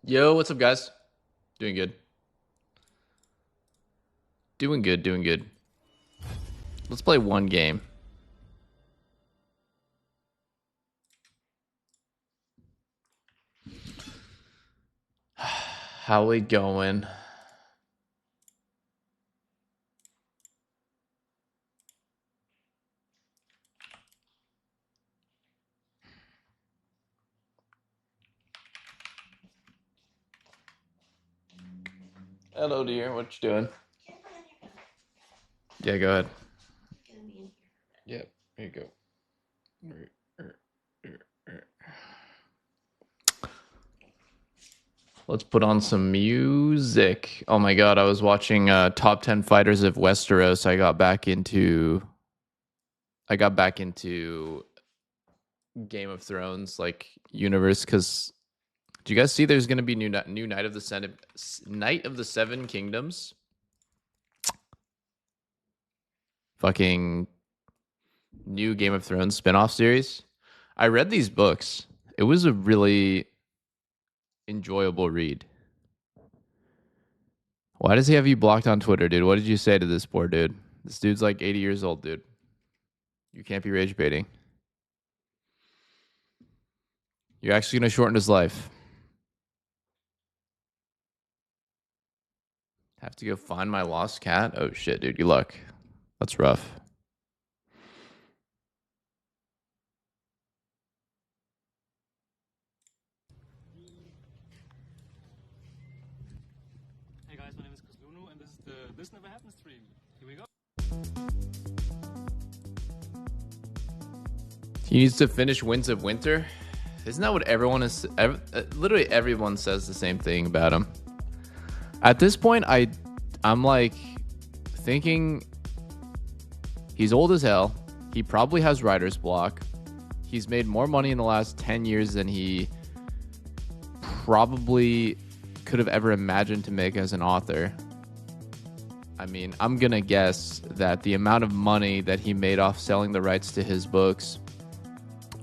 Yo, what's up, guys? Doing good. Doing good, doing good. Let's play one game. How we going? Hello, dear. What you doing? Yeah, go ahead. Yep, here you go. Let's put on some music. Oh my god, I was watching Top 10 Fighters of Westeros. I got back into Game of Thrones like universe cuz do you guys see there's going to be new Night of the Seven Kingdoms? Fucking new Game of Thrones spin-off series. I read these books. It was a really enjoyable read. Why does he have you blocked on Twitter, dude? What did you say to this poor dude? This dude's like 80 years old, dude. You can't be rage baiting. You're actually going to shorten his life. Have to go find my lost cat? Oh shit, dude. You luck. That's rough. Hey guys, my name is Lunu, and this is the This Never Happened stream. Here we go. He needs to finish Winds of Winter. Isn't that what everyone is? Literally everyone says the same thing about him. At this point, I'm like thinking he's old as hell. He probably has writer's block. He's made more money in the last 10 years than he probably could have ever imagined to make as an author. I mean, I'm going to guess that the amount of money that he made off selling the rights to his books,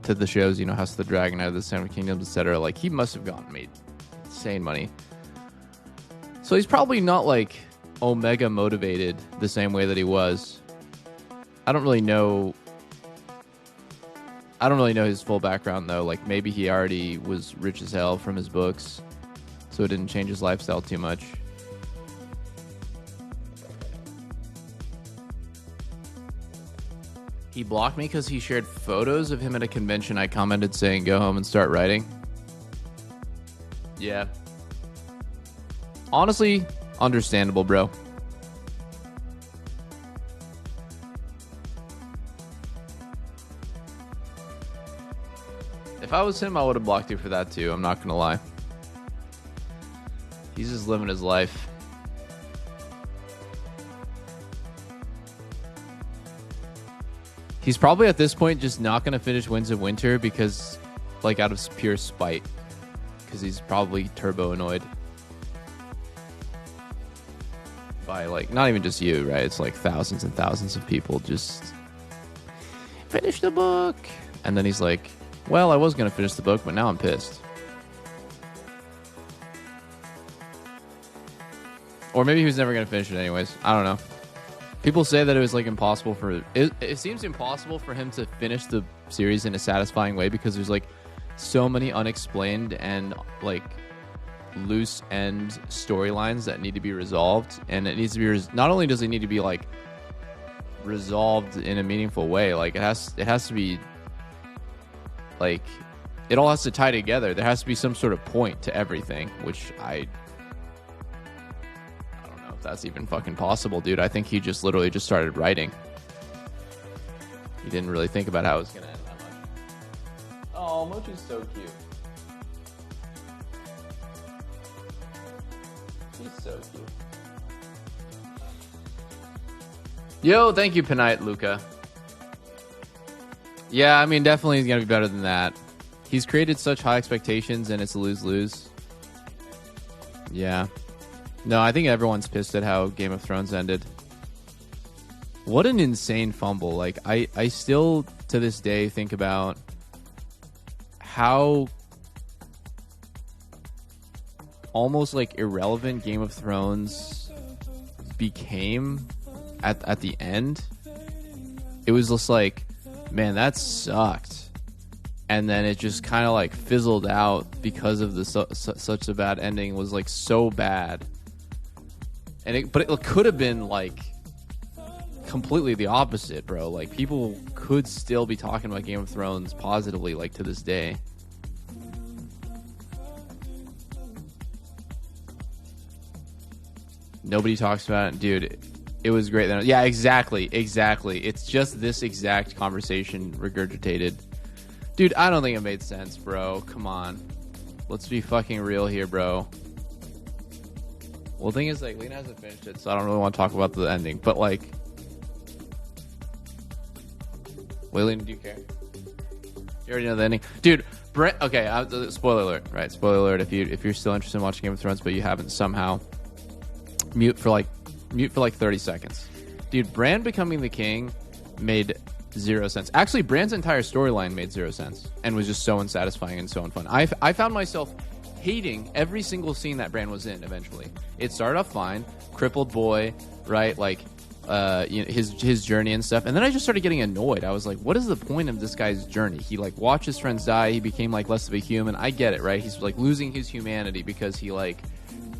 to the shows, House of the Dragon, Out of the Seven Kingdoms, etc., like he must have made insane money. So he's probably not like Omega motivated the same way that he was. I don't really know his full background though. Like maybe he already was rich as hell from his books, so it didn't change his lifestyle too much. He blocked me because he shared photos of him at a convention. I commented saying, go home and start writing. Yeah. Honestly, understandable, bro. If I was him, I would have blocked you for that too. I'm not going to lie. He's just living his life. He's probably at this point just not going to finish Winds of Winter because, like, out of pure spite. Because he's probably turbo annoyed by, like, not even just you, right? It's like thousands and thousands of people just finish the book. And then he's like, well, I was going to finish the book, but now I'm pissed. Or maybe he was never going to finish it anyways. I don't know. People say that it was like impossible for it seems impossible for him to finish the series in a satisfying way because there's like so many unexplained and like loose end storylines that need to be resolved, and it needs to be not only does it need to be like resolved in a meaningful way, like it has to be like it all has to tie together. There has to be some sort of point to everything, which I don't know if that's even fucking possible, dude. I think he just literally just started writing. He didn't really think about how it was gonna end that much. Oh, Mochi's so cute. She's so cute. Yo, thank you, Penite Luca. Yeah, I mean, definitely he's gonna be better than that. He's created such high expectations, and it's a lose-lose. Yeah. No, I think everyone's pissed at how Game of Thrones ended. What an insane fumble. Like, I still, to this day, think about how almost like irrelevant Game of Thrones became at the end, it was just like, man, that sucked. And then it just kind of like fizzled out because of the such a bad ending. Was like so bad. And but it could have been like completely the opposite, bro. Like people could still be talking about Game of Thrones positively, like to this day. Nobody talks about it, dude. It was great. Yeah, exactly. It's just this exact conversation regurgitated. Dude, I don't think it made sense, bro. Come on. Let's be fucking real here, bro. Well, the thing is, like, Lena hasn't finished it, so I don't really want to talk about the ending. But, like... Wait, Lena, do you care? You already know the ending. Dude, Brent... Okay, spoiler alert, right? Spoiler alert if you're still interested in watching Game of Thrones, but you haven't somehow... Mute for like 30 seconds. Dude, Bran becoming the king made zero sense. Actually, Bran's entire storyline made zero sense and was just so unsatisfying and so unfun. I found myself hating every single scene that Bran was in eventually. It started off fine, crippled boy, right? Like his journey and stuff. And then I just started getting annoyed. I was like, what is the point of this guy's journey? He like watched his friends die, he became like less of a human. I get it, right? He's like losing his humanity because he like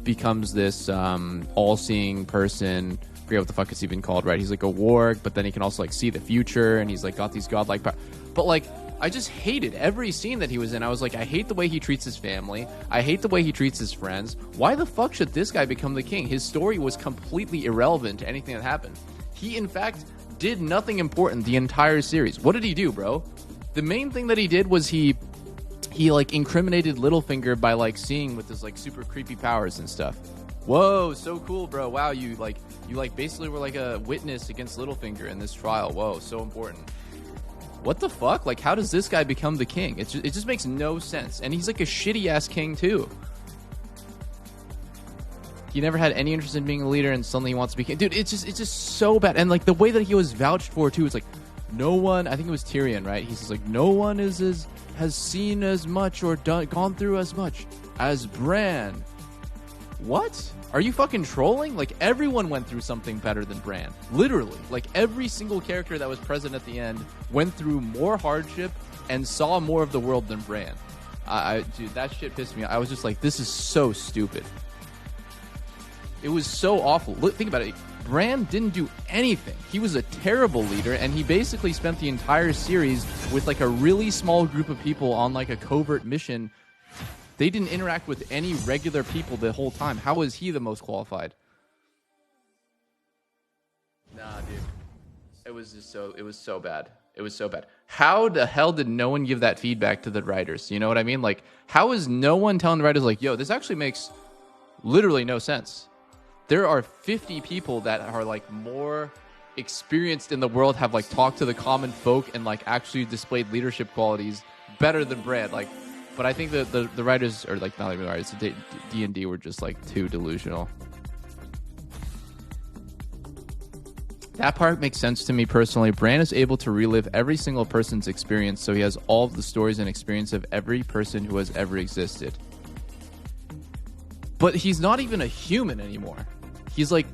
becomes this all-seeing person. I forget what the fuck it's even called, right? He's like a warg, but then he can also like see the future, and he's like got these godlike powers. But like, I just hated every scene that he was in. I was like, I hate the way he treats his family. I hate the way he treats his friends. Why the fuck should this guy become the king? His story was completely irrelevant to anything that happened. He, in fact, did nothing important the entire series. What did he do, bro? The main thing that he did was he like incriminated Littlefinger by like seeing with his like super creepy powers and stuff. Whoa, so cool, bro. Wow, you basically were like a witness against Littlefinger in this trial. Whoa, so important. What the fuck? Like, how does this guy become the king? It just makes no sense. And he's like a shitty ass king too. He never had any interest in being a leader, and suddenly he wants to be king. Dude, it's just so bad. And like the way that he was vouched for too, it's like no one. I think it was Tyrion, right? He's just like, no one has seen as much or gone through as much as Bran. What? Are you fucking trolling? Like, everyone went through something better than Bran. Literally. Like, every single character that was present at the end went through more hardship and saw more of the world than Bran. Dude, that shit pissed me off. I was just like, this is so stupid. It was so awful. Look, think about it. Bran didn't do anything. He was a terrible leader, and he basically spent the entire series with like a really small group of people on like a covert mission. They didn't interact with any regular people the whole time. How was he the most qualified? Nah, dude. It was so bad. It was so bad. How the hell did no one give that feedback to the writers? You know what I mean? Like, how is no one telling the writers like, yo, this actually makes literally no sense? There are 50 people that are like more experienced in the world, have like talked to the common folk and like actually displayed leadership qualities better than Brad. Like, but I think that the writers, or like not even the writers, D&D were just like too delusional. That part makes sense to me personally. Bran is able to relive every single person's experience, so he has all of the stories and experience of every person who has ever existed. But he's not even a human anymore. He's like,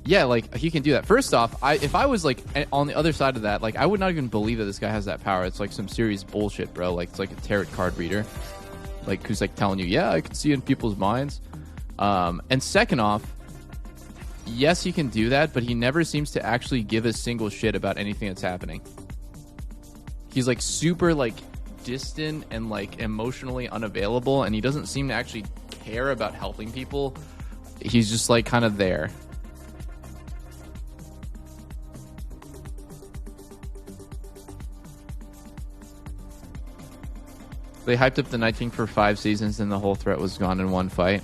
yeah, like he can do that. First off, if I was like on the other side of that, like I would not even believe that this guy has that power. It's like some serious bullshit, bro. Like it's like a tarot card reader, like who's like telling you, yeah, I can see in people's minds. And second off, yes, he can do that, but he never seems to actually give a single shit about anything that's happening. He's like super like distant and like emotionally unavailable, and he doesn't seem to actually care about helping people. He's just like kind of there. They hyped up the Night King for 5 seasons and the whole threat was gone in one fight.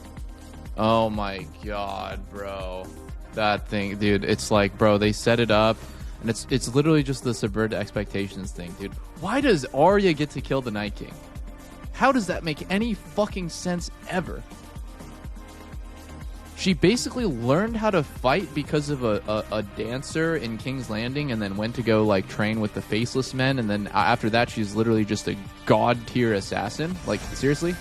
Oh my god, bro. That thing, dude, it's like, bro, they set it up and it's literally just the subvert expectations thing, dude. Why does Arya get to kill the Night King? How does that make any fucking sense ever? She basically learned how to fight because of a dancer in King's Landing, and then went to go like train with the Faceless Men, and then after that she's literally just a god tier assassin. Like, seriously?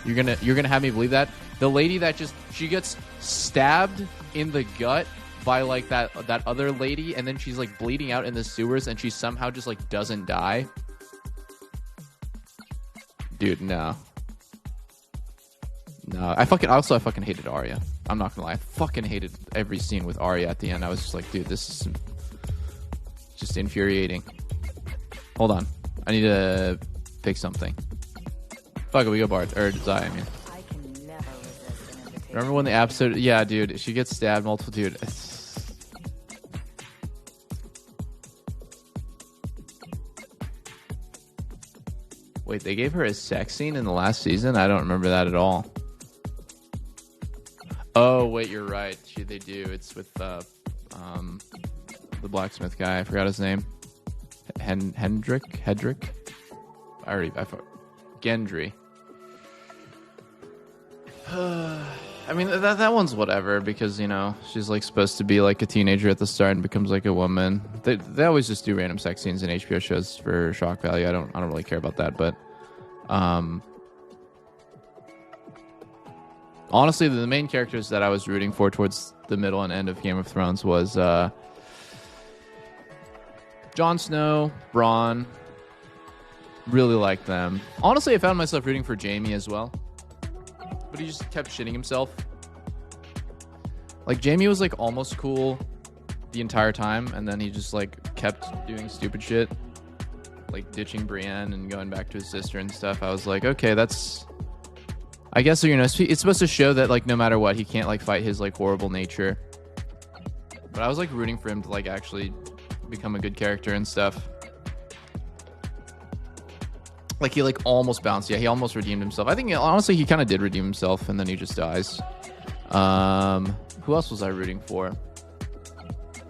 You're gonna have me believe that? The lady that she gets stabbed in the gut by like that other lady, and then she's like bleeding out in the sewers, and she somehow just like doesn't die. Dude, no. I fucking hated Arya. I'm not gonna lie. I fucking hated every scene with Arya at the end. I was just like, dude, this is just infuriating. Hold on. I need to pick something. Fuck it, we go Bard. Or Zai, I mean. I can never resist an invitation. Remember when the episode... Yeah, dude. She gets stabbed multiple... Dude. Wait, they gave her a sex scene in the last season? I don't remember that at all. Oh, wait, you're right. They do. It's with the blacksmith guy. I forgot his name. Hedrick? I forgot. Gendry. I mean, that one's whatever, because, you know, she's, like, supposed to be, like, a teenager at the start and becomes, like, a woman. They always just do random sex scenes in HBO shows for shock value. I don't really care about that, but, honestly, the main characters that I was rooting for towards the middle and end of Game of Thrones was, Jon Snow, Bronn. Really liked them. Honestly, I found myself rooting for Jaime as well. But he just kept shitting himself. Like, Jaime was, like, almost cool the entire time, and then he just, like, kept doing stupid shit. Like, ditching Brienne and going back to his sister and stuff. I was like, okay, that's... I guess, you know, it's supposed to show that, like, no matter what, he can't, like, fight his, like, horrible nature. But I was, like, rooting for him to, like, actually become a good character and stuff. Like, he, like, almost bounced. Yeah, he almost redeemed himself. I think, honestly, he kind of did redeem himself, and then he just dies. Who else was I rooting for?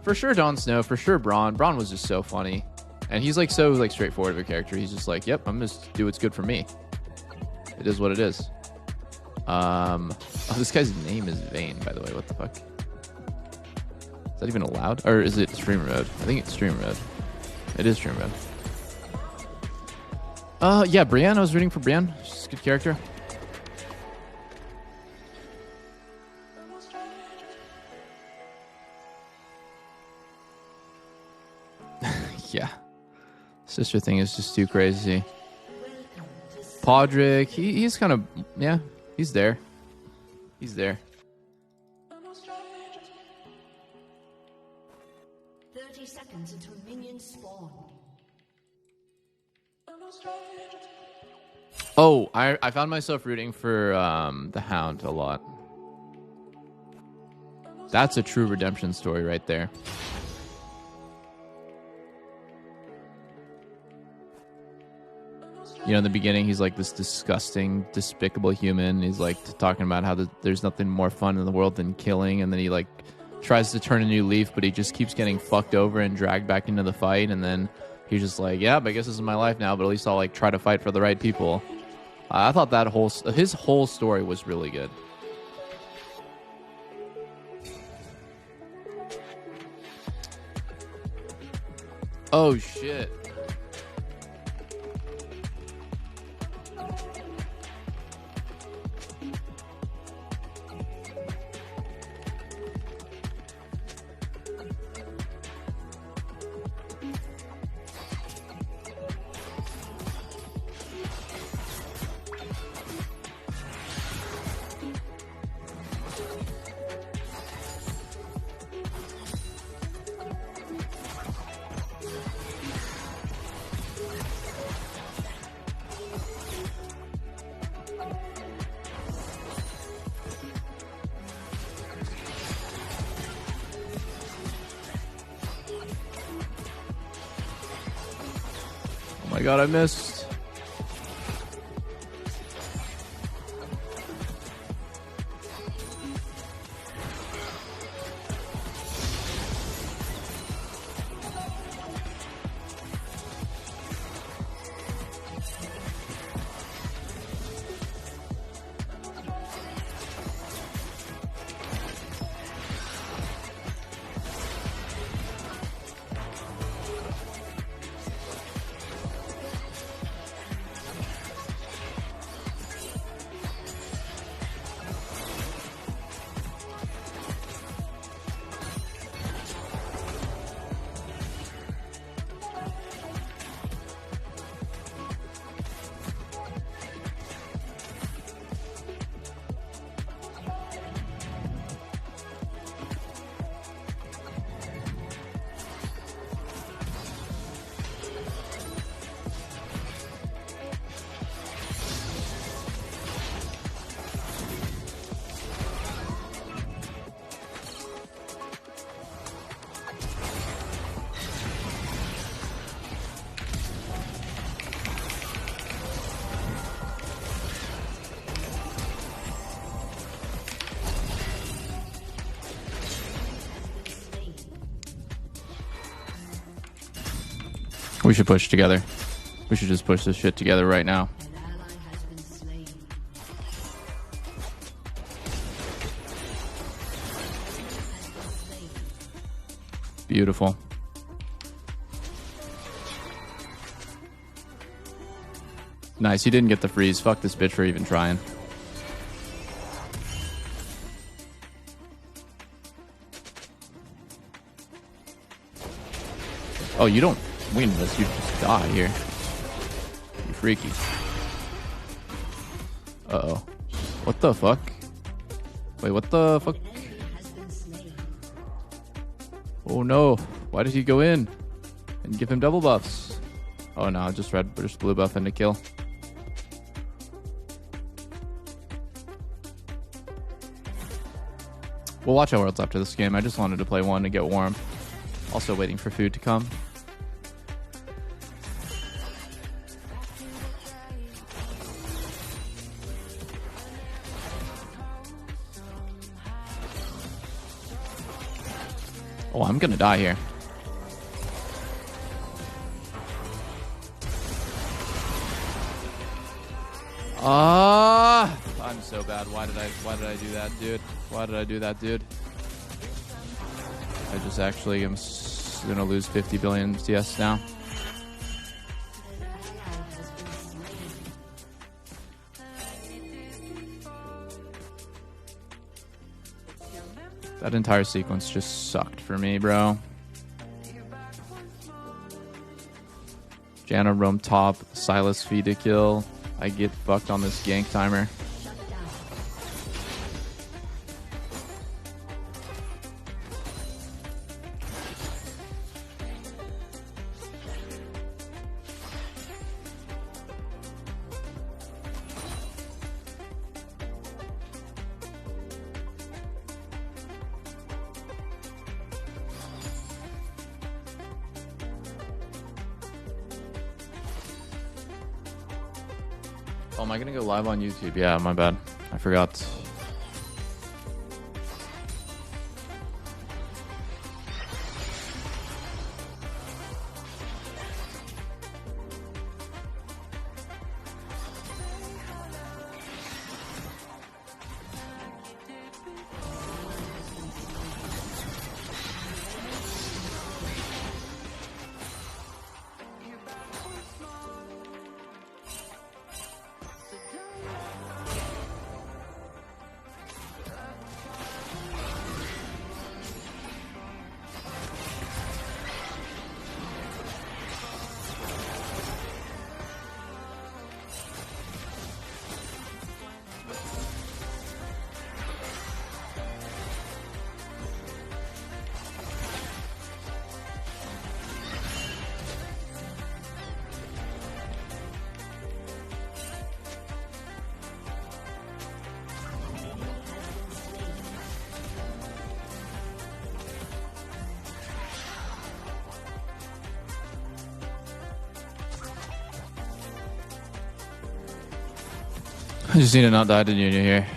For sure, Jon Snow. For sure, Bronn. Bronn was just so funny. And he's, like, so, like, straightforward of a character. He's just like, yep, I'm just do what's good for me. It is what it is. Oh, this guy's name is Vayne, by the way. What the fuck? Is that even allowed? Or is it streamer mode? I think it's streamer mode. It is streamer mode. Yeah, Brienne. I was rooting for Brienne. She's a good character. Yeah. Sister thing is just too crazy. Podrick, he's kind of... Yeah, he's there. He's there. 30 seconds until minions spawn. Oh, I found myself rooting for the Hound a lot. That's a true redemption story right there. You know, in the beginning, he's like this disgusting, despicable human. He's like talking about how there's nothing more fun in the world than killing. And then he like tries to turn a new leaf, but he just keeps getting fucked over and dragged back into the fight. And then he's just like, yeah, I guess this is my life now, but at least I'll like try to fight for the right people. I thought that his whole story was really good. Oh, shit. Oh my god, I missed. We should push together. We should just push this shit together right now. An ally has been slain. Beautiful. Nice, he didn't get the freeze. Fuck this bitch for even trying. Oh, you don't win this. You just die here. You freaky. Uh-oh. What the fuck? Wait, what the fuck? Has been slain. Oh no. Why did he go in? And give him double buffs? Oh no, just blue buff and a kill. We'll watch our worlds after this game. I just wanted to play one to get warm. Also waiting for food to come. Oh, I'm gonna die here. I'm so bad. Why did I do that, dude? Why did I do that, dude? I just actually am gonna lose 50 billion CS now. That entire sequence just sucked for me, bro. Janna roam top, Silas feed to kill. I get fucked on this gank timer. Oh, am I gonna go live on YouTube? Yeah, my bad. I forgot. I just need to not die to Junior here.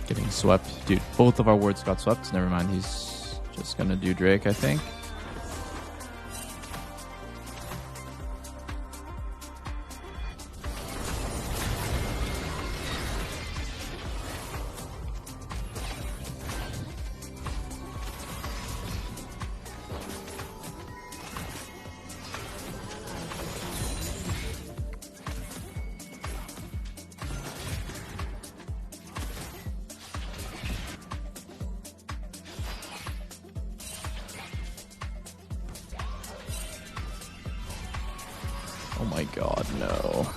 Getting swept. Dude, both of our wards got swept. Never mind, he's just gonna do Drake, I think. Oh my god, no.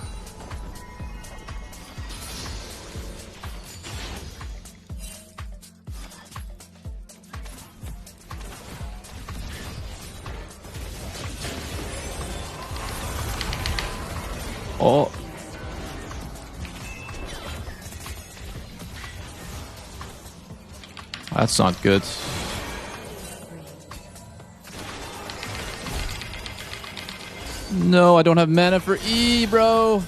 Oh. That's not good. No, I don't have mana for E, bro.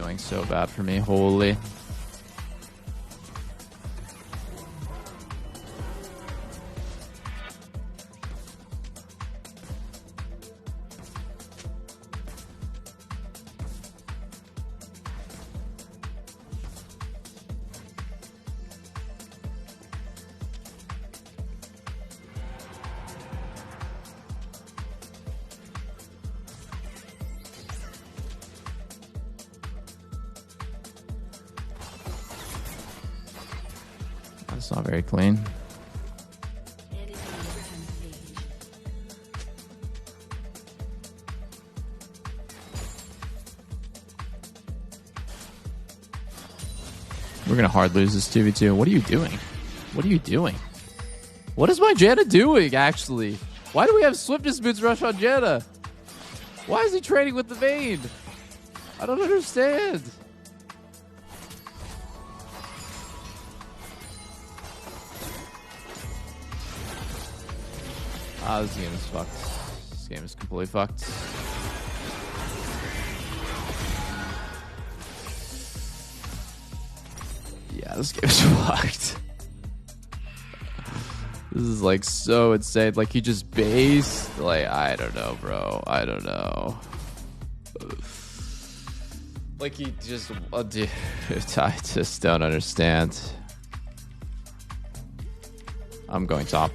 going so bad for me. Holy. That's not very clean. We're gonna hard lose this 2v2. What are you doing? What are you doing? What is my Janna doing, actually? Why do we have Swiftness Boots rush on Janna? Why is he trading with the Vayne? I don't understand. Ah, this game is fucked. This game is completely fucked. Yeah, this game is fucked. This is like so insane. Like he just based. Like I don't know, bro. I don't know. Like he just, dude, I just don't understand. I'm going top.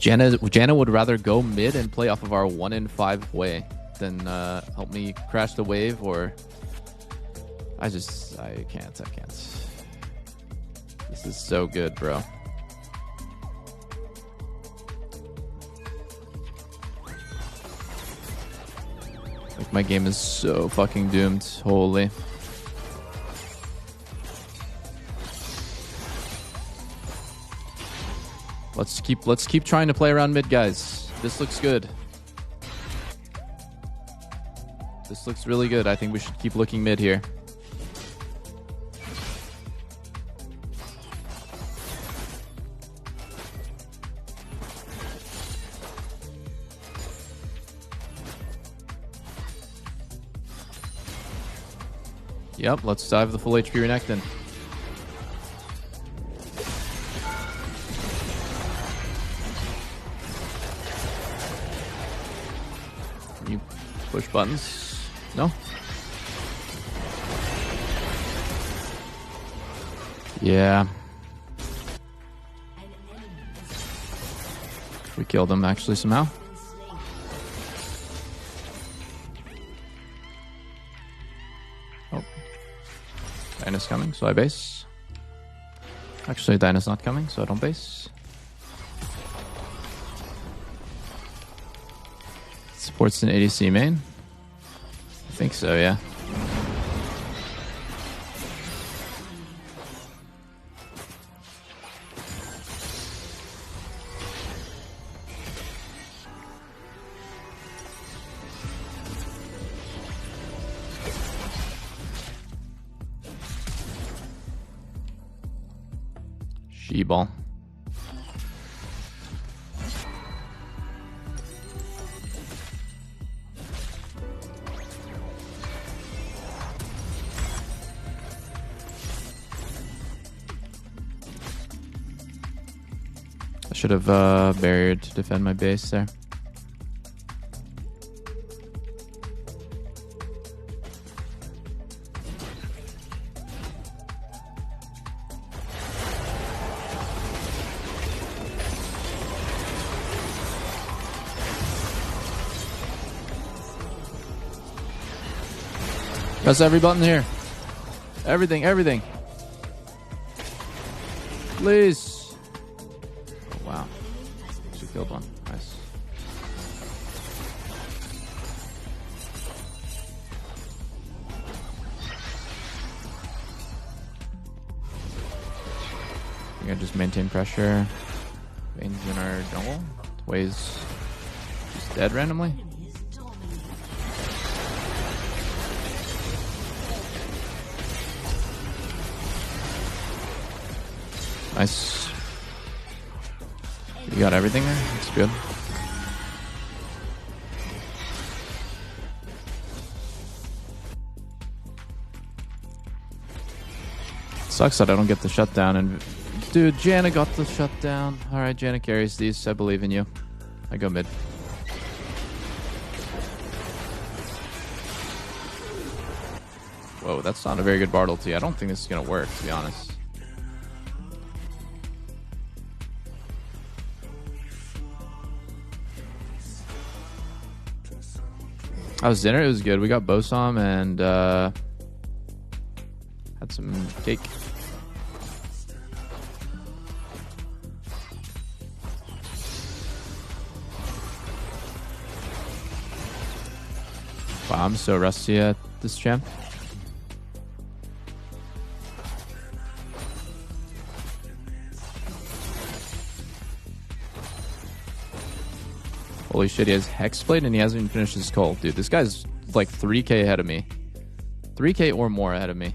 Janna would rather go mid and play off of our 1-in-5 way than help me crash the wave, or I can't. This is so good, bro. Like my game is so fucking doomed. Holy. Let's keep trying to play around mid, guys. This looks good. This looks really good. I think we should keep looking mid here. Yep, let's dive the full HP Renekton. Can you push buttons? No? Yeah. We killed him actually somehow. Oh. Dyna's coming, so I base. Actually, Dyna's not coming, so I don't base. Supports an ADC main? I think so, yeah. She-ball. I should have barriered to defend my base there. Press every button here. Everything, everything. Please. Oh, wow. She killed one. Nice. I think I just maintain pressure. Vayne's in our jungle. Way's just dead randomly. Nice. You got everything there? That's good. Sucks that I don't get the shutdown. And dude, Janna got the shutdown. All right, Janna carries these. I believe in you. I go mid. Whoa, that's not a very good Bard ulti. I don't think this is gonna work, to be honest. That was dinner. It was good. We got Bosom and had some cake. Wow, I'm so rusty at this champ. Holy shit, he has Hexblade and he hasn't even finished his call. Dude, this guy's like 3k ahead of me. 3k or more ahead of me.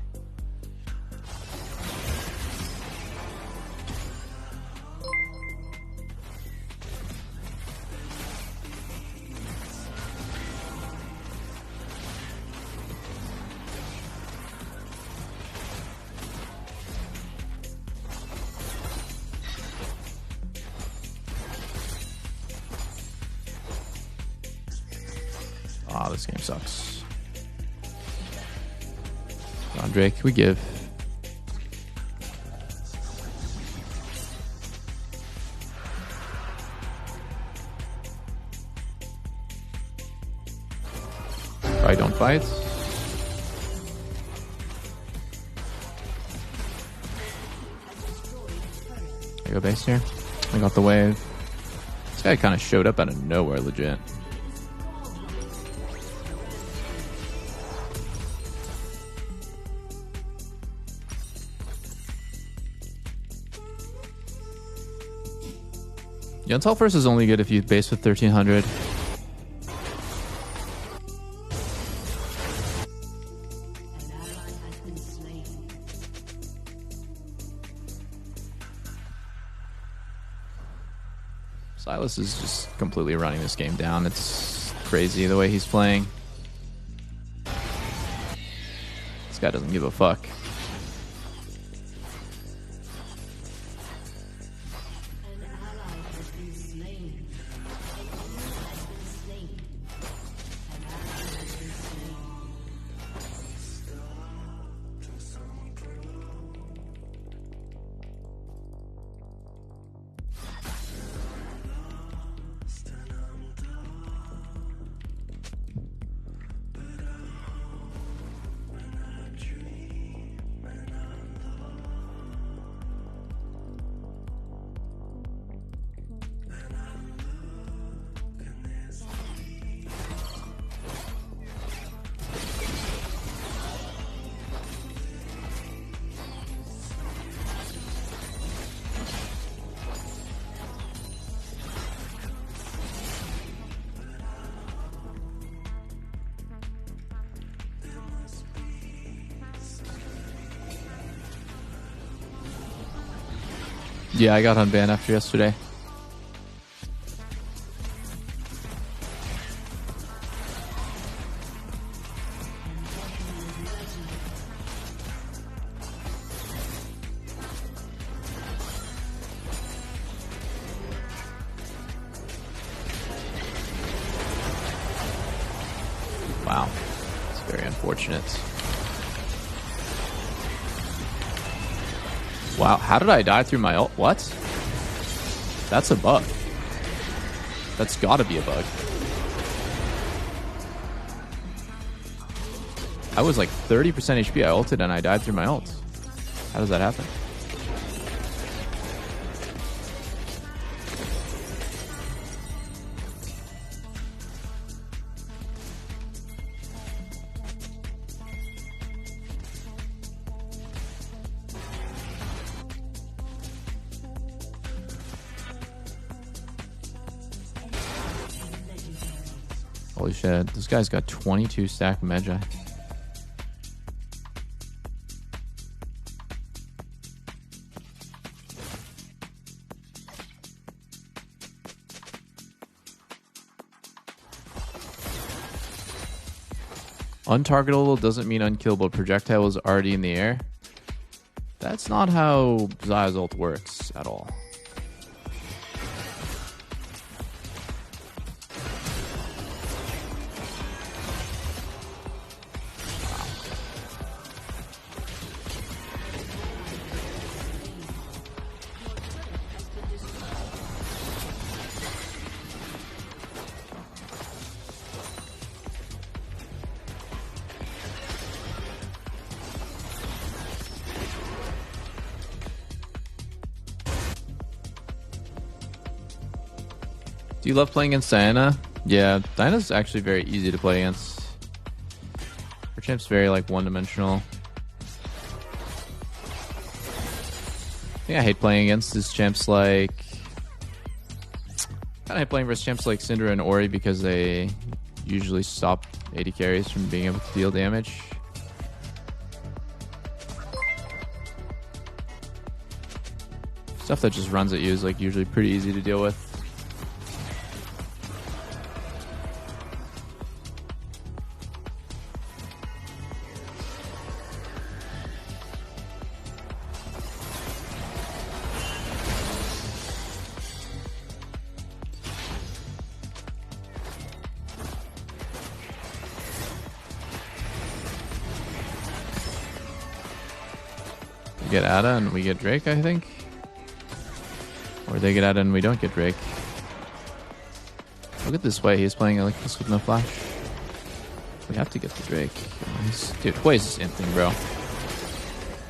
Ah, this game sucks. Come on, Drake, we give. Probably don't fight. I go base here. I got the wave. This guy kind of showed up out of nowhere, legit. Yuntal first is only good if you base with 1300. Silas is just completely running this game down. It's crazy the way he's playing. This guy doesn't give a fuck. Yeah, I got unbanned after yesterday. Wow, it's very unfortunate. Wow, how did I die through my ult? What? That's a bug. That's gotta be a bug. I was like 30% HP, I ulted and I died through my ult. How does that happen? Holy shit, this guy's got 22 stack Magi. Untargetable doesn't mean unkillable. Projectile was already in the air. That's not how Zaya's ult works at all. Do you love playing against Diana? Yeah, Diana's actually very easy to play against. Her champ's very like one-dimensional. I think I hate playing against this champs like... I hate playing versus champs like Syndra and Ori because they usually stop AD carries from being able to deal damage. Stuff that just runs at you is like usually pretty easy to deal with. We get Ada and we get Drake, I think. Or they get Ada and we don't get Drake. Look at this way. He's playing like this with no flash. We have to get the Drake. Dude, what is this Imp thing, bro?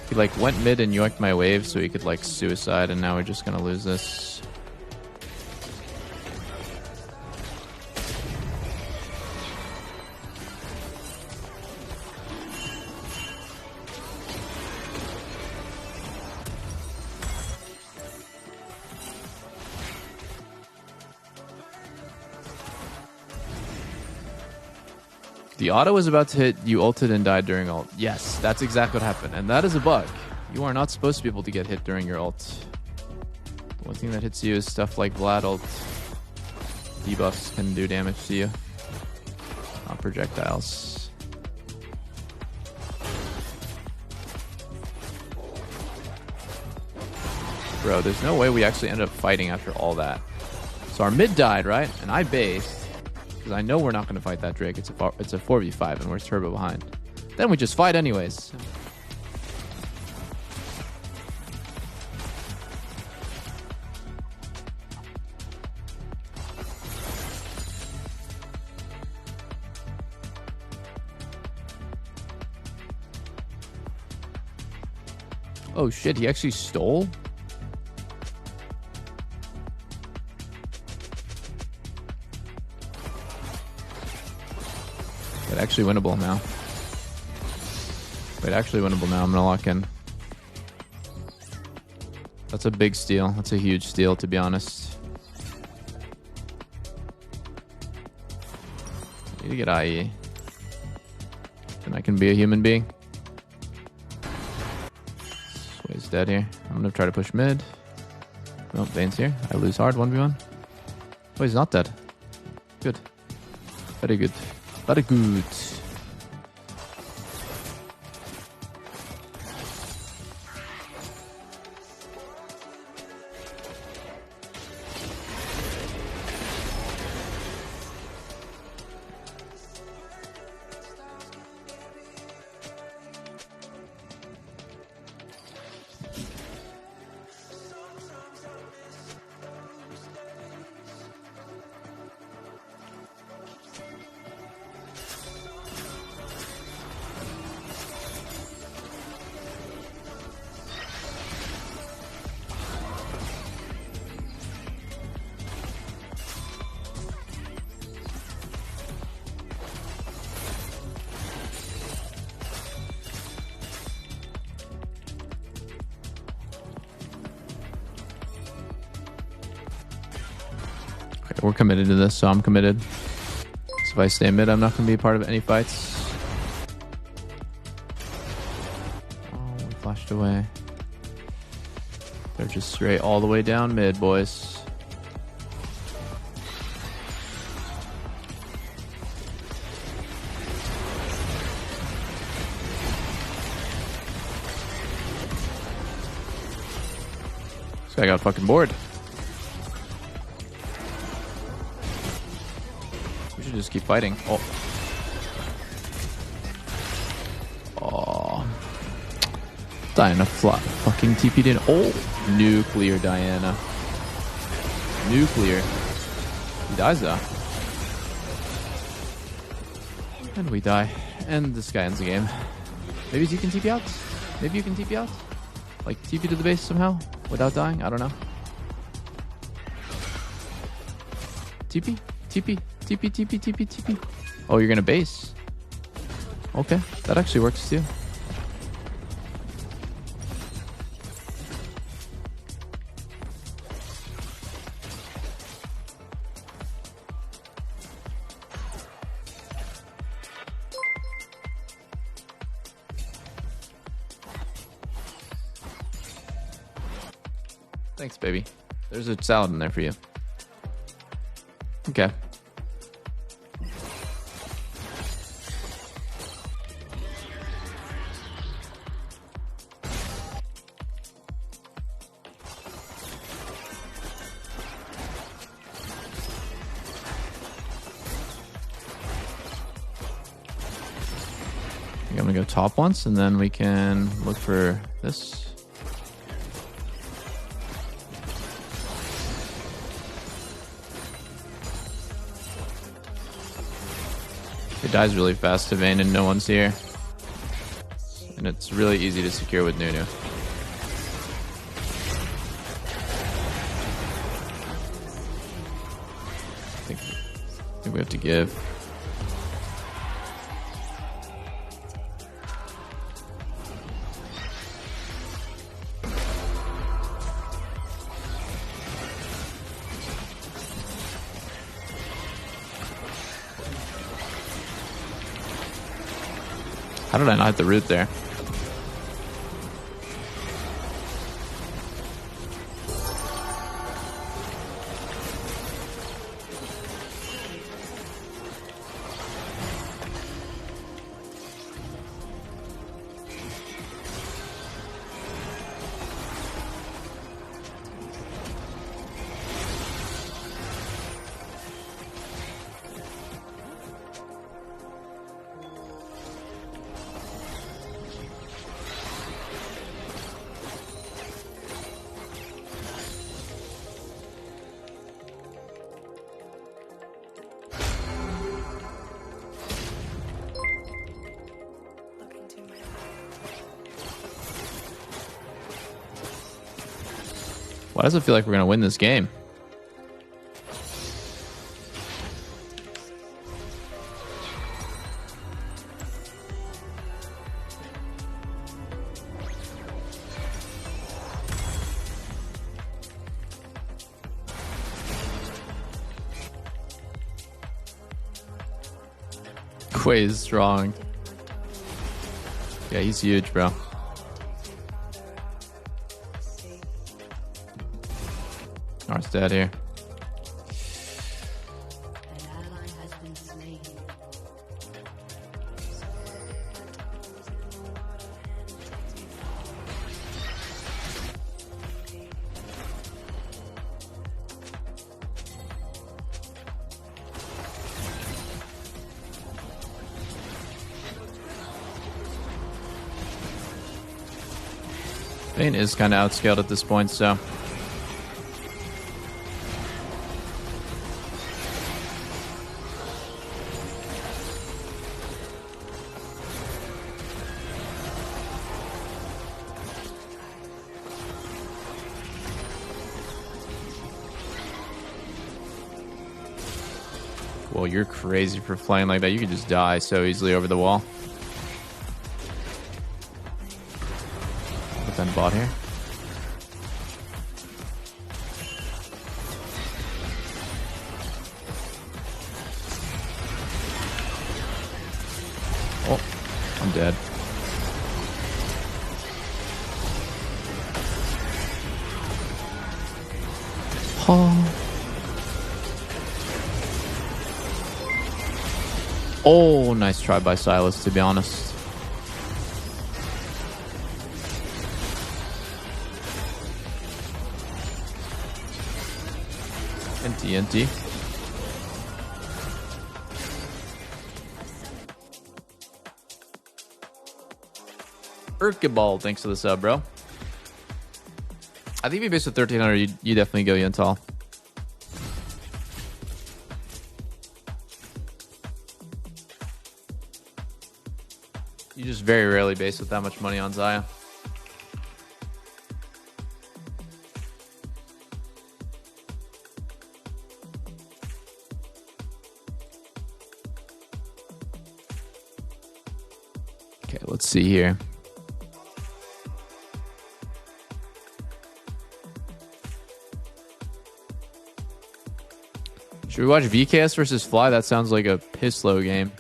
He like went mid and yoinked my wave so he could like suicide, and now we're just gonna lose this. The auto was about to hit, you ulted and died during ult. Yes, that's exactly what happened. And that is a bug. You are not supposed to be able to get hit during your ult. The only thing that hits you is stuff like Vlad ult. Debuffs can do damage to you. Not projectiles. Bro, there's no way we actually ended up fighting after all that. So our mid died, right? And I based. Because I know we're not going to fight that Drake. It's a 4v5 and we're turbo behind. Then we just fight anyways. Oh shit, he actually stole? Actually winnable now. Wait, actually winnable now. I'm gonna lock in. That's a big steal. That's a huge steal, to be honest. I need to get IE. Then I can be a human being. Sway's dead here. I'm gonna try to push mid. Oh, Vane's here. I lose hard 1v1. Oh, he's not dead. Good. Very good. Very good. We're committed to this, so I'm committed. So if I stay mid, I'm not going to be a part of any fights. Oh, we flashed away. They're just straight all the way down mid, boys. This guy got fucking bored. We should just keep fighting. Oh. Oh. Diana fucking TP'd in. Oh. Nuclear Diana. Nuclear. He dies though. And we die. And this guy ends the game. Maybe you can TP out? Maybe you can TP out? Like TP to the base somehow? Without dying? I don't know. TP? TP? TP, TP, TP, TP. Oh, you're gonna base. Okay, that actually works too. Thanks, baby. There's a salad in there for you. Okay. I'm gonna go top once, and then we can look for this. It dies really fast to Vayne and no one's here. And it's really easy to secure with Nunu. I think we have to give. How did I not hit the root there? Why does it feel like we're going to win this game? Quay is strong. Yeah, he's huge, bro. Art's dead here. An ally has been slain. Vayne is kind of outscaled at this point, so. Well, you're crazy for flying like that. You could just die so easily over the wall. Defend bot here. Oh, I'm dead. Oh. Oh, nice try by Silas, to be honest. And TNT. Urkeball, thanks for the sub, bro. I think if you base with 1300, you definitely go Yentl. You just very rarely base with that much money on Zaya. Okay, let's see here. Should we watch VKS versus Fly? That sounds like a piss low game.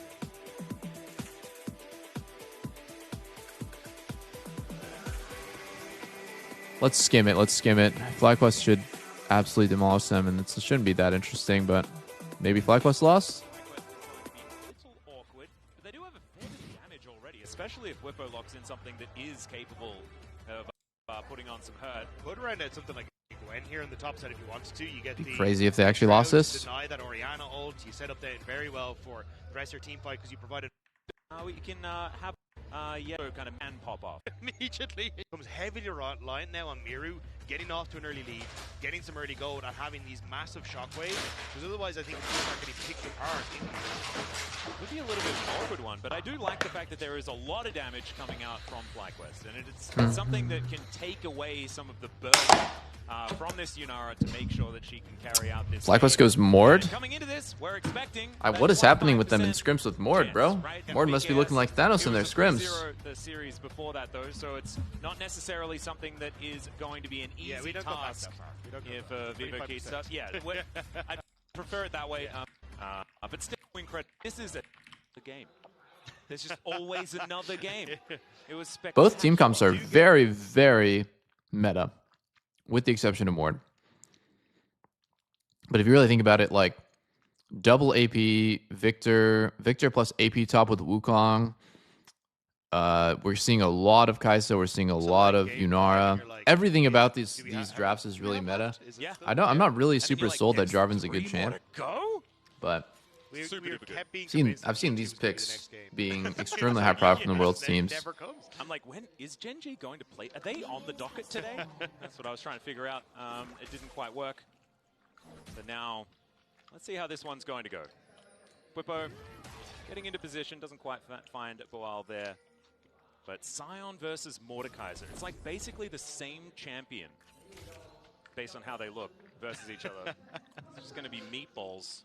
Let's skim it. Let's skim it. FlyQuest should absolutely demolish them, and it shouldn't be that interesting, but maybe FlyQuest lost? Little awkward, but they do have a fair bit of damage already, especially if Whippo locks in something that is capable of putting on some hurt. Could round out something like Gwen here on the top side if you wanted to. You get the Crazy if they actually lost this. Deny that Orianna ult. You set up that very well for the rest of your team fight because you provided. You can have yellow kind of man pop off. Immediately comes heavily reliant now on Miru getting off to an early lead, getting some early gold, and having these massive shockwaves. Because otherwise, I think teams are getting picked apart. Would be a little bit of an awkward one, but I do like the fact that there is a lot of damage coming out from FlyQuest, and it's something that can take away some of the burden from this Yunara to make sure that she can carry out this. FlyQuest goes Mord. Coming into this, we're expecting. What is happening with them in scrims with Mord, bro? Right? Mord must be looking like Thanos in their scrims. The series before that, though, so it's not necessarily something that is going to be an easy task. If Vivo keeps up, yeah, I prefer it that way. But still, incredible. This is a game. There's just always another game. It was spectacular. Both team comps are very, very meta, with the exception of Mord. But if you really think about it, like double AP Victor plus AP top with Wukong. We're seeing a lot of Kai'Sa. We're seeing a lot of Yunara. Everything about these drafts is really meta. Yeah. I'm not really super sold that Jarvan's a good champ, but I've seen these picks being extremely high profit from the world's teams. I'm like, when is Genji going to play? Are they on the docket today? That's what I was trying to figure out. It didn't quite work. So now, let's see how this one's going to go. Whippo getting into position, doesn't quite find Boal there. But Sion versus Mordekaiser. It's like basically the same champion based on how they look versus each other. It's just going to be meatballs.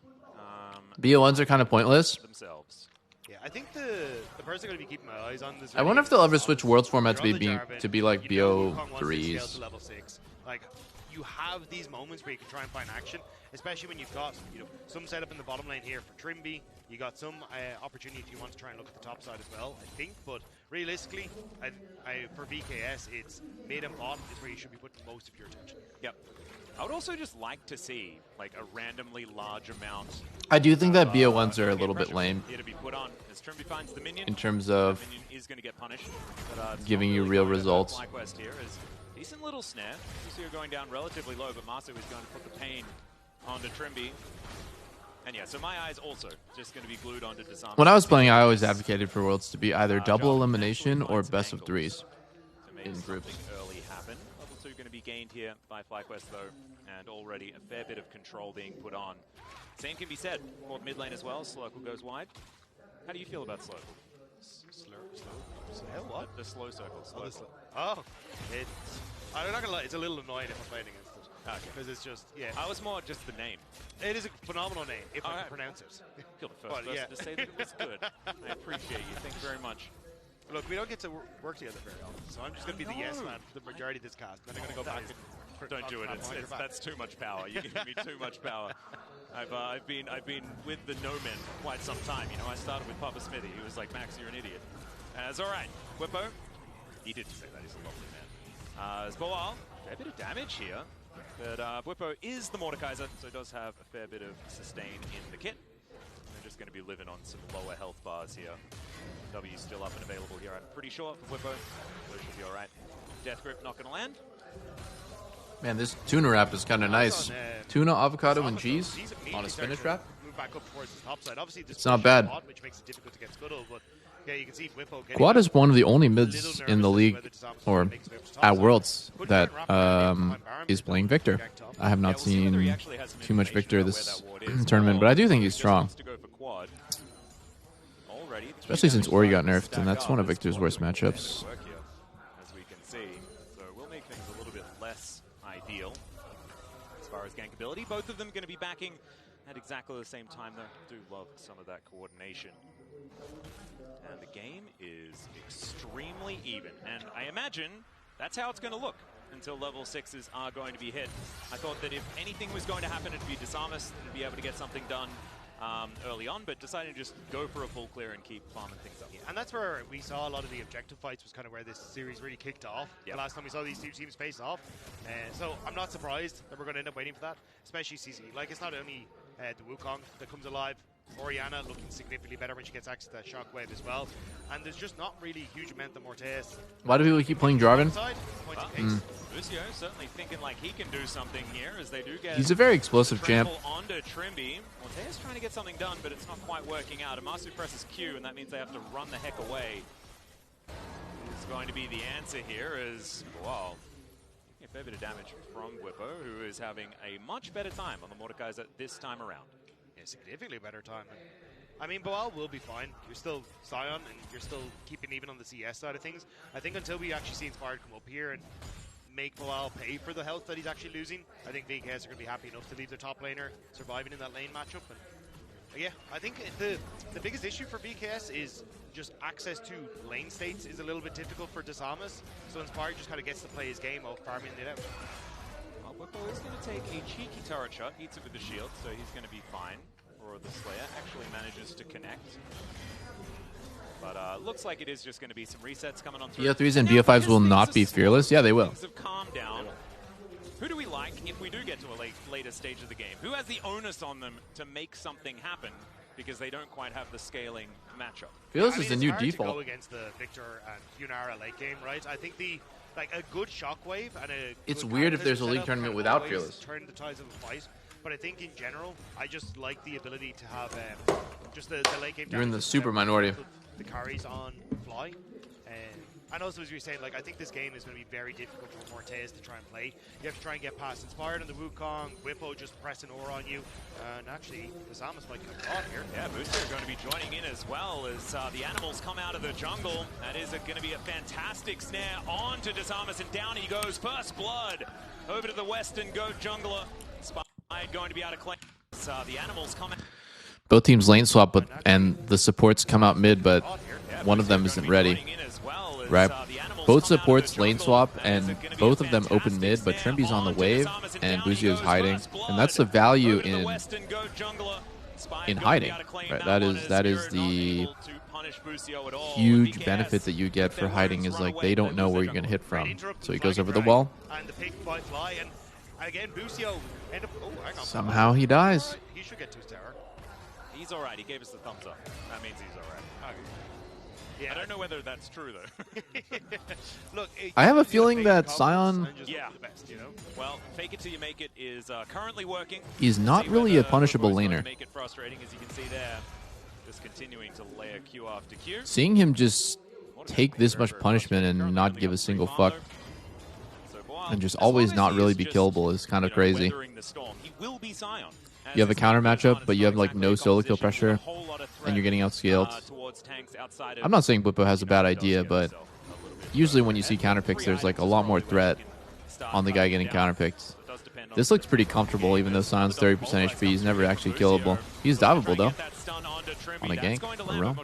BO1s are kind of pointless. Themselves. Yeah, I think the person I'm going to be keeping my eyes on this. I wonder if they'll ever switch Worlds format to to be like BO3s. Level 6. Like, you have these moments where you can try and find action, especially when you've got some setup in the bottom lane here for Trimby. You got some opportunity if you want to try and look at the top side as well, I think. But realistically, for VKS, it's mid and bottom is where you should be putting most of your attention. Yep. I would also just like to see like a randomly large amount. I do think that BO1s are a little bit lame here to be put on as Trimby finds the minion. in terms of the minion is going to get punished, but, giving you real results. FlyQuest here is decent little snare. You see her going down relatively low, but Masu is going to put the pain onto Trimby. And yeah, so my eyes also just going to be glued onto Disarm. When I was playing, I always advocated for Worlds to be either double elimination or best of threes in groups. Early happen. Level 2 going to be gained here by FlyQuest though, and already a fair bit of control being put on. Same can be said for mid lane as well. Slurkle goes wide. How do you feel about Slurkle? What? The slow circle. I'm not gonna lie, it's a little annoying if I'm playing against it. Because it's just, I was more just the name. It is a phenomenal name, if I can pronounce it. You're the first person to say that it was good. I appreciate you. Thank you very much. Look, we don't get to work together very often, so I'm just going to be the yes man for the majority of this cast. Then I'm going to go back and... Don't do it. That's too much power. You're giving me too much power. I've been with the no men for quite some time. You know, I started with Papa Smithy. He was like, Max, you're an idiot. It's all right. Whippo, he did say that. He's a lovely man. As Boal, a bit of damage here. But Whippo is the Mordekaiser, so does have a fair bit of sustain in the kit. They're just going to be living on some lower health bars here. W still up and available here, I'm pretty sure, for Whippo. So it should be all right. Death Grip not going to land. Man, this tuna wrap is kind of nice. On, Tuna, avocado, and Samus, cheese he's on a immediately spinach starting wrap. to move back up towards the top side. Obviously, It's not bad. Quad, which makes it difficult to get Scuttle, but yeah, you can see Whippo getting Quad that is one of the only little mids nervous in the as to league, whether Samus or makes it up to top at side. Worlds, Couldn't that try and wrap around behind Baron, is but playing Baron Victor. ganked top. I have Yeah, not we'll see whether he seen actually has some too much information Victor about this where that ward is, tournament, or but I do think he he's just strong. wants to go for quad. Already, the Especially since damage Ori got starting to nerfed, and stack that's up one of as Victor's Quad worst will put in the matchups. work here, as we can see. So we'll make things a little bit less ideal as far as gankability. Both of them going to be backing at exactly the same time, though. Do love some of that coordination. And the game is extremely even. And I imagine that's how it's going to look until level 6s are going to be hit. I thought that if anything was going to happen, it'd be Disarmus and be able to get something done early on, but deciding to just go for a full clear and keep farming things up. And that's where we saw a lot of the objective fights, was kind of where this series really kicked off. Yep. The last time we saw these two teams face off. So I'm not surprised that we're going to end up waiting for that, especially CC. Like, it's not only the Wukong that comes alive. Oriana looking significantly better when she gets access to that shockwave as well. And there's just not really a huge amount of Mortes. Why do people keep playing Jarvan? Side, point of Well, case. Lucio certainly thinking like he can do something here, as they do get He's a very explosive champ. trample onto Trimby. Mortea's trying to get something done, but it's not quite working out. Amasu presses Q, and that means they have to run the heck away. It's going to be the answer here, as, wow, a fair bit of damage from Whippo, who is having a much better time on the Mordekaiser this time around. Yeah, significantly better time. I mean, Boal will be fine. You're still Scion, and you're still keeping even on the CS side of things. I think until we actually see Inspired come up here and make Boal pay for the health that he's actually losing, I think VKS are going to be happy enough to leave their top laner surviving in that lane matchup. And yeah, I think the biggest issue for VKS is just access to lane states is a little bit difficult for Disarmus. So Inspired just kind of gets to play his game of farming it out. Well, Whippo is going to take a cheeky turret shot, eats it with the shield, so he's going to be fine. Or the Slayer actually manages to connect. But looks like it is just going to be some resets coming on through. BO3s and Now, BO5s will because not things be are fearless. slow, Yeah, they will. Things have calmed down. Who do we like if we do get to a later stage of the game? Who has the onus on them to make something happen because they don't quite have the scaling matchup? Fearless I mean, is the it's new hard to default. go against the Victor and Yunara late game, right? I think a good shockwave and a It's good weird if Cataclysm there's a league setup tournament can without always Fearless. turn the tides of a fight. But I think in general, I just like the ability to have just the late game. You're in the damage super that minority. The carries on fly. And also, as you were saying, like, I think this game is going to be very difficult for Mortes to try and play. You have to try and get past Inspired on the Wukong, Whippo just pressing ore on you. And actually, the Samus might come off here. Yeah, Booster going to be joining in as well as the animals come out of the jungle. That is going to be a fantastic snare on to Disarmus, and down he goes. First blood over to the Western Goat Jungler. Spide going to be out of claim. The animals come out. Both teams lane swap, and the supports come out mid, but Yeah, one of them Booster isn't gonna be ready. joining in as well as, Right. the animals Both come out of supports the lane jungle. swap, That and is gonna be both a of them open fantastic mid, but snare Trimby's on the on to wave, Disarmus, and down he Buzio's goes. hiding. First blood And that's the value over to the in Western Goat Jungler. Spide in going to be hiding. out of claim. Right? That that one is as that is Spirit not the able to punish Busio at all. huge BKS, benefit that you get for their hiding wounds is run like away, they don't they know lose where their you're going to hit Great from. interrupt So he from goes over the Flying wall. Drag, and the pick by Fly, and again, Busio end up. Oh, hang on. Somehow he dies. Alright, he should get to his tower. He's all right. He gave us the thumbs up. That means he's all right. Yeah, I don't know whether that's true, though. Look, I have a you gotta feeling fake that confidence Sion and just Yeah. hope for the best, you know? Well, fake it till you make it is currently working. He's not See really whether a punishable Bobo's going to laner. Make it frustrating, as you can see there. Just continuing to layer Q after Q. Seeing him just take this much punishment and not give a single fuck, and just always not really be killable is kind of crazy. He will be Sion. You have a counter matchup, but you have like no solo kill pressure, and you're getting outscaled. I'm not saying Whippo has a bad idea, but usually when you see counter picks, there's like a lot more threat on the guy getting counter picked. This looks pretty comfortable, even though Sion's 30% HP. He's never actually killable. He's diveable though. On a gank, for real.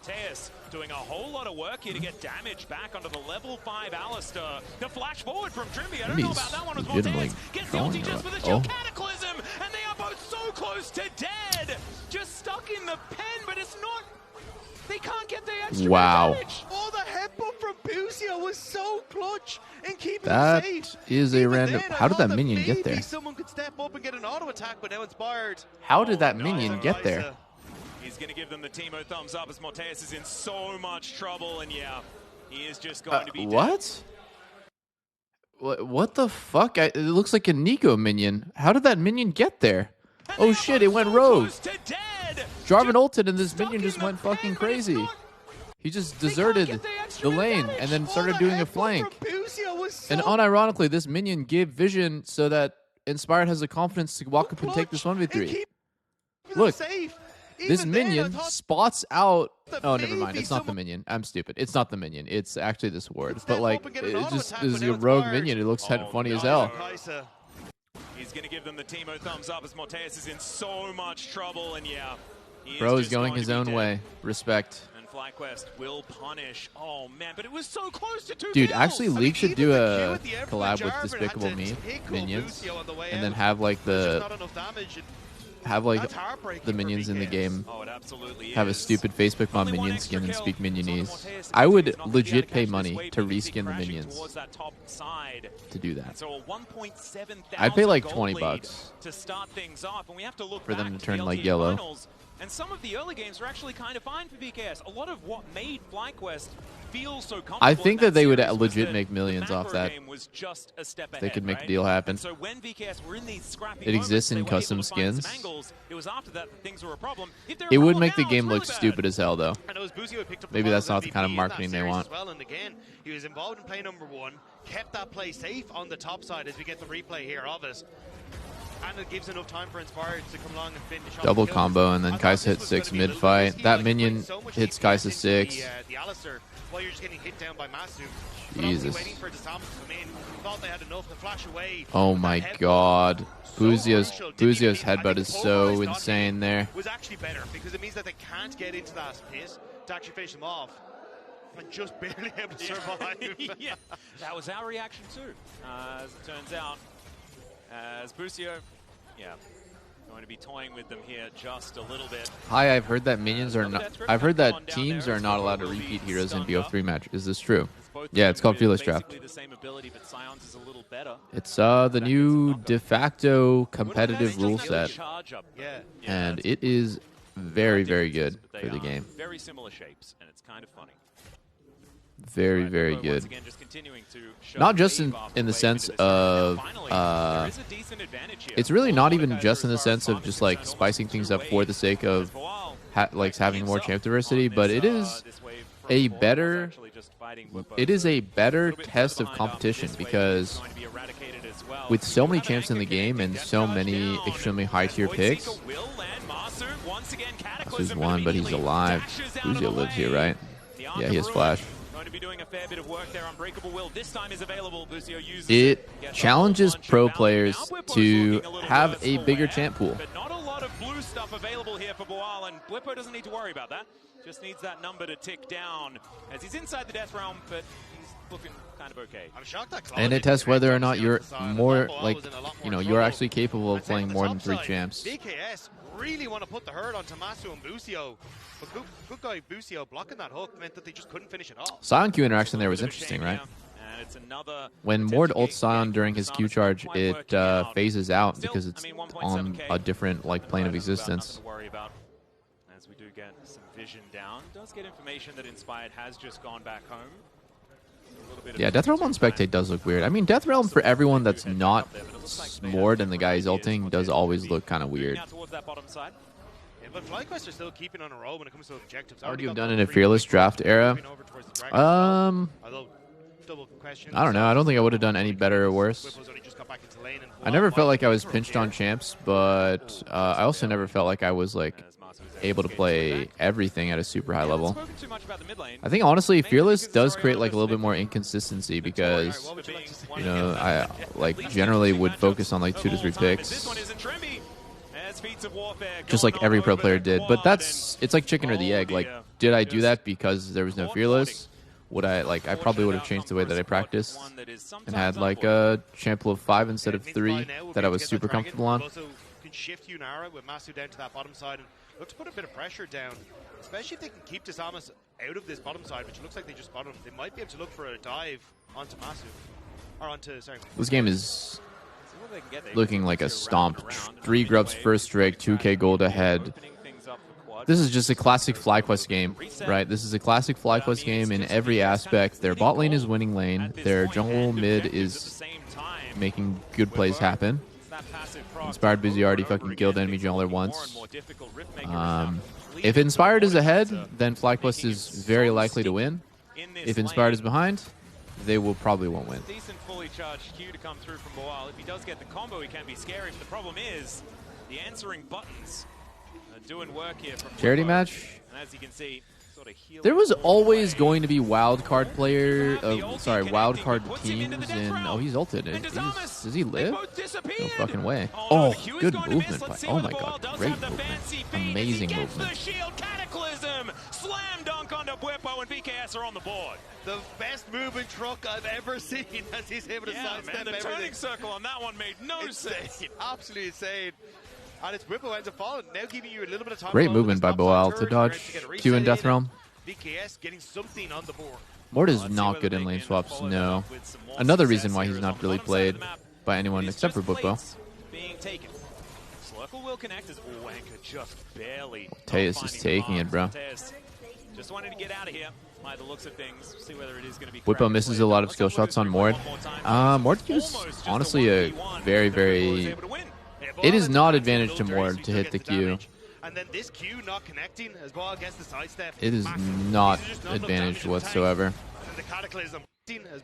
Doing a whole lot of work here to get damage back onto the level 5 Alistair. The flash forward from Trimby. I don't know about that one. As legitimately Mortes gets the trolling ulti or just for the what? shield. Oh. Cataclysm! And they are both so close to dead! Just stuck in the pen, but it's not... They can't get the extra Wow. damage! Oh, the headbutt from Busio was so clutch in keeping That him safe. is a Even random. then, I How did thought that minion get maybe there? Someone could step up and get an auto attack, but now Inspired. How did that Oh, minion nice. get there? He's going to give them the Teemo thumbs up as Mortes is in so much trouble, and yeah, he is just going to be dead. What? What the fuck? It looks like a Nico minion. How did that minion get there? Oh shit, it went rogue. Jarvan ulted and this minion just went fucking crazy. He just deserted the lane and then started doing a flank. And unironically, this minion gave vision so that Inspired has the confidence to walk up and take this 1v3. Look, this minion spots out. Oh, never mind. It's not the minion. I'm stupid. It's not the minion. It's actually this ward. But like, it just is a rogue minion. It looks kind of funny as hell. He's going to give them the Teemo thumbs up as Morteus is in so much trouble. And yeah, Bro is going his own way. Respect. FlyQuest will punish. Oh man, but it was so close to 2 Dude, kills. actually, League should do a collab with Despicable Me minions, and then have like the minions in the game have a stupid Facebook mod minion skin and speak minionese. I would legit pay money to reskin the minions to do that. I'd pay like $20 to start things off, and we have to look for them back to turn the like LCS yellow. finals. And some of the early games were actually kind of fine for BKS. A lot of what made FlyQuest feel so comfortable. I think that they would series was legit that make millions the off macro that. game was just a step They ahead, could make right? the deal happen. And so when BKS were in these scrappy It exists in moments, they were custom able to find some skins. angles. It was after that things were a problem. If they're a It would problem make the now, game it's look really bad. stupid as hell, though. I know as Busio picked up Maybe the that's not the MVP kind of in marketing that they series want. as well, and again, he was involved in play number 1, kept that play safe on the top side as we get the replay here of it. And it gives enough time for Inspired to come along and finish off Double the kills. combo, and then I thought Kai'Sa this hit was 6 gonna be a little mid-fight. risky, That like, minion putting so much hits DPS Kai'Sa into 6. The Alistair while you're just getting hit down by Masu. But obviously Jesus. waiting for Disarm to come in. Thought they had enough to flash away. Oh That my headbutt, god. so Buzio's crucial. Didn't even need- I headbutt think is so polarized dodging insane there. was actually better because it means that they can't get into that pit to actually finish them off. And just barely able to survive. Yeah, that was our reaction too, as it turns out. As Busio, yeah, going to be toying with them here just a little bit. Hi, I've heard that minions are not. I've heard that teams are not allowed to repeat heroes in BO3 match. Is this true? Yeah, it's called Fearless Draft. The same ability, but Sion's is a little better. It's the new de facto competitive rule set, Yeah. and it is very, very good But for they the are game. Very similar shapes, and it's kind of funny. Very, Right, very Bebo once good. again just continuing to show Not just wave in after the wave sense into this area. of Finally, there is a decent advantage here. it's really All not the even guys just are in the as far as sense of farm just is like concerned, spicing almost things two up for the waves. sake of For a while, like having more champ diversity, on but this, it is this wave from a Ball was better actually just fighting Whippo. it is a better little bit test further of behind competition this wave, because it's going to be eradicated as well. with so We many have an champs in the anchor game and connecting, so death many touchdown. extremely high tier Void picks, Seeker will land. Masu, once again, Masu's Cataclysm won, but he's immediately alive. dashes out of the Buzio lives here, way. right? The Yeah, Arc he of has Ruin flash. Going to be doing a fair bit of work there. Unbreakable Will this time is available. Buzio uses It gets a challenges whole bunch pro of value. players Now Bwippo's to looking a little have worse a for bigger wear, champ pool. But not a lot of blue stuff available here for Boal, and Bwippo doesn't need to worry about that. Just needs that number to tick down as he's inside the death realm, but he's looking kind of okay. I'm shocked that And it tests whether or not you're more like, you know, you're actually capable of playing more than 3 champs. BKS really want to put the hurt on Tommaso and Busio, but good guy Busio blocking that hook meant that they just couldn't finish it off. Sion Q interaction there was Bit of a interesting, shame right? here, and it's another When attempt Mord to ults get Sion during his Q Samus charge, quite it working out. phases out Still, because it's I mean, 1.7K, on a different like plane of nothing existence. to worry about. As we do get some vision down, does get information that Inspired has just gone back home. A little bit of Yeah, Death Realm on Spectate does look weird. I mean, Death Realm for everyone that's not Mord and the guy he's ulting does always look kind of Moving weird. out towards that bottom side. Yeah, but FlyQuest are still keeping on a roll when it comes to objectives. What would Already you have got done the in a 3 Fearless points, Draft era? moving over towards the Dragon as well. Although, double question. I don't know. I don't think I would have done any better or worse. Whipple's only just got back into lane and I never felt like I was Wild pinched Mike on champs, but I also never felt like I was like able to play everything at a super high level. Spoken too much about the mid lane. I think honestly, Fearless does create like a little bit more inconsistency because What would you like to say? you know I like generally would focus on like 2 to 3 This picks, one isn't Tremby. As feats of warfare just going like every on pro over player the did. quad, But that's it's like chicken or the and- egg. Like, oh, did I do just that because there was no Fearless? Would I like? I probably would have changed the way that I practiced and had like a champ of 5 instead of 3 that I was super comfortable on. Also, can shift Yunara with Masu down to that bottom side and look to put a bit of pressure down, especially if they can keep Disamus out of this bottom side, which looks like they just bottom. They might be able to look for a dive onto Masu, or onto sorry. This game is looking like a stomp. 3 grubs first strike, 2k gold ahead. This is just a classic FlyQuest game, right? This is a classic FlyQuest game in every aspect. Their bot lane is winning lane. Their jungle mid is making good plays happen. Inspired Busy already fucking killed enemy jungler once. If Inspired is ahead, then FlyQuest is very likely to win. If Inspired is behind, they will probably won't win. Decent fully charged Q to come through from Boal. If he does get the combo, he can be scary. But the problem is the answering buttons are doing work here from Charity Boal. match. And as you can see, sort of healing There was all the always way. going to be wildcard wildcard teams in. Oh, he's ulted. Does he live? No fucking way. Oh, good movement by. Oh my god, great movement. Amazing movement. The shield cataclysm, slam dunk onto Bwipo, and VKS are on the board. The best moving truck I've ever seen as he's able to sidestep Man, the everything. turning circle on that one made no sense. Insane. Absolutely insane. And it's Whippo ends up falling, now giving you a little bit of time. Great along with movement by this top Boal side to turret, dodge to get a Q in reset Death in. Realm. VKS getting something on the board. Mort is Let's see not whether good they in lane can swaps, follow no. that up with some more Another success reason why here he's is not on the really bottom side of played the map. by anyone It's except for just Bwipo. plates being taken. Slurkle will connect as Anchor just barely. Tejas is taking it, bro. Tejas just wanted to get out of here by the looks of things. See whether it is going to be. Bwipo misses a lot of skill shots on Mord. Mord is honestly a very, very... It is not advantage to Mord to hit the Q. And then this Q not connecting as Boal gets the sidestep. It is Massive. not These are just enough advantage damage to whatsoever. tank. And then the cataclysm as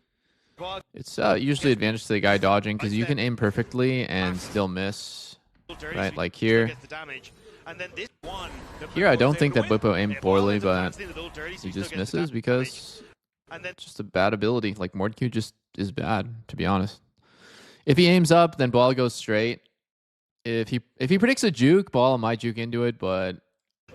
Boal It's usually advantage to the guy dodging because you can aim perfectly and still miss. Right, like here. gets the damage. And then this one. Here, I don't think that Bwipo aimed poorly, Boal but ends up dancing the little dirty, so he still just gets the misses damage. because And then it's just a bad ability. Like, Mord Q just is bad, to be honest. If he aims up, then Boal goes straight. If he predicts a juke, Boal might juke into it, but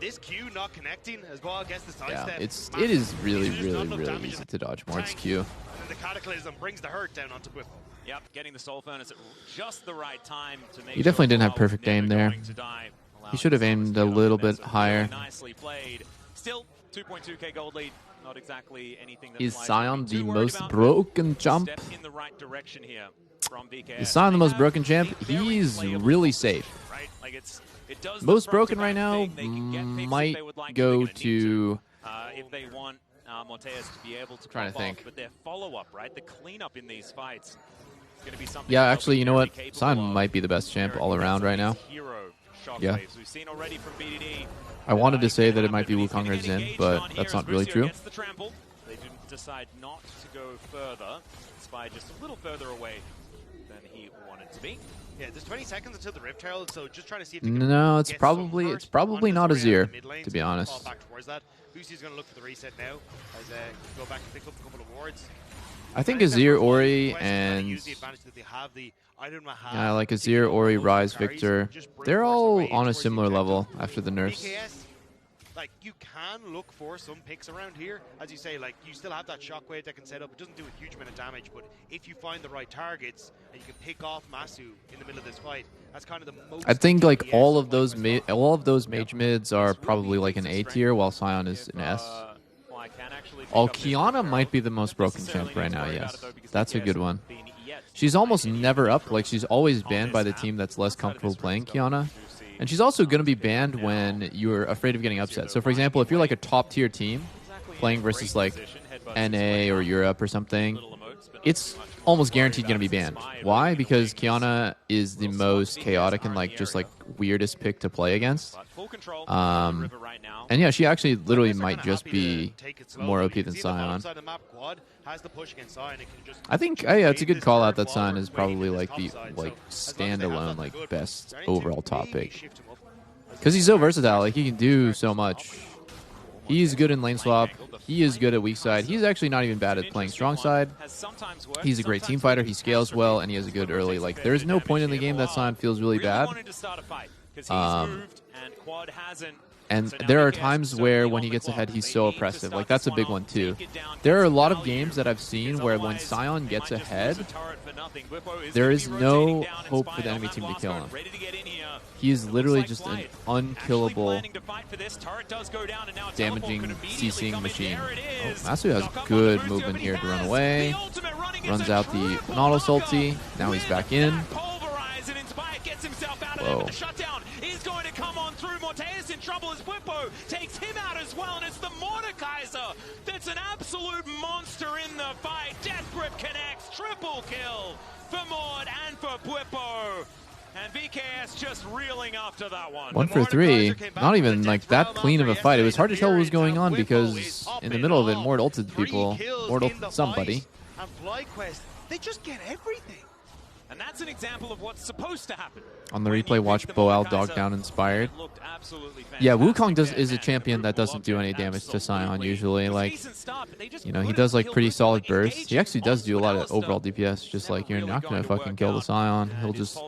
this Q not connecting as Boal gets the yeah, sidestep. it is really, These are just not really, enough really damage easy to to dodge Mord's tank. Q. And then the cataclysm brings the hurt down onto Bwipo. Yep, getting the Soul Furnace at just the right time to make He definitely sure didn't have Boal was perfect never aim there. going to die, allowing He should have Solas aimed to a get little up there. bit So higher. really nicely played. Still 2.2k gold lead. Not exactly anything that Is Flyers Sion would be the too worried most about. broken champ? Step in the right direction here from VKS. Is Sion the most They broken have champ? a very He's playable really proposition, safe. right? Like it does the Most front broken to right back now thing. They can get picks if might they would like to. go They're gonna need to... if they want Morteus to be able to Trying to pop think. off, but their follow-up, right? The cleanup in these fights is going to be something. Yeah, that they'll actually, be you know very what? capable Sion of. might be the best champ They're all around right now. Hero shockwaves. Yeah. We've seen already from BDD. I wanted to He's say gonna that it have might be but he's gonna Wukong or get Xin, engaged but on that's here not as really Lucio true. gets the trample. They decide not to go further. Spy just a little further away than he wanted to be. Yeah, there's 20 seconds until the Rift Herald, so just trying to see if they can No, it's get some probably hurt it's probably onto not a Zarya in Zir, the mid lane, to so be they can honest. fall back towards that. Lucy's going to look for the reset now as go back and pick up a couple of wards. I think Trying to Azir, separate Ori, Quest, trying to and use the advantage that they have, the item they have, yeah, like to Azir, get Ori, those Rise, carries, Victor, just bring they're force all away on a towards the similar objective. level after the nerfs. BKS, like, you can look for some picks around here. As you say, like, you still have that shockwave that can set up. It doesn't do a huge amount of damage, but if you find the right targets and you can pick off Masu in the middle of this fight, that's kind of the most. I think like DPS all of Flyquest those offers. all of those mage mids are probably like an A tier, while Sion is an S. Fly can actually pick Oh, up this Kiana Rift might be the Herald. most broken Necessarily champ right need to now. worry about Yes, it, though, because that's a BKS good one. being yet She's to almost find any never up. control Like she's always on banned this by the map. team that's less Outside of comfortable this playing Rift Herald, Kiana. we do see And she's also going to be Kiana banned now when you're afraid of getting upset. the So, for example, if you're like a right top tier team exactly in playing a versus great like position, headbutts is NA or 29, Europe or something, little emotes, but not it's too much more almost to worry guaranteed going to be about. banned. Inspired Why? really Because wings. Kiana is the Will most Soft chaotic DPS and are like in the just like area. weirdest pick to play against. But full control of Um, the river right now. And yeah, she actually literally Quest are might kinda just happy be to take it slow, more but OP you can than see on the bottom Sion. side of the map, Quad has the push against Sion, it can just I think, just yeah, it's a wait good this call out third that Sion wall is or probably wait like this the top side. like So, as long as they have standalone that like good, best they're into overall top maybe pick. shift him up. Because he's so versatile, like he can do so much. He's good in lane swap. He is good at weak side. He's actually not even bad at playing strong side. He's a great team fighter. He scales well, and he has a good early. Like there is no point in the game that Sion feels really bad. And there are times where when he gets ahead, he's so oppressive. Like that's a big one too. There are a lot of games that I've seen where when Sion gets ahead, there is no hope for the enemy team to kill him. He is literally just an unkillable, damaging, CCing machine. Oh, Masu has good movement here to run away. Runs out the Nautilus ulti. Now he's back in. Whoa. Morteus in trouble as Whippo takes him out as well, and it's the Mordekaiser that's an absolute monster in the fight. Death Grip connects, triple kill for Mord and for Whippo. And VKS just reeling after that one. 1 for 3. Not even like that clean of a fight. It was hard to tell what was going on because in the middle of it, Mord ulted people. Mord ulted somebody. And FlyQuest, they just get everything. And that's an example of what's supposed to happen. On the replay, watch Boal dog down inspired. Yeah, Wukong is a champion that doesn't do any damage to Sion usually. Like, you know, he does like pretty solid bursts. He actually does do a lot of overall DPS. Just like you're not gonna fucking kill the Sion. He'll just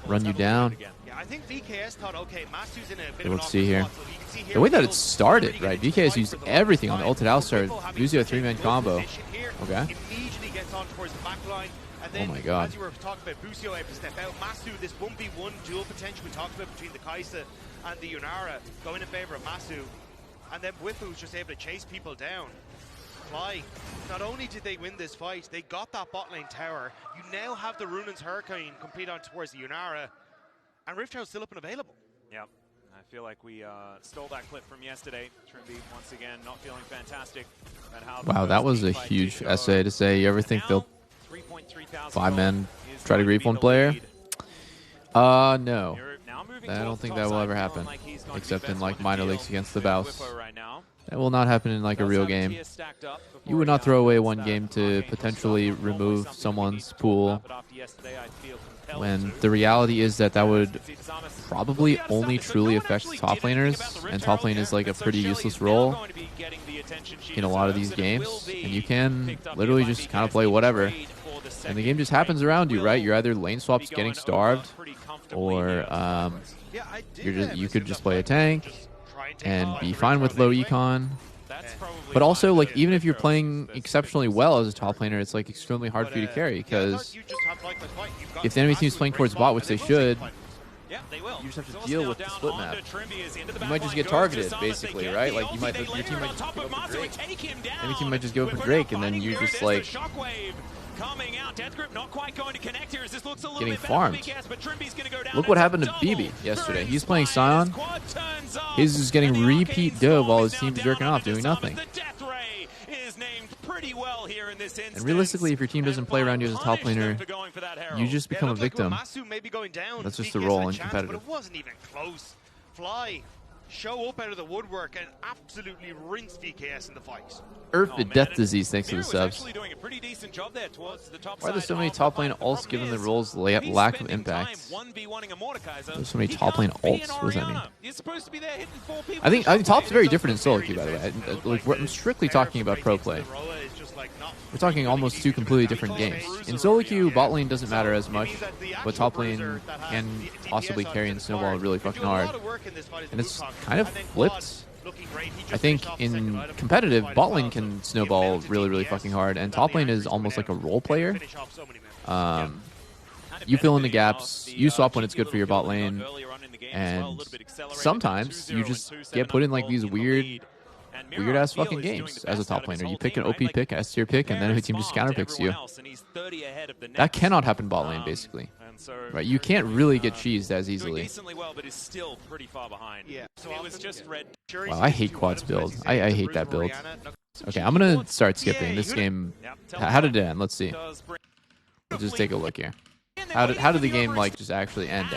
run you down. Yeah, I think VKS thought, okay, Masu's in a bit So of let's an see here. awkward spot, so you can see here The way that it Will's started, right? VKS used everything on the ulted outside. Buzio a 3-man combo. Okay. Immediately gets on towards the back line. And then, Oh my god. as you were talking about, Buzio able to step out. Masu, this 1v1 dual potential we talked about between the Kaisa and the Yunara going in favor of Masu. And then Whippo was just able to chase people down. Fly. Not only did they win this fight, they got that bot lane tower. You now have the Runan's Hurricane complete on towards the Yunara. And Rift Tower's still up and available. Yep. I feel like we stole that clip from yesterday. Trimby, once again, not feeling fantastic. About how Wow, that was a huge essay to say. You ever think they'll 5-man try to grief one player? No. I don't think that will ever happen. Except in like minor leagues against the Baus. That will not happen in like a real game. You would not throw away one game to potentially remove someone's pool when the reality is that that would probably only truly affect top laners, and top lane is like a pretty useless role in a lot of these games, and you can literally just kind of play whatever, and the game just happens around you, right? You're either lane swaps getting starved, or you could just play a tank and be fine with low econ. But also, like, even if you're playing exceptionally well as a top laner, it's like extremely hard for you to carry, because if the enemy team is playing towards bot, which they should, you just have to deal with the split map. You might just get targeted, basically, right? Like, your team might just give up for Drake. Enemy team might just go for Drake, and then you just like coming out. Death Grip not quite going to connect here as this looks a little getting bit better farmed. for VKS, but Trimby's gonna go down. Look what happened to double. BB yesterday. He's playing Spine, Sion. squad turns up, He's just getting and the repeat arcade dove while storm his is team's now jerking down off, onto doing Thomas. nothing. The Death Ray is named pretty well here in this instance. And realistically, if your team doesn't play around you as a top laner, you just become a victim. Masu may be going down. That's just the VKS role had a in chance, competitive. But it wasn't even close. Fly show up out of the woodwork and absolutely rinse VKS in the fight. Earth with death disease thanks to the subs. Doing a pretty decent job there towards the top Why are there side so many of top lane the ults problem given the is role's he's lack of spending time impact? 1v1ing a Mordekaiser. There's so many He top lane can't be ults. an What does that mean? Orianna. You're supposed to be there hitting 4 people. I think with top's shockwave. very different in solo queue, by the way. Like, I'm strictly talking about pro play. We're talking almost two completely different games. In solo queue, bot lane doesn't matter as much, but top lane can possibly carry and snowball really fucking hard. And it's kind of flipped. I think in competitive, bot lane can snowball really, really fucking hard, and top lane is almost like a role player. You fill in the gaps, you swap when it's good for your bot lane, and sometimes you just get put in like these weird-ass fucking games as a top laner. You pick an OP pick, S tier pick, and then every team just counterpicks you. That cannot happen bot lane, basically. Right, you can't really get cheesed as easily. Well, but is still pretty far behind. Yeah. So it was just red. Wow, I hate Quad's build. I hate that build. Okay, I'm gonna start skipping this game. How did it end? Let's see. Let's just take a look here. How did the game like just actually end?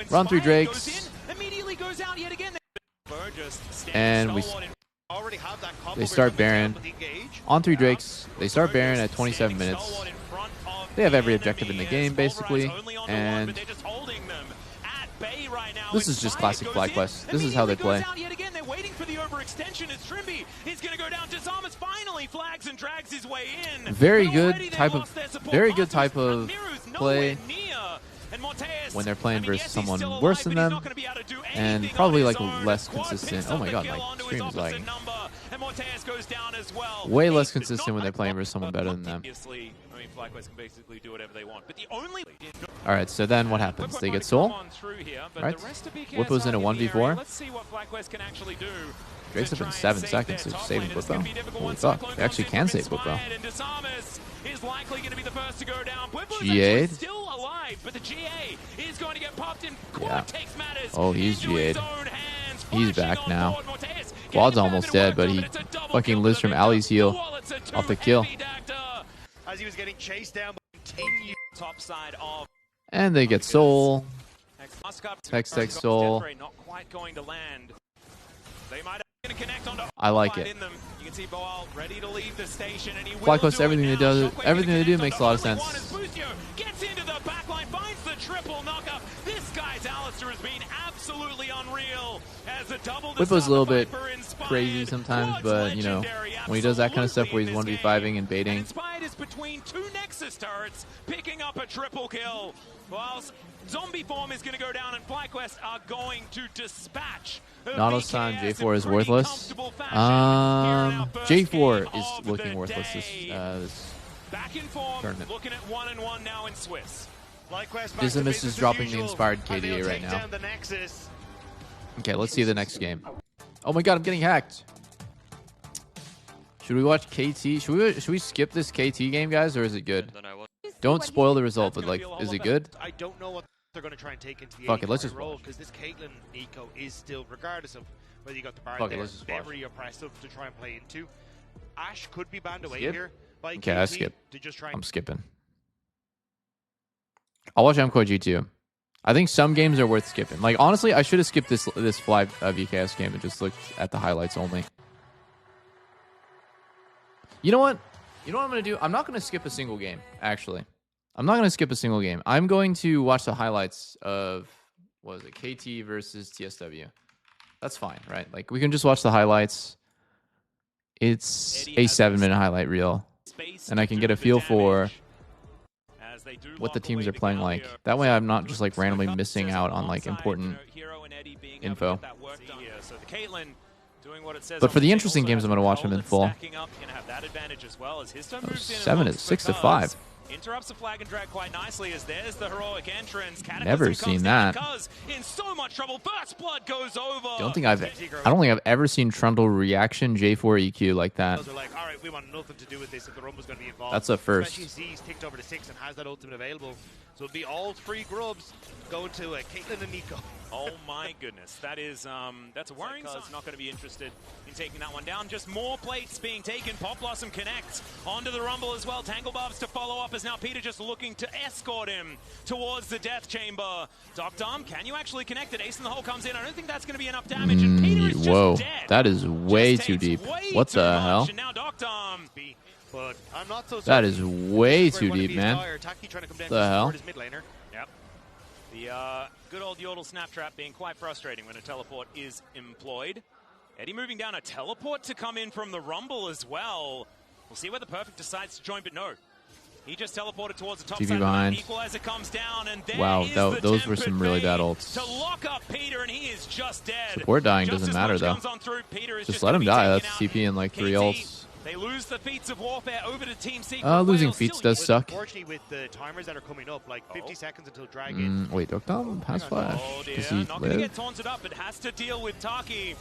Run through Drakes, and they start Baron. On 3 Drakes, they start Baron at 27 minutes. They have every objective in the game, basically, and this is just classic FlyQuest. This is how they play. Very good type of play when they're playing versus someone worse than them, and probably like less consistent. Oh my god, my stream is lagging. Way less consistent when they're playing versus someone better than them. Alright, so then what happens? They get Soul. Right? Whippo's in a 1v4. Drake's up in 7 seconds, so just saving Whippo. Holy fuck, they actually can save Whippo. G8. alive, but the GA is going to get popped in. Yeah. Takes matters Oh, he's into his GA'd. own hands. He's Flashing back on now. board. Mortaez getting Quad's a fair almost bit of dead, work but done, he it's a double fucking kill lives for from the Ali's victor. heal Wallets are off the too kill. heavy, Dagda. As he was getting chased down, but continued. Top side of And they get Soul. Text Soul. Not quite going to land. They might have to connect onto I like it. in them. You can see Boal ready to leave the station, and he will FlyQuest, do everything it they now. do, Shockwave everything gonna they do connect makes a lot of onto sense. only one as Busio gets into the backline, finds the triple knockup. This guy's Alistair has been absolutely unreal. As a double Whippo's a little bit Viper inspired. crazy sometimes, Quad's but you know, legendary, when he does that kind of stuff where absolutely he's in this 1v5ing game. and baiting, Inspired is between two Nexus turrets, picking up a triple kill. Whilst Zombie Form is going to go down, and FlyQuest are going to dispatch. Nautilus time J4 is worthless. J4 is looking worthless this Back in form, tournament. looking at 1-1 now in Swiss. Dizimus is dropping the inspired KDA right now. Okay, let's see the next game. Oh my god, I'm getting hacked. Should we watch KT? Should we skip this KT game, guys, or is it good? Don't spoil the result, but like, is it good? I don't know what they're going to try and take into the Fuck it, let's just role watch. because this Caitlyn Nico is still, regardless of whether you got the bar Fuck it, there, let's just watch. very oppressive to try and play into. Ash could be banned away Skip? here by Okay, KT I skip. to just try I'm and skipping. I'll watch MCO G2. I think some games are worth skipping. Like, honestly, I should have skipped this Fly VKS game and just looked at the highlights only. You know what? You know what I'm going to do? I'm not going to skip a single game, actually. I'm not going to skip a single game. I'm going to watch the highlights of, what was it, KT versus TSW. That's fine, right? Like, we can just watch the highlights. It's a 7-minute highlight reel. And I can get a feel for what the teams are playing like. That way I'm not just like randomly missing out on like important info. But for the interesting games, I'm going to watch them in full. 6 to 5. Interrupts the flag and drag quite nicely as there's the heroic entrance. Never seen that. In so much trouble. First blood goes over. I don't think I've ever seen Trundle reaction J4 EQ like that. They're like, all right, we want nothing to do with this if the Rumble's going to be involved. That's a first. Especially Z's ticked over to 6 and has that ultimate available. So it'll be all 3 grubs going to Caitlyn and Nico. Oh my goodness, that is that's a worrying sign. Not going to be interested in taking that one down. Just more plates being taken. Pop Blossom connects onto the Rumble as well. Tangle Barbs to follow up as now Peter just looking to escort him towards the Death Chamber. Doc Dom, can you actually connect it? Ace in the hole comes in. I don't think that's going to be enough damage. And Peter is just dead. That is way too deep. What the hell? And now Doc Dom. But I'm not so that is way too deep, man. The hell? Yep. The good old Yordle snap trap being quite frustrating when a teleport is employed. Eddie moving down a teleport to come in from the Rumble as well. We'll see where the Perfect decides to join, but no. He just teleported towards the top TV side behind. of the Equalizer comes down, and there wow, is those were some really bad ults. To lock up Peter, and he is just dead. Support dying doesn't matter, though. Just let him die. That's TP in like 3 ults. They lose the feats of warfare over to Team Secret. Losing feats does suck. Unfortunately, with the timers that are coming up, like 50 seconds until Dragon. Wait, Dokdom has flash. Does he not going to live? get taunted up, but has to deal with Taki.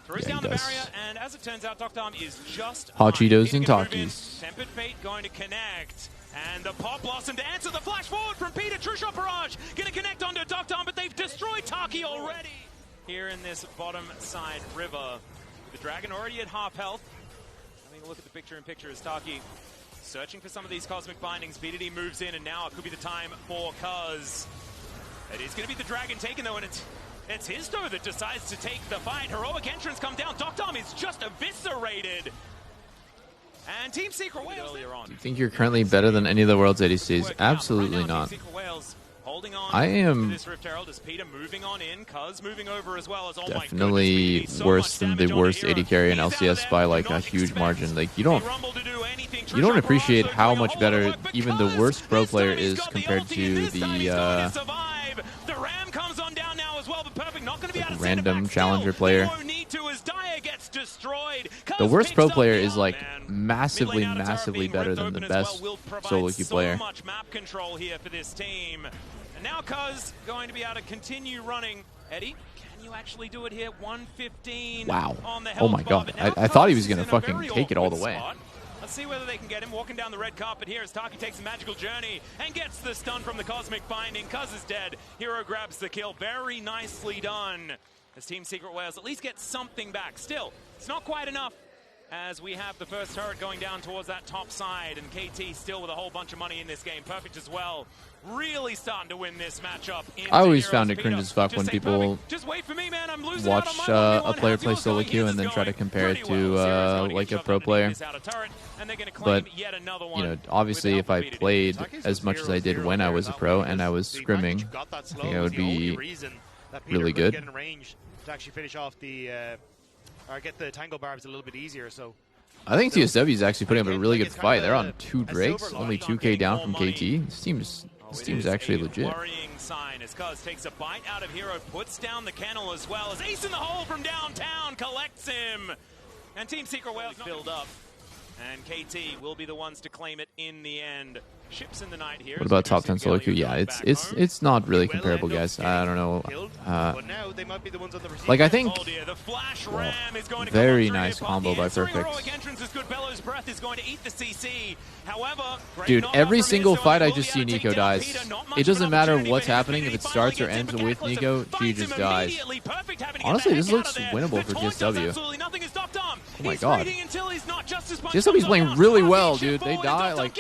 Throws down the barrier, and as it turns out, Dokdom is just Hot fine. Cheetos and Peter gonna move Takis. in. Tempered Fate going to connect. And the Pop Blossom to answer the flash forward from Peter. True Shot Barrage going to connect onto Dokdom, but they've destroyed Taki already. Here in this bottom side river. The Dragon already at half health. Having a look at the picture-in-picture as Taki searching for some of these cosmic bindings. BDD moves in, and now it could be the time for Cuz. It is going to be the Dragon taken, though, and it's Histo that decides to take the fight. Heroic entrance come down. Dokdom is just eviscerated. And Team Secret Wales earlier on. Do you think you're currently better than any of the world's ADCs? Absolutely not. I am definitely worse than the worst AD carry in LCS by like a huge margin. Like you don't appreciate how much better even the worst pro player is compared to the random challenger player. The worst pro player is like massively better than the best solo queue player. So much map control here for this team. And now Cuz going to be able to continue running. Eddie, can you actually do it here? 115. Wow. On the Oh my god. I thought he was going to fucking take it all the way. Let's see whether they can get him walking down the red carpet here as Taki takes a magical journey and gets the stun from the Cosmic Binding. Cuz is dead. Hero grabs the kill. Very nicely done. As Team Secret Wales at least get something back. Still, it's not quite enough as we have the first turret going down towards that top side, and KT still with a whole bunch of money in this game. Perfect as well. Really starting to win this matchup. I always found it cringe as fuck when people just wait for me, man. I'm losing watch a player play solo queue and then try to compare it to like a pro player. But, you know, obviously if I played as much as I did when I was a pro and I was scrimming, I think I would be really good. To actually finish off the or get the tango barbs a little bit easier. So I think TSW is actually putting up a really good fight. They're on 2 Drakes, only 2k down from KT. This team's actually legit. Worrying sign as Cuz takes a bite out of Hero, puts down the kennel as well as Ace in the hole from downtown collects him. And Team Secret Wales filled up. And KT will be the ones to claim it in the end. Ships in the night here. What about top 10 solo queue? Yeah, it's not really comparable, guys. I don't know. Like, I think very nice combo by Perfect. Dude, every single fight I just see Nico dies. It doesn't matter what's happening. If it starts or ends with Nico, she just dies. Honestly, this looks winnable for GSW. Oh my god. GSW's playing really well, dude. They die like...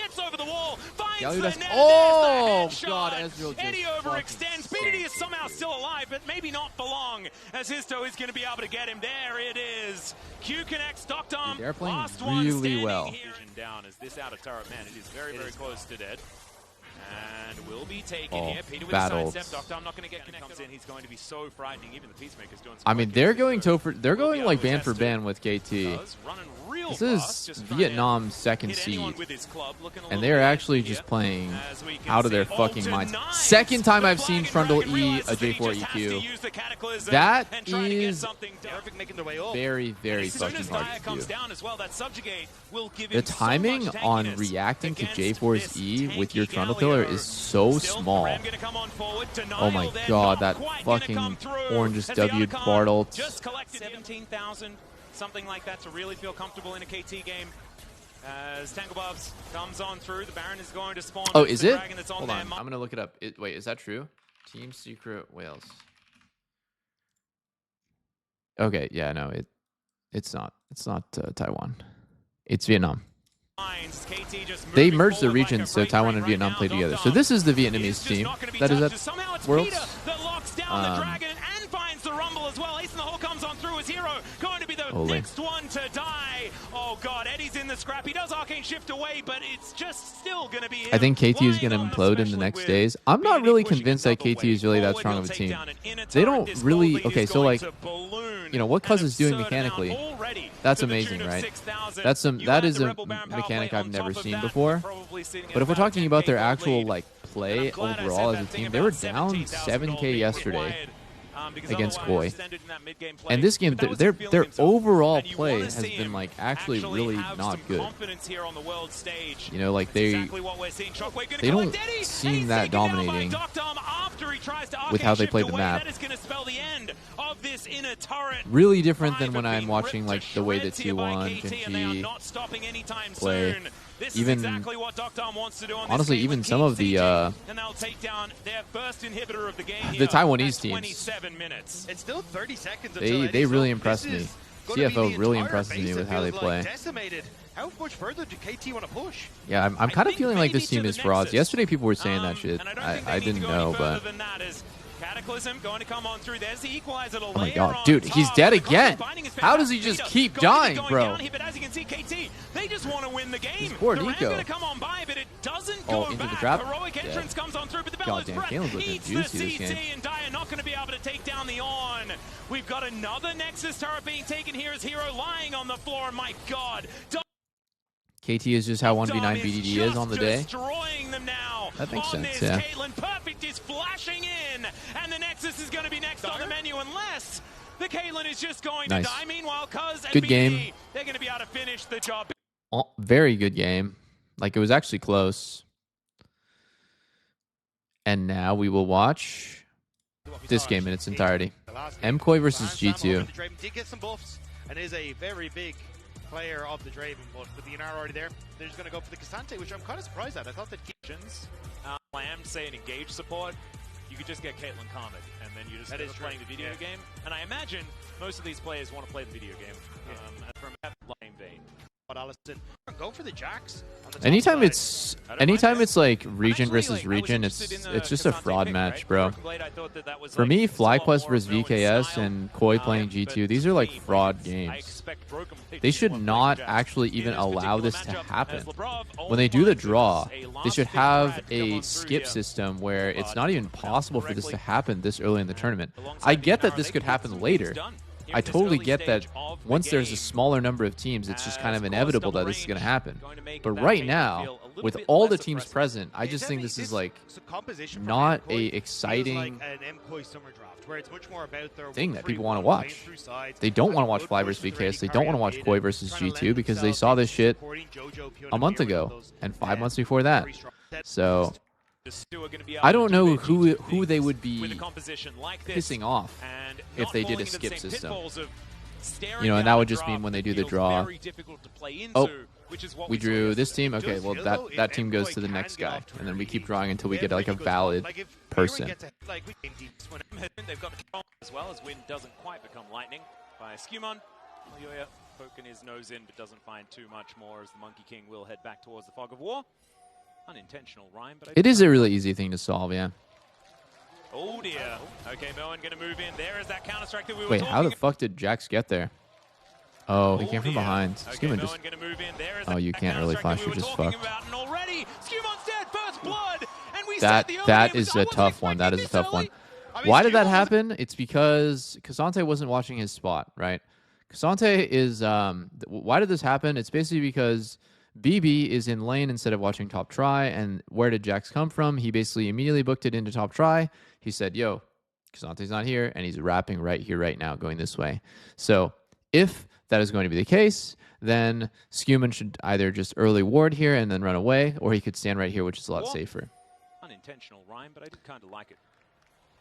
Oh god, Ezreal just Eddie overextends. BDD is somehow still alive, but maybe not for long, as Histo is going to be able to get him. There it is. Q connects. Doctom. They're playing really well. Down as this outer turret, man, it is very, very close to dead. And will be taken here. Peter with a sidestep. Doctom not going to get connected. Comes in. He's going to be so frightening. Even the Peacemaker's doing. I mean, they're going like ban for ban with KT. This is Vietnam's second seed, and they're actually just playing out of their fucking minds. Second time I've seen Trundle E a J4 EQ. That is very, very fucking hard to do. The timing on reacting to J4's E with your Trundle pillar is so small. Oh my god, that fucking orange W'd Bard ult. Just collect 17,000. Something like that to really feel comfortable in a KT game. As Tanglebobs comes on through, the Baron is going to spawn. Oh, is it? Hold on, I'm going to look it up. Wait, is that true? Team Secret Wales. Okay, yeah, no, it's not. It's not Taiwan. It's Vietnam. They merged the regions, so Taiwan and Vietnam play together. So this is the Vietnamese team that is at Worlds. The rumble as well. Ace in the hole comes on through as Hero, going to be the next one to die. Oh god, Eddie's in the scrap. He does Arcane Shift away, but it's just still going to be him. I think KT is going to implode in the next days. I'm not really convinced that KT is really that strong of a team. They don't really... Okay, so like, you know, what Cuz is doing mechanically, that's amazing, right? That is a mechanic I've never seen before. But if we're talking about their actual, like, play overall as a team, they were down 7k yesterday against Koi. And this game, their overall play has been like actually really not good. You know, like they don't seem that dominating with how they play the map. Really different than when I'm watching like the way that T1, Genji play. Even honestly, even some of the Taiwanese teams, it's still 30 seconds. They really impressed me. CFO really impresses me with how they play. How much further do KT want to push? Yeah, I'm kind of feeling like this team is frauds. Yesterday, people were saying that shit. I didn't know, but. Cataclysm going to come on through. There's the equalizer. Oh my god, dude, he's dead again. How does he just keep dying, bro? But as you can see, KT, they just want to win the game. Poor Nico. Oh, into the trap. Heroic entrance comes on through, but the Goddamn, Kalen's looking juicy this game. And Dire not going to be able to take down the On. We've got another Nexus turret being taken here as Hero lying on the floor. My god. KT is just how 1v9 BDD is on the day. That makes sense, yeah. Perfect is flashing in, and the Nexus is going to be next on the menu unless the Caitlyn is just going to die. Meanwhile, Cuz and BDD, they're going to be able to finish the job. Oh, very good game. Like, it was actually close. And now we will watch this game in its entirety. MKoi versus G2. Did get some buffs and is a very big player of the Draven, but with the Inara already there, they're just going to go for the Cassante, which I'm kind of surprised at. I thought that I am saying engage support. You could just get Caitlyn Carmid, and then you're just That is playing the true. video Yeah. game. And I imagine most of these players want to play the video game from that lane vein. but Allison go for the Jax. On the top Anytime side. it's like region Actually, versus like, I was region, interested in the it's just a Cassante fraud pick, match, right? bro. Broken Blade, I thought that was, For like, me, it's a lot FlyQuest more versus of Noah's VKS style. and Koi playing G2, but these to are like me, fraud I games. expect Broken Blade They to should win not Jax. actually In even this allow particular this to matchup, happen. as Labrov When they do the only draw, finds a they last should big have frag to come a on skip through system where it's not even possible for this to correctly. happen this early in the tournament. Alongside I the get that Inara, this they could can get happen some later. things done here I at this totally early get that stage of the once there's a game. smaller number of teams, it's just kind of As inevitable double that this is going to range, happen. going to make But that right Caitlyn now, feel a little with bit all the less teams oppressive. present, I Yeah, just think definitely this is like composition from not MKoi a feels exciting like an MKoi summer draft, where it's much more about their thing that 1-3-1 people want to playing watch. through sides, They don't want to having watch good Fly versus pushes to really VKS. They carry don't want to out watch mid Koi and versus trying to G2 lend because they themselves saw this into shit supporting Jojo, Pure a month Amir with ago those, and 5 months before that. very strong sets. So The Stu are gonna be I able don't to know do their G2 who they things would be with a composition like this, pissing off and if not they did falling a into the skip same system. pitfalls of staring You know, and down that a would just draft mean when they that do the feels draw, very difficult to play into, oh, which is what we saw drew this yesterday. team. Okay, Does well feel, that though, that if team goes MKoi to the can next get guy, off to a and then we really keep drawing until we they get have like a really good valid spot. Like, if Mira person. gets a- like, we game deep when They've got control as well as Wind doesn't quite become lightning by Skewmon. Yoya poking his nose in but doesn't find too much more as the Monkey King will head back towards the Fog of War. Unintentional rhyme, but I It is a really easy thing to solve, yeah. Oh dear. Okay, Moen gonna move in. There is that counter strike that we were Wait, talking how the about. fuck did Jax get there? Oh, he came from dear. behind. Okay, Skewman just. Moen gonna move in. There is Oh, that you can't really counter-strike flash, that we you're just were talking fucked. about, and already Skewmon's dead, first blood, and we That said the that early is game a was, I tough wasn't one. That is a expecting tough this one. early. I mean, Why did that Skewmon was- happen? It's because Cassante wasn't watching his spot, right? Cassante is why did this happen? It's basically because BB is in lane instead of watching top try, and where did Jax come from? He basically immediately booked it into top try. He said, yo, Cassante's not here, and he's rapping right here, right now, going this way. So if that is going to be the case, then Skewman should either just early ward here and then run away, or he could stand right here, which is a lot What? safer. Unintentional rhyme, but I did kind of like it.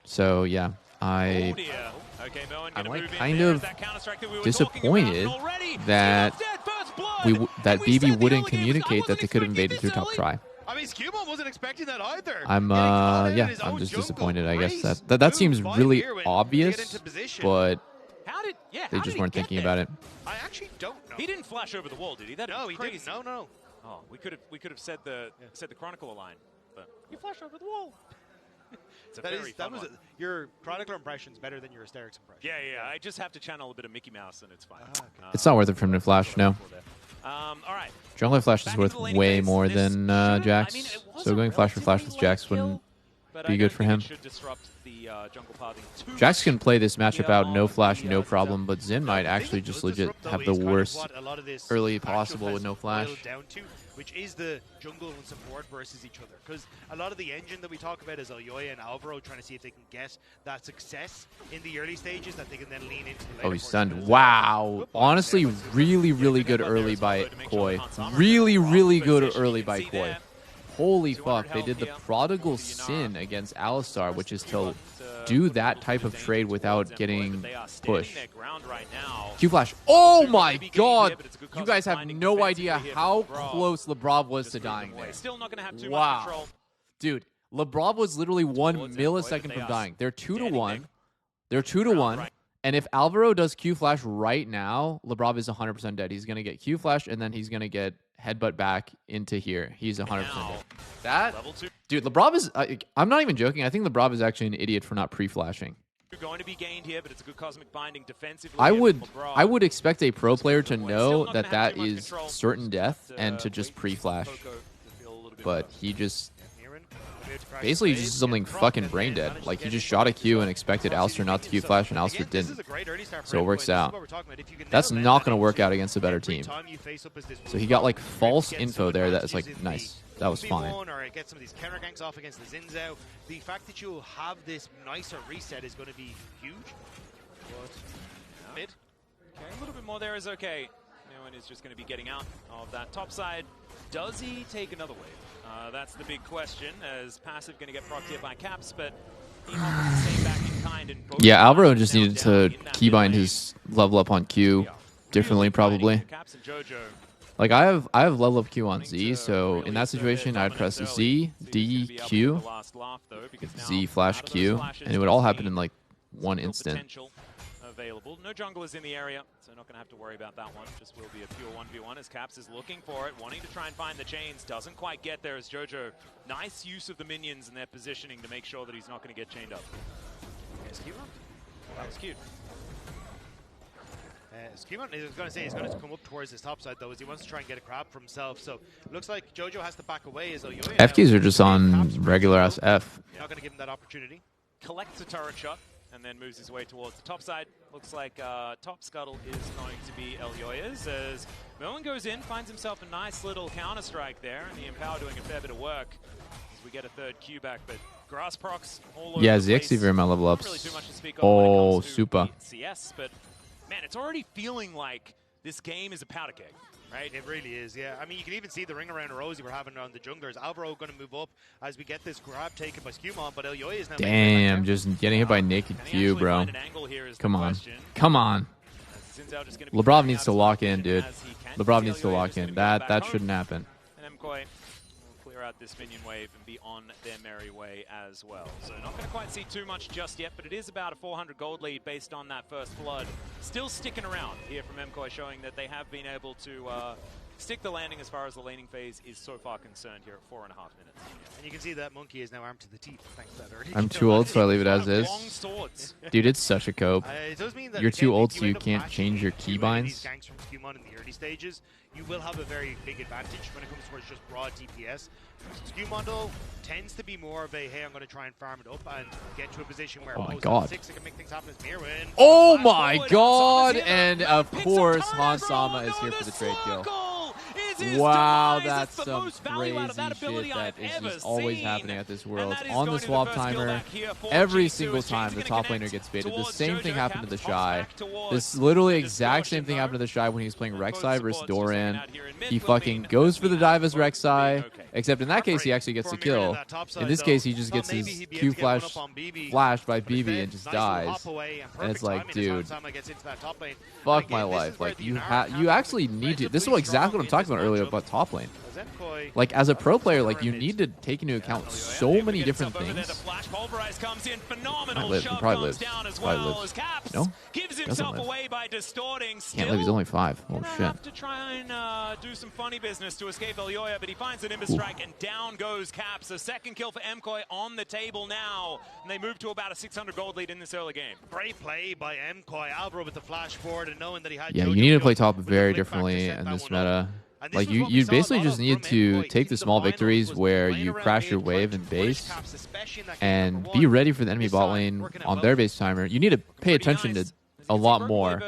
So yeah, Oh dear. Okay, Moen I'm gonna like move in. kind There of is that counter-strike that we were disappointed talking about, and already that Skewmon's dead, first blood, that and we BB said the wouldn't early game was, I communicate that wasn't they could have expecting invaded this through top early. try. I mean, Skewmon wasn't expecting that either. I'm Getting caught out in yeah, his I'm own just jungle. disappointed. I guess Race, that move, seems find really here and get obvious, into position. but How did? Yeah, they how just did weren't he get thinking there? about it. I actually don't know. He didn't flash over the wall, did he? That No, he crazy. didn't. No. Oh, we could have said the Chronicle line, but he flashed over the wall. It's a very fun one. Your Chronicler impression's better than your Asterix impression. Yeah. I just have to channel a bit of Mickey Mouse, and it's fine. It's not worth it for him to flash. No, All right. jungler flash is Back into worth the laning way phase. more This than should've- Jax. I mean, it was So a going flash for flash with relatively Jax late wouldn't kill, but be I good don't for think him. it should disrupt the jungle pathing too Jax much. can play this matchup out, no on flash, the, no Zinzao. problem, but Zin might The thing actually it just does legit disrupt, though, have is the kind of worst what a lot of this early matchup possible has with no flash. boiled down to, which is the jungle and support versus each other. Because a lot of the engine that we talk about is Yoya and Alvaro trying to see if they can get that success in the early stages that they can then lean into. The Oh, later he's portions. stunned. Wow. Honestly, really good early by Koi. Really good early by Koi. Holy fuck, they did the prodigal sin against Alistar, which is to do that type of trade without getting pushed. Q flash. Oh my god! You guys have no idea how close Labrov was to dying there. Still not going to have too much Wow. control. Dude, Labrov was literally 1 millisecond from dying. They're 2-1. They're 2-1. And if Alvaro does Q flash right now, Labrov is 100% dead. He's going to get Q flash, and then he's going to get headbutt back into here. He's 100% dead. That, Level 2 dude, Labrov is, I'm not even joking. I think Labrov is actually an idiot for not pre-flashing. going to be gained here, but it's a good cosmic binding defensively. I here would from LeBron. I would expect a pro player to Still know not that gonna have that too much is control. certain death Just, and to just wait for pre-flash. Poco to feel a little bit But more. he just Mirren, clear to crash basically the just blade, did something get proc, fucking and brain then dead. managed Like to he get just into shot a the Q and zone. expected Proxy's Alistair not to thinking Q so. flash, and Alistair Again, this didn't. is a great early start for So it MKoi, works and this is out. what we're talking about. If you can That's nail not that going to work into out against a better every team. time you face up as this So he got like Wolf, false get info some there that's advantages like in nice. the That was fine. 1v1 or get some of these counter ganks off against the Zinzao. The fact that you have this nicer reset is going to be huge. But mid. Okay, a little bit more there is okay. No one is just going to be getting out of that top side. Does he take another wave? That's the big question, as passive going to get procced here by Caps, but he offers to stay back in kind. And both Yeah, Alvaro sides just now needed down to in that keybind mid lane. his level up on Q. differently, probably. Caps and Jojo Like I have level up Q on Z, so in that situation I'd press Z, D, Q, Z flash Q, and it would all happen in like one instant. potential available. No junglers in the area, so not going to have to worry about that one. Just will be a pure 1v1 as Caps is looking for it, wanting to try and find the chains. Doesn't quite get there as Jojo. Nice use of the minions and their positioning to make sure that he's not going to get chained up. Yes, Skewman. That was cute. Skewman is going to say he's going to come up towards his top side though, as he wants to try and get a grab for himself. So it looks like Jojo has to back away as Oyoya. F keys are just on regular ass F. Not going to give him that opportunity. Collects a turret shot and then moves his way towards the top side. Looks like top scuttle is going to be Elyoya's as Merwin goes in, finds himself a nice little counter strike there, and the Empower doing a fair bit of work as we get a third Q back. But grass procs all over Yeah, the place. ZXC very my level ups. Not really too much to speak of when it Oh, comes to super. CS, but man, it's already feeling like this game is a powder keg. Right? It really is, yeah. I mean, you can even see the ring around Rosie we're having on the junglers. Alvaro going to move up as we get this grab taken by Skewmon, but Elyoya is now... Damn, just getting hit by naked Q, bro. Come on. Come on. Lebrov needs to lock in, dude. Lebrov needs to lock in. That shouldn't happen. And MKOI will clear out this minion wave and be on their merry way as well. So not going to quite see too much just yet, but it is about a 400 gold lead based on that first flood. Still sticking around here from MKOI, showing that they have been able to stick the landing as far as the laning phase is so far concerned here at 4.5 minutes. And you can see that Monkey is now armed to the teeth thanks to that early. I'm too old, so I leave it as is. Long swords. Dude, it's such a cope. It does mean that You're too again, old, if so you end up can't matching change your too many of these keybinds. ganks from Skewmon in the early stages, you will have a very big advantage when it comes towards just raw DPS. Skewmon though tends to be more of a, hey, I'm going to try and farm it up and get to a position where Oh my opposed God. 6 can make things happen as Mirwin. Oh my god! And of course, Han Sama is here for the trade kill. Wow, that's some crazy shit that is just always happening at this world. On the swap timer, every single time the top laner gets baited, the same thing happened to the Shy. This literally exact same thing happened to the Shy when he was playing Rek'Sai versus Doran. He fucking goes for the dive as Rek'Sai, except in that case he actually gets the kill. In this case he just gets his Q flash flashed by BB and just dies. And it's like, dude, fuck my life. Like you actually need to. This is exactly what I'm talking about earlier about top lane. Like as a pro player, like you need to take into account so many different things. Probably lives. Probably lives. No, doesn't live. Can't live. He's only 5. Oh shit. To try and do some funny business to escape Elyoya, but he finds an Nimble Strike and down goes Caps. A second kill for MKOI on the table now, and they move to about a 600 gold lead in this early game. Great play by MKOI. Alvaro with the flash forward and knowing that he had. Yeah, Jojo you need to play top with the very flick back to differently set in that this one up. meta. And this Like was what we you saw a basically lot just of need from to MKOI take in the small finals victories was where playing you around crash the your wave edge, in trying to base push Caps, especially in that game and number be one. ready for the enemy This bot time, lane working it on well. their base timer. You need to pay attention to a lot more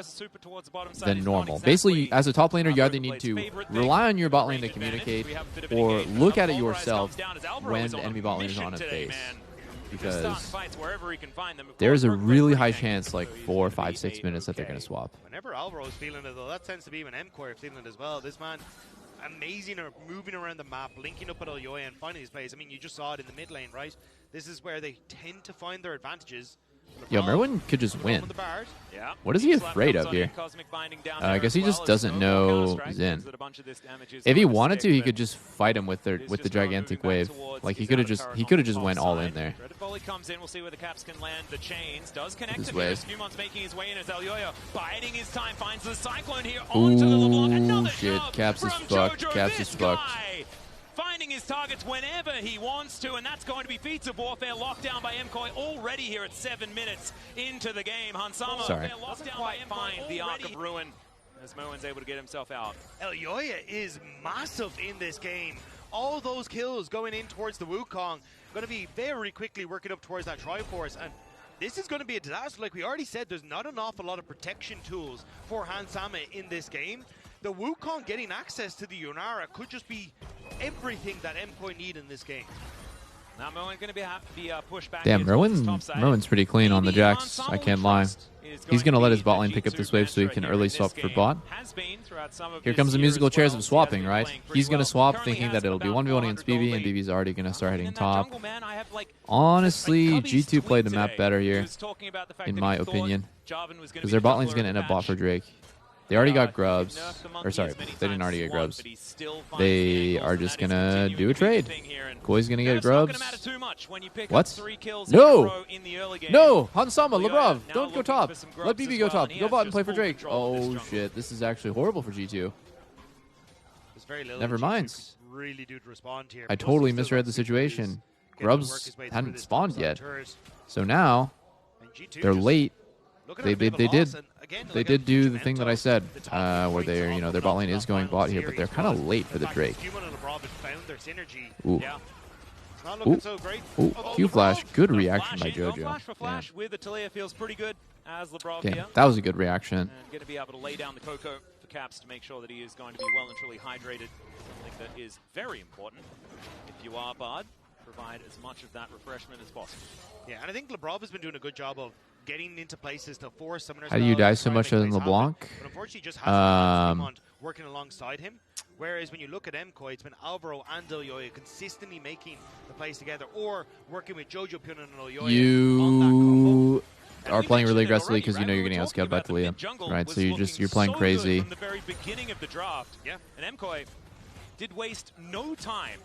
than normal. Basically, as a top laner, you either need to rely on your bot lane to communicate or look at it yourself when the enemy bot lane is on its base. Because there's a really high chance, like 4, 5, 6 minutes, that they're going to swap. Whenever Alvaro's feeling it, though, that tends to be when MKOI are feeling it as well. This man, amazing, moving around the map, linking up with Elyoya and finding his plays. I mean, you just saw it in the mid lane, right? This is where they tend to find their advantages. Yo, Merwin could just win. Yeah. What is he afraid of here? I guess he just doesn't know Xin. If he wanted to, he could just fight him with the gigantic wave. Like he could have just went all in there. Comes in, we'll see where the Caps can land. The chains does connect This to wave. Skewmon's making his way in as Elyoya biding his time, finds the Cyclone here onto the LeBlanc. Another Shit, shove Caps is from fucked. Jojo. Caps This is fucked. guy finding his targets whenever he wants to, and that's going to be feats of warfare locked down by MKOI already here at 7 minutes into the game. Hansama Sorry. locked down by MKOI the Arc of Ruin as Moen's able to get himself out. Elyoya is massive in this game. All those kills going in towards the Wukong, going to be very quickly working up towards that Triforce, and this is going to be a disaster. Like we already said, there's not an awful lot of protection tools for Hansama in this game. The Wukong getting access to the Yunara could just be everything that MKOI need in this game. Now Moen's going to be pushed back. Damn, here towards his top side. Merwin's pretty clean on the Maybe jacks. Hansama I can't lie. He's going to let his bot lane pick up this wave so he can early swap for bot. Here comes the musical chairs of swapping, right? He's going to swap thinking that it'll be 1v1 against BB, and BB's already going to start hitting top. Honestly, G2 played the map better here, in my opinion. Because their bot lane's going to end up bot for Drake. They already got He grubs. nerfed the Or monkey sorry, as many they didn't times already as get one, grubs. but he still finds They the angles, are and just that is gonna continuing do a to be the trade. thing here, and Koi's gonna get it's not grubs. gonna matter too much when you pick What? up 3 kills No! in a row in the early game. No! Hansama, Elioya Lebrov, now don't go looking top. for some Let grubs BB as go well, top. and he Go has bot and just play for full Drake. control of this Oh, jungle. shit. This is actually horrible for G2. There's very little Never G2 mind. could really do to respond here. I Plus, totally he's still misread got the 6 situation. kills, getting to Grubs work his way through hadn't this spawned topside yet. turret. So now And G2 they're just late. looking They at a bit did. of They a loss, did. and again, They look did at do huge the thing that amount I of said, the top where points they're, of their the bot lane knock is of going that final bot here, but they're series, kind of but late for the the fact Drake. that Human and LeBron have found their synergy. Ooh. Yeah. It's not looking Ooh. so great. Ooh, Although Q flash. LeBron- Good The reaction flash by in, going JoJo. Flash for flash with the Talia feels pretty good as Lebrov Yeah. here. That was a good reaction. And going to be able to lay down the Coco for Caps to make sure that he is going to be well and truly hydrated. Something that is very important. If you are Bard, provide as much of that refreshment as possible. Yeah, and I think Lebrov has been doing a good job of getting into places to force summoners. How do you die so much than LeBlanc? But unfortunately, just hasn't had working alongside him. Whereas when you look at MKoi, it's been Alvaro and Elioya consistently making the plays together, or working with Jojo Puna and Elioya on that combo. You are playing really aggressively because you know you're getting outscaled by Talia, right? So you're playing crazy. From the very beginning of the draft, Yeah. and MKoi did waste no time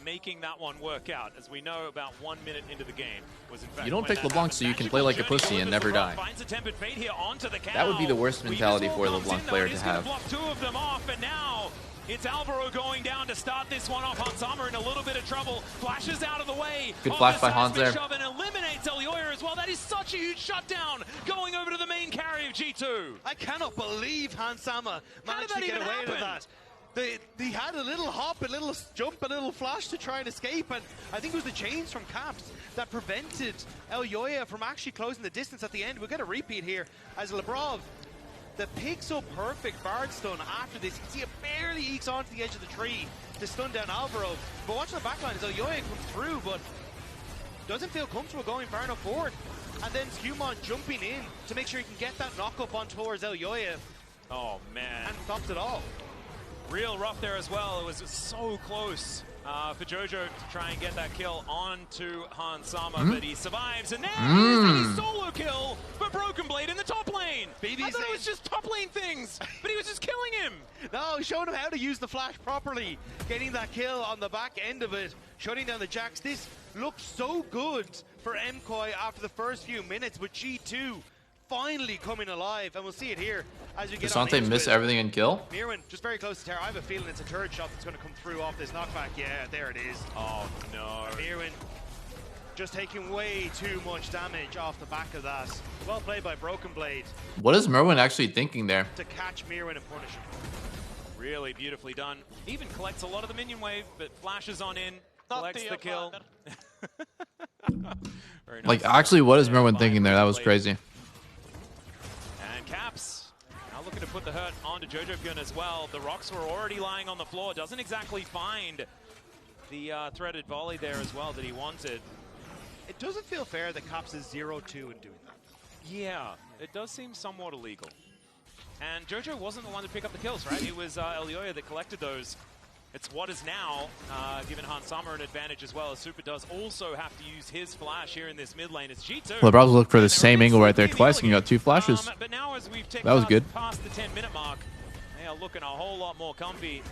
making that one work out. As we know, about 1 minute into the game was in fact You don't when pick that LeBlanc happened. so you can Magical play like a journey pussy and delivers. never LeBron die. finds a tempered fate here onto the That would be the worst cow. mentality Weaver's for a wall comes LeBlanc in, though, player and to he's gonna have. block 2 of them off, and now it's Alvaro going down to start this one off. Hansama in a little bit of trouble. Flashes out of the way. Good of flash the by Hans seismic there. shove and eliminates Elioya as well. That is such a huge shutdown going over to the main carry of G2. I cannot believe Hansama managed that to get even away with happen? that. He had a little hop, a little jump, a little flash to try and escape, and I think it was the chains from Caps that prevented Elioya from actually closing the distance at the end. We'll get a repeat here as Lebrov, the pixel perfect Bard stun after this. You can see it barely ekes onto the edge of the tree to stun down Alvaro. But watch the backline as Elioya comes through, but doesn't feel comfortable going far enough forward. And then Skewmon jumping in to make sure he can get that knock up on towards Elioya Oh, man. and stops it all. Real rough there as well. It was so close for Jojo to try and get that kill onto Hansama, but he survives. And there is a solo kill for Broken Blade in the top lane. I thought it was just top lane things, but he was just killing him. No, showing him how to use the flash properly. Getting that kill on the back end of it. Shutting down the Jax. This looked so good for MKoi after the first few minutes, with G2 finally coming alive. And we'll see it here as we get on Desante into miss it. everything and kill? Mirwin just very close to Terra. I have a feeling it's a turret shot that's going to come through off this knockback. Yeah, there it is. Oh, no. Mirwin just taking way too much damage off the back of that. Well played by Broken Blade What is Merwin actually thinking there? to catch Mirwin and punish him. Really beautifully done. Even collects a lot of the minion wave, but flashes on in, collects the kill. Very nice. Like, actually, what is Yeah, Merwin by thinking there? That Broken was Blade. crazy. And Caps now looking to put the hurt onto Jojo Pyun as well. The rocks were already lying on the floor. Doesn't exactly find the threaded volley there as well that he wanted. It doesn't feel fair that Caps is 0-2 in doing that. Yeah, it does seem somewhat illegal. And Jojo wasn't the one to pick up the kills, right? It was Elioya that collected those. It's what is now given Hansama an advantage as well, as Super does also have to use his flash here in this mid lane. It's G2. Well, Browse looked for the And they're same a bit angle right there sleepy in the twice early and got 2 flashes. but now as we've That was good. past the 10-minute mark, they are looking a whole lot more comfy.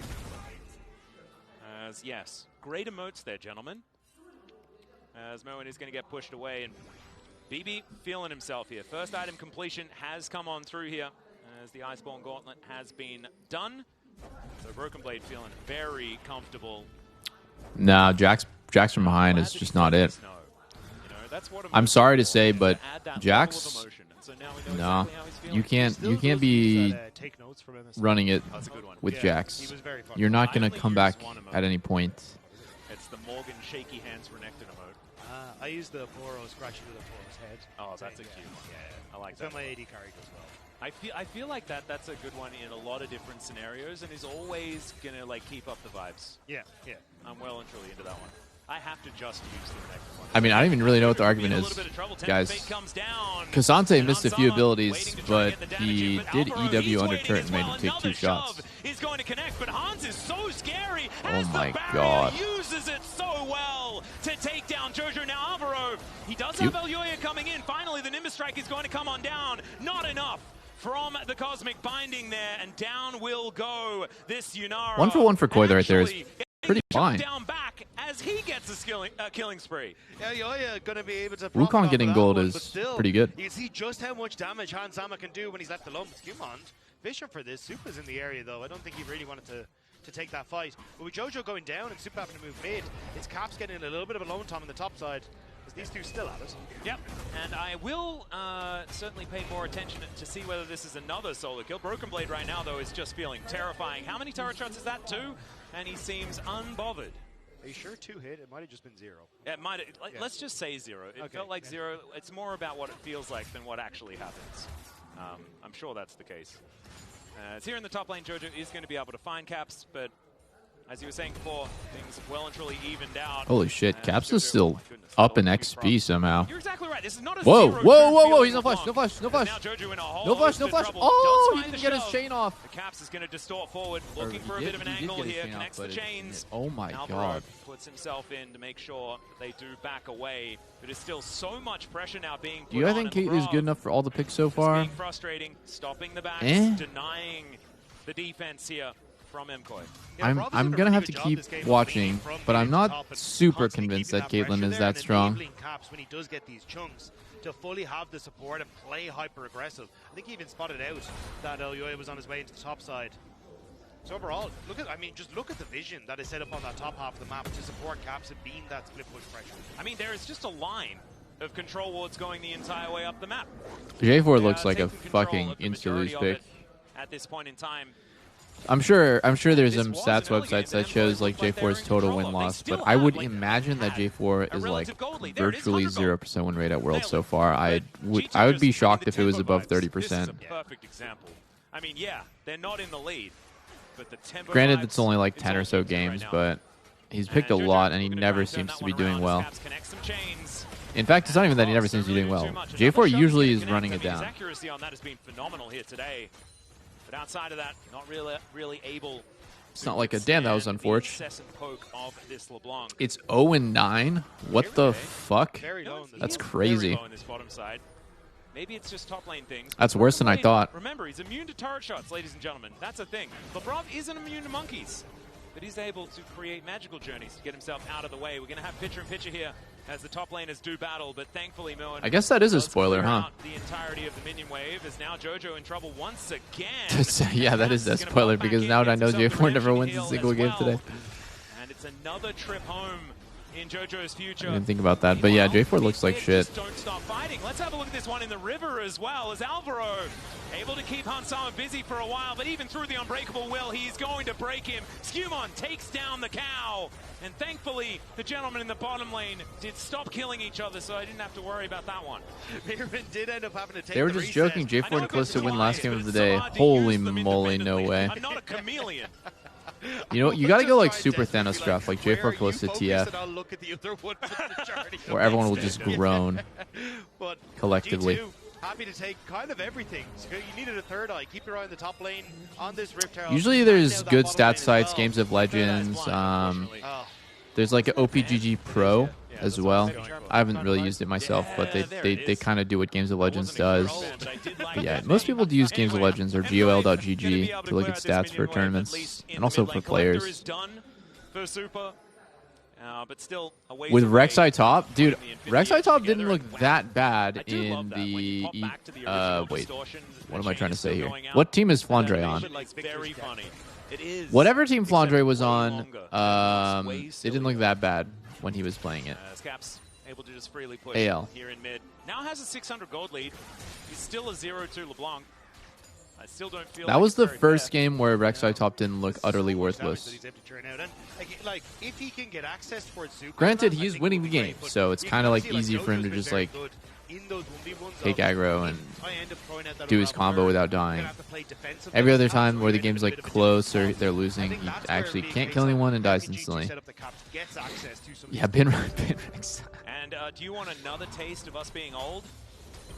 As, yes, great emotes there, gentlemen. As Moen is going to get pushed away, and BB feeling himself here. First item completion has come on through here, as the Iceborne Gauntlet has been done. So Broken Blade feeling very comfortable. Nah, Jax from behind is just not it. No. You know, that's what I'm sorry to say, emotion is, but add that level of Jax, emotion. And so now we know nah, exactly how he's feeling. you can't Still be those teams that, take notes from MSI. running it That's a good one. with Yeah, Jax. he was very fun. You're not I gonna only come use back one emote. at any point. It's the Morgan shaky hands Renekton emote. I use the Poro scratching to the Poro's head. Oh, that's a Saying, cute one. Yeah, I like it's that. when my AD carry goes well. I feel like that's a good one in a lot of different scenarios, and is always gonna like keep up the vibes. Yeah, yeah. I'm well and truly into that one. I have to just use the Renekton one. I mean, I don't even really know what the Jojo argument in a is, little bit of trouble. Tempered guys. Fate comes down. Kasante And missed a few Hansama abilities, waiting to try and but get the damage he in, but did Alvaro, EW he's under waiting turret as and made well. him take 2 Another shots. shove is going to connect, but Hans is so scary. Oh As my the barrier God. uses it so well to take down Jojo. Now Alvaro, he does Cute. have Elioya coming in. Finally, the Nimbus Strike is going to come on down. Not enough from the Cosmic Binding there, and down will go this Yunara. 1-for-1 for Koi right there is Actually, pretty fine. down back as he gets a killing spree. Yeah, Yoya gonna be able to. Wukong profit off getting of that gold one, is but still, pretty good. You can see just how much damage Hans Sama can do when he's left alone. Skewmont, Fisher for this. Supa's in the area though. I don't think he really wanted to take that fight. But with Jojo going down and Supa having to move mid, it's Caps getting a little bit of alone time on the top side. As these two still at it. Yep, and I will certainly pay more attention to see whether this is another solo kill. Broken Blade right now though is just feeling terrifying. How many turret shots is that? 2? And he seems unbothered. Are you sure 2 hit? It might have just been 0. It might. Let's just say 0. It felt like 0. It's more about what it feels like than what actually happens. I'm sure that's the case. It's here in the top lane. Jojo is going to be able to find Caps, but as you were saying before, things well and truly evened out. Holy shit, Caps is Jojo, still oh my goodness, up in double XP somehow. You're exactly right. This is not a Whoa, 0-2 whoa, whoa, whoa, feeling he's no flash, along. no flash, no flash. Now Jojo in a whole No flash, host no of flash. trouble. Oh, Does he find didn't the get his shell. chain off. The Caps is going to distort forward, Or looking for a he bit of an did angle get his here, chain off, connects the but it- chains. oh my Alvaro god. puts himself in to make sure that they do back away. But there's still so much pressure now being put Do you on, think and Kate is Brav good enough for all the picks so just far? being frustrating, stopping the backs, Eh? denying the defense here from MKoi. Yeah, I'm Brav has done a gonna really have good to job keep this game of watching, leading from but I'm mid to not top and super constantly convinced keeping that Caitlyn pressure is there that and strong. enabling Caps when he does get these chunks to fully have the support and play hyper aggressive. I think he even spotted out that Elyoya was on his way into the top side. So overall, just look at the vision that is set up on that top half of the map to support Caps and being that split push pressure. I mean, there is just a line of control wards going the entire way up the map. J4 looks like a Taking control fucking of the insta-lose majority of pick. it at this point in time. I'm sure there's This some was stats an early game websites that that shows like looked like they were J4's in total control of. They win-loss, still but I had, would like, imagine that J4 a is like relative gold lead. There it is, virtually 100 gold. 0% win rate at Worlds so Nailed it. far. I would be Just shocked the if it was tempo above vibes. This is 30%. a perfect example. I mean, yeah, they're not in the lead, but the tempo Granted, vibes, it's only like 10 or all so peaked right games, now. but he's picked a Jojo lot and he looking to never try and turn seems that to be one around doing as well. Caps connect some chains. In fact, it's not even that he never Lost seems to be doing really well. too much. J4 Another shot usually to is connect. running I it mean, his down. accuracy on that has been phenomenal here today. But outside of that, not really able. It's not like a damn, that was unfortunate. Incessant poke of this LeBlanc. It's 0-9. What the fuck? Very low in this That's one. crazy. Very low in this bottom side. Maybe it's just top lane things. That's worse than I thought. Remember, he's immune to turret shots, ladies and gentlemen. That's a thing. Lebrov isn't immune to monkeys, but he's able to create magical journeys to get himself out of the way. We're going to have picture-in-picture here as the top laners do battle, but thankfully Moen I guess that is a does spoiler, clear huh? out the entirety of the minion wave. Is now Jojo in trouble once again. Yeah, that is a Caps gonna spoiler pop back because in, now I gets know himself J4 the never redemption wins a heal single as game well. today. And it's another trip home in Jojo's future. I didn't think about that, but yeah, Meanwhile, J4 looks like these shit. just don't stop fighting. Let's have a look at this one in the river as well, as Alvaro able to keep Hansama busy for a while, but even through the unbreakable will, he's going to break him. Skewmon takes down the cow, and thankfully, the gentleman in the bottom lane did stop killing each other, so I didn't have to worry about that one. Mirren did end up having to take They were the just reset. joking. I J4 know and it goes Callisto win last twice, game but of the it's so day. hard to Holy use them moly, no independently. way. I'm not a chameleon. You know, you gotta go like super Thanos draft, like Where are J4 you Callisto focused, TF, and I'll look at the other one for the majority of where everyone will the just extent. groan But collectively. G2, happy to take kind of everything. So you needed a third eye. Keep your eye on the top lane on this Rift Herald. Usually Back there's down that good bottom stat lane as sites, well. Games of Third eye's Legends. blind, unfortunately. Oh, There's like an OPGG Pro as well. I haven't really used it myself, but Yeah, there they it is. kind of do what Games of I Legends wasn't a does. control, but I did like But yeah, that most name. people do use Games of Anyway, Legends or MKoi gonna be GOL.GG able to look clear at out this stats for minion wave, at tournaments least in and the also mid for lane. Collector players. is done for Super. But still a ways With away Rek'Sai top, dude, from the Infinity Rek'Sai Edge top together, didn't look and wow, that bad I do love in that. When you the pop back to the original wait. distortions, What the am I trying to chain's say still here? going out. What team is And Flandre that on? makes it, like, very funny. It is. Whatever team except Flandre was way on, longer. Way it silly. didn't look that bad when he was playing it. Scaps able to just freely push AL. here in mid. Now has a 600 gold lead. He's still a 0-2 LeBlanc. I still don't feel That like was it's the very first fair. game where Rek'Sai top didn't look utterly so much damage that worthless. he's able to churn out. And like, if he can get access towards Zuko, Granted, I he's think winning it would the be game, great, but so it's you kind can of like see, easy for him Jojo's to been just very like good in those 1v1s take of, aggro if and I end up throwing out that do his unravel combo word, without I'm dying. gonna have to play defensive Every other against time Caps, where the so you're in game's a like bit of a close difficult or they're spot. losing, I he think that's actually where can't being kill based anyone on and dies the G2 instantly. setup, the Caps gets access to some of Yeah, these bin players. Rek'Sai. And do you want another taste of us being old?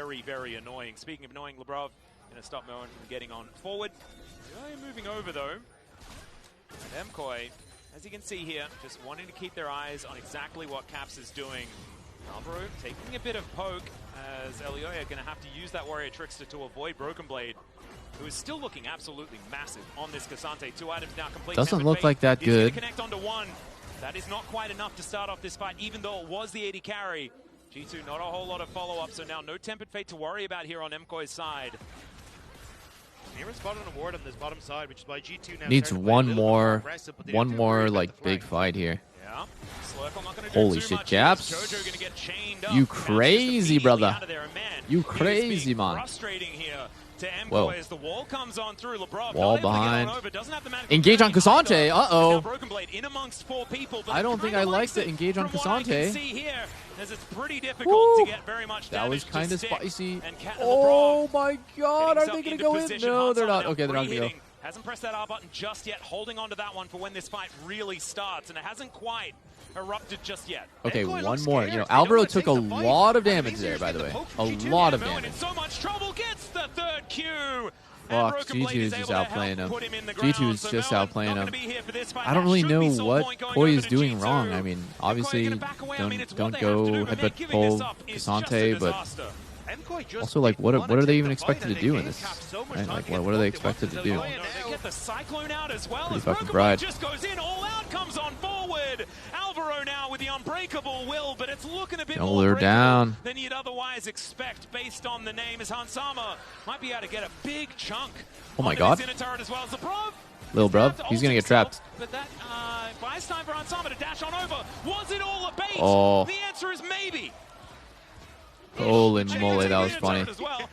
very, very annoying. Speaking of annoying, Labrov, to stop Moen from getting on forward. Really moving over though. And MKOI, as you can see here, just wanting to keep their eyes on exactly what Caps is doing. Alvaro taking a bit of poke as Elioya going to have to use that Warrior Trickster to avoid Broken Blade, who is still looking absolutely massive on this Cassante. 2 items now complete. Doesn't look like that good. He's going to connect onto 1. That is not quite enough to start off this fight, even though it was the AD carry. G2 not a whole lot of follow-up, so now no Tempered Fate to worry about here on MKOI's side. Mira spotted an award on this bottom side, which is why G2 now Needs one more like big fight here. Yeah. Slurkle not gonna do Holy too shit, much. Japs. Jojo gonna get chained up. You Caps just crazy, immediately brother. out of there. And man, You it is crazy, being man. Frustrating here to MKOI Whoa. as the wall comes on through. LeBron Wall not able to get on behind. over, doesn't have the magic Engage on ability Cassante. either. Uh-oh. Now Broken Blade in amongst 4 people. But I don't think I kinda like likes the it engage on from what I can Cassante. see here, as it's pretty difficult Woo. to get very much That damage was to kind of stick. spicy. And Oh my god, are getting they going to into go in? position. No, they're Hansama not. now Okay, they're not going to go. pre-hitting. Hasn't pressed that R button just yet, holding on to that one for when this fight really starts, and it hasn't quite erupted just yet. Okay, MKOI one looks more. scared. You know, They don't Alvaro wanna took take a the fight. lot of That damage means there, there's by the the way. poke A from G2. lot of Moen damage. in so much trouble, gets the 3rd Q. Fuck, Broken G2 Blade is is just able to outplaying help him. put him in the G2 ground, is so just Moen outplaying not him. gonna be here for this fight. I don't That really should know be some what point going Koi over is to doing G2. wrong. I mean, obviously, gonna back away. I mean, it's what don't they have go to do, and then headbutt giving this pull up is just a Cassante, but disaster. MKOI just also, like, what didn't are wanna they take even the expected fight, to do in and this? they gave Cap so much Right, time like, to get what the are they poke. expected to wanted do? Oh, no, now. they get the Cyclone out as well. Pretty As fucking Broken fried. Blade just goes in, all out comes on forward. Alvaro now with the unbreakable will, but it's looking a bit Don't more lure breakable down. than you'd otherwise expect based on the name, as Hansama might be able to get a big chunk. Oh my onto god. this inner turret as well. Zabrov Lil is gonna bruv, have to he's ult gonna get himself, trapped. But that buys time for Hansama to dash on over. Was it all a bait? Oh. The answer is maybe. Holy I think moly, it's that a was inner funny. turret as well.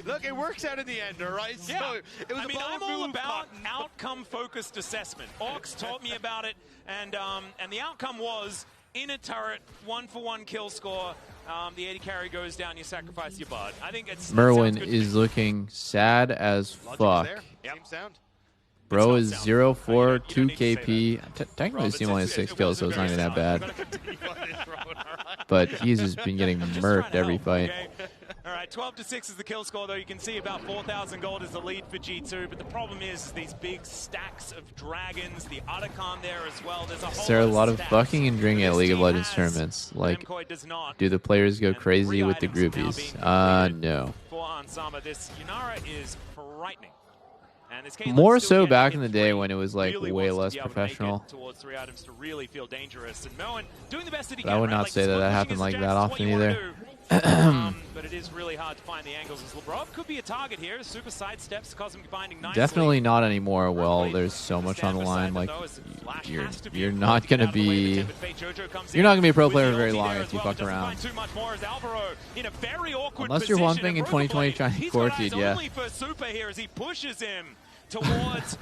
Look, it works out in the end, all right? Yeah. So it was I mean, a I'm bold all move, about Cotton. outcome-focused assessment. Ox taught me about it, and the outcome was in a turret, 1-for-1 kill score. The AD carry goes down, you sacrifice your bard. I think it's Merwin is looking sad as Logic is fuck. there. Yep. Same sound. Bro not is sound. 0-4, You 2 don't need to say KP. Technically, Steam only has 6 kills, so it's not even that bad. But he's just been getting murked every fight. All right, 12-6 is the kill score, though. You can see about 4,000 gold is the lead for G2. But the problem is these big stacks of dragons, the Otacon there as well. There's a whole Is there a lot of stats fucking and drinking that at this League of team Legends has. tournaments? Like, MKOI does not. do the players go And crazy 3 with the items now groupies? being completed No. For Hansama, this Yunara is frightening. And this Caitlyn More still so getting back in in the day 3, when it was like really way wants to less be able to make it professional. towards 3 items to really feel dangerous. And Moen doing the best that he But I can. would right? not Like, say the that split that pushing happened is like Jax, that is what often you wanna either. do. But it is really hard to find the angles. As Labrov could be a target here. Super sidesteps, Cosmic Binding nicely. Definitely not anymore. Well, Broken there's so much on the line. Like, you're you're not gonna be a pro player very long if you fuck around. Unless you're one thing in 2020 trying to quarantine, yeah. Only for Super here as he pushes him towards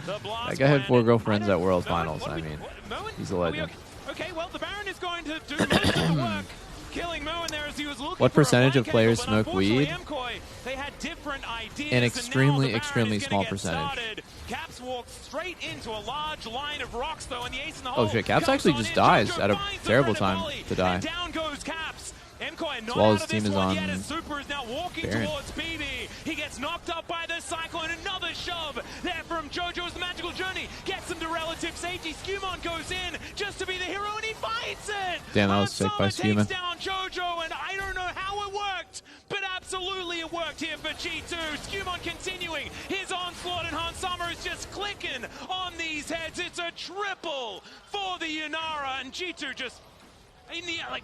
the blast. That guy had 4 plan. girlfriends at World Moen, Finals. what I do we- mean, Moen, he's a are we legend. Okay, well, the Baron is going to do most of the work. Killing Moen there as he was looking What for a percentage of flank players angle, but smoke weed? unfortunately, MKOI, they had different ideas, An and now extremely, the Baron extremely is gonna small get percentage. started. Caps walks straight into a large line of rocks, though, and the ace in the Oh, hole shit, Caps comes actually on just in. dies Jojo at a finds the terrible Reddit time volley, to die. and down goes Caps. MKOI not while out his of team this is one on yet, as Super is now walking Baron. towards BB. He gets knocked up by the Cyclone. Another shove there from Jojo's The Magical Journey. Gets him to relative safety. Skewmon goes in just to be the hero, and he fights it. Damn, that was sick by Hansama takes Skewmon. down Jojo, and I don't know how it worked, but absolutely it worked here for G2. Skewmon continuing his onslaught, and Hansama is just clicking on these heads. It's a triple for the Yunara, and G2 just...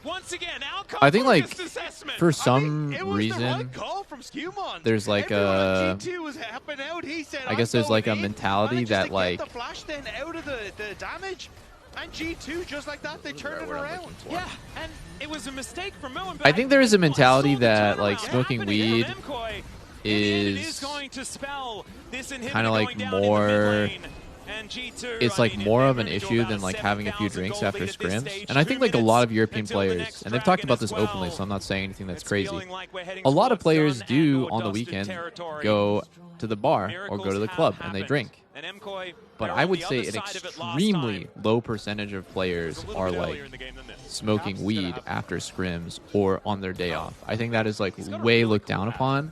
once again, outcome I think, like, focused assessment. for some It was reason, the right call from Skewmon. there's like Everyone a- on G2 was helping out. He said, I guess there's like a mentality manages that to like get the flash then out of the damage, and G2 just like that they turned it around. Yeah, and it was a mistake from Moen. I think there is a mentality saw the that, turnaround like, smoking happening from weed MKOI. In the end, it is is going to spell this inhibitor kinda like going down in the more- mid lane. And G2, it's I like mean, it more of never an into issue about than like having a few 7,000 drinks gold after lead at this scrims. stage. And I 2 think like a minutes lot of European until the players, next and they've talked dragon about as this well. openly, so I'm not saying anything that's It's crazy. feeling like we're heading A lot of towards players done do and/or on the dusted weekend territory. go to the bar or Miracles go to the have club and they happened. drink. And MKOI, But they're I on would the say other an side of it last extremely time. low percentage of players It was a little are bit like earlier in the game than this. smoking Caps is gonna weed have- after scrims or on their day off. I think that is like He's got a way really looked cool down hat. upon.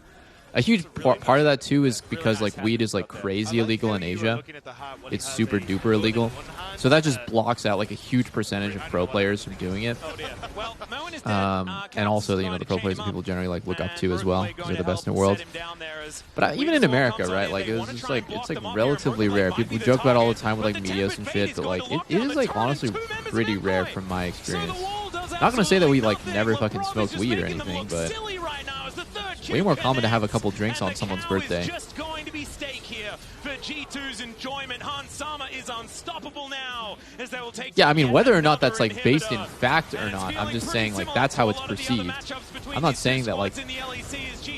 A huge part of that too is because like weed is like crazy illegal in Asia. It's super duper illegal, so that just blocks out like a huge percentage of pro players from doing it. And also, you know, the pro players that people generally like look up to as well because they're the best in the world. But even in America, right? Like it's just like it's like relatively rare. People joke about it all the time with like medias and shit, but like it is like honestly pretty rare from my experience. Not gonna say that we like never fucking smoked weed or anything, but way more common to have a couple drinks on someone's birthday. Just going to be stake here for G2's enjoyment. Han Sama is unstoppable now as they will take. Yeah, I mean whether or not that's like based in fact or not, I'm just saying like that's how it's perceived. I'm not saying that like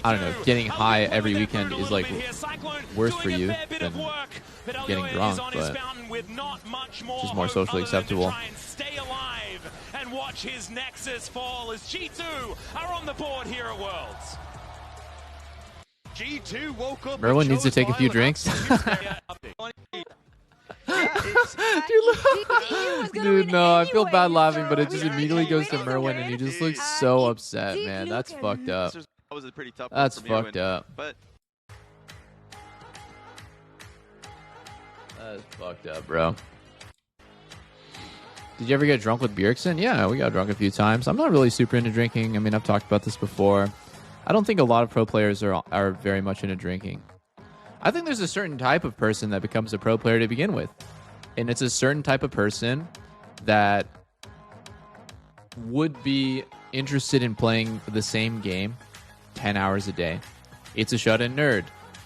I don't know, getting high every weekend is like worse for you than getting drunk, but it's just more socially acceptable. And watch his Nexus fall as G2 are on the board here at Worlds. G2 woke up. Merwin needs to take a few drinks. Dude, no, I feel bad laughing, but it just immediately goes to Merwin, and he just looks so upset, man. That's fucked up. That's fucked up. But that is fucked up, bro. Did you ever get drunk with Bjergsen? Yeah, we got drunk a few times. I'm not really super into drinking. I mean, I've talked about this before. I don't think a lot of pro players are very much into drinking. I think there's a certain type of person that becomes a pro player to begin with. And it's a certain type of person that would be interested in playing the same game 10 hours a day. It's a shut-in nerd.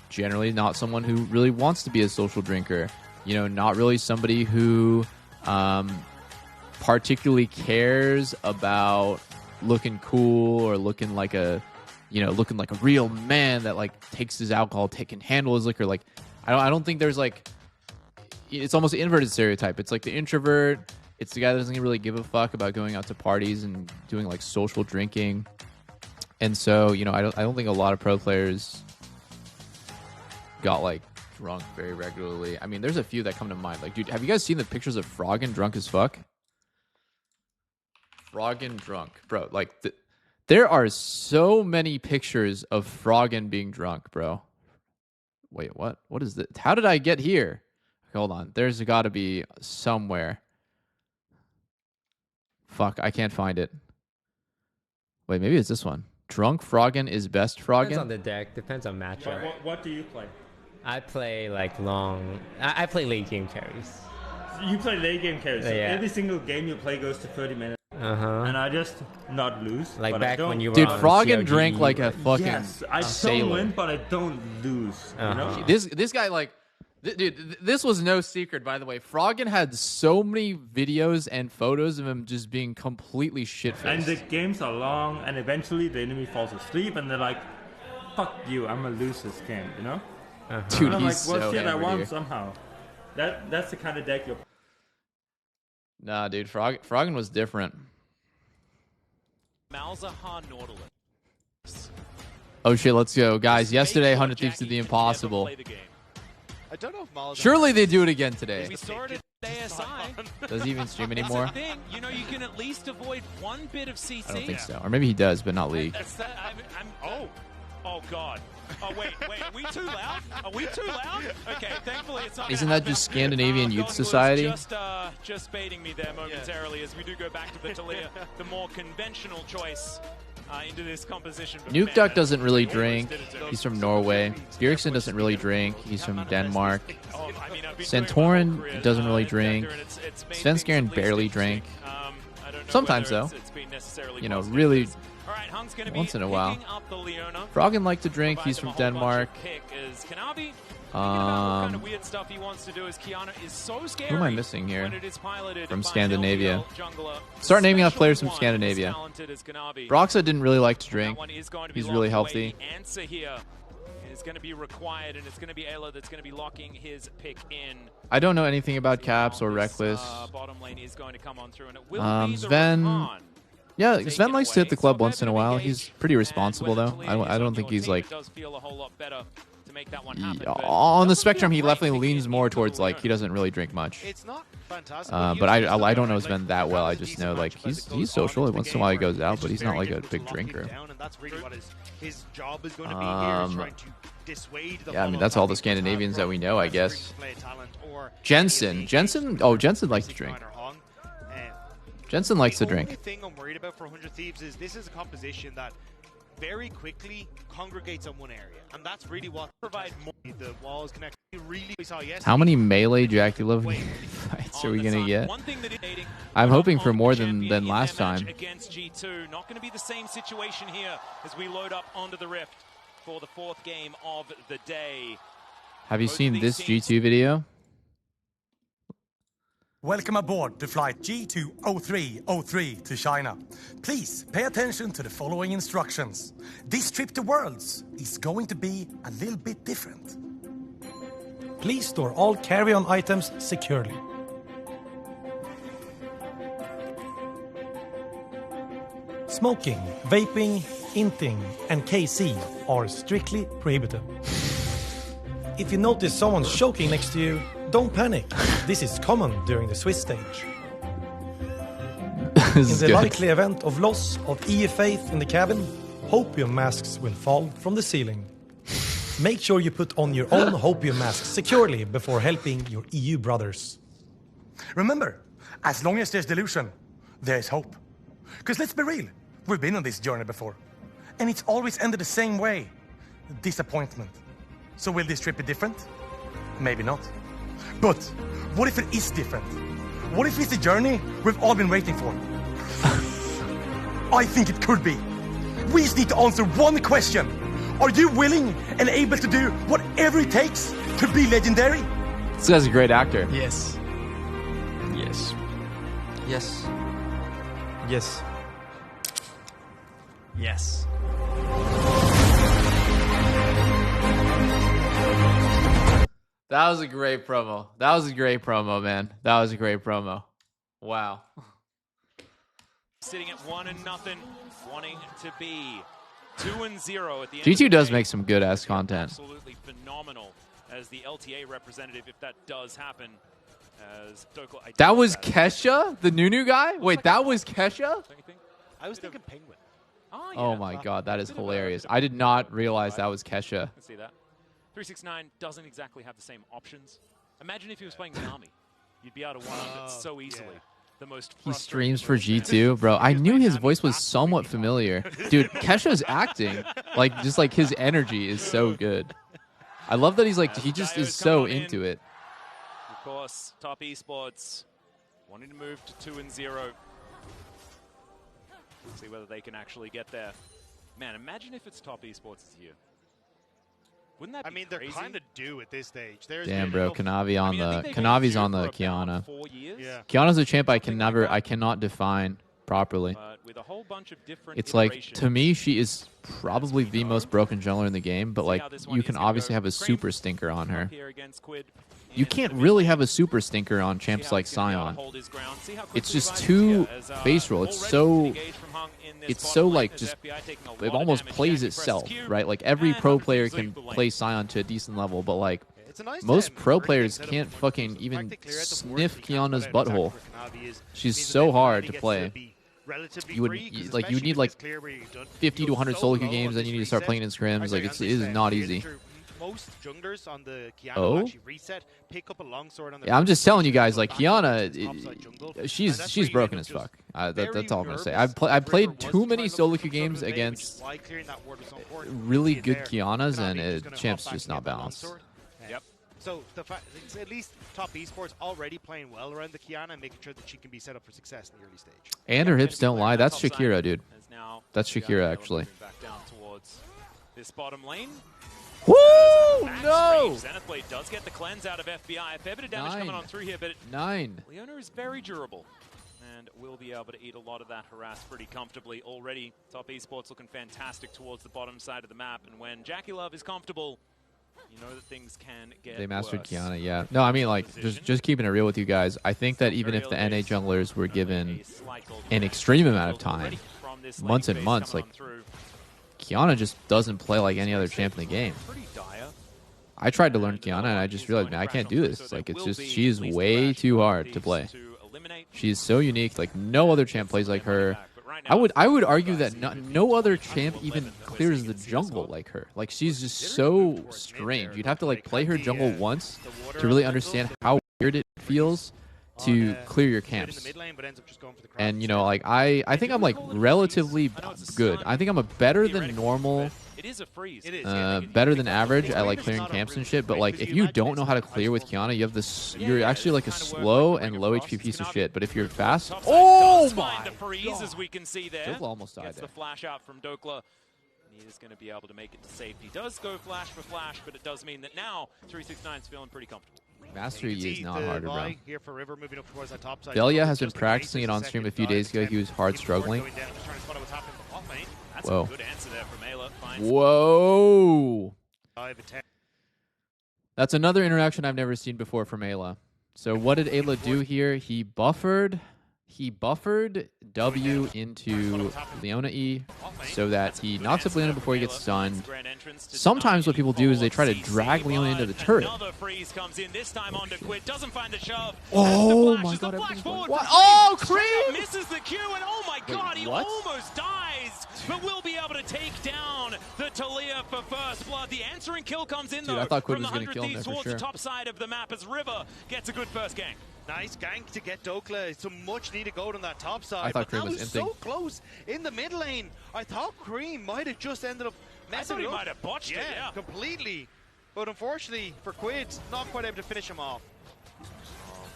Generally not someone who really wants to be a social drinker. You know, not really somebody who particularly cares about looking cool or looking like a real man that like takes his alcohol, can handle his liquor. Like, I don't think there's like, it's almost an inverted stereotype. It's like the introvert. It's the guy that doesn't really give a fuck about going out to parties and doing like social drinking. And so, you know, I don't think a lot of pro players got like drunk very regularly. I mean, there's a few that come to mind. Like, dude, have you guys seen the pictures of Froggen drunk as fuck? Froggen drunk, bro. Like, there are so many pictures of Froggen being drunk, bro. Wait, what? What is this? How did I get here? Hold on. There's got to be somewhere. Fuck, I can't find it. Wait, maybe it's this one. Drunk Froggen is best Froggen? Depends on the deck. Depends on matchup. What do you play? I play like long. I play late game carries. You play late game carries. So Yeah. every single game you play goes to 30 minutes. And I just not lose. Like but back I when you were Dude, on Froggen COG, drank like a fucking Yes, I sailor. don't win, but I don't lose. You know? This guy, like, dude, this was no secret, by the way. Froggen had so many videos and photos of him just being completely And the shit-faced. games are long, and eventually the enemy falls asleep, and they're like, "Fuck you, I'm gonna lose this game," you know? Dude, And I'm he's like, "Well, so shit, I hammered won here. somehow." That's the kind of deck you're. Nah, dude, Froggen was different. Malzahar Nautilus. Oh, shit, let's go. Guys, yesterday, 100 Thieves did the impossible. I don't know if Malzahar... Surely they do it again today. We saw it at ASI. Does he even stream That's anymore? the thing. You know, you can at least avoid one bit of CC. I don't think so. Or maybe he does, but not League. That's that. Oh God. Oh wait. Are we too loud? Are we too loud? Okay. Thankfully, it's not. Isn't gonna that just happen. Scandinavian Youth Gong was Society? Just baiting me there momentarily as we do go back to the Talia, the more conventional choice into this composition. for Nuke men. Duck doesn't really He always drink. did it to He's him. from Norway. Bjergsen doesn't really drink. He's from Denmark. Oh, I mean, I've been Santorin doing my whole career, doesn't really at drink. Vector, and it's made Svenskeren things at least barely interesting. drank. I don't know Sometimes, whether though. it's been necessarily You know, positive. really, All right, Hung's gonna once be in a while. picking up the Leona. Froggen liked to drink. Provide He's them from a whole bunch Denmark. of pick is Kanabi. Thinking about what kind of weird stuff he wants to do as Kiana is so scary. Who am I missing here? when it is piloted From by an Scandinavia. LPL jungler, Start naming off especially players from one as Scandinavia. talented as Kanabi. Broxa didn't really like to drink. That one is going to be He's really locked away. healthy. The answer here is going to be required, and it's going to be Ayla that's going to be locking his pick in. I don't know anything about Caps or This, Reckless. bottom lane is going to come on through, and it will be the Sven. Rakan. Yeah, Taken Sven likes to hit the away. club So once in a better to while. engage, He's pretty and responsible, whether though. Talia is I don't on think your he's team, like... it does feel a whole lot better to make that one happen, but On the that would be spectrum, a he great definitely pick leans in more into the towards, like, he Leona. doesn't really drink much. It's not Fantastic. But I don't know Sven that well. I just know like he's social. Once in a while he goes out, but he's not like a big drinker. And that's really what his job is going to be here, is trying to dissuade the Yeah, I mean that's all the Scandinavians that we know, I guess. Jensen likes to drink. Jensen likes to The only drink. thing I'm worried about for 100 Thieves is this is a composition that very quickly congregates on one area, and that's really what provide more. The walls connect. Really, we saw yesterday. How many melee Jack fights are we gonna get? I'm hoping for more than last time. Against G2, not going to be the same situation here as we load up onto the Rift for the 4th game of the day. Have you seen this G2 video? Welcome aboard to flight G20303 to China. Please pay attention to the following instructions. This trip to Worlds is going to be a little bit different. Please store all carry-on items securely. Smoking, vaping, inting, and KC are strictly prohibited. If you notice someone choking next to you, don't panic. This is common during the Swiss stage. In the likely event of loss of EU faith in the cabin, hopium masks will fall from the ceiling. Make sure you put on your own hopium mask securely before helping your EU brothers. Remember, as long as there's delusion, there's hope. Because let's be real, we've been on this journey before. And it's always ended the same way. Disappointment. So will this trip be different? Maybe not. But what if it is different? What if it's the journey we've all been waiting for? I think it could be. We just need to answer one question. Are you willing and able to do whatever it takes to be legendary? This guy's a great actor. Yes. Yes. Yes. Yes. Yes. That was a great promo. That was a great promo, man. That was a great promo. Wow. Sitting at 1-0, wanting to be 2-0 at the end. G2 does make some good ass content. Absolutely phenomenal as the LTA representative, if that does happen. As Dokal, That was Kesha, the new guy? Wait, that was Kesha? I was thinking Penguin. Oh, yeah. Oh my god, that is hilarious. I did not realize that was Kesha. I can see that. 369 doesn't exactly have the same options. Imagine if he was playing Nami. You'd be able to one-up it so easily. Yeah. The most He streams for G2, bro. I knew his voice was somewhat familiar. Dude, Kesha's acting, just like his energy is so good. I love that he's like, he just is so into it. Of course, Top Esports wanting to move to 2-0. See whether they can actually get there. Man, imagine if it's Top Esports is here. Wouldn't that be I mean, they're crazy? kind of due at this stage. Damn, bro, Kanavi on Kanavi's on the Kiana. Yeah. Kiana's a champ I cannot define properly. But with a whole bunch of different It's like, to me, she is probably the most broken jungler in the game, but like, you can obviously have a super stinker on her. You can't really have a super stinker on champs like Sion. It's just too face roll. It's so like just, it almost plays itself, right? Like every pro player can play Sion to a decent level, but like most pro players can't fucking even sniff Kiana's butthole. She's so hard to play. You would need like 50 to 100 solo queue games, then you need to start playing in scrims. Like it is not easy. Most junglers on the Kiana Oh? actually reset, pick up a longsword on the Yeah, I'm just telling you guys, like Kiana, she's broken as fuck. That's all I'm gonna say. I've played too many solo queue games against really good Kianas, and champ's just not balanced. Yep. So the fact, at least Top Esports already playing well around the Kiana and making sure that she can be set up for success in the early stage. And her hips don't lie. That's Shakira, dude. That's Shakira, actually. Back down towards this bottom lane. Woo! No! Zenith Blade does get the cleanse out of FBI. A fair bit of damage coming on through here, but 9. Leona is very durable and will be able to eat a lot of that harass pretty comfortably already. Top Esports looking fantastic towards the bottom side of the map, and when Jackie Love is comfortable, you know that things can get They mastered worse. Kiana, yeah. No, I mean, like, just keeping it real with you guys, I think that even if the NA junglers were given an extreme amount of time, months and months, like, Kiana just doesn't play like any other champ in the game. Pretty dire. I tried to learn Kiana, and I just realized, man, I can't do this. Like, it's just, she's way too hard to play. She's so unique. Like, no other champ plays like her. I would argue that no other champ even clears the jungle like her. Like, she's just so strange. You'd have to like play her jungle once to really understand how weird it feels to clear your camps. And you know, like I think I'm like relatively good. I think I'm a better than normal, better than average at like clearing camps and shit. But like if you don't know how to clear with Kiana, you have this. You're actually like a slow and low HP piece of shit. But if you're fast, oh my god! As we can see there, Dokla almost died gets there. the flash out from Dokla. He is going to be able to make it to safety. Does go flash for flash, but it does mean that now 369 is feeling pretty comfortable. Mastery is not harder, bro. Here for River, moving up towards that top side. Delia has been practicing it on stream a few days ago. He was hard struggling. That's Whoa. a good answer there from Ayla. Whoa. That's another interaction I've never seen before from Ayla. So what did Ayla do here? He buffered W into Leona E so that he knocks up Leona before he gets stunned. Sometimes what people do is they try to drag Leona into the turret. Another freeze comes in, this time onto Quid, doesn't find the shove. Oh my god, everything's going. What? Oh, Cream! Misses the Q, and oh my god, he what? almost dies, but will be able to take down the Talia for first blood. The answering kill comes in, though, I thought Quid from was the gonna 100 kill him Thieves there for towards sure. the top side of the map as River gets a good first gank. Nice gank to get Dokla. It's a much needed gold on that top side. I thought but Cream now was he's inting. so close in the mid lane. I thought Cream might have just ended up I messing thought he it up. might have botched it, yeah. Completely. But unfortunately for Quid, not quite able to finish him off.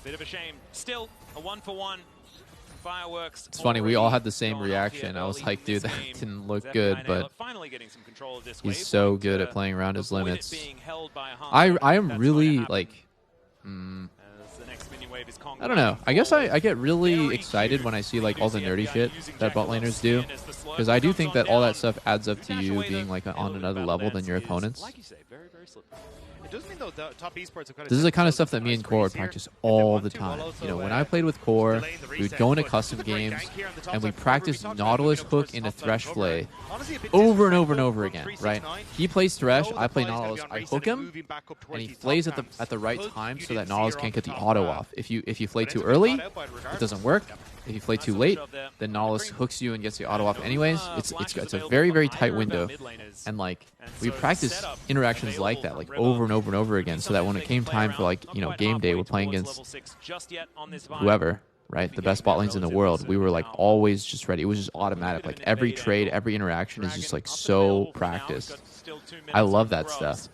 Bit of a shame. Still, a 1-for-1. Fireworks. It's funny, we all had the same going off reaction. here I was early like, in dude, this that game. didn't look Zephyrine good, Ayla but finally getting some control of this he's wave, so but, good at playing around his avoid it limits. being held by a Harm. I am That's really gonna happen like, as the next mini wave is I don't know. I guess I get really Very excited cute. when I see like all the See nerdy FBI shit using that bot Jackal laners do, Skin as the slurp because I do comes think on that all down. that stuff adds up to Dash you away being the like on element another of level Battle than your Dance is, opponents. like you say, very, very slippery. It does mean though the top esports are kind of This is the kind of stuff that me and Core would practice all the time. You know, when I played with Core, we would go into custom games and we practiced Nautilus hook into Thresh Flay over and over and over again, right? He plays Thresh, I play Nautilus, I hook him, and he flays at the right time so that Nautilus can't get the auto off. If you flay too early, it doesn't work. If you play too late, then Nautilus hooks you and gets the auto off anyways. It's a very, very tight window. And like we practice interactions like that, like over and over and over again, so that when it came time for like, you know, game day, we're playing against whoever, right? The best bot lanes in the world. We were like always just ready. It was just automatic. Like every trade, every interaction is just like so practiced. I love that stuff.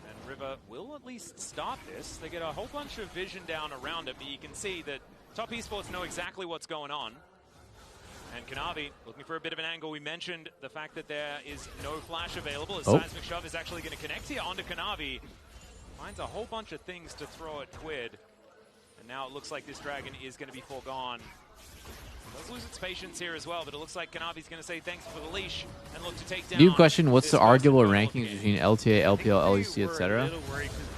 And River will at least start this. They get a whole bunch of vision down around it, but you can see that top esports know exactly what's going on. And Kanavi looking for a bit of an angle. We mentioned the fact that there is no flash available. As Seismic Shove is actually going to connect here onto Kanavi. Finds a whole bunch of things to throw at Quid. And now it looks like this dragon is going to be foregone. It does lose its patience here as well, but it looks like Kanavi's going to say thanks for the leash and look to take down. New question, what's the this arguable first rankings game. between LTA, LPL, LEC, etc.?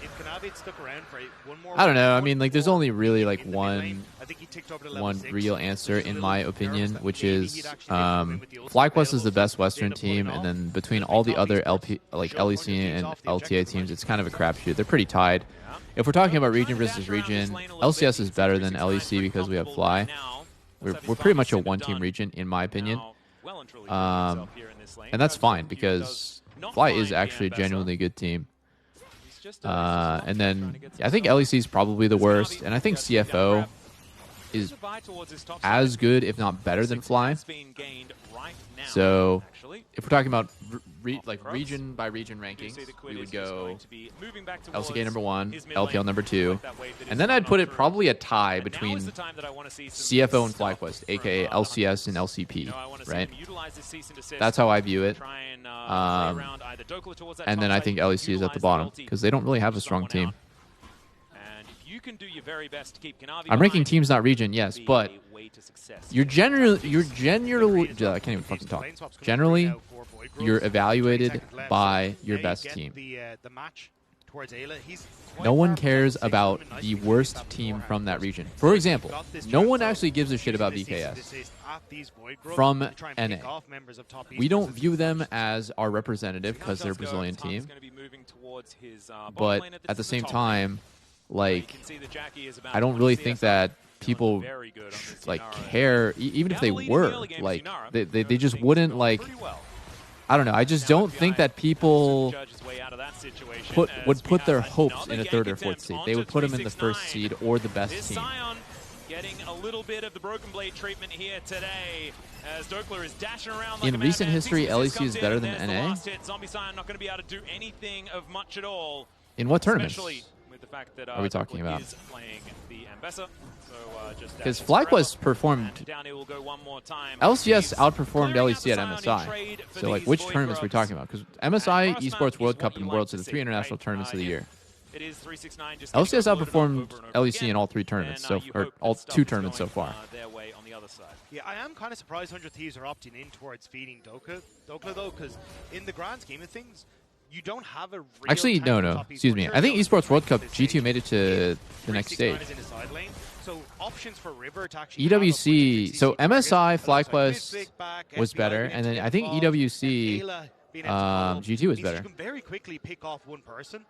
If Kanavi had stuck around for one more I don't know. I round, mean, like, there's only really like in the mid lane, I think he ticked over to level one 6. real answer in my opinion, that which maybe is he'd actually be able to win with the ultimate FlyQuest is the available, best so Western ended up pulling team, off. and then between all the other LP like LEC and LTA teams, it's kind of a crapshoot. They're pretty tied. If we're talking about region versus region, LCS is better than LEC because we have Fly. We're pretty much a one-team region, in my opinion. And that's fine because Fly is actually a genuinely good team. And then I think LEC is probably the worst, and I think CFO is as good, if not better, than Fly. So if we're talking about region by region rankings, we would go LCK number 1, LPL number 2, and then I'd put it probably a tie between CFO and FlyQuest, aka LCS and LCP, right? That's how I view it. And then I think LEC is at the bottom because they don't really have a strong team. I'm ranking teams, not region, yes, but you're generally I can't even fucking talk. Generally, you're evaluated by your best team. No one cares about the worst team from that region. For example, no one actually gives a shit about VKS from NA. We don't view them as our representative because they're a Brazilian team. towards his bottom but lane at the same top time, like, You can see that Jackie is about I don't to really win think CSI. that people Very good on this like Yunara. care, even if they Galilee in the were, early games, like, Yunara, they just things wouldn't, going like, pretty well. I don't know. I just don't think that people Judge his way out of that situation would as we put their have hopes in another a third gank or fourth attempt seed. onto They would put them in the first 369. seed or the best This team. Scion getting a little bit of the Broken Blade treatment here today as Dokler is dashing around like In a recent madman. history, 666 LEC is comes in, better and than there's the NA. last hit. Zombie Scion not going to be able to do anything of much at all. In what tournaments Especially with the fact that are we talking Dokler about? is playing the Ambessa. Because FlyQuest performed. Down here will go one more time. LCS outperformed Clearing out the LEC at Scion in MSI. trade for So, like, these which Void tournaments are we Grubs. talking about? Because MSI, Crossmap Esports is World what Cup, you and like Worlds to are the see, 3 international right? tournaments of the year. It is 369 just LCS getting uploaded outperformed over and over LEC again. in all 3 tournaments, And, so you or hope all that stuff 2 is tournaments so going, far. Their way on the other side. Yeah, I am kind of surprised 100 Thieves are opting in towards feeding Dokla though, because in the grand scheme of things, you don't have a real Actually, no. top Excuse me. esports. I think Sure, Esports World Cup this G2 stage. made it to the next 369 stage. is in the side lane, so options for River to actually have a EWC, so point of MSI, alongside FlyQuest Mystic back, was FBI better, being and able to then get I think involved, EWC, and Ayla being able to follow. G2 was Means better. You can very quickly pick off one person,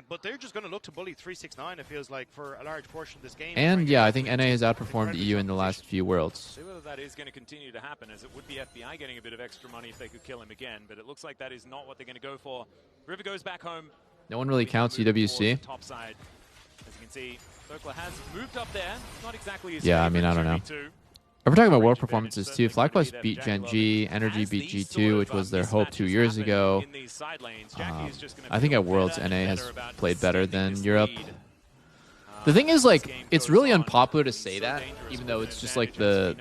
but they're just going to look to bully 369. It feels like for a large portion of this game. And yeah, I think NA has outperformed EU in the last few Worlds. See whether that is going to continue to happen, as it would be FBI getting a bit of extra money if they could kill him again, but it looks like that is not what they're going to go for. River goes back home. No one really counts Moving towards EWC. the top side. As you can see, Dokla has moved up there. Not exactly his Yeah, I mean, I don't know. 2v2. If we're talking about world performances too, FlyQuest beat Gen G, Energy beat G2, which was their hope 2 years ago. I think at Worlds, NA has played better than Europe. The thing is, like, it's really unpopular to say that, even though it's just like the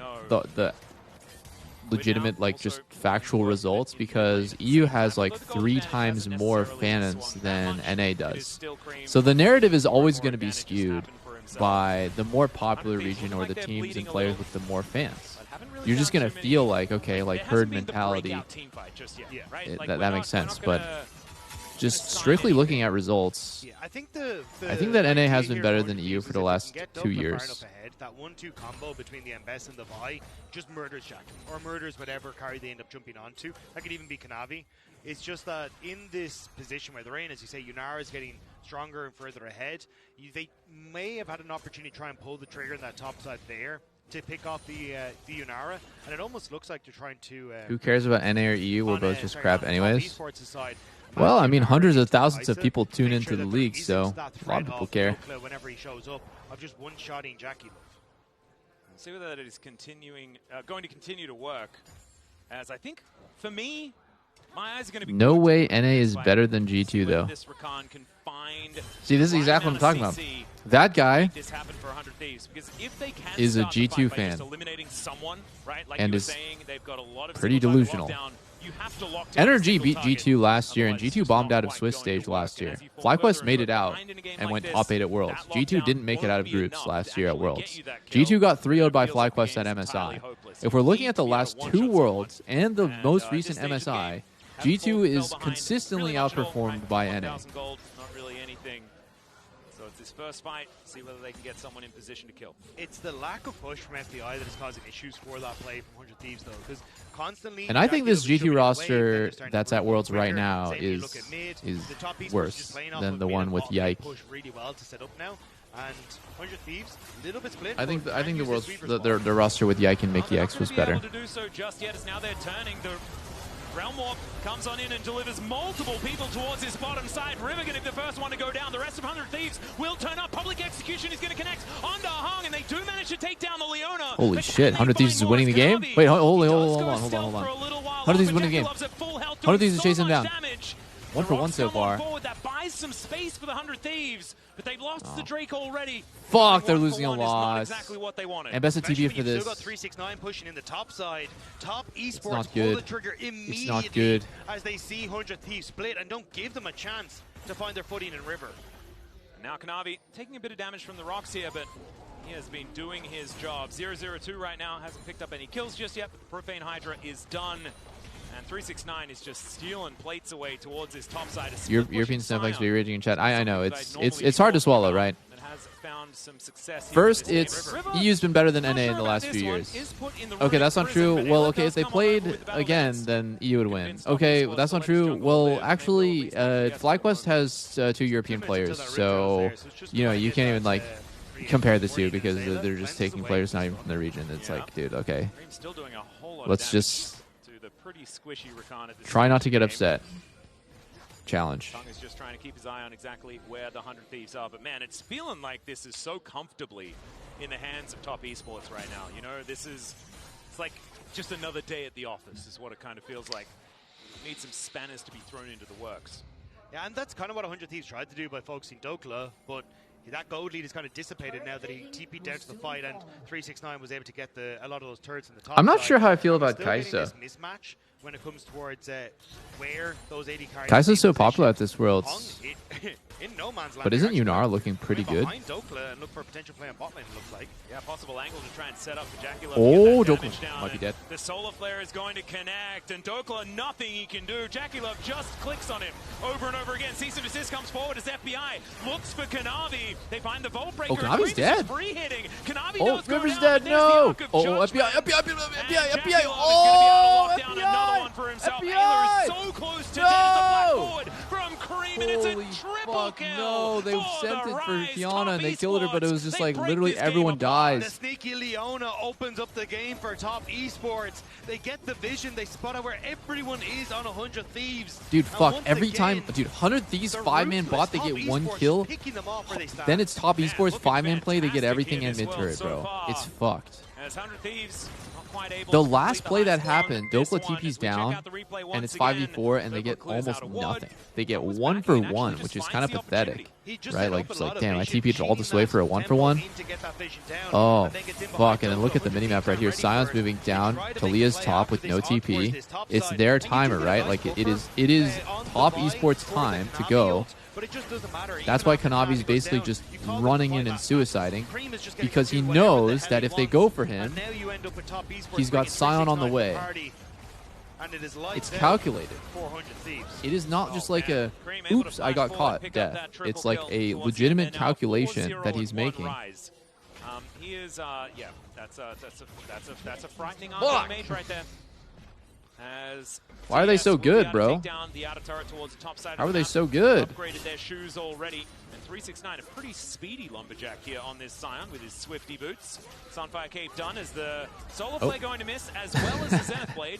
legitimate, like, just factual results, because EU has like 3 times more fans than NA does. So the narrative is always going to be skewed by the more popular region or the teams and players with the more fans. You're just going to feel like, okay, like herd mentality. That makes sense, but just strictly looking at results, Yeah, I think that NA has been better than EU for the last 2 years. That 1-2 combo between the Mbess and the Vi just murders Jack, or murders whatever carry they end up jumping onto. That could even be Kanavi. It's just that in this position where they're in, as you say, Yunara is getting stronger and further ahead. They may have had an opportunity to try and pull the trigger on that top side there to pick off the Yunara, and it almost looks like they're trying to... Who cares about NA or EU? We're both just crap on anyways. esports' side, Well, I mean, hundreds of Yunara thousands of is people tune make into sure the that league, there so isn't that a lot threat of people of care. Dokla whenever he shows up, of just one-shotting Jackie. See whether that is going to continue to work. As I think, for me, my eyes are going to be... No way NA is better than G2, though. This Rakan can find See, this is exactly what I'm talking about. That guy this happen for 100 Thieves, because if they can is a start the G2 fight by fan just eliminating someone, right? Like and you were is saying, they've got a lot of pretty single target delusional. lockdown. You have to lock down a Energy single beat target, G2 last year, and otherwise it's G2 just bombed not out of quite Swiss going stage to work. last And year. as you fall FlyQuest further made and it out behind in a game and like went this, top 8 at Worlds. that G2 lockdown didn't make it won't out of be groups enough last to year at actually Worlds. get you that kill. G2 got 3-0'd by Feels like the FlyQuest at game is entirely MSI. hopeless. If we're You looking need at the to be able last to one-shot 2 someone. Worlds and the And, most at recent this stage of the MSI, game, G2 is behind, consistently really much at all. outperformed by NA. 1,000 gold, not really anything. So it's this first fight, see whether they can get someone in position to kill. It's the lack of push from FBI that is causing issues for that play from 100 Thieves, though, because constantly... And I think this Jackie will be G2 shoving away, roster then they're starting that's to at move Worlds quicker. right now Same when you look at mid. is The top esports just worse playing off than of the mid one and with bottom lane Yike. push really well to set up now. And 100 Thieves, a little bit split. I think but the can use Worlds this Reaver's ball. the roster with Yike and Well, Mickey they're X not was gonna be better. able to do so just yet, as now they're turning. The Realm Warp comes on in and delivers multiple people towards his bottom side. River going to be the first one to go down. The rest of 100 Thieves will turn up. Public Execution is going to connect onto Hung, and they do manage to take down the Leona. Holy But shit, can 100 they Thieves is find winning the game? Morris Wait, Kanavi? hold He on, does hold go on, stealth hold for on. a little while. 100 Thieves winning the Jackie game. Love's at full health, 100 doing Thieves is so chasing him much down. damage. 1 for 1 so Rocks come on far. forward. That buys some space for the 100 Thieves, but they've lost the Drake already. Fuck, they're 1 for losing a 1 is not lot. exactly what they wanted. And best of Especially TV when for you've this. still got 369 pushing in the top side. Top esports not pull the good. trigger immediately It's not good. as they see 100 Thieves split and don't give them a chance to find their footing in River. And now Kanavi taking a bit of damage from the rocks here, but he has been doing his job. 0-0-2 right now, hasn't picked up any kills just yet, but the Profane Hydra is done. And 369 is just stealing plates away towards his top side. European Snowflakes be raging in chat. I know it's hard to swallow, right? First, it's EU's been better than NA in the last few years. Okay, that's not true. Well, okay, if they played again, then EU would win. Okay, that's not true. Well, actually, FlyQuest has 2 European players, so you know you can't even like compare the two because they're just taking players not even from the region. It's like, dude, okay, let's just try not to get upset. Challenge. Tung is just trying to keep his eye on exactly where the 100 Thieves are, but man, it's feeling like this is so comfortably in the hands of Top Esports right now. You know, it's like just another day at the office is what it kind of feels like. Need some spanners to be thrown into the works. Yeah, and that's kind of what 100 Thieves tried to do by focusing Dokla, but that gold lead is kind of dissipated now that he TP'd down to the fight, and 369 was able to get a lot of those turrets in the top. I'm not side. sure how I feel about Still Kai'Sa. this mismatch when it comes towards where those 80 carries. Kai'Sa's so popular at this world. In no man's land. But isn't Yunar looking pretty good? Behind Dokla and look for a potential play on bot lane, it looks like. Yeah, possible angle to try and set up for Jackie. Oh, Dokla might be dead. The solar flare is going to connect, and Dokla, nothing he can do. Jackie Love just clicks on him over and over again. Cease and desist comes forward as FBI looks for Kanavi. They find the Vault Breaker. Oh, Kanavi's dead. Free hitting. Kanavi Oh, River's dead. No. Oh, FBI. Oh, FBI. Ayler is so close to dead as a black forward from Cream, and it's a Holy triple fuck, kill. no, they for sent the it for Rise. Fiona Top and they killed her, but it was just Esports, like they break literally this game everyone apart. The dies. sneaky Leona opens up the game for Top Esports. They get the vision, they spot out where everyone is on 100 Thieves. Dude, And fuck, once every again, time, dude, 100 Thieves, they're 5-man ruthless. bot, they Top get 1 Esports kill. picking them off where they stand. Then it's Top Man, Esports, looking 5-man play, they get fantastic everything here in as well mid-turret, so bro. far. It's fucked. As 100 Thieves not quite able The to last complete play the that last round. happened, This Dokla one, TP's as we check down, out the replay and once it's again, 5v4, and they River get clears almost out a wood. nothing. They get Goes 1 back for in, actually 1, just which is finds kind of the pathetic. opportunity. He just Right, set like, up a it's lot like, of damn, I vision, TP'd all this way cheating for a that 1 for 1. tempo in to get that vision down. Oh, And then gets in fuck, behind and then Dokla. look at the 100 minimap right Thieves here. are ready Sion's for it. moving down. They try to Talia's make a top play with no after this TP. towards this top It's side. their And you do timer, get a right? nice Like, it buffer, is on the Top buy Esports for the time to Kanavi go. ult, but it just doesn't matter. That's Even why after Kanavi's Kanavi goes basically down, just you call running the in fight and back. suiciding Cream is just getting because to he do whatever the knows hell that he if they wants. go for And him, now you end up with Top Esports he's got bringing Sion on the 369 to way. party, and it is it's lights out calculated. for 100 Thieves. It is not just like man. a, Cream able to oops, I flash got forward, caught, pick up death. that triple It's like kill a towards legitimate the end. Now calculation 4-0 that he's and one making. Rise. He is, yeah, that's a frightening argument made right there. As Why are they TS so will be good, able to bro? take down the outer turret towards the top side of How the are they map. so good? Upgraded their shoes already. And 369, a pretty speedy lumberjack here on this Sion with his swifty boots. Sunfire Cave done as the Solar Flare going to miss, as well as the Zenith Blade.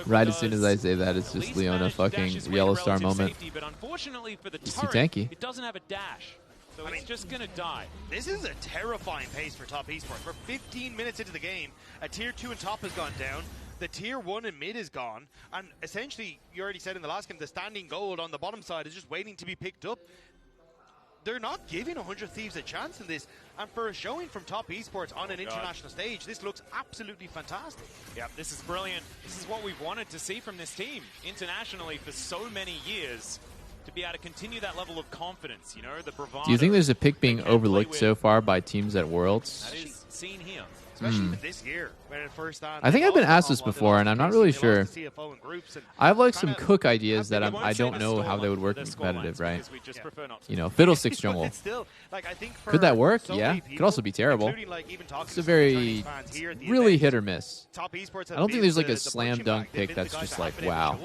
Right as soon as I say that, it's just Leona fucking Yellow Star moment. Safety, but unfortunately for the He's too turret, tanky. it doesn't have a dash. So it's just going to die. This is a terrifying pace for Top Esports. We're 15 minutes into the game. A tier 2 and top has gone down. The tier 1 and mid is gone. And essentially, you already said in the last game, the standing gold on the bottom side is just waiting to be picked up. They're not giving 100 Thieves a chance in this. And for a showing from Top Esports on an international stage, this looks absolutely fantastic. Yeah, this is brilliant. This is what we've wanted to see from this team internationally for so many years. To be able to continue that level of confidence, you know, the bravado. Do you think there's a pick being they can play overlooked with. so far by teams at Worlds? That is seen here. Especially even this year, when it first started. I think I've been asked this before, and I'm not really sure. I have like some cook ideas that I don't know how they would work in competitive, right? You know, Fiddlesticks jungle. But still, like, I think for Could that work? so Yeah. many Could also be terrible. including, like, even talking It's to a some very, Chinese fans here at the really event, hit or miss. Top Esports I don't think there's like a slam dunk pick that's just like, wow,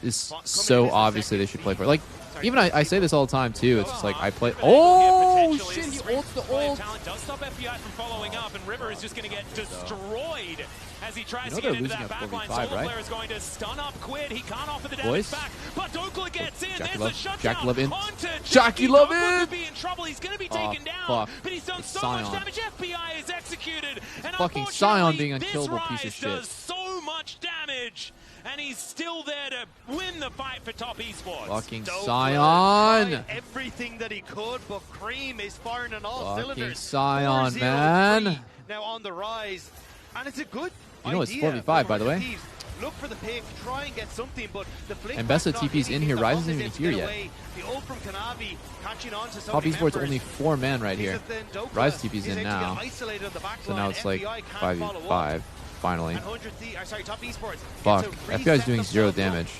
it's so obviously they should play for it. Like, even I say this all the time too. It's just like I play. Oh shit! He ults the ult. Does stop FBI from following up, and River is just going to get destroyed as he tries You know to get they're into losing that at backline. 45, Solar right? Flare is going to stun up Quid. He can't offer the damage Boys. back, but Dokla gets in. Jackie There's Love. a shutdown. Jackie Love in. Onto Jackie Love Dokla in. could be in trouble. He's going to be taken down, fuck. but he's done It's so Sion. much damage. FBI is executed, and Fucking Sion unfortunately, being this unkillable Rise piece of shit. does so much damage, and he's still there to win the fight for Top Esports. Fucking Dokla Sion. tried everything that he could, but Cream is firing on all Fucking cylinders. Sion, 4-0-3 man. Now on the rise, and it's a good You know it's idea 4v5, from by the 100 way. Thieves. Look for the pick, try and get something, but the flick And Bessa back's not TP's in hitting here. things. Rise The isn't bomb even is here able to yet. get away. The ult from Kanavi catching on to so Top many Esports members. only 4 man right here. Then Dokla Rise TP's is in able to now. get isolated on the back So now line. it's like FBI can't follow up. 5v5. finally. And 100 top esports. Fuck. FBI is doing 0 damage.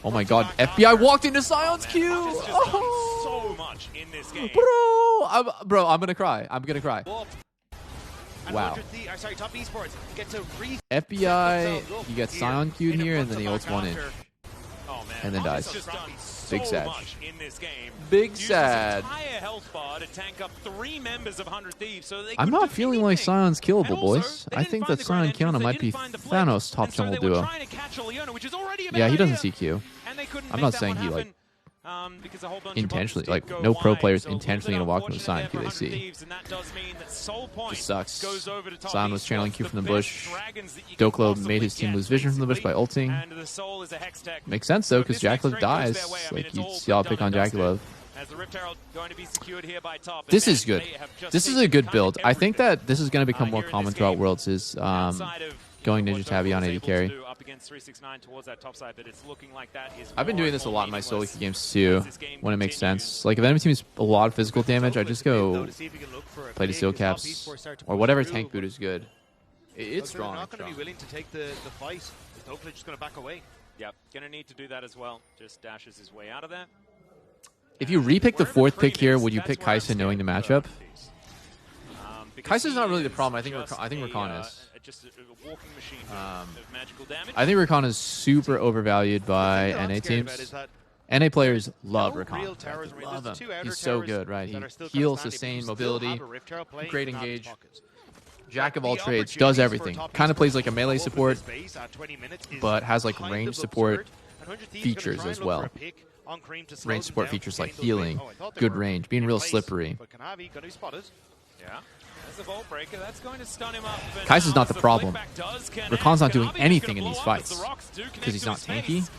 Oh my god. FBI walked into Sion's Q! So much in this game. Bro, I'm gonna cry. I'm gonna cry. Wow. top esports gets a FBI, he gets Sion Q'd here, and then he ults 1 inch. Oh, man. And then dies. Just done Big so sad. much in this game. Big Used his sad. entire health bar to tank up 3 members of 100 Thieves, so they I'm could not do feeling like anything. Sion's killable, And also, boys. they I didn't think find that the grand Sion entrance, Kiana they might didn't be find the flick, Thanos top and so jungle they were duo. trying to catch a Leona, which is already a Yeah, bad he doesn't idea. see Q. And they couldn't I'm make not that saying one he, like, happen, because a whole bunch intentionally, of like, buttons did no go pro wide, players so a little intentionally bit gonna walk into unfortunate Sion there Q for they 100 see. Thieves, and that does mean that Soul Point Just sucks. goes over to top Sion was esports, channeling Q from the best bush. dragons that you can Doklo possibly made his team get, lose vision from the bush by basically, ulting. and the Soul is a hex tech. Makes sense though, So because if this next Jacklove trade goes dies. their way, I mean, Like, it's you all see all done pick and on dusted. Jacklove. As the Rift Herald going to be secured here by top. And This man, is good. they have just This is a taken good kind of build. I think everything, that this is going to become more here in common this throughout game. Worlds is Outside of going what Ninja Tabby on Doklo was 80 able to carry. do up against 369 towards that top side, but it's looking like that is I've been more doing and this a more lot in my solo meaningless games too, as this game when it makes continues. sense. Like if enemy team's a lot of physical damage, I just go play to seal caps or whatever tank boot is good. It's strong. They're not it's going to be strong. willing to take the fight. Doklo just going to back away. Yep, going to need to do that as well. Just dashes his way out of there. If you repick the Wherever 4th Cream pick here, is, would you that's pick where I'm Kaisa knowing the scared matchup? for these. Because Kaisa's not he really the is problem. I think just Rakan is. just a walking machine of magical damage. I think Rakan is super overvalued by The thing that I'm NA scared about teams. is that NA players love no Rakan. real towers. I mean, Love there's him. the 2 outer He's so towers good, right? that He are still heals, kind of sustain, standing, but you still mobility, have a Rift Herald playing great in Navi's engage. pockets. Jack of all The trades, opportunities does for everything. top Kind of esports plays like a to melee come up with support, this base at 20 minutes is but has like kind range of support absurd. And 100 Thieves are gonna features try as and look well. for a pick on Cream to slow Range them support down features from like getting those healing, wins. Oh, I thought they good were range, being in real place, slippery. But Kanavi going to be spotted. Yeah. There's a Vault Breaker. That's going to stun him up. But Kaisa's now not as the problem. flickback does connect, Rakan's not doing Kanavi is anything gonna in these blow up as fights the rocks do connect because he's to not his tanky. face.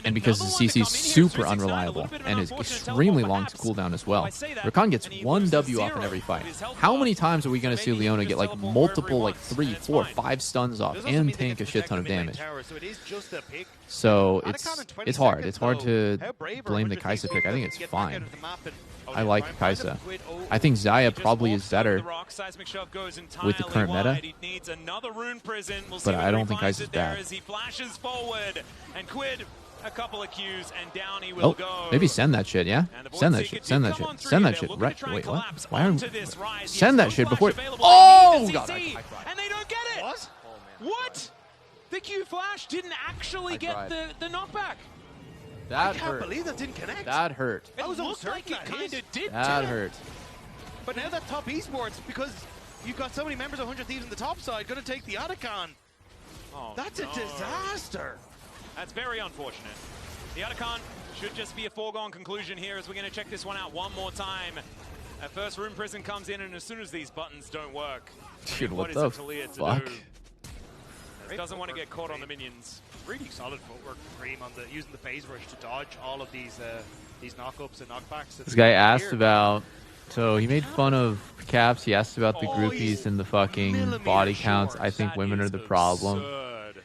And because another his one to CC is come in here, super 369, a unreliable little bit of and an is unfortunate extremely teleport, long to perhaps. cooldown as well. I say that, Rakan gets and he 1 loses W off in 0 every fight. of his health How bar. many times are we going to So see maybe he Leona can get just like teleport wherever he multiple, like wants, 3, and it's 4, fine. 5 stuns off Doesn't and mean they tank can a shit protect ton of the mid-lane damage? tower, so it is just a pick. So Atacon in 20 it's hard. seconds, It's hard though. to How brave are blame the 100 Kaisa Thieves pick. I think to it's get back fine. out of the map and- I like Kaisa. Oh, I think Zaya Just probably is walks over better. the rock. Seismic Shove goes with the entirely current meta. wide. He needs another rune prison. We'll see But I whether don't he think finds Kaisa's it there bad. as he flashes forward. And Quid, a couple of Qs, and down he will Oh, go. maybe send that shit, yeah? And the Void Send that Seeker shit, send did that come on shit, through. send that They're shit. looking to Right, try and wait, what? collapse Why are onto this rise. Send Yes, that no shit flash before... available. Oh, They need the God, CC, I cried. and they don't get it. What? What? The Q flash didn't actually I get cried. the knockback. That I can't hurt. believe that didn't connect. That hurt. It was looked uncertain like it that kind hit. of did. That too. hurt. But now that top esports, because you've got so many members of 100 Thieves on the top side, going to take the Atacon. Oh, That's no. a disaster. That's very unfortunate. The Atacon should just be a foregone conclusion here as we're going to check this one out one more time. At first, Rune Prison comes in, and as soon as these buttons don't work, Dude, what is the a Talia to fuck? do? He doesn't want to get caught on the minions. Really solid footwork from Cream on the using the phase rush to dodge all of these knockups and knockbacks. This guy asked about... So he made fun of Caps. He asked about the groupies and the fucking body counts. I think That women are is the problem. absurd.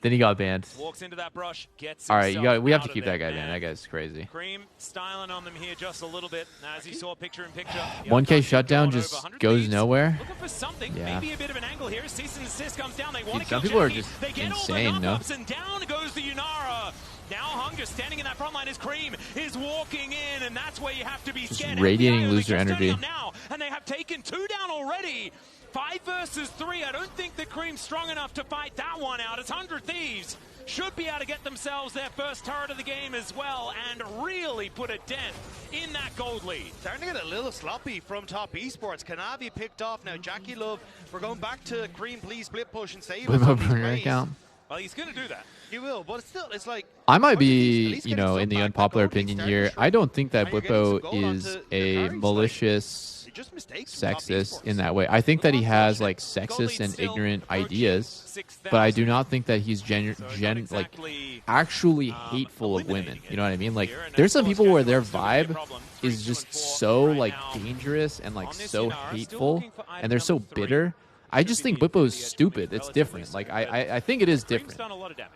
Then he got banned. Walks into that brush, gets All right, himself we have out to of keep there, that guy man. banned. That guy's crazy. Cream styling on them here just a little bit. As you saw picture in picture. 1K shutdown just goes nowhere. Looking for something, Yeah. maybe a bit of an angle here. Cease and desist comes down. They want Dude, to some kill people are Jackie. just They get insane, all the no? knock-ups, and down goes the Yunara. Now Hunger standing in that front line as Cream is walking in, and that's where you have to be Just scared. radiating FBI only loser just turning energy. up now, and they have taken 2 down already. 5 versus 3. I don't think that Cream's strong enough to fight that one out. It's 100 Thieves. Should be able to get themselves their first turret of the game as well and really put a dent in that gold lead. Starting to get a little sloppy from top esports. Kanavi picked off. Now Jackie Love, we're going back to Cream, please split push and save us With my on these burner plays. account. Well, he's going to do that. You will, but still, it's like... I might 100 Thieves at be, least you getting know, some in the back, unpopular but nobody opinion started here. to I don't think that And you're getting some Bwippo gold is onto the a carries, like, malicious just mistakes from top sexist esports. in that way. I think that he has Unfortunate. like Gold sexist lead and still ignorant approaching ideas, 6,000. but I do not think that he's So it's not like exactly, actually hateful of women. eliminating You know what I mean? Like, here, and there's some of course, people where their Jaguars still gonna be a vibe problem. is 3, 2, just and 4 so right like now. dangerous and like On this so Yunara, still hateful, looking for item and they're so number 3. bitter. I just think Bwipo's stupid. It's different. Like I think it is different.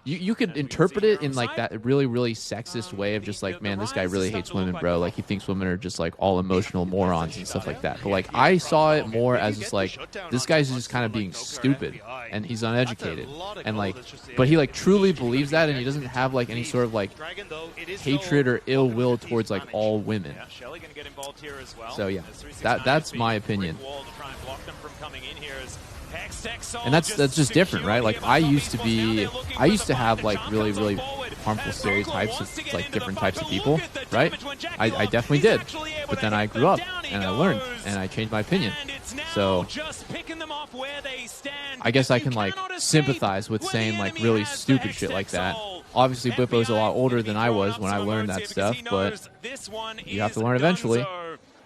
You could interpret it in like that really sexist way of just like, man, this guy really hates women, bro. Like he thinks women are just like all emotional morons and stuff like that. But like I saw it more as just like, this guy's just kind of being stupid and he's uneducated and like, but he like truly believes that, and he doesn't have like any sort of like hatred or ill will towards like all women. So yeah, that's my opinion. And that's just different, right? Like I used to have like really harmful stereotypes of like different types of people, right? I definitely did. But then I grew up and I learned and I changed my opinion. So I guess I can like sympathize with saying like really stupid shit like that. Obviously Bwipo's a lot older than I was when I learned that stuff, but you have to learn eventually.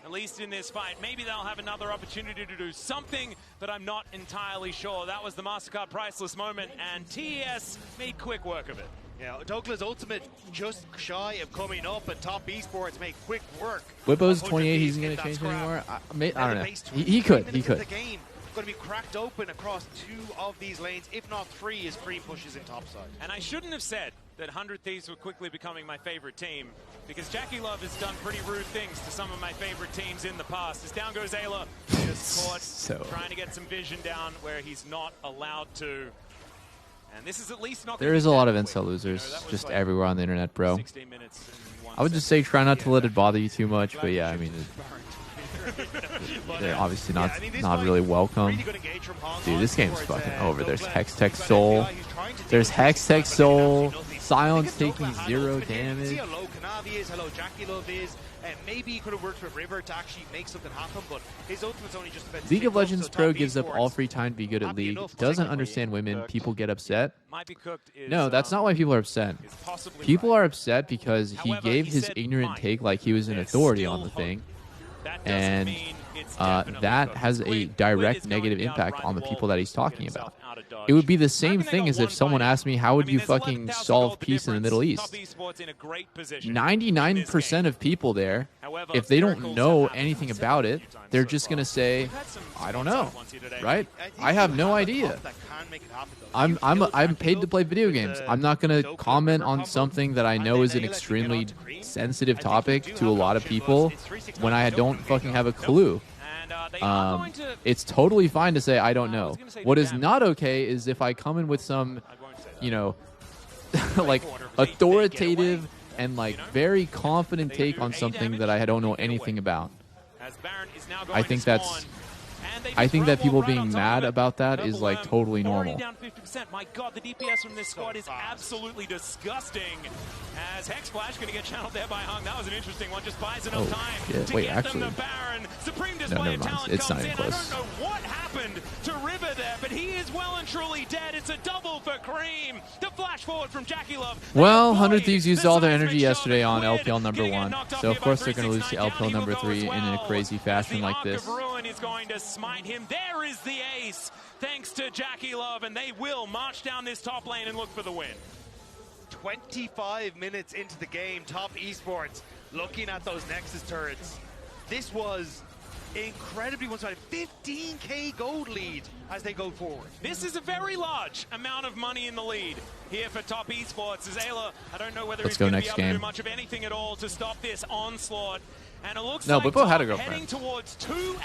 At least in this fight. Maybe they'll have another opportunity to do something, but I'm not entirely sure. That was the MasterCard priceless moment, and TES made quick work of it. Yeah, Douglas Ultimate just shy of coming up, and Top Esports make quick work. Bwipo's 28, he's going to change anymore? I don't know. He could. The game going to be cracked open across 2 of these lanes, if not 3, as Cream pushes in topside. And I shouldn't have said that 100 Thieves were quickly becoming my favorite team, because Jackie Love has done pretty rude things to some of my favorite teams in the past. As down goes Ayla, just caught trying to get some vision down where he's not allowed to. And this is at least not. There is a lot of incel losers just like everywhere on the internet, bro. I would just say try not to let it bother you too much, but yeah, I mean, they're obviously not really welcome. Dude, this game's fucking over. There's Hextech Soul. There's Hextech Soul. Sion's taking 0 damage. Hello, Kanavi is. Hello, Jackie Love is. Maybe he could have worked with River to actually make something happen, but his ultimate's only just about League of Legends Pro gives up all free time to be good at League. Doesn't understand women. People get upset. No, that's not why people are upset. People are upset because he gave his ignorant take like he was an authority on the thing. And that has a direct negative impact on the people that he's talking about. It would be the same thing as if someone asked me, how would you fucking solve peace in the Middle East? 99% of people there, if they don't know anything about it, they're just going to say, I don't know, right? I have no idea. I'm paid to play video games. I'm not going to comment on something that I know is an extremely sensitive topic to a lot of people when I don't fucking have a clue. It's totally fine to say I don't know. What is not okay is if I come in with some, you know, like authoritative and like very confident take on something that I don't know anything about. I think that people being mad about that is like totally normal. My God, the DPS from this squad is absolutely disgusting. As Hex Flash going to get channeled there by Hung. That was an interesting one. Just buys enough time to get them the Baron. Supreme display of talent it's comes not in. close. I don't know what happened to River there, but he is well and truly dead. It's a double for Cream. The flash forward from Jackie Love. Well, 100 Thieves used all their energy yesterday on LPL number 1, so of course they're going to lose to LPL number 3 in a crazy fashion like this. Ruin is going to smite him. There is the ace, thanks to Jackie Love, and they will march down this top lane and look for the win. 25 minutes into the game, Top Esports looking at those Nexus turrets. This was incredibly one-sided. 15k gold lead as they go forward. This is a very large amount of money in the lead here for Top Esports. As Ayla, I don't know whether he's going to be able to do much of anything at all to stop this onslaught. And it looks like Bwipo had a Top heading towards 2-0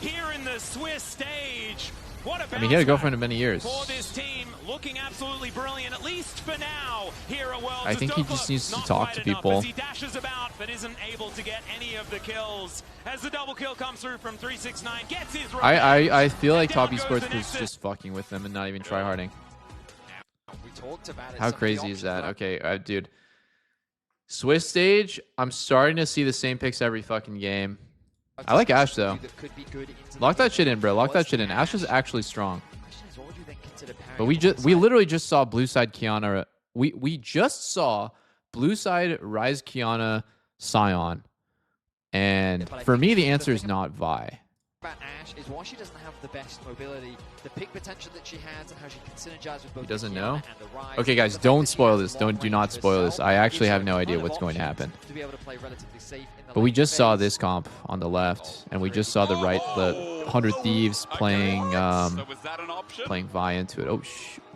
here in the Swiss stage. I mean, he had a girlfriend in many years. For this team, looking absolutely brilliant, at least for now, here at Worlds. I think he just needs to talk to people. As he dashes about, but isn't able to get any of the kills. As the double kill comes through from 369, gets his I feel like Top Esports was just fucking with them and not even tryharding. How crazy is that? Okay, dude. Swiss stage, I'm starting to see the same picks every fucking game. I like Ashe, though. Lock that shit in, bro. Lock that shit in. Ashe is actually strong. But we literally just saw blue side Kiana. We just saw blue side Rise Kiana Sion. And for me, the answer is not Vi. about Ashe is while she doesn't have the best mobility, the pick potential that she has and how she can synergize with both He doesn't Kiana know? and the Rise. Okay, guys, The fact don't that she spoil has this. long Do not range spoil this. herself I actually gives have her no a idea ton of what's going to options happen. to be able to play relatively safe in the But we lane just saw phase. this comp on the left, and we just saw the 100 Thieves playing So was that an option? playing Vi into it. Oh,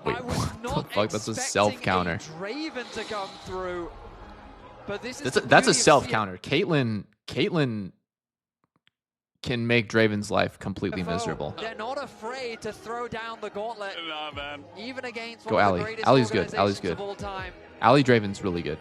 wait, I was what the not fuck? That's a expecting self counter. a Draven to come through, but this is That's a self counter. Caitlyn can make Draven's life completely miserable. They're not afraid to throw down the gauntlet, Nah, man. even against Go one of Ali. the greatest Ali's good. organizations Ali's good. of all time. Ali Draven's really good.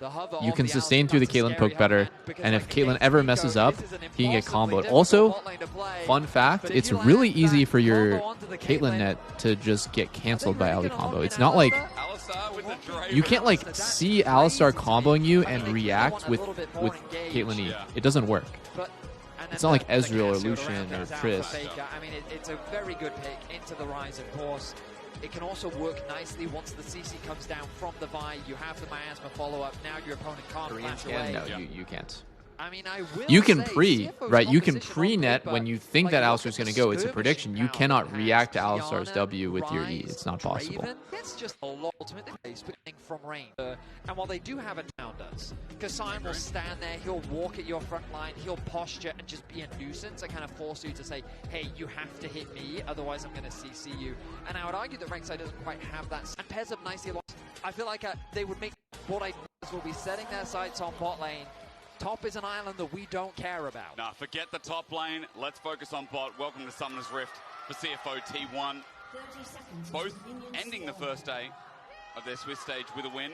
The hover You of can the sustain Alice, through the that's a Caitlyn scary poke better, hover, because and like if Caitlyn against ever Nico, messes up, this is an he can get impossibly comboed. difficult Also, bot lane to play. fun fact, But if it's you really land easy that for your combo onto the Caitlyn net to just get canceled by Ali combo. It's not like Alistar with the Draven. you can't like see Alistar comboing you and react with Caitlyn E. Yeah. It doesn't work. And It's then not like the Ezreal or Cassio to Lucian round or things out Triss. for Faker. I mean, it's a very good pick into the Rise, of course. It can also work nicely once the CC comes down from the Vi. You have the miasma follow-up. Now your opponent can't flash away. No, you can't. I mean, I will You can say, pre, CFO's right? You can composition on pre-net paper, when you think like, that look Alistar's at going the to go. It's a skirmishing prediction. You power cannot it has. react to Alistar's Kiana, W with your E. Rise, It's not possible. Draven, it's just a lot ultimately speaking from range. And while they do have a down does, Kassan will stand there, he'll walk at your front line, he'll posture and just be a nuisance and kind of force you to say, hey, you have to hit me, otherwise I'm going to CC you. And I would argue that Rek'Sai doesn't quite have that. And pairs up nicely. I feel like they would make what I will be setting their sights on bot lane. Top is an island that we don't care about. Nah, forget the top lane. Let's focus on bot. Welcome to Summoner's Rift for CFO T1. Both ending the first day of their Swiss stage with a win.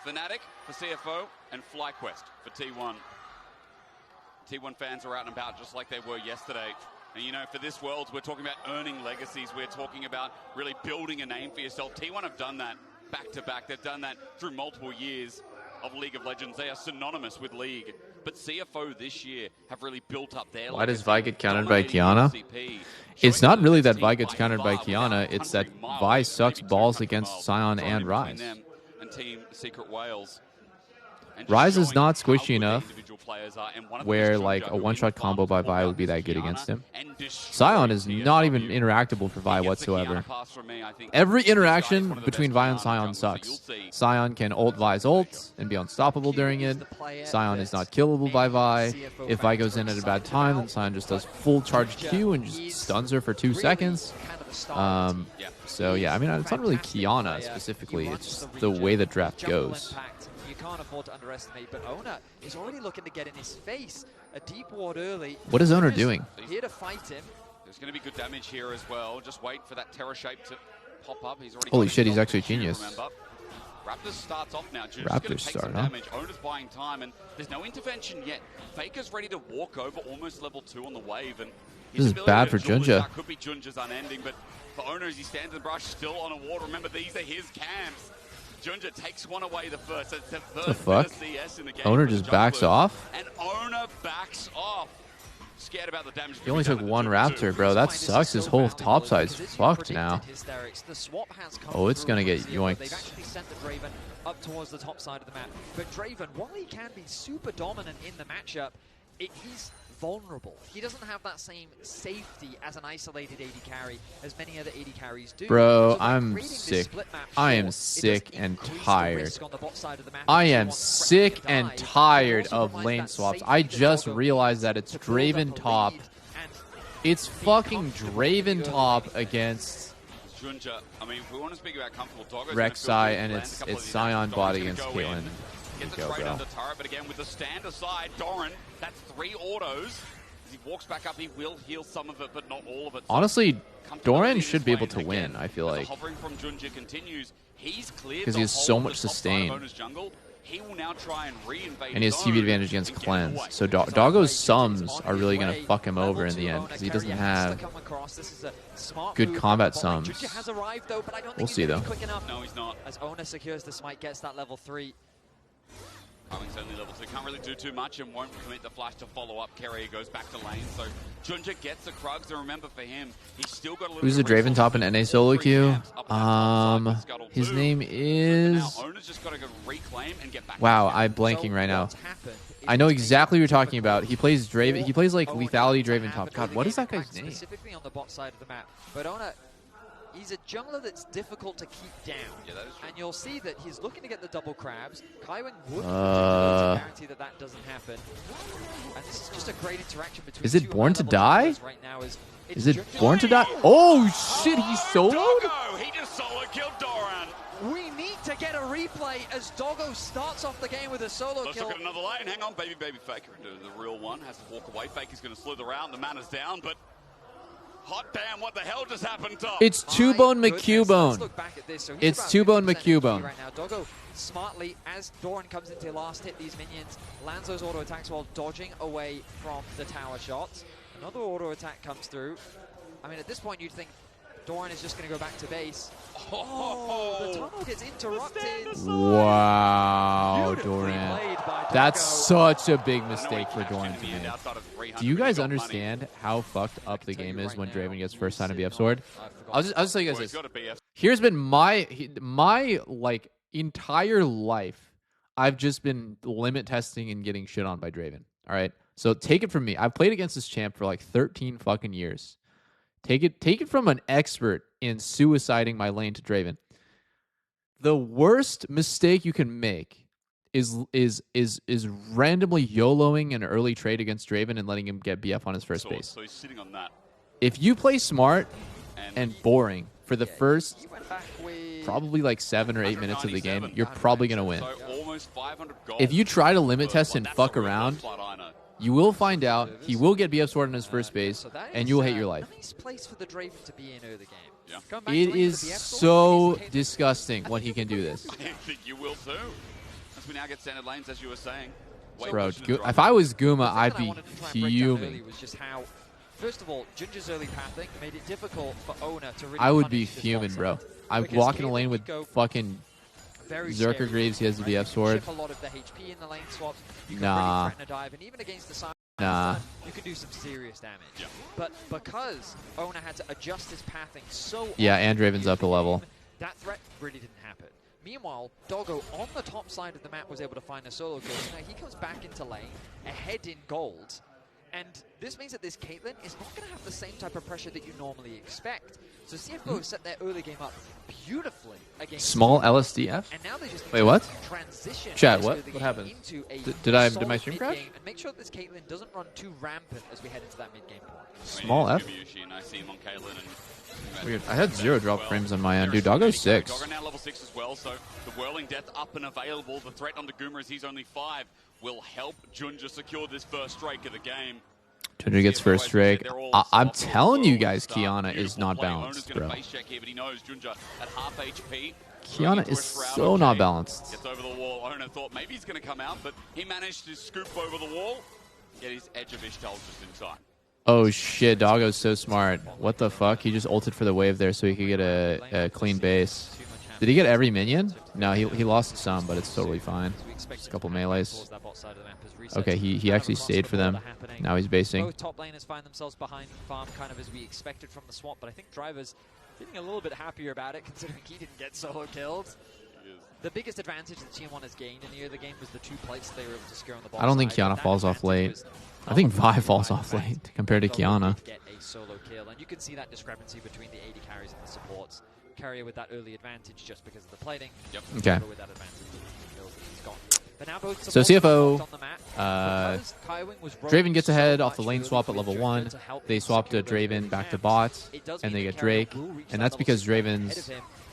Fnatic for CFO and FlyQuest for T1. T1 fans are out and about just like they were yesterday. And you know, for this world, we're talking about earning legacies. We're talking about really building a name for yourself. T1 have done that back to back. They've done that through multiple years of League of Legends. They are synonymous with League. But CFO this year have really built up their Why does legacy, Vi get countered by dominating Kiana? LCP, It's showing not really this that Vi team gets countered by far Kiana. without It's that 100 miles, Vi sucks maybe balls 200 against miles Sion thrown and in Rise. between them and Team Secret Wales. And just Rise is showing not how squishy good the enough individual players are, and one of them where is like Junja, a who one-shot in combo by farm Vi pulled would be out that good Kiana against him. and destroyed Sion is not even TSW. interactable for Vi He gets the whatsoever. Kiana pass from me, I think. Every This guy is interaction one of the between best Vi and Kiana Sion junglers, so sucks. you'll see. Sion can ult Vi's ult and be unstoppable during it. Sion is not killable by Vi. If Vi goes in at a bad time, then Sion just does full charge Q and just stuns her for 2 seconds. So yeah, I mean, it's not really Kiana specifically. It's just the way the draft goes. You can't afford to underestimate, but Owner is already looking to get in his face. A deep ward early. What is Owner doing? Here to fight him. There's going to be good damage here as well. Just wait for that Terror shape to pop up. He's already Holy got shit, he's himself actually a a Q, genius. remember. Raptors starts off now. Just Raptors going to take start, some huh? damage. Owner's buying time, and there's no intervention yet. Faker's ready to walk over almost level 2 on the wave, and This is bad for Junja. Could be Junja's unending, but for Owner, as he stands in the brush, still on a ward. Remember, these are his camps. Junja takes one away the first. That's the The first fuck? CS in the game. Owner for the just backs junglers. off? And Owner backs off. Scared about the damage. He only took one Raptor, bro. That sucks. His whole top side's fucked now. Oh, it's gonna get They've yoinked. actually sent the Draven up towards the top side of the map. But Draven, while he can be super dominant in the matchup, he's vulnerable. He doesn't have that same safety as an isolated AD carry as many other AD carries do. Bro, So by I'm creating this sick. split map, I sure, am it does sick and increase the tired. risk on the bot side of the map if I you am want sick Threat to and die. It tired also of provides lane that swaps. safety I to just Doggo realized that it's to build up a Draven top. lead and It's be fucking comfortable Draven early. top against Junja, I mean, if we want to speak about comfortable, Doggo's Rek'Sai, and it's Sion bot against Caitlyn. Gets Go, a trade bro. under turret, but again with the stand aside, Doran, that's 3 autos. As he walks back up, he will heal some of it, but not all of it. So Honestly, comfortable Doran leading should be this able to lane win, again. I feel As the like. hovering from Junja continues, he's cleared 'Cause the he has whole so of the much top side of sustain. Owner's jungle. He will now try and reinvade And he has his TV own advantage against and get Cleanse. away. So Doggo's sums are really going to fuck him over in the end because he doesn't have good combat sums. We'll We'll see, though. Quick enough No, he's not. as Owner secures the smite, gets that level 3. Kyling's only level 2, can't really do too much and won't commit the flash to follow up. Carrier goes back to lane, so Junja gets the Krugs, and remember for him, he's still got a little Who's the bit of Draven top in NA solo queue? His name Now is... Ona's just got to go reclaim and get back. Wow, I'm blanking right now. I know exactly what you're talking about. He plays Draven. He plays like Lethality Draven top. God, what is that guy's name? Specifically on the bot side of the map. But Ona, he's a jungler that's difficult to keep down. Yeah, that is true. And you'll see that he's looking to get the double crabs. Kaiwing would guarantee that that doesn't happen. And this is just a great interaction between Is it Born to Die? Right now Is it Born to Die? Oh shit, he's soloed? Doggo, he just solo killed Doran. We need to get a replay as Doggo starts off the game with a solo Let's kill. look at another lane. Hang on, baby Faker, the real one, has to walk away. Faker's going to slither out. The mana's down, but hot damn, what the hell just happened, Tom? It's Two-Bone McCubone. It's Two-Bone McCubone. Right now, Doggo smartly, as Doran comes into last hit these minions, lands those auto attacks while dodging away from the tower shots. Another auto attack comes through. I mean, at this point, you'd think Doran is just going to go back to base. Oh, the tunnel gets interrupted. Wow, Doran. That's such a big mistake for Doran to make. Do you guys understand how fucked up the game is when Draven gets first sign of BF Sword? I'll just tell you guys this. Here's been my like entire life. I've just been limit testing and getting shit on by Draven. All right, so take it from me. I've played against this champ for like 13 fucking years. Take it from an expert in suiciding my lane to Draven. The worst mistake you can make is randomly YOLOing an early trade against Draven and letting him get BF on his first base. So he's sitting on that. If you play smart and boring for the first probably like 7 or 8 minutes of the game, you're probably going to win. If you try to limit test and fuck around, you will find out he will get BF Sword on his first base, and you will hate your life. Nice place for the Draven to be in early game. Yeah. It is so disgusting when he can do this. I think you will too. As we now get standard lanes, as you were saying. Bro, if I was Guma, I'd be fuming. Was just how, first of all, Junja's early pathing made it difficult for Ona to really I would be punish this fuming, bot bro. side. I Because walk in a Caitlyn lane would with go fucking very Zerker scary, Greaves. He has the BF Sword. Chip a lot of the HP in the lane swaps. You can Nah. really threaten a dive, and even against the side, Nah. you can do some serious damage. Yeah. But because Ona had to adjust his pathing so Yeah, often and Draven's up a level. that threat really didn't happen. Meanwhile, Doggo on the top side of the map was able to find a solo kill. So now he comes back into lane, ahead in gold. And this means that this Caitlyn is not going to have the same type of pressure that you normally expect. So CFO has set their early game up beautifully against Small LSDF? and now they just Wait, what? transition Chat, this what? early What game happened? into a Did my solid stream mid crash? game and make sure that this Caitlyn doesn't run too rampant as we head into that mid game point. Small F? I see him on Caitlyn and Weird. I had 0 drop frames on my end. Dude, Doggo's 6. Doggo now level 6 as well, so the Whirling Death up and available. The threat on the Guma as he's only 5 will help Junja secure this first strike of the game. Junja gets first strike. I'm telling you guys, Kiana is not balanced, bro. Kiana is so not balanced. Gets over the wall. Ona thought maybe he's going to come out, but he managed to scoop over the wall. Get his Edge of Ishtal just in time. Oh shit, Doggo's so smart. What the fuck? He just ulted for the wave there so he could get a clean base. Did he get every minion? No, he lost some, but it's totally fine. Just a couple melees. Okay, he actually stayed for them. Now he's basing. Both top laners find themselves behind farm kind of as we expected from the swamp, but I think Driver's feeling a little bit happier about it considering he didn't get solo kills. The biggest advantage that Team 1 has gained in the early game was the 2 plates they were able to secure on the bottom I don't think Kiana falls off late. I think Vi falls off late compared to Kiana. Get a solo kill, and you can see that discrepancy between the AD carries and the supports. Carrier with that early advantage just because of the plating. Yep. Okay. With that advantage, the kills that he's got. But now both So CFO, on the map, Draven gets ahead off the lane swap at level 1. They swap to Draven back to bot, and they get Drake. And that's because Draven's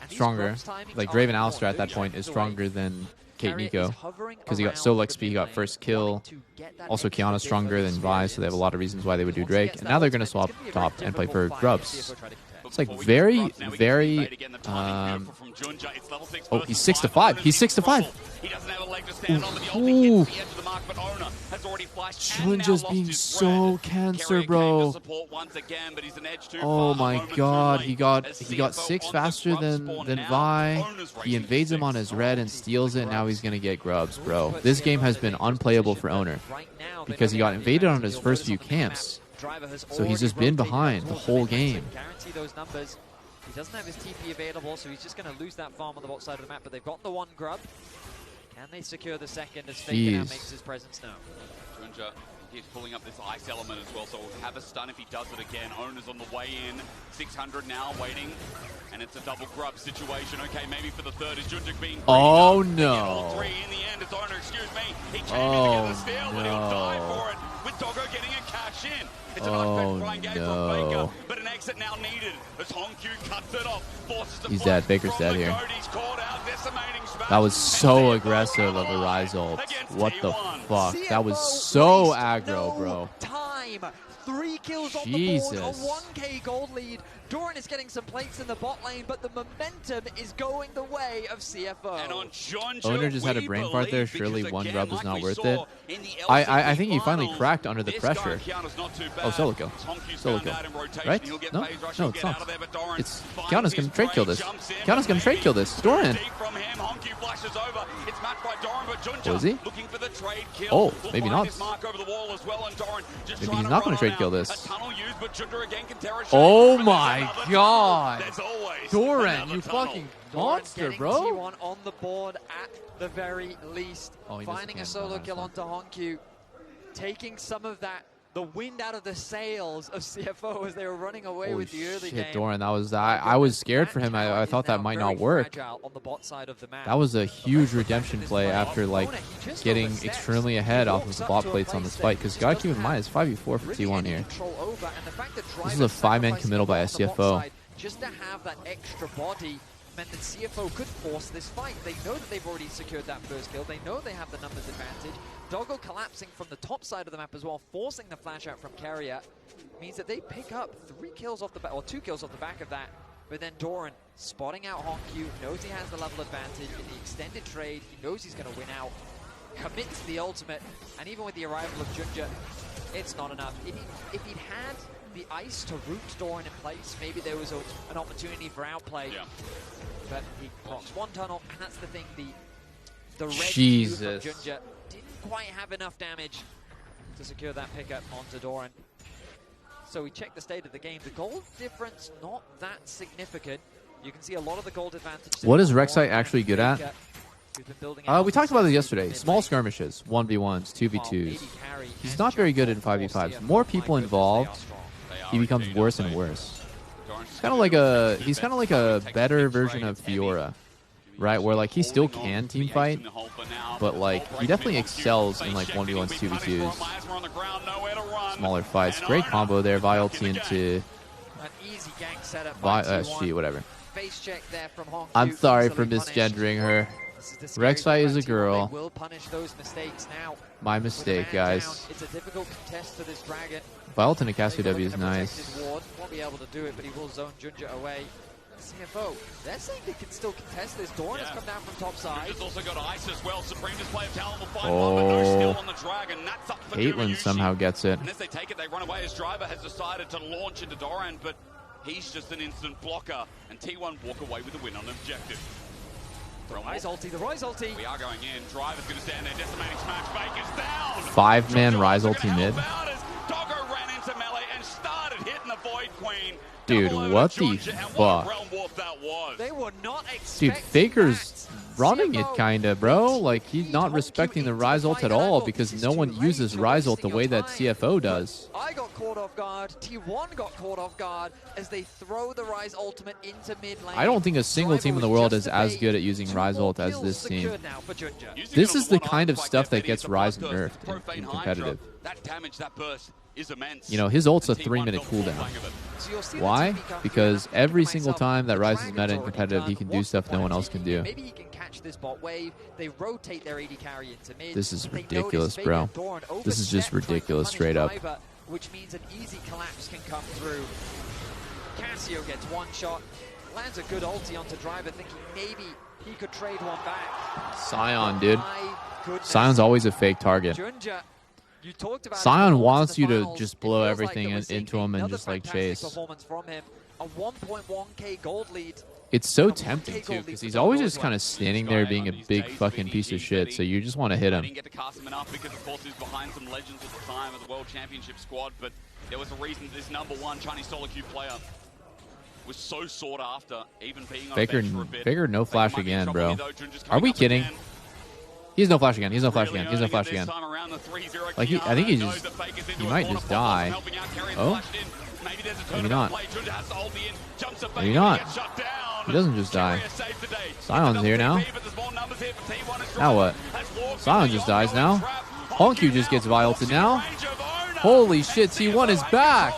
stronger. Like, Draven Alistar at that point is stronger than Kate Nico. Because he got solo XP, he got first kill. Also, Kiana's stronger than Vi, so they have a lot of reasons why they would do Drake. And now they're going to swap top and play for Grubs. It's like very, very. Oh, he's 6 to 5. He's 6 to 5. He doesn't have a leg to stand on, but he only hits the edge of the mark, but Ona has has already flashed. Junja's being so cancer, bro. Oh my god, he got 6 faster than Vi. He invades him on his red and steals it. Now he's gonna get grubs, bro. This game has been unplayable for Owner because he got invaded on his first few camps. So he's just been behind the whole game. Guarantee those numbers. He doesn't have his TP available, so he's just going to lose that farm on the bot side of the map. But they've got the one grub. Can they secure the second as Faker now makes his presence known? Junja keeps pulling up this ice element as well, so we'll have a stun if he does it again. Owner's on the way in. 600 now waiting. And it's a double grub situation. Okay, maybe for the third is Junja being greened Oh up. no. All three in the end. It's Owner, excuse me. He came in to get the steal, but he'll die for it. With Doggo getting a cash in. It's an unfit game from Faker, but an exit now needed as Hongq cuts it off. Forces the He's dead. Baker's dead here. Out, that was so aggressive of a Rise ult. What the fuck? That was so aggro, bro. Time. 3 kills on the board, a 1k gold lead. Doran is getting some plates in the bot lane, but the momentum is going the way of CFO. And on Junja, Owner just had a brain fart there. Surely one grub was not worth it. I think he finally cracked under the pressure. Oh, solo kill. Solo kill. Right? No, it's not. It's Kiana's gonna trade kill this. Kiana's gonna trade kill this. Doran. Was he? Oh, maybe not. Maybe he's not gonna trade kill this. Oh my god! Doran, you fucking monster, bro! T1 on the board at the very least. Finding a solo kill onto Hongq, taking some of the wind out of the sails of CFO as they were running away with the early game. Doran, that was I was scared for him. I thought that might not work. That was a huge redemption play after like getting extremely ahead off of the bot plates on this fight. Because gotta keep in mind it's 5v4 for T1 here. This is a 5-man committal by SCFO. Just to have that extra body meant that CFO could force this fight. They know that they've already secured that first kill. They know they have the numbers advantage. Doggo collapsing from the top side of the map as well, forcing the flash out from Carrier, means that they pick up 3 kills off the back, or 2 kills off the back of that. But then Doran spotting out Hongq, knows he has the level advantage in the extended trade. He knows he's going to win out, commits to the ultimate, and even with the arrival of Junja, it's not enough. If he'd had the ice to root Doran in place, maybe there was an opportunity for outplay. Yeah. But he procs one tunnel, and that's the thing. The red Q from Junja didn't quite have enough damage to secure that pickup onto Doran. So we check the state of the game. The gold difference not that significant. You can see a lot of the gold advantage. What is Rek'Sai actually good at? We talked about this yesterday. Small skirmishes, 1v1s, 2v2s. He's not very good in 5v5s. More people involved, he becomes worse and worse. He's kind of like a better version of Fiora, right? Where like he still can team fight, but like he definitely excels in like 1v1s, 2v2s, smaller fights. Great combo there. Vi ulti into whatever. I'm sorry for misgendering her. Rek'Sai is a girl. My mistake, guys. It's a difficult contest to this dragon. Vi ult into Casio W is nice. Won't be able to do it, but he will zone Junja away. CFO, they're saying they can still contest this. Doran has come down from top side. Junja's also got ice as well. Supreme display of talent will find one, but no steal on the dragon. That's up for Caitlyn somehow gets it. And as they take it, they run away. His driver has decided to launch into Doran, but he's just an instant blocker. And T1 walk away with a win on objective. The Rise ulti. We are going in. Driver's going to stand there. Decimating smash. Baker's down. 5-man Rise ulti mid. Doggo ran into melee and started hitting the Void Queen. Dude, what the fuck? They were not Dude, Faker's running it kinda, bro. Like, he's not respecting the Rise ult at all because no one uses Rise ult the way that CFO does. I got caught off guard. T1 got caught off guard as they throw the Rise ultimate into mid lane. I don't think a single team in the world is as good at using Rise ult as this team. This is the kind of stuff that gets Rise nerfed in competitive. That damage, that burst is immense. You know, his ult's a 3-minute cooldown. Why? Because every single time that Rise is meta in competitive, he can do stuff no one else can do. Maybe he can catch this bot wave. They rotate their AD carry into mid. This is ridiculous, bro. This is just ridiculous, straight up. Which means an easy collapse can come through. Casio gets one shot, lands a good ulti onto Driver, thinking maybe he could trade one back. Sion, dude. Sion's always a fake target. Junja You talked about Sion wants you to just blow everything into him and just like chase. Performance from him. A 1.1k gold lead. It's so tempting too because he's always just kind of standing there being a big fucking piece of shit. So you just want to hit him. Didn't get to cast him enough because of course he was behind some legends at the time of the World Championship squad, but there was a reason this #1 Chinese solo queue player was so sought after, even being on Faker, bench for a bit. Faker, no flash again, bro. Are we kidding? He's no flash again. He's no flash again. He's no flash again. Like I think he might just die. Oh, maybe not. Maybe not. He doesn't just die. Sion's here now. Now what? Sion just dies now. Honkyu just gets violated now. Holy shit, T1 is back.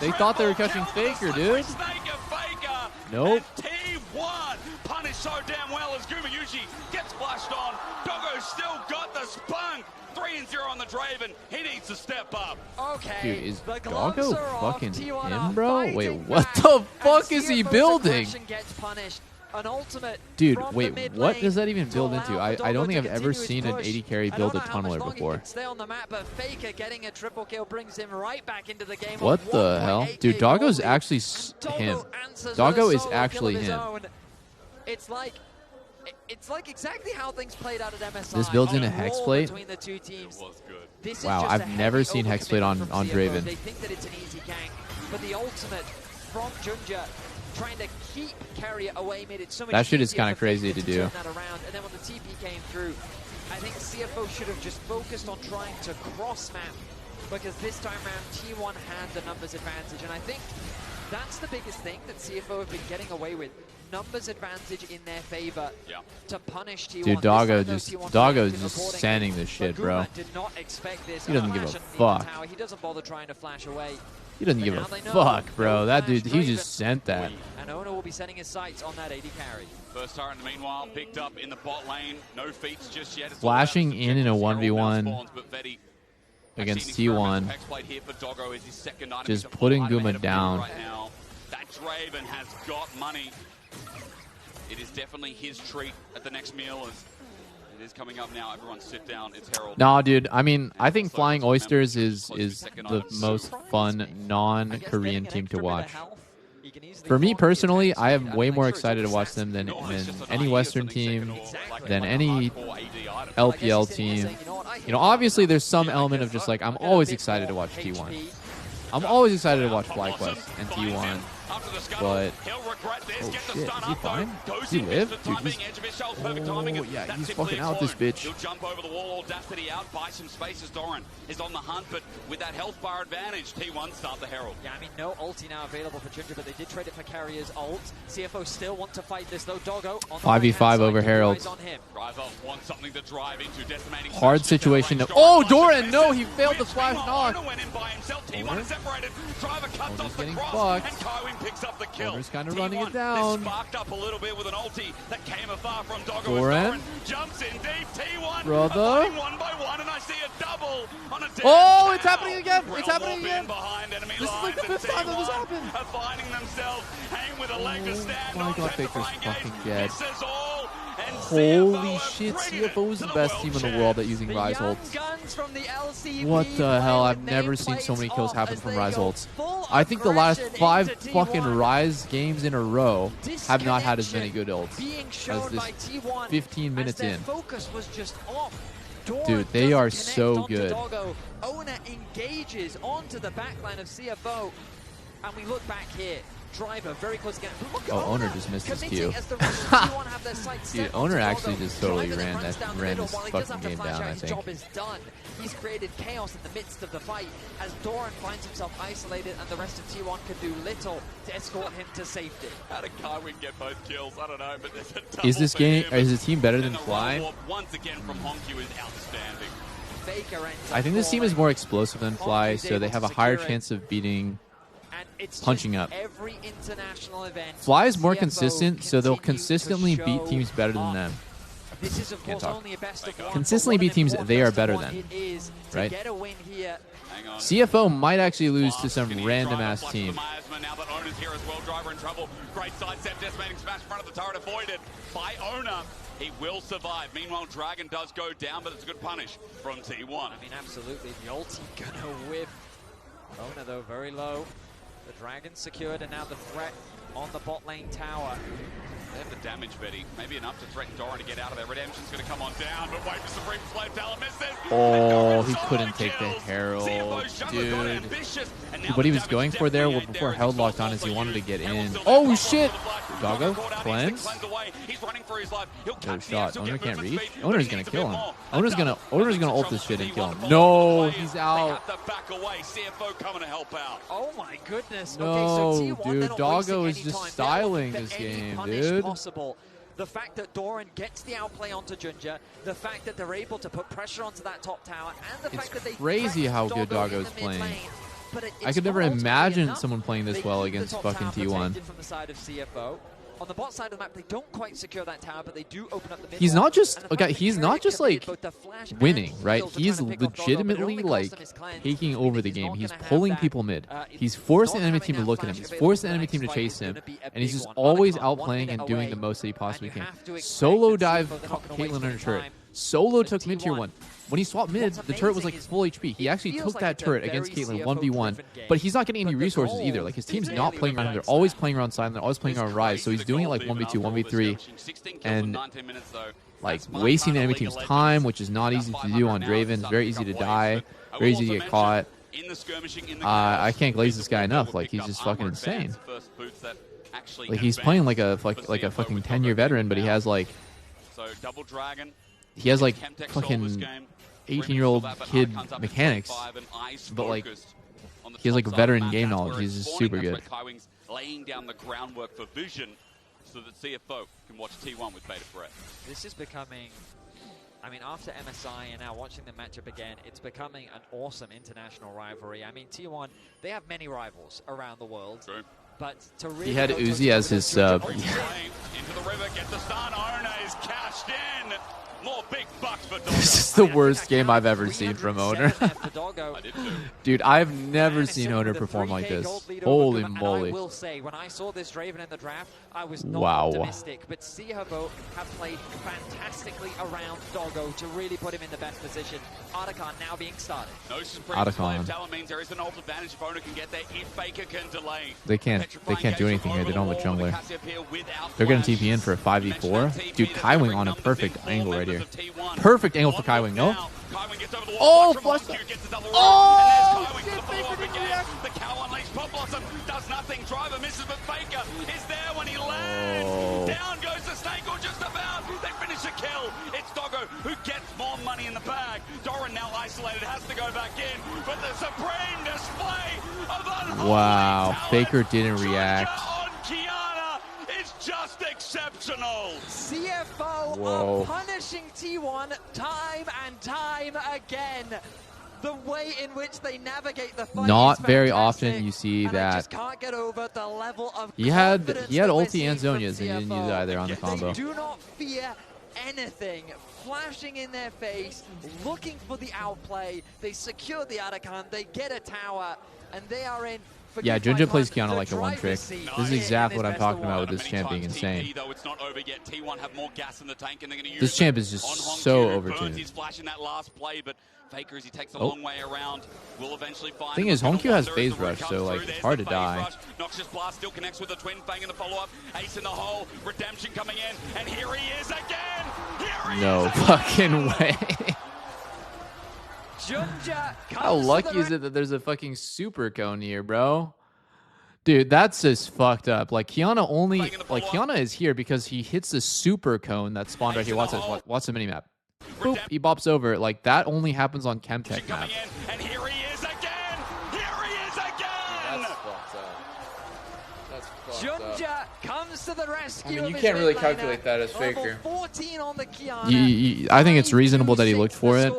They thought they were catching Faker, dude. Nope. T1 punished so damn well as Gumayushi gets flashed on. Doggo's still got the spunk. 3-0 on the Draven. He needs to step up. Okay. Dude, is Doggo fucking him, bro? Wait, what the fuck is he building? An ultimate. Dude, wait, what does that even build into? I don't think I've ever seen an 80 carry build a tunneler before. Stay on the map, but Faker getting a triple kill brings him right back into the game. What the hell? Dude, Doggo's actually him. Doggo is actually him. It's like exactly how things played out at MSI. This builds in a Hexblade? Between the two teams. Wow, I've never seen Hexblade on Draven. They think that it's an easy gank, but the ultimate from Junja trying to keep carrier away made it so much that shit is easier kind of for crazy Faker to do. turn that around. And then when the TP came through, I think CFO should have just focused on trying to cross map, because this time around T1 had the numbers advantage, and I think that's the biggest thing that CFO have been getting away with. Numbers advantage in their favor to punish T1. Dude, Doggo's just sanding this shit, bro. Did not expect this. He doesn't give a fuck. He doesn't bother trying to flash away. He doesn't give a fuck, bro. That dude, he just sent that. And Ona will be setting his sights on that AD carry. First turret, meanwhile, picked up in the bot lane. No feats just yet. Flashing in a 1v1 against T1. Just putting Guma down. Right now. That Draven has got money. It is definitely his treat at the next meal. As it is coming up now. Everyone sit down. It's Herald. Nah, dude. I mean, I think Flying Oysters is the most fun non-Korean team to watch. For me personally, I am way more excited to watch them than any Western team, than any LPL team. You know, obviously there's some element of just like, I'm always excited to watch T1. I'm always excited to watch FlyQuest and T1. But, oh shit, is he fine? Does he live? Dude, he's, oh yeah, he's fucking out this bitch. He'll jump over the wall, audacity out, buy some space as Doran is on the hunt, but with that health bar advantage, T1 start the Herald. Yeah, I mean, no ulti now available for Ginger, but they did trade it for Carrier's ult. CFO still want to fight this though. Doggo on 5v5 over Herald. Driver wants something to drive into, decimating. Hard situation. Oh, Doran, no, he failed the flash knock. Went in by himself. T1 separated. Driver cuts off the getting cross, fucked. and Kywin picks up the kill. Doran's kind of running it down. This sparked up a little bit with an ulti that came afar from Doggo. Doran jumps in deep. T1 brother. One by one, and I see a double on a oh, it's happening again. It's happening again. This is like the 5th time that this happened. Are finding themselves hanging with a leg to stand my on. god, Faker's fucking dead. Holy shit, CFO is the best team in the world at using Rise ults. What What the hell? I've never seen so many kills happen from Rise ults. I think the last 5 fucking Rise games in a row have not had as many good ults as this 15 minutes in. Dude, they are so good. Ona engages onto the backline of CFO, and we look back here. Driver very close again. Oh, Owner just missed his cue. Dude, Owner actually just totally ran this fucking game down, I think. Job is done. He's created chaos in the midst of the fight as Doran finds himself isolated, and the rest of T1 can do little to escort him to safety. How did Kywin get both kills? I don't know, but there's a double. Is this game? Is the team better than Fly? Once again from Honkyu is outstanding. I think this team is more explosive than Fly, so they have a higher chance of beating. Punching up. Every international event, Fly is more consistent, so they'll consistently beat teams better than them. This is, of course, only a best of one. Consistently beat teams they are better than. Right? Get a win here. CFO might actually lose to some random ass team. Now that Owner's here as well, driver in trouble. Great sidestep, decimating smash in front of the turret, avoided by Owner. He will survive. Meanwhile, Dragon does go down, but it's a good punish from T1. I mean, absolutely. The ulti gonna whip. Owner, though, very low. The Dragon secured, and now the threat on the bot lane tower. They have the damage, Betty. Maybe enough to threaten Doran to get out of there. Redemption's going to come on down, but wait for Supreme Flame Talent misses. Oh, he couldn't take the Herald, dude. What he was going for there before Herald locked on is he wanted to get in. Oh, shit! Doggo, cleanse. No shot. Owner can't reach. Owner's going to kill him. Owner's going to ult this shit and kill him. No, he's out. Oh my goodness. No, okay, so T1, dude, Doggo is just styling this game, dude. Possible. The fact that Doran gets the outplay onto Junja, the fact that they're able to put pressure onto that top tower, and the fact that they crazy how good Doggo is playing. I could never imagine someone playing this well against fucking T1. From the side of CFO. On the bot side of the map, they don't quite secure that tower, but they do open up the mid. He's not just okay. He's not just like winning, right? He's legitimately like taking over the game. He's pulling people mid. He's forcing the enemy team to look at him. He's forcing the enemy team to chase him, and he's just always outplaying and doing the most that he possibly can. Solo dive Caitlyn under turret. Solo took mid tier 1. When he swapped mid, the turret was like full HP. He actually took that turret against Caitlyn 1v1, but he's not getting any resources either. Like his team's not playing around him. They're always playing around Silent. They're always playing around Rise. So he's doing it like 1v2, 1v3, and like wasting the enemy team's time, which is not easy to do on Draven. It's very easy to die, very easy to get caught. I can't glaze this guy enough. Like he's just fucking insane. Like he's playing like a fucking 10-year veteran, but he has like fucking 18-year-old kid mechanics, but like he has like veteran game knowledge. He's just super good. Laying down the groundwork for vision so that CFO can watch T1 with bated breath. This is becoming, I mean, after MSI and now watching the matchup again, it's becoming an awesome international rivalry. I mean, T1, they have many rivals around the world. True. But to really he had Uzi as his sub. Into the river, get the stun. Owner is cashed in. More big bucks for This is the worst game I've ever seen from Owner. Dude, I've never seen Owner perform like this. Holy moly. I will say, when I saw this Draven in the draft, I was not optimistic. But CFO have played fantastically around Doggo to really put him in the best position. Artican now being started. No Supreme Flame Talent means there is an ult advantage if Owner can get there. If Faker can delay. They can't do anything here. They don't have a jungler. They're going to TP in for a 5v4. Dude, Kaiwing on a perfect angle right here. Perfect angle for Kaiwing, no? Oh, flush! Oh! The cow unleashed Pop Blossom does nothing. Driver misses, but Faker is there when he lands. Down goes the snake, or just about. They finish the kill. It's Doggo who gets more money in the bag. Doran now isolated, has to go back in. But the supreme display of unholy wow, Faker didn't react. Just exceptional. CFO are punishing T1 time and time again. The way in which they navigate the fight not is very fantastic, often you see and that. I just can't get over the level of he had ulti and Zhonya's and he didn't use either on the combo. They do not fear anything. Flashing in their face, looking for the outplay. They secure the Artican, they get a tower, and they are in. Yeah, Junja plays Kiana like a one trick. This is exactly what I'm talking about with this champ being insane. This champ is just so overtuned. He's flashing that last play, but Faker, as he takes a long way around, will eventually find. Thing is, Honkyu has phase rush, so like it's hard to die. Noxious Blast still connects with the Twin Fang in the follow-up. Ace in the hole, Redemption coming in, and here he is again. No fucking way. How lucky is it that there's a fucking super cone here, bro? Dude, that's just fucked up. Like Kiana is here because he hits the super cone that spawned right here. Watch the minimap. Boop, he bops over. Like that only happens on Chemtech map. And here he is again. Here he is again. That's fucked up. Junja comes to the rescue. I mean, you can't really calculate that as Faker. 14 on the Kiana. I think it's reasonable that he looked for it,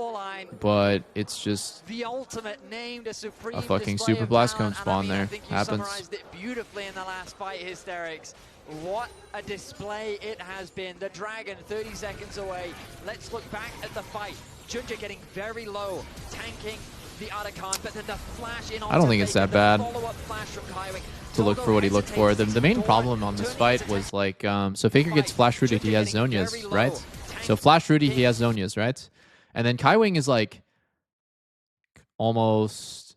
but it's just the ultimate named a fucking super blast cone spawn there. I think you happens. summarized it beautifully in the last fight, Hysterics. What a display it has been. The Dragon 30 seconds away. Let's look back at the fight. Junja getting very low, tanking the Arakan, but then the flash in. I don't think it's that bad Flash from Kaiwing. to look for what he looked for. The main problem on this fight was like, so Faker gets flash rooted, he has Zhonya's, right? So flash rooted, he has Zhonya's, right? And then Kaiwing is like almost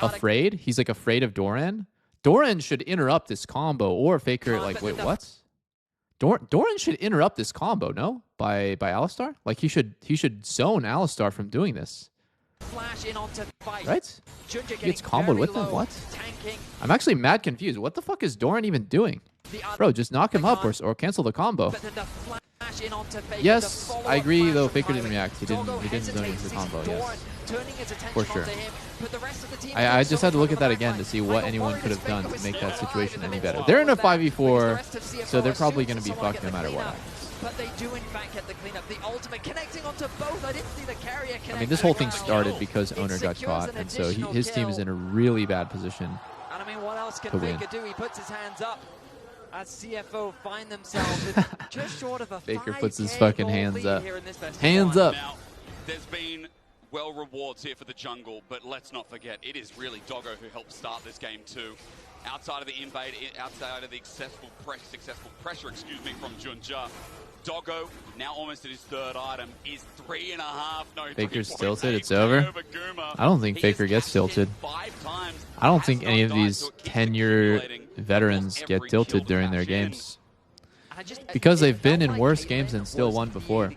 afraid. He's like afraid of Doran. Doran should interrupt this combo, or Faker like, wait, what? Doran should interrupt this combo, no? By Alistar? Like he should zone Alistar from doing this. Flash in onto fight. Right? He gets comboed with him. What? I'm actually mad confused. What the fuck is Doran even doing? Bro, just knock him up or cancel the combo. Yes, I agree though. Faker didn't react. He didn't zone into the combo. Yes, for sure. I just had to look at that again to see what anyone could have done to make that situation any better. They're in a 5v4, so they're probably going to be fucked no matter what happens. But they do in fact get the cleanup. The ultimate connecting onto both. I didn't see the carrier connect. I mean, this whole thing started because Owner got caught, and so his team is in a really bad position. And I mean, what else can Faker do? He puts his hands up as CFO find themselves with just short of a Faker puts his fucking hands up. Hands up. Now, there's been well rewards here for the jungle, but let's not forget, it is really Doggo who helped start this game too. Outside of the invade, outside of the successful pressure, from Junja, Doggo, now almost at his third item, is 3.5. No, Faker's tilted, it's over. I don't think Faker gets tilted. I don't think any of these 10-year veterans get tilted during their games. Because they've been in worse games and still won before.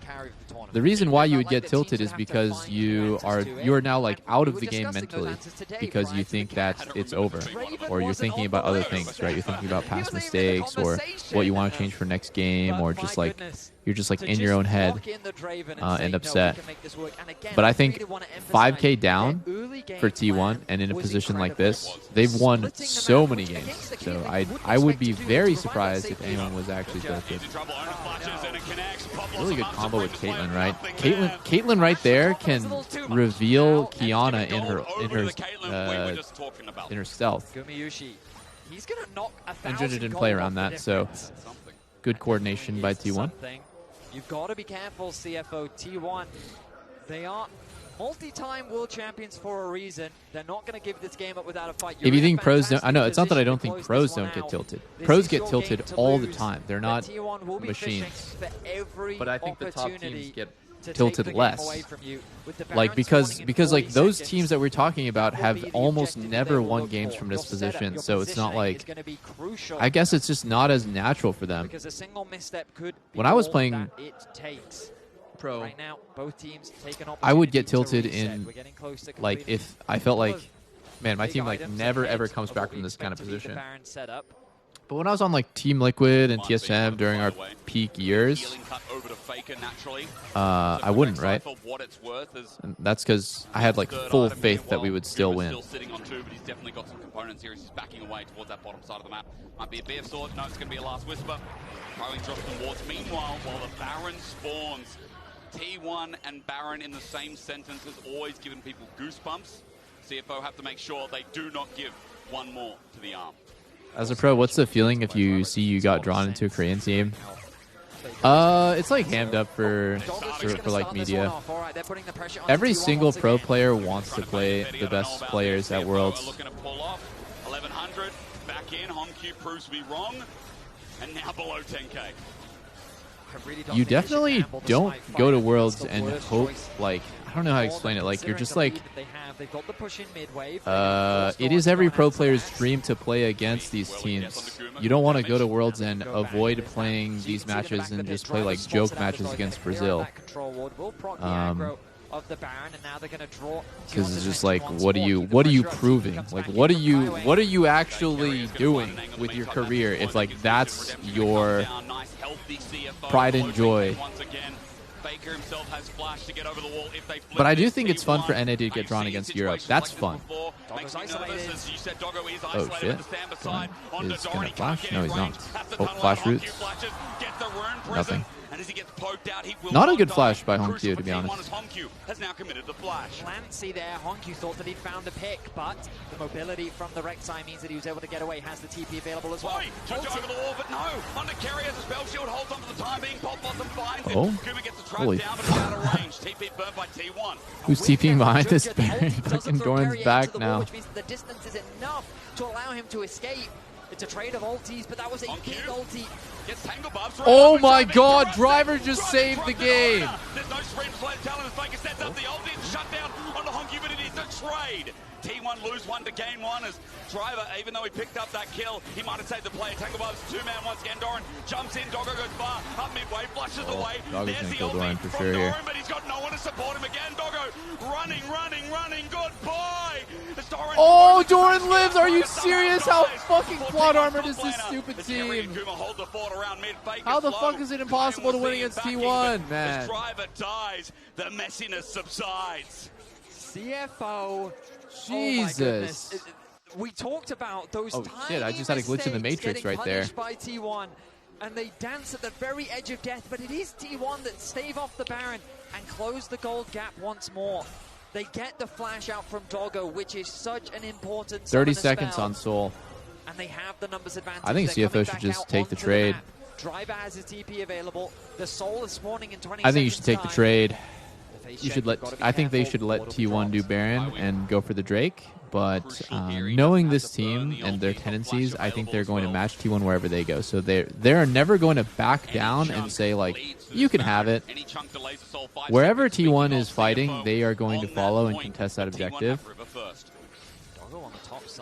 The reason why you would get tilted is because you are now like out of the game mentally because you think that it's over, or you're thinking about other things, right? You're thinking about past mistakes or what you want to change for next game, or just like you're just like in your own head and upset. But I think 5K down for T1 and in a position like this, they've won so many games. So I would be very surprised if anyone was actually tilted. Really good combo with Caitlyn, right? Caitlyn right there can reveal Kiana in her stealth. And Junja didn't play around that, so good coordination by T1. You've got to be careful, CFO. T1, they are multi-time world champions for a reason. They're not going to give this game up without a fight. If you think pros don't, I know it's not that I don't think pros don't get tilted. Pros get tilted all the time. They're not machines. But I think the top teams get tilted less. Like because like those teams that we're talking about have almost never won games from this position, so it's not like, I guess it's just not as natural for them. When I was playing pro, right now, both teams take an I would get tilted in like if I felt like, man, my team like never ever comes back from this kind of position. But when I was on like Team Liquid and TSM during our peak years, I wouldn't, right? And that's because I had like full faith that we would still win. Sitting on two, but he's definitely got some components here. He's backing away towards that bottom side of the map. Might be a BF sword. No, it's going to be a last whisper. Throwing drops some wards. Meanwhile, while the Baron spawns, T1 and Baron in the same sentence has always given people goosebumps. CFO have to make sure they do not give one more to the arm. As a pro, what's the feeling if you see you got drawn into a Korean team? It's like hammed up for like media. Every single pro player wants to play the best players at Worlds. Looking to pull off 1100 back in. HomQ proves to be wrong, and now below 10K. You definitely don't go to Worlds and hope, like, I don't know how to explain it. Like, you're just like, it is every pro player's dream to play against these teams. You don't want to go to Worlds and avoid playing these matches and just play like joke matches against Brazil. Because it's just like, what are you proving? Like, what are you actually doing with your career if like that's your pride and joy? But I do think it's fun for NA to get drawn against Europe. That's fun. Oh shit. Is gonna flash? No, he's not. Oh, flash roots. Nothing. And as he gets poked out, he will Not a good die. flash by Crucial Honkyu, for to be T1 honest. as Honkyu has now committed the flash. Clancy there. Honkyu thought that he'd found a pick, but the mobility from the Rek'Sai means that he was able to get away. Has the TP available as well. Oi, Jojo over the wall, but no. Under carry has a spell shield, holds on for the time being. Pop Bottom finds him. Oh. Kuma gets the trap Holy down, but it's out of range. TP burnt by T1. Who's TPing behind this Baron? Fucking Doran's back now. Which means that the distance is enough to allow him to escape. It's a trade of ultis, but that was a big ulti. Gets tangle bubs. Oh my god, Driver just saved the game. There's no scream sled talent as Faker sets up the ulti and shut down on the Honky, but it is a trade. T1 lose one to gain one as Driver, even though he picked up that kill, he might have saved the play. Tangle bubs, two-man once again. Doran jumps in, Doggo goes far, up midway, flushes away. Doggo's There's gonna the kill ulti Doran for from sure here. Doran, but he's got no one to support him again. Doggo running. Goodbye. As Doran Oh, Doran lives. Are you serious? How fucking plot armored is this stupid team? How the fuck is it impossible to win against T1, man? As Driver dies, the messiness subsides. CFO. Jesus. Oh we talked about those Oh, tiny shit, I just had a glitch in the mistakes Matrix getting right there. punished by T1, and they dance at the very edge of death, but it is T1 that stave off the Baron and close the gold gap once more. They get the flash out from Doggo, which is such an important 30 summoner seconds spell. on Soul. And they have the numbers advantage. I think They're CFO coming should back just out take the onto trade. map. Driver has his TP available. The Soul is spawning in 20 I think you should seconds take the time. trade. The face You check, should let. you've gotta be I think they careful. should let Auto T1 do drops. Baron and go for the Drake. But knowing this team and their tendencies, I think they're going to match T1 wherever they go. So they're never going to back down and say like, you can have it. Wherever T1 is fighting, they are going to follow and contest that objective.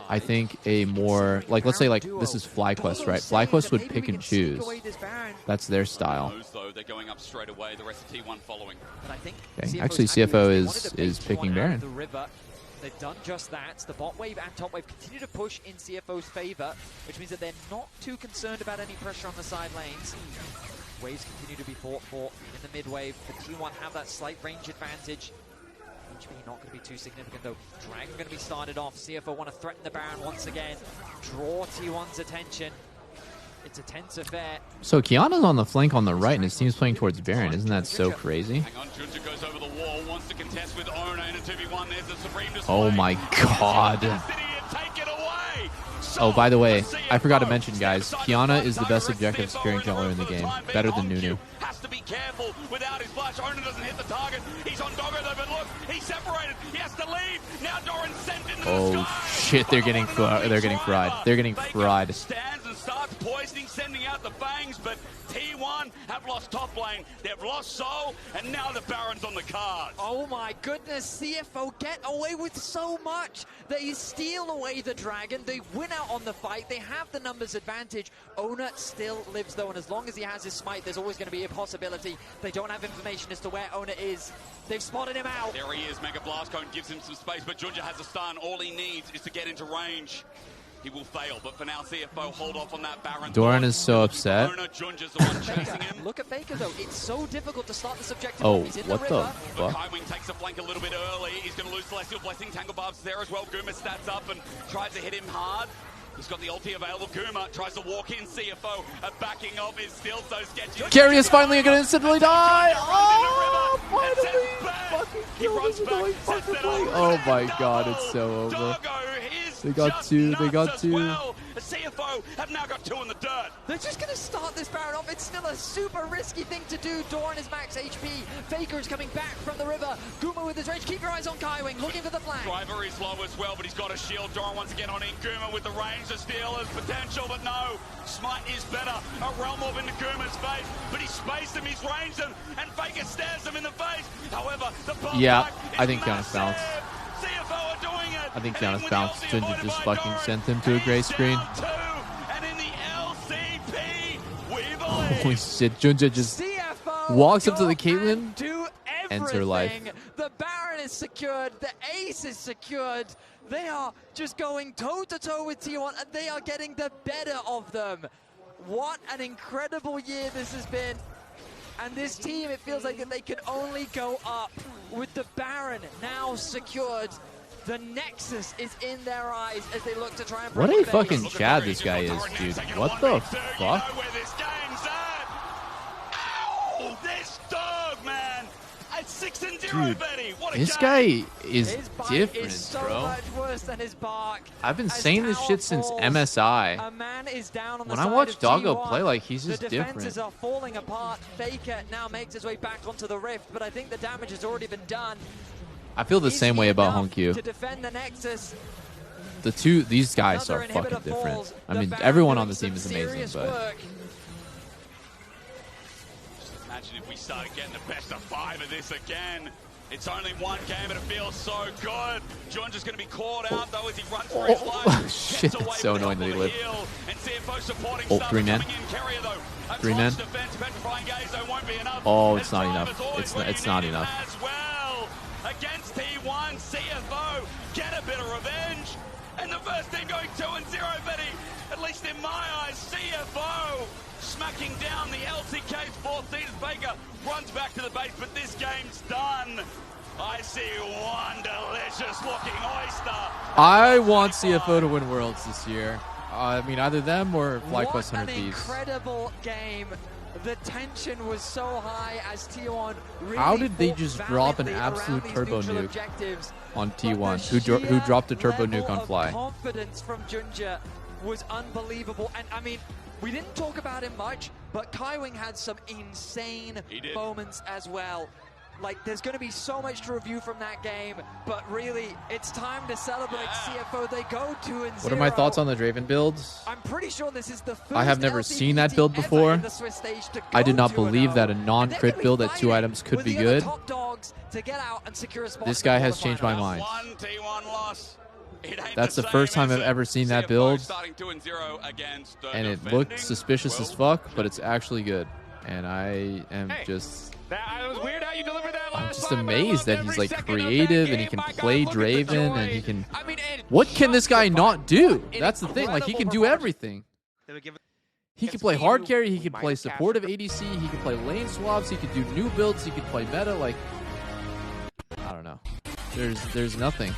I think a more like, let's say like this is FlyQuest, right? FlyQuest would pick and choose. That's their style. They're going up straight away. The rest of T1 following. Okay. Actually, CFO is picking Baron. They've done just that. The bot wave and top wave continue to push in CFO's favor, which means that they're not too concerned about any pressure on the side lanes. Waves continue to be fought for in the mid wave. The T1 have that slight range advantage. HP not going to be too significant though. Dragon going to be started off. CFO want to threaten the Baron once again. Draw T1's attention. It's a tense affair. So Kiana's on the flank on the right, and his team's playing towards Baron. Isn't that so crazy? Hang on, Junja goes over the wall, wants to contest with Ona in a 2v1. There's the Supreme Display. Oh my god. Oh, by the way, I forgot to mention, guys, Kiana is the best objective securing jungler in the game. Better than Nunu. Has to be careful without his flash. Ona doesn't hit the target. He's on Doggo though, but look, he's separated. He has to leave. Now Doran's sent into the sky. Shit, they're getting fried. They're getting fried. Stands and starts poisoning, sending out the fangs, but T1 have lost top lane. They've lost Soul, and now the Baron's on the cards. Oh my goodness, CFO get away with so much. They steal away the Dragon. They win out on the fight. They have the numbers advantage. Ona still lives though, and as long as he has his smite, there's always going to be a possibility. They don't have information as to where Ona is. They've spotted him out. There he is. Mega Blast Cone gives him some space, but Junja has a stun. All he needs is to get into range. He will fail, but for now, CFO hold off on that Baron. Doran is so upset. Junja's the one chasing him. Look at Faker though. It's so difficult to start this objective. Oh, He's in what the fuck? Kaiwing takes the flank a little bit early. He's going to lose Celestial Blessing. Tangle Barb's there as well. Guma stats up and tries to hit him hard. He's got the ulti available. Guma tries to walk in. CFO backing off is still so sketchy. Gary is finally going to instantly die. Oh, finally! He runs back. Oh my god, it's so over. They got two. They got two. CFO have now got two in the dirt. They're just going to start this Baron off. It's still a super risky thing to do. Doran is max HP. Faker is coming back from the river. Guma with his range. Keep your eyes on Kaiwing, looking for the flank. Driver is low as well, but he's got a shield. Doran once again on in. Guma with the range to steal his potential, but no. Smite is better. A realm of into Guma's face, but he's spaced him, he's ranged him, and Faker stares him in the face. However, the I think Kiana's bounced. CFO are doing it. I think Kiana's bounced. Junja just fucking sent him to a gray screen. And in the LCP, we believe. Holy shit, Junja just walks up to the Caitlyn, ends her life. The Baron is secured. The ace is secured. They are just going toe-to-toe with T1, and they are getting the better of them. What an incredible year this has been. And this team, it feels like that they can only go up with the Baron now secured. The Nexus is in their eyes as they look to try and break What a the fucking base. Chad this guy is, dude. What the fuck? this dog, man. At 6-0, Dude, Betty. What a this game. guy is His bite different, is so bro. much worse than his bark. I've been As saying this tower shit since falls, MSI. A man is down on When the I side watch of Doggo T1. play, like, he's just the defenses different. are falling apart. Faker now makes his way back onto the rift, but I think the damage has already been done. I feel the Is same he way about enough Honkyu. to defend the Nexus? These guys Another are fucking inhibitor different. falls. I The mean, Baron everyone doing on the team some is amazing, serious but work. Imagine if we started getting the best of 5 of this again. It's only one game, but it feels so good. John just going to be caught out, though, as he runs for his life. Shit, Gets away that's so with annoying that he lived. heel, and CFO supporting Oh, stuff 3 man. coming in. Carrier, though, a 3 man. close defense. Petrifying gaze, though, won't be enough. Oh, As it's not Driver's enough. always It's where not you need him enough. as well. Against T1, CFO, get a bit of revenge. And the first team going 2-0, Betty. At least in my eyes, CFO smacking down the LCK's 4th seed as Baker runs back to the base, but this game's done. I see one delicious looking oyster. I want CFO to win Worlds this year. I mean, either them or FlyQuest 100 What an Thieves. incredible game. The tension was so high as T1 really How did they fought just drop an valiantly absolute around these turbo neutral nuke objectives. on But the T1? Who dropped a turbo sheer nuke on level Fly? of confidence from Junja was unbelievable. And I mean, we didn't talk about him much, but Kaiwing had some insane moments as well. Like, there's going to be so much to review from that game, but really, it's time to celebrate CFO. They go 2-0. What are my thoughts on the Draven builds? I'm pretty sure this is the first I have never LCK seen that team build ever before. in the Swiss stage to I did go not believe 2-0. that a non-crit build at 2 items could with be the other good. top dogs to get out and secure a spot This in the guy has changed my quarterfinals. mind. One T1 loss. It ain't That's the same, first time is I've it? ever seen that CFO build, starting 2-0 against the and it defending looked suspicious as world fuck, but it's actually good. And I am just... That was weird how you delivered that I'm last just time, but I amazed loved that every he's like second of that creative and he game. can My play God, look at the Draven and joy. he can. I mean, and What can this guy not do? an That's the thing. Like he can do incredible everything. He can play hard carry. He can play supportive ADC. He can play lane swaps. He can do new builds. He can play meta. Like I don't know. There's nothing.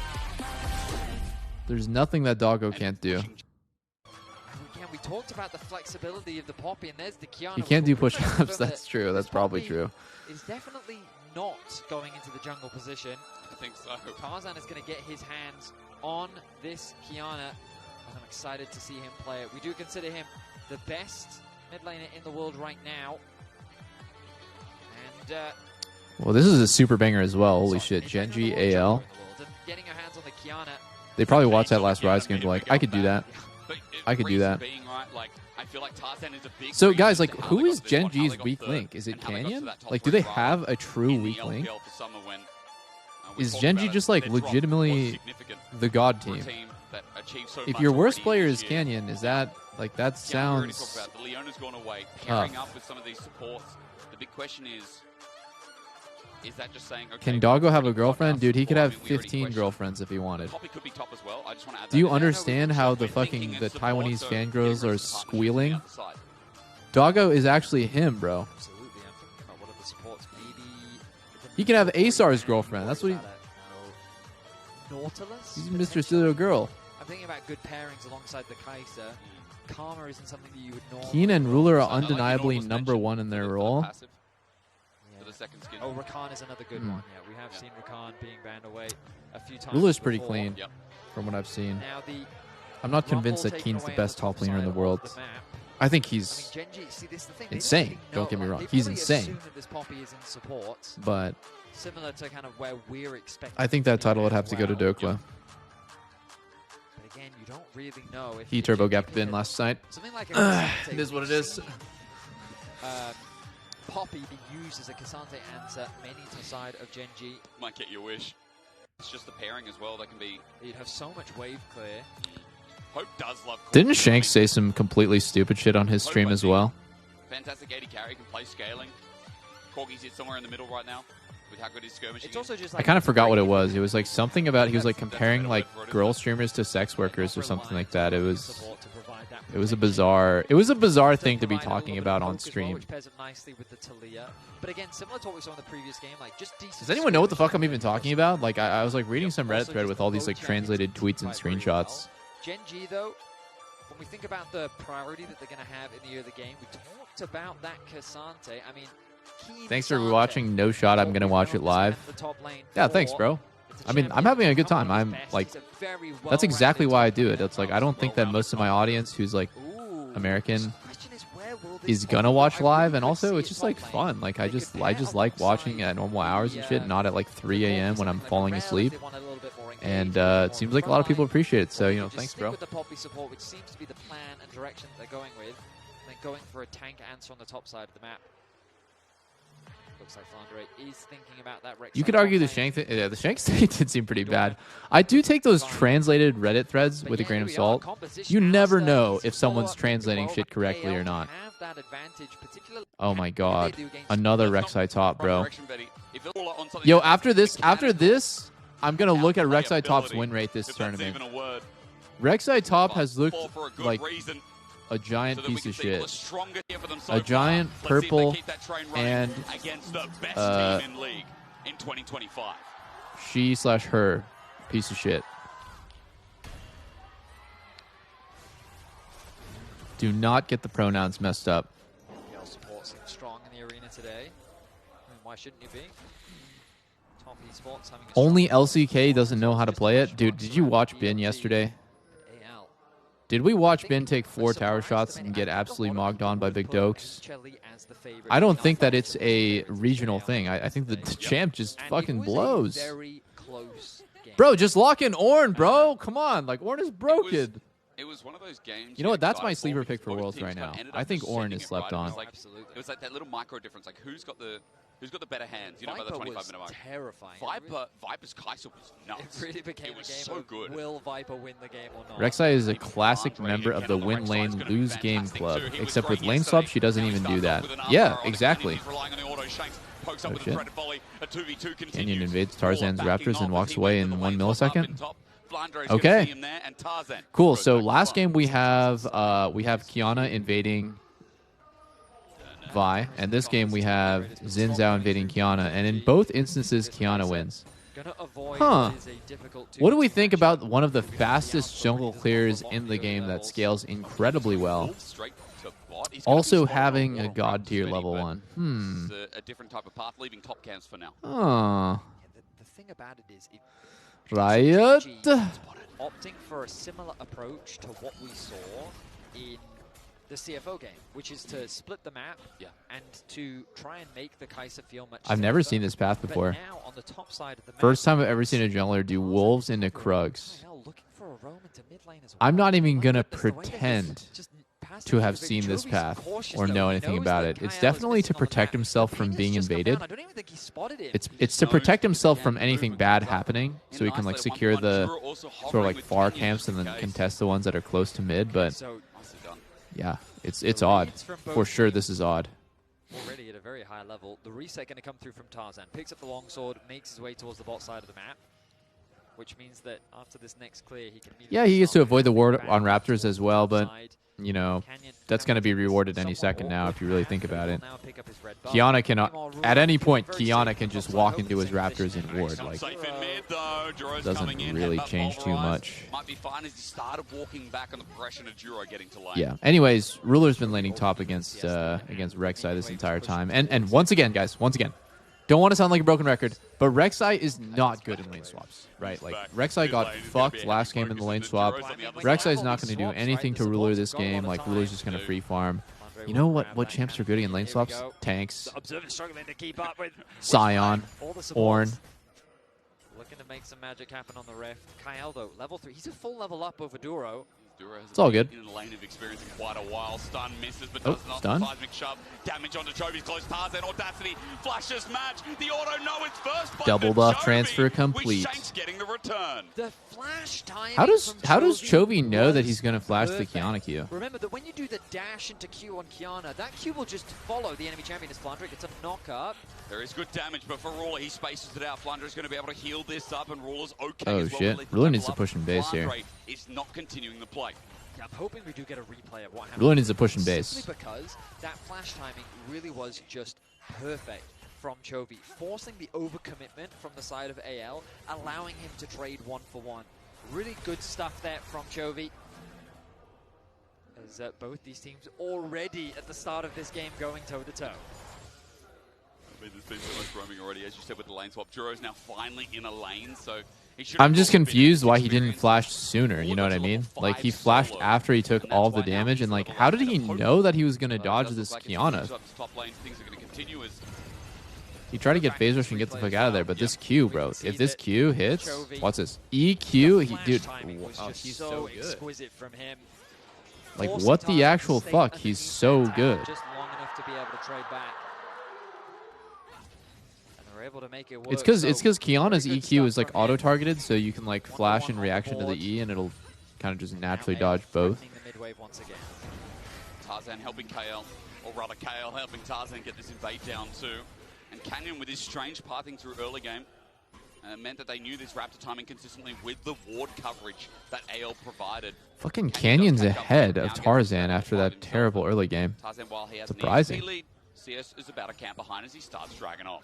There's nothing that Doggo can't do. Again, we talked about the flexibility of the Poppy, and there's the Kiana. He which can't will do confirm push-ups. that That's true. That's this probably Poppy true. is definitely not going into the jungle position. I think so. Tarzan is going to get his hands on this Kiana, and I'm excited to see him play it. We do consider him the best mid laner in the world right now. And Well, this is a super banger as well. Holy shit. Genji AL. and getting your hands on the Kiana. They probably watched that last Rise game and were like, I could do that. I could do that. Being right, like, I feel like Tarzan is a big So reason guys, to like, how who they is got to this point, how Genji's they got weak third, link? Is it and how they got to Canyon? that top Like, do they three have a true in the weak link? LPL for summer when, we Is talked Genji about it, just like their drop was legitimately significant the god for a team? team that achieved so If much your worst already player this is year. Canyon, is that like that Yeah, we already sounds? talked about it. The Leona's gone away. tough. Pairing up with some of these supports. The big question is that just saying, okay, Can Doggo have a we've got girlfriend? enough Dude, he could support? have I mean, we already 15 questioned girlfriends if he wanted. Poppy could be top as well. I just want to add Do you that in. understand how the We're thinking fucking and the support, Taiwanese so fangirls getting are some partnerships squealing? on the outside. Doggo is actually him, bro. Absolutely, I'm thinking about what other supports maybe. He can have Asar's girlfriend. That's what he. Nautilus? He's Mr. Studio Girl. I'm thinking about good pairings alongside the Kaiser. Karma isn't something that you would normally. Keen and Ruler are I like the undeniably Nautilus number mention one in their for the role. passive, for the second skin. Oh, Rakan is another good Hmm. one. Yeah, we have seen Rakan being banned away a few times. Ruler's pretty before. clean, Yep. from what I've seen. Now the I'm not convinced Rumble that Keen's the taken away best on top laner in the side world. of the map. I think I he's mean, Genji, see, this is the thing. They insane. really Don't know, get me like, wrong. they He's probably insane. assume that this Poppy is in support, But similar to kind of where we're expecting. I think it that be title would as have to go to well. Dokla. But again, you don't really know if He if turbo you gapped could in hit last night. something like a It is what it is. Poppy be used as a Cassante answer many to the side of Genji. Might get your wish. It's just the pairing as well that can be. You'd have so much wave clear. Hope does love. Didn't Shanks say some completely stupid shit on his stream as well? Fantastic AD carry, can play scaling. Corgi's hit somewhere in the middle right now with how good his skirmishing It's also is. just I like kind of forgot what it was. It was like something about he was like That's comparing better like word for it, girl isn't it? streamers to sex workers or something like that. It was support to provide that it was a protection. bizarre thing to be Provide a little talking bit of about on poke as well, stream. which pairs up nicely with the Talia. But again, similar to what we saw in the previous game, like just decent. Does anyone know what the fuck I'm skirmishing even talking about? Like I was like reading some Reddit Also thread just with all these like poaching translated activity tweets and quite very well. screenshots. Genji though, when we think about the priority that they're going to have in the early game, we talked about that Cassante. I mean, Thanks for watching No Shot. I'm gonna watch it live. Yeah, thanks, bro. I mean, I'm having a good time. I'm like, that's exactly why I do it. It's like I don't think that most of my audience who's like American is gonna watch live, and also it's just like fun. Like I just like watching at normal hours and shit, not at like 3 a.m. when I'm falling asleep. And it seems like a lot of people appreciate it. So thanks, bro. With the Poppy support, which seems to be the plan and direction that they're going with, and then going for a tank answer on the top side of the map. Looks like Flandre is thinking about that. You could argue the Shank thing. Yeah, the Shank thing did seem pretty bad. I do take those translated Reddit threads with a grain of salt. You never know if someone's translating shit correctly or not. Oh my god. Another Rek'Sai top, bro. Yo, after this, I'm going to look at Rek'Sai top's win rate this tournament. Rek'Sai top has looked like a giant piece of shit. A giant purple and she/her piece of shit. Do not get the pronouns messed up. Support seems strong in the arena today. Why shouldn't you be? Top esports having a Only LCK doesn't know how to play it. Dude, did you watch Bin yesterday? Did we watch Ben take 4 tower shots and get absolutely mogged on by Big Dokes? I don't think that it's a regional thing. I think the champ just fucking blows. Bro, just lock in Ornn, bro. Come on. Like, Ornn is broken. It was one of those games. You know what? That's my sleeper pick for Worlds right now. I think Ornn is slept on. It was like that little micro difference. Like, who's got the better hands? You know, by the 25-minute mark. Terrifying. Viper's Kai'Sa was nuts. It really became a game so good. Will Viper win the game or not? Rek'Sai is a classic member of the win lane, lose game club. Except with lane swap, she doesn't even do that. Yeah, exactly. Oh shit. Canyon invades Tarzan's Raptors and walks away in 1 millisecond. Okay. Cool. So last game we have Qiyana invading Vi, and this game we have Xin Zhao invading Qiyana, and in both instances Qiyana wins. Huh. What do we think about one of the fastest jungle clears in the game that scales incredibly well? Also having a god tier level 1. A different type of path, leaving top camps for now. The thing about it is, Riot opting for a similar approach to what we saw in the CFO game, which is to split the map and to try and make the Kai'Sa feel much I've never seen this path before. Now, on the top side of the map, first time I've ever seen a jungler do wolves into Krugs. I'm not even gonna pretend to have seen this path or know anything about it. It's definitely to protect himself from being invaded. It's to protect himself from anything bad happening, so he can like secure the sort of like far camps and then contest the ones that are close to mid. But yeah, it's odd for sure. This is odd. Already at a very high level. The reset going to come through from Tarzan. Picks up the longsword, makes his way towards the bot side of the map, which means that after this next clear, he can. Yeah, he gets to avoid the ward on Raptors as well, but you know, that's going to be rewarded any second now if you really think about it. Qiyana cannot, at any point, Qiyana can just walk into his Raptors and ward. Like, doesn't really change too much. Might be fine as he started walking back on the progression of Juro getting to lane. Yeah. Anyways, Ruler's been laning top against Rek'Sai this entire time, and once again, guys, don't want to sound like a broken record, but Rek'Sai is not good in lane swaps, right? Like, Rek'Sai got fucked last game in the lane swap. Rek'Sai is not going to do anything to Ruler this game. Like, Ruler's just going to free farm. You know what champs are good in lane swaps? Tanks. Sion. Ornn. Looking to make some magic happen on the Rift. Kael, though, level 3. He's a full level up over Duro. It's all good. In the lane of experience in quite a while. Stun misses, but does not. Stun. Seismic shove. Damage onto Chovy's close. Tarzan Audacity flashes match. The auto no, it's first. Double buff transfer complete. Getting the return. The flash time. How does Chovy know that he's going to flash the Qiyana Q? Remember that when you do the dash into Q on Qiyana, that Q will just follow the enemy champion as Flandre gets a knock up. There is good damage, but for Ruler, he spaces it out. Flandre is going to be able to heal this up, and Ruler's okay. Oh as well. shit! Ruler needs to push in base here. Is not continuing the play. Yeah, I'm hoping we do get a replay of what happened. Ruler needs to push in base. Simply because that flash timing really was just perfect from Chovy, forcing the overcommitment from the side of AL, allowing him to trade 1-for-1. Really good stuff there from Chovy. As both these teams already at the start of this game going toe-to-toe. mean, there's been so much roaming already, as you said, with the lane swap. Juro's now finally in a lane, so he should. I'm just confused why he didn't flash sooner. You know what I mean? Like, he flashed after he took all the damage, and like, how did he know that he was gonna dodge this Kiana? Top lane, things are going to continue as He tried to get phase rush and get the fuck out of there, but this Q, bro. If this Q hits, what's this? EQ? Dude, oh, he's so good. Exquisite from him. Like, what the actual fuck? He's so good. Just long enough to be able to trade back. And they're able to make it work. It's because Kiana's EQ is like auto targeted, so you can like flash in reaction to the E, and it'll kind of just naturally dodge both. Tarzan helping KL, or rather KL helping Tarzan get this invade down too. And Canyon with his strange pathing through early game meant that they knew this Raptor timing consistently with the ward coverage that AL provided. Fucking Canyon's ahead of Tarzan after that terrible early game. Tarzan, while he has Surprising. an lead, CS is about a camp behind as he starts dragging off.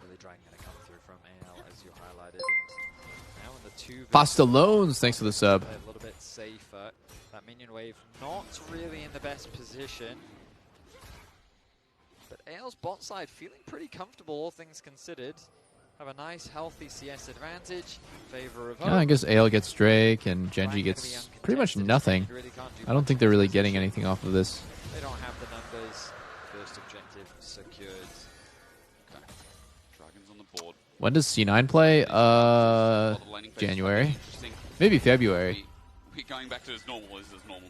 Really dragging going to come through from AL as you highlighted. And now in the 2 Pastalones, thanks for the sub. A little bit safer. That minion wave not really in the best position. But AL's bot side feeling pretty comfortable, all things considered. Have a nice, healthy CS advantage in favor of Yeah, I guess AL gets Drake, and Genji gets pretty much nothing. I don't think they're really getting anything off of this. They don't have the numbers. First objective secured. Okay. Dragons on the board. When does C9 play? January. Maybe February. We're going back to as normal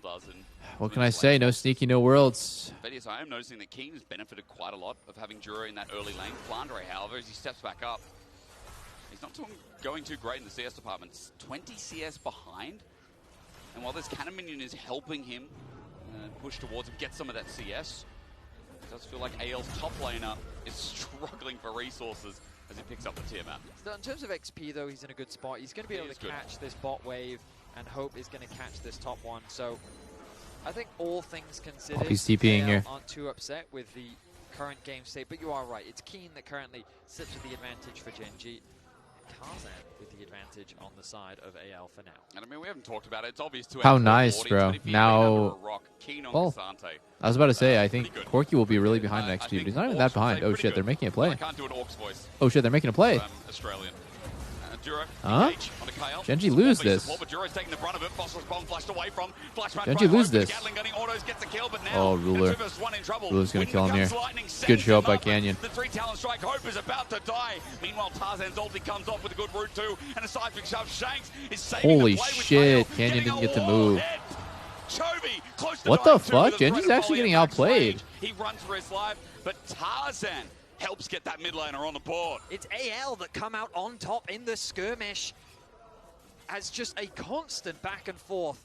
does. And What can I say? No sneaky, no worlds. But yes, I am noticing that Keen has benefited quite a lot of having Juro in that early lane. Flandre, however, as he steps back up, he's not going too great in the CS department. It's 20 CS behind. And while this Cannon Minion is helping him push towards him, get some of that CS, it does feel like AL's top laner is struggling for resources as he picks up the tier map. So in terms of XP, though, he's in a good spot. He's going to be able to catch this bot wave, and Hope is going to catch this top one. So I think all things considered, he's TPing here. Aren't too upset with the current game state, but you are right. It's Keen that currently sits with the advantage for Genji. Tarzan with the advantage on the side of AL for now. And I mean, we haven't talked about it. It's obvious to How nice, bro. Now, well, I was about to say, I think Corki will be really behind next to you, but he's not even that behind. Oh shit, they're making a play. I can't do an Orcs voice. Oh shit, they're making a play. Australian. Duro, huh? Genji lose this. Genji lose this. Oh, Ruler. Ruler's gonna kill him here. Good show up by Canyon. The 3 talent strike. Hope is about to die. Meanwhile, Tarzan's ulti comes off with a good route too, and a side pick shove. Shanks is saving Holy the play with shit, KO, Canyon didn't get to a move. hit. Chovy, close to What the dying too, fuck? with a Genji's threat of actually volley getting at max outplayed. range. He runs for his life, but Tarzan helps get that mid laner on the board. It's AL that come out on top in the skirmish as just a constant back and forth.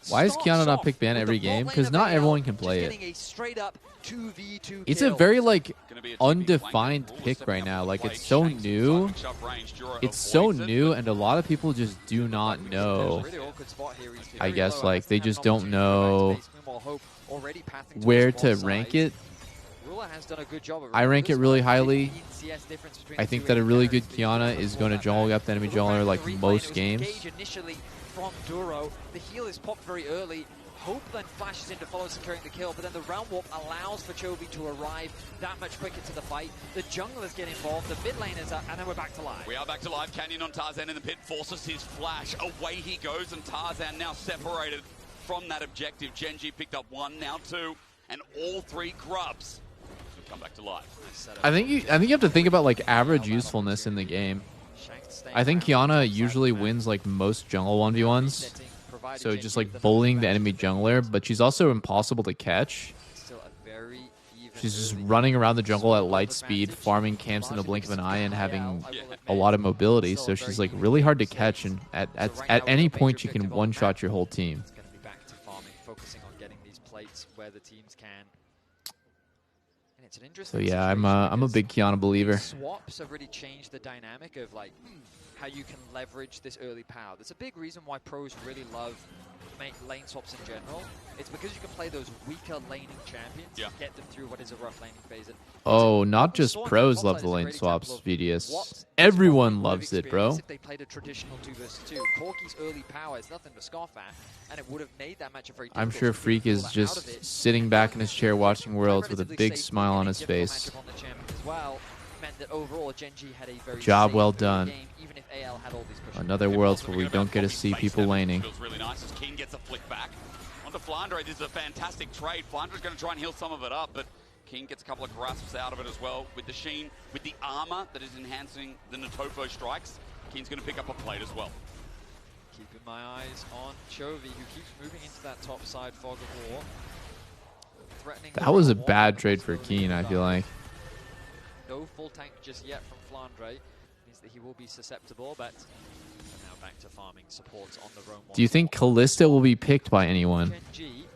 Why is Kiana not pick ban every game? Because not everyone can play it. A straight up 2v2 It's a very like undefined pick right now. Like it's so new. It's so new, and a lot of people just do not know. I guess like they just don't know where to rank it. I rank it really highly. I think that a really good Kiana is going to jungle up the enemy jungler like most games. Initially from Duro, the heal is popped very early. Hope then flashes in to follow securing the kill, but then the Realm Warp allows for Chovy to arrive that much quicker to the fight. The junglers get involved, the mid laners are, and then we're back to live. We are back to live. Canyon on Tarzan in the pit forces his flash. Away he goes, and Tarzan now separated from that objective. Genji picked up 1, now 2, and all 3 grubs. Come back to life. I think you have to think about like average usefulness in the game. I think Kiana usually wins like most jungle 1v1s. So just like bullying the enemy jungler, but she's also impossible to catch. She's just running around the jungle at light speed, farming camps in the blink of an eye, and having a lot of mobility. So she's like really hard to catch, and at any point she can one-shot your whole team. It's going to be back to farming, focusing on getting these plates where the teams can. And it's an interesting So yeah, I'm a big Kiana believer. Swaps have really changed the dynamic of like how you can leverage this early power. That's a big reason why pros really love lane swaps in general, it's because you can play those weaker laning champions to get them through what is a rough laning phase. And Oh, not just pros love the lane swaps, VDS. Everyone loves it, bro. if they played a traditional 2 versus 2, Corki's early power is nothing to scoff at, and it would have made that match a very I'm sure Freak is just sitting back in his chair watching Worlds with a big smile on his face. Job well done. Another Worlds where we don't get to see people laning. Feels really nice as Keen gets a flick back. Onto Flandre, this is a fantastic trade. Flandre's going to try and heal some of it up, but Keen gets a couple of grasps out of it as well. With the Sheen, with the armor that is enhancing the Natofo strikes, Keen's going to pick up a plate as well. Keeping my eyes on Chovy, who keeps moving into that top side fog of war. Threatening That was a bad trade for Keen, I feel like. No full tank just yet from Flandre. Means that he will be susceptible, but now back to farming supports on the roam. Do you think Callista will be picked by anyone?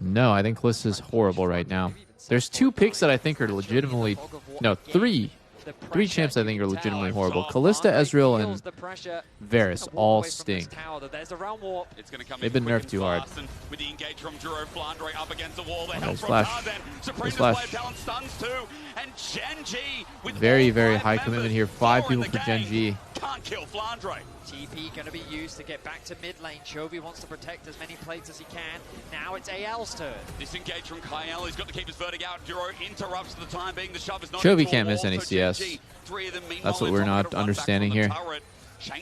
No, I think Callista's horrible right now. There's 2 picks that I think are legitimately... No, 3. 3 champs I think are legitimately horrible. Callista, Ezreal, and Varus all stink. They've been nerfed too hard. With the engage from Duro, Flandre up against the wall. There's Flash. There's Flash. And Genji with very, very high commitment here. 5 people for Genji. Can't kill Flandre. TP going to be used to get back to mid lane. Chovy wants to protect as many plates as he can. Now it's AL's turn. Disengage from Kyle. He's got to keep his vertic out. Duro interrupts for the time being. The shove is not Chovy can't miss any CS. That's what we're not understanding here.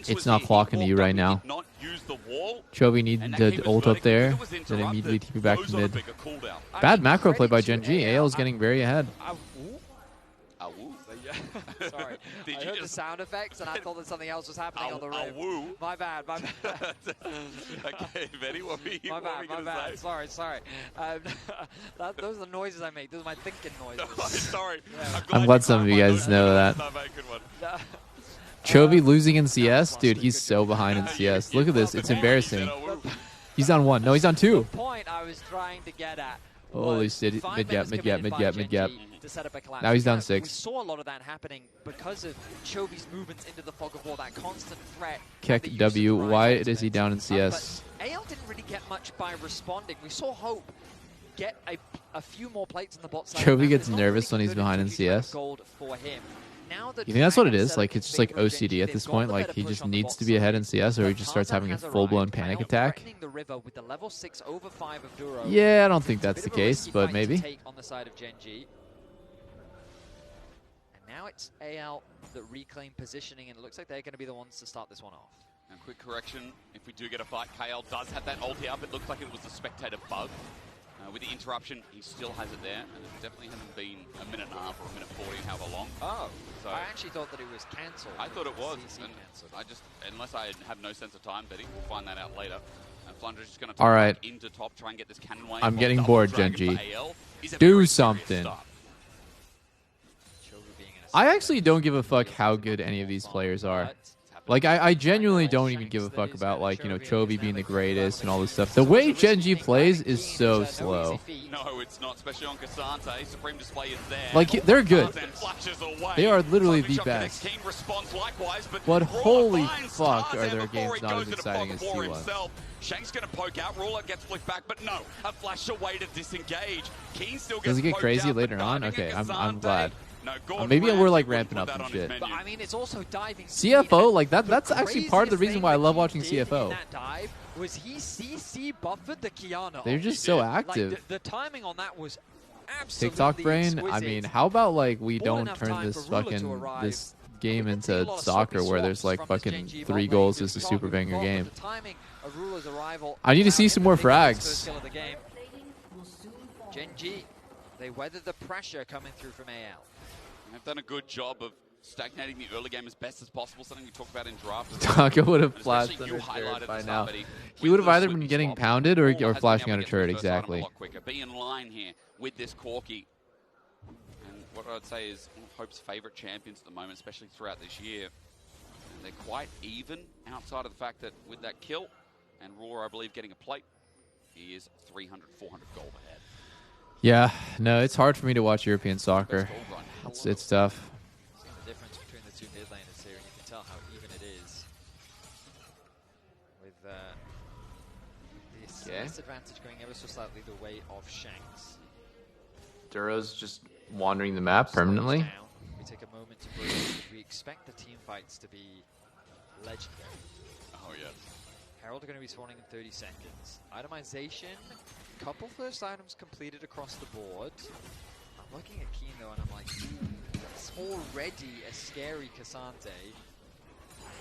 It's not clocking to you right now. Chovy needed to ult up there, then immediately TP back to mid. Bad macro play by Genji. AL is getting very ahead. Sorry, I heard the sound effects and I thought that something else was happening on the room. My bad, my bad. Okay, Betty, what were you, my bad, my bad. Say? Sorry. Those are the noises I make. Those are my thinking noises. Sorry. Yeah. I'm glad some of you guys know that. Chovy losing in CS? Dude, he's so behind in CS. Look at this. It's embarrassing. He's on 1. No, he's on 2. The point I was trying to get at. Holy shit. Mid gap, mid gap, mid gap, mid gap. To set up a collapse. Now he's down We 6. saw a lot of that happening because of Chovy's movements into the fog of war, that constant threat. Keck W. Why is he down in CS? AL didn't really get much by responding. We saw Hope get a few more plates on the bot side. Chovy gets nervous when he's behind in CS. Gold for him. Now You think that's what it is? Like, it's just like OCD at this point? Like, he just needs to be ahead in CS, or he just starts having a full-blown panic attack? Yeah, I don't think that's the case, but maybe. On the side of Genji. And now it's AL that reclaim positioning, and it looks like they're going to be the ones to start this one off. And quick correction, if we do get a fight, KL does have that ulti up. It looks like it was the spectator bug. With the interruption, he still has it there, and it definitely hasn't been a minute and a half or a minute 40, however long. Oh, so I actually thought that it was cancelled. I thought it was, and I just, unless I have no sense of time, Betty, we'll find that out later. And Flandre's just going to Alright. into top, try and get this cannon wave. I'm getting bored, Genji. Do something. I actually don't give a fuck how good any of these players are. Like, I genuinely don't even give a fuck about, like, you know, Chovy being the greatest and all this stuff. The way Genji plays is so slow. No, it's not, especially on Cassante. Supreme Display is there. Like, they're good. They are literally the best. But holy fuck are their games not as exciting as T1. Shank's going to poke out, Ruler gets flicked back, but no, a flash away to disengage. Keen still gets Does it get crazy out, later on? Okay, I'm glad. No, Maybe we're like ramping up and shit. But I mean, it's also diving CFO, like that's actually part of the reason why I love watching CFO. That dive was he CC buffered the Kiana. They're just so active. Like, the timing on that was absolutely TikTok brain. exquisite. I mean, how about like we don't turn this fucking this game into soccer where there's like fucking 3 goals is a super banger game. I need to see some more frags. Genji, they weathered the pressure coming through from AL. They've done a good job of stagnating the early game as best as possible, something we talked about in draft. Taco would have flashed under turret by now. He would have either been getting pounded or flashing under turret, exactly. Be in line here with this Corki. And what I'd say is one of Hope's favourite champions at the moment, especially throughout this year. And they're quite even outside of the fact that with that kill, and Roar, I believe, getting a plate, he is 300, 400 gold ahead. Yeah, no, it's hard for me to watch European soccer. It's tough. Seeing the difference between the 2 mid laners here, and you can tell how even it is. With Okay. Disadvantage going ever so slightly the way of Shanks. Duro's just wandering the map permanently. Down. We take a moment to breathe. We expect the team fights to be legendary. Oh, yeah. Herald are going to be spawning in 30 seconds. Itemization, couple first items completed across the board. I'm looking at Keen though and I'm like, it's already a scary Cassante.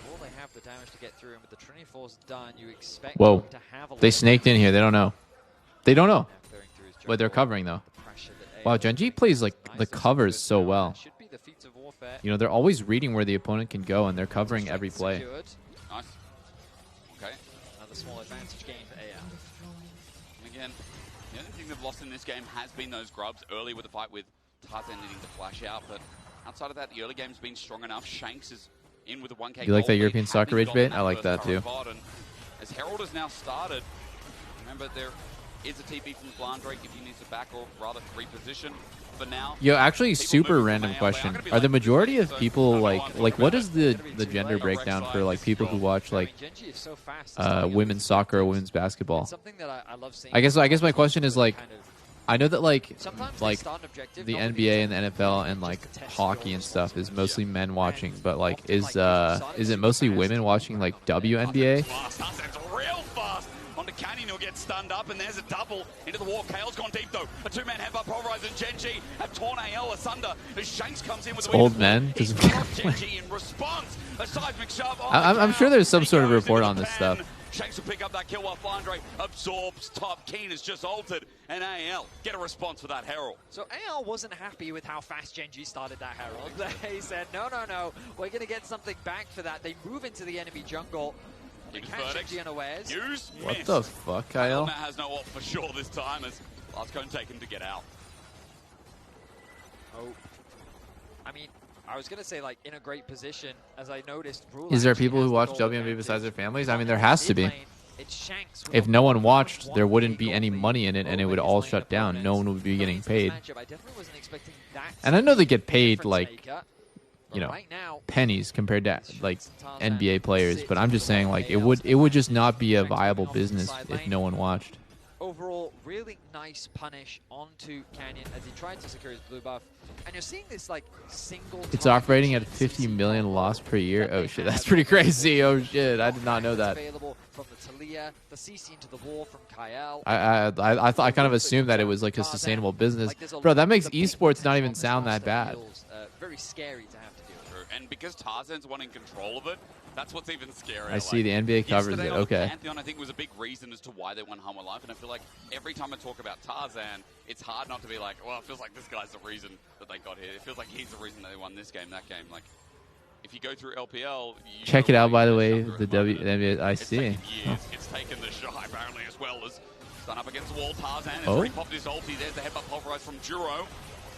Will they have the damage to get through him? But the Trinity Force done, you expect Whoa. him to have a They lot snaked in here. They don't know. They don't know. through his But they're jungle. covering though. The pressure that Wow, AL Genji plays like the covers so well. should be the feats of warfare. You know, they're always reading where the opponent can go and they're covering every play. Secured. Nice. Okay. Another small advantage gain for AL. And again, the only thing they've lost in this game has been those grubs early with the fight with Tarzan needing to flash out. But outside of that, the early game's been strong enough. Shanks is in with a 1K. You like that gold European lead, soccer happy rage to bait? dominate I like first that too. current VOD. And as Herald has now started, remember there is a TP from Flandre if he needs to back or rather reposition. For now, Yo, actually, people super moving random from AL, question. they are gonna be Are the like, majority of so people I don't like know what about is the gender breakdown for like people who watch like Genji is so fast. It's starting women's soccer or women's basketball? something that I love seeing. I guess my question is like, kind of- I know that like sometimes they like start an objective, the not to be NBA and the effective, NFL but and just like to test hockey your and stuff is mostly men watching, but like often, is like, it mostly women watching like WNBA? Fast, Tarzan's real fast onto Canyon, he'll get stunned up, and there's a double into the wall. Kale's gone deep though. A two-man headbutt pulverizer, and Genji have torn AL asunder as Shanks comes in with It's the old weakest men, one. He's doesn't cut off Genji in response. A seismic shove on I'm the sure cow. there's some He sort of goes report into on the this pen. stuff. Shanks will pick up that kill while Flandre absorbs top. Keen has just altered, and AL get a response for that Herald. So AL wasn't happy with how fast Genji started that Herald. They said, no, we're going to get something back for that. They move into the enemy jungle. They Use catch Vertex. Genji unawares. Use, What miss. the fuck, Kyle? Matt has no ult for sure this time as last cone taken to get out. Oh, I mean, I was going to say, like, in a great position, as I noticed. Rule Is there actually people has who the watch gold WNBA advantage. besides their families? I mean, there has to be. Mid lane, it's Shanks with If a no one watched, 1K there wouldn't be gold any lead. money in it, and it Rule would is all laying shut down. opponents. No one would be Going getting into this paid. matchup, I definitely wasn't expecting that And I know they get to be paid difference like, maker. you know, Right now, pennies compared to like Tarzan NBA players, sits but I'm just with saying the like AL it would just not be a Shanks viable coming off to the business side if lane. no one watched. Overall, really nice punish onto Canyon as he tried to secure his blue buff. And you're seeing this like single. It's target operating at CC 50 million combo loss per year. that Oh they shit, have that's pretty on the crazy. board. Oh shit, I did not know that. Available from the Talia, the CC into the wall from Kyle. I thought I kind of assumed that it was like a sustainable business, Like, there's a bro. lot That makes of big esports not potential even on this sound that roster. bad. Feels, very scary to have to deal with. True. And because Tarzan's one in control of it, that's what's even scarier. I see the NBA covers yesterday it. on the Okay. Pantheon, I think was a big reason as to why they won Home Alive, and I feel like every time I talk about Tarzan, it's hard not to be like, well, it feels like this guy's the reason that they got here. It feels like he's the reason they won this game, that game. Like, if you go through LPL, you Check know it out, why by the you way. suffer The at moment. NBA. I It's see. taken years. It's taken the Shy apparently as well as done up against the wall. Tarzan has Oh. already popped his ulti. There's the headbutt pulverized from Duro.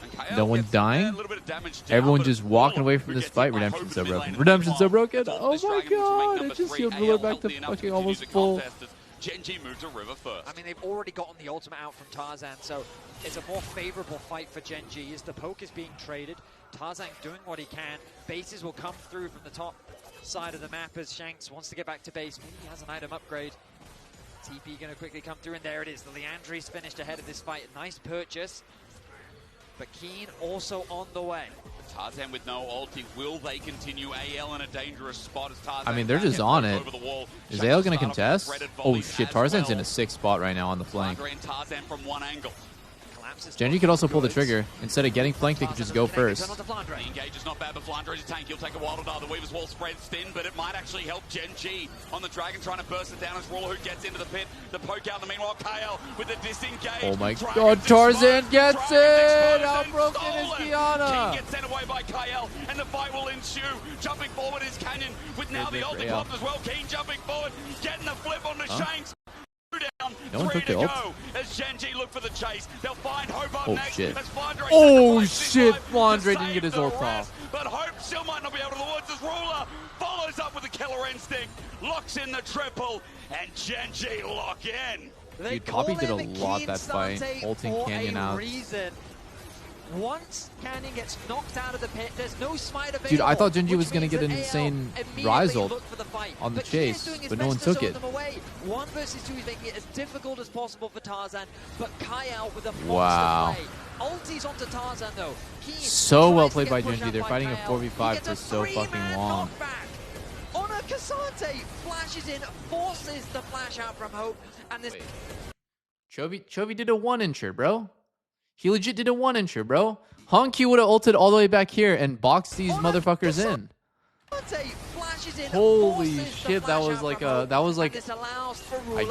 And KL No one gets dying? a little bit of damage down, Everyone but just it's walking Wall away from who this gets fight. hit by Redemption's Hope so in the broken. lane. Redemption's so Meanwhile, broken. it's all Oh this my Dragon, which will make god! number It just 3 feels AL we're back to healthy enough fucking continue almost the full. contest as Genji moved to River first. I mean, they've already gotten the ultimate out from Tarzan, so it's a more favorable fight for Genji as the poke is being traded. Tarzan doing what he can. Bases will come through from the top side of the map as Shanks wants to get back to base. Maybe he has an item upgrade. TP going to quickly come through, and there it is. The Leandri's finished ahead of this fight. Nice purchase. But Keen also on the way. Tarzan with no ulti. Will they continue? AL in a dangerous spot as Tarzan. I mean, they're back just and on forth it. over the wall. Is Shanks AL will going to start off with contest? threaded Oh volleys shit, as Tarzan's well. in a 6 spot right now on the flank. Flandre and Tarzan from one angle. Genji could also pull the trigger. Instead of getting flanked, they could just go first. The engage is not bad, but Flandre is a tank. He'll take a while to die. The Weaver's wall spreads thin, but it might actually help Genji on the Dragon, trying to burst it down as Ruler who gets into the pit. The poke out in the meanwhile, KL with the disengage. Oh my Dragon's god, Tarzan exposed. gets Dragon's it! exposed How and broken is stolen. Kiana? King gets sent away by KL, and the fight will ensue. Jumping forward is Canyon, with now Good the for ulti AL. popped as well. King jumping forward, getting the flip on the Shanks. Down, No one 3 took to the ult. go as Genji look for the chase. They'll find Hope up Oh, next. shit. As Flandre Oh, sacrifices his shit, life to Flandre didn't save get his the ult rest, off. But Hope still might not be able to the woods as Ruler follows up with a killer instinct, locks in the triple, and Genji lock in. They Dude, Poppy call did a him lot that fight, Kinsante ulting for Canyon a out. reason. Once Canyon gets knocked out of the pit, there's no smite available. Dude, I thought Genji was going to which get an means that insane AL rise immediately ult look for the fight. on the But he is chase, doing his but no one best to took zone it. them away. 1 versus 2, he's making it as difficult as possible for Tarzan, but Kyle with a monster Wow. play. Ultis onto Tarzan though. Keen So tries well to played get by pushed Genji. out They're by fighting a Kyle. He 4v5 gets for a so fucking three-man long. knockback. On a Cassante flashes in, forces the flash out from Hope, and this. Chovy did a 1-incher, bro. He legit did a 1-incher, bro. Honky would have ulted all the way back here and boxed these motherfuckers in. Holy shit, that was like I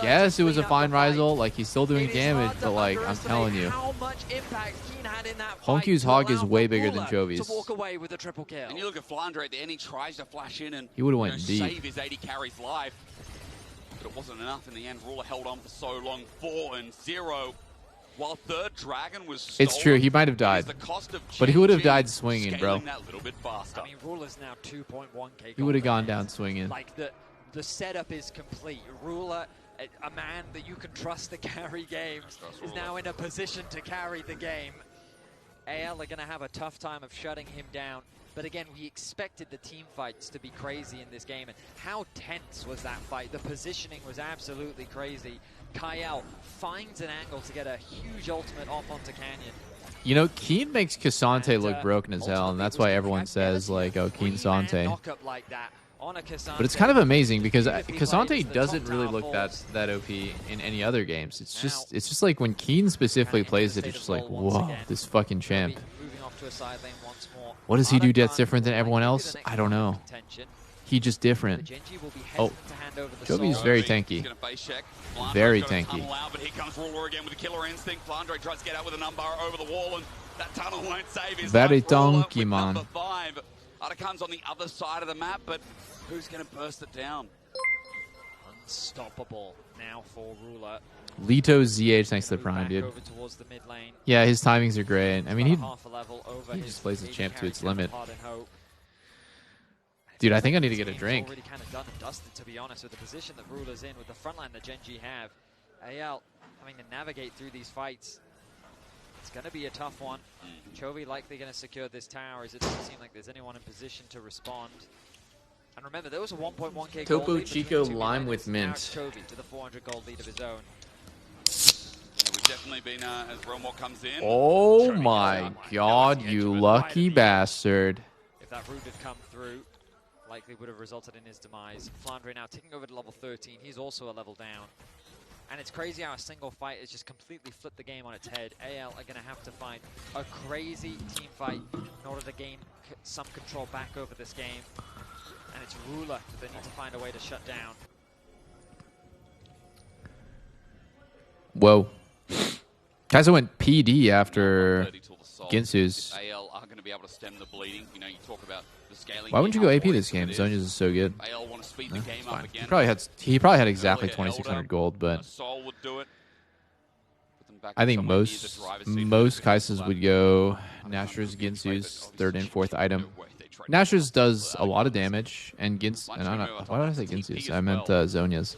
guess it was a fine rise ult. Like, he's still doing damage, but like, I'm telling you, Honky's hog is way bigger than Chovy's. And you look at Flandre at the end, he tries to flash in and He would've went deep. save his 80 carry's life. But it wasn't enough in the end. Ruler held on for so long, 4-0. While third dragon was stolen, It's true, he might have died. But he would have died swinging, bro. that little bit faster. I mean, Ruler's now 2.1k. He would have gone down swinging. Like, the setup is complete. Ruler, a man that you can trust to carry games, is now in a position to carry the game. AL are going to have a tough time of shutting him down. But again, we expected the team fights to be crazy in this game. And how tense was that fight? The positioning was absolutely crazy. Kyle finds an angle to get a huge ultimate off onto Canyon. You know, Keen makes Cassante look broken as hell, and that's why everyone says, like, oh, Keen Sante. Like that on a Cassante. But it's kind of amazing because Cassante doesn't really look that OP in any other games. It's just like when Keen specifically plays it, it's just like, whoa, this fucking champ. What does he do that's different than everyone else? I don't know. He just different. Oh, Jovi's very tanky. Very tanky. But here comes Ruler again with a killer instinct. Flandre tries to get out with an unbar over the wall, and that tunnel won't save his Very life. Ruler tanky, with man. number 5. Atakan's on the other side of the map, but who's going to burst it down? Unstoppable now for Ruler. Lito ZH, thanks to the prime, dude. Over towards the mid lane. Yeah, his timings are great. I mean, he He just plays the champ to its limit. Hope. Dude, I think I need to get a drink. Already kind of done and dusted, to be honest, with the position that Ruler's in, with the front line that Genji have. AL having to navigate through these fights. It's going to be a tough one. Chovy likely going to secure this tower, as it doesn't seem like there's anyone in position to respond. And remember, there was a 1.1k gold Topo lead Chico between the two lime lanes. with Now mint. it's Chovy to the 400 gold lead of his own. We've definitely been, as Romwalk comes in. Oh my god, you lucky bastard. If that root had come through, likely would have resulted in his demise. Flandre now taking over to level 13. He's also a level down. And it's crazy how a single fight has just completely flipped the game on its head. AL are going to have to find a crazy team fight in order to gain some control back over this game. And it's Ruler that they need to find a way to shut down. Whoa. Kaiser went PD after Ginsu's. AL are going to be able to stem the bleeding. You know, you talk about the scaling. Why wouldn't you go AP this game? Zonya's is so good. AL want to speed the game up again. He probably had exactly 2,600 gold, but Soul would do it. I think most Kaisas would go Nashor's, Ginsu's third and fourth item. Nashor's does a lot of damage, and why did I say Ginsu's? I meant Zonya's.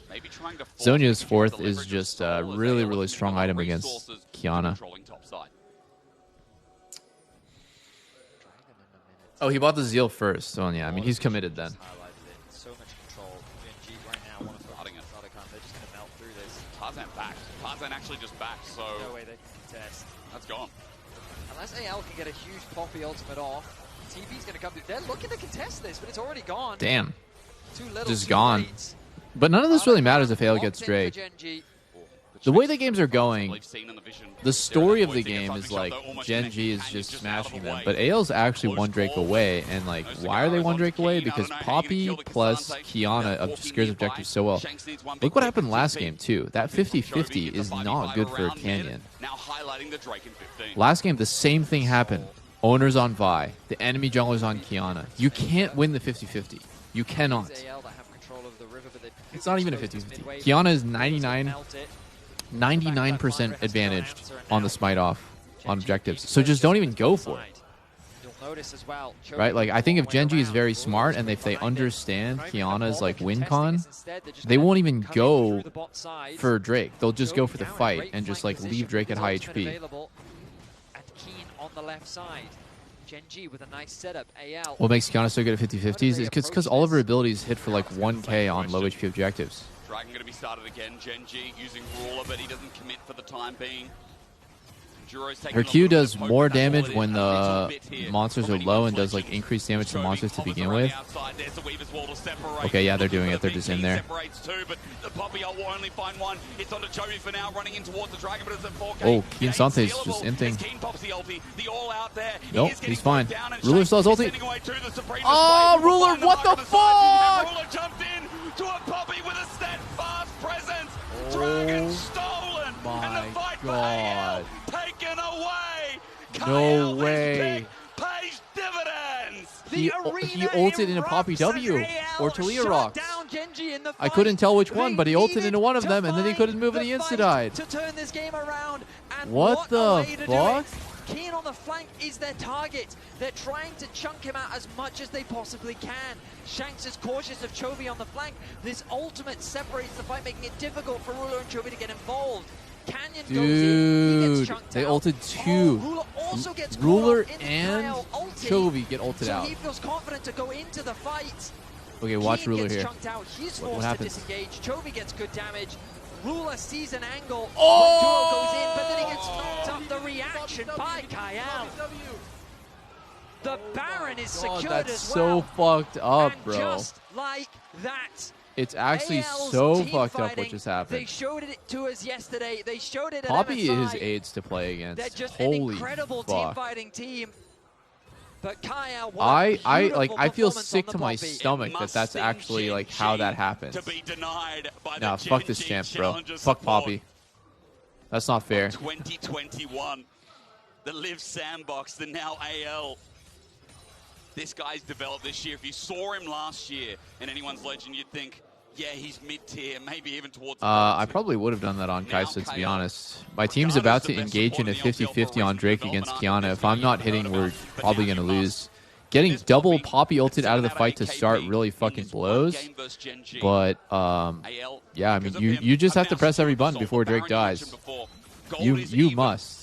Zonya's fourth is just a really, really strong item against Kiana. Oh, he bought the Zeal first. So yeah, I mean, he's committed then. So much control. Genji right now want to focus on Atakan. They're just going to melt through this. Tarzan backed. Tarzan actually just backed, so... No way they can contest. That's gone. Unless AL can get a huge Poppy ultimate off, TP's going to come through. They're looking to contest this, but it's already gone. Damn. Too little, Just too gone. late. But none of this really matters if AL gets Drake. The way the games are going, the story of the game is like Genji is just smashing them, but AL's actually one Drake away, and like, why are they one Drake away? Because Poppy plus Kiana obscures objectives so well. Look what happened last game too. That 50-50 is not good for Canyon. Last game, the same thing happened. Owners on Vi, the enemy junglers on Kiana. You can't win the 50-50. You cannot. It's not even a 50-50. Kiana is 99% advantaged on the smite off on objectives. So just don't even go for it. Right? Like, I think if Genji is very smart and if they understand Kiana's like win con, they won't even go for Drake. They'll just go for the fight and just like leave Drake at high HP. on the left side. Genji with a nice setup. AL. What makes Kiana so good at 50-50s is because all of her abilities hit for like 1k on low HP objectives. Dragon going to be started again. Genji using Ruler, but he doesn't commit for the time being. Her Q does more damage when the monsters are low and does like increased damage to monsters to begin with. Okay, yeah, they're doing it. They're just in there. Oh, Keen Sante's just inting. Nope, he's fine. Ruler still has ulti. Oh, Ruler, what the fuck? Ruler jumped in to a Poppy with a steadfast presence. Dragon stolen. And the fight for AL taken away. No way. Pays dividends. He ulted into Poppy W or Talia Rocks. I couldn't tell which one, but he ulted into one of them, and then he couldn't move and he insta-died. To turn this game around. And what the fuck? Keen on the flank is their target. They're trying to chunk him out as much as they possibly can. Shanks is cautious of Chovy on the flank. This ultimate separates the fight, making it difficult for Ruler and Chovy to get involved. Canyon goes in, he gets chunked they out. ulted two. Ruler also gets Ruler caught up in the and Kyle ulti, Chovy get ulted so out. he feels confident to go into the fight. Okay, watch Keen Ruler gets here. chunked out. He's What forced to happens? disengage. Chovy gets good damage. Ruler sees an angle Oh! when Duo goes in, but then he gets knocked up. The reaction by Kyle. The Baron is secured That's as so well. fucked up, And bro. just like that, It's actually AL's so team fucked up what fighting, just They happened. showed it to us yesterday. They showed it at Poppy MSI. is AIDS to play They're against. just an Holy incredible fuck. team fighting team. But Kyle, I feel sick to my stomach that that's actually like how that happens. Nah, fuck this champ, bro. Fuck Poppy. That's not fair. 2021, the Live Sandbox, the now AL. This guy's developed this year. If you saw him last year in anyone's legend, you'd think, yeah, he's mid-tier, maybe even towards the I probably would have done that on Kaisa, to be honest. My team's about to engage in a 50-50 on Drake against Kiana. If I'm not hitting, we're probably going to lose. Getting double Poppy ulted out of the fight to start really fucking blows. But, yeah, I mean, you just have to press every button before Drake dies. You must.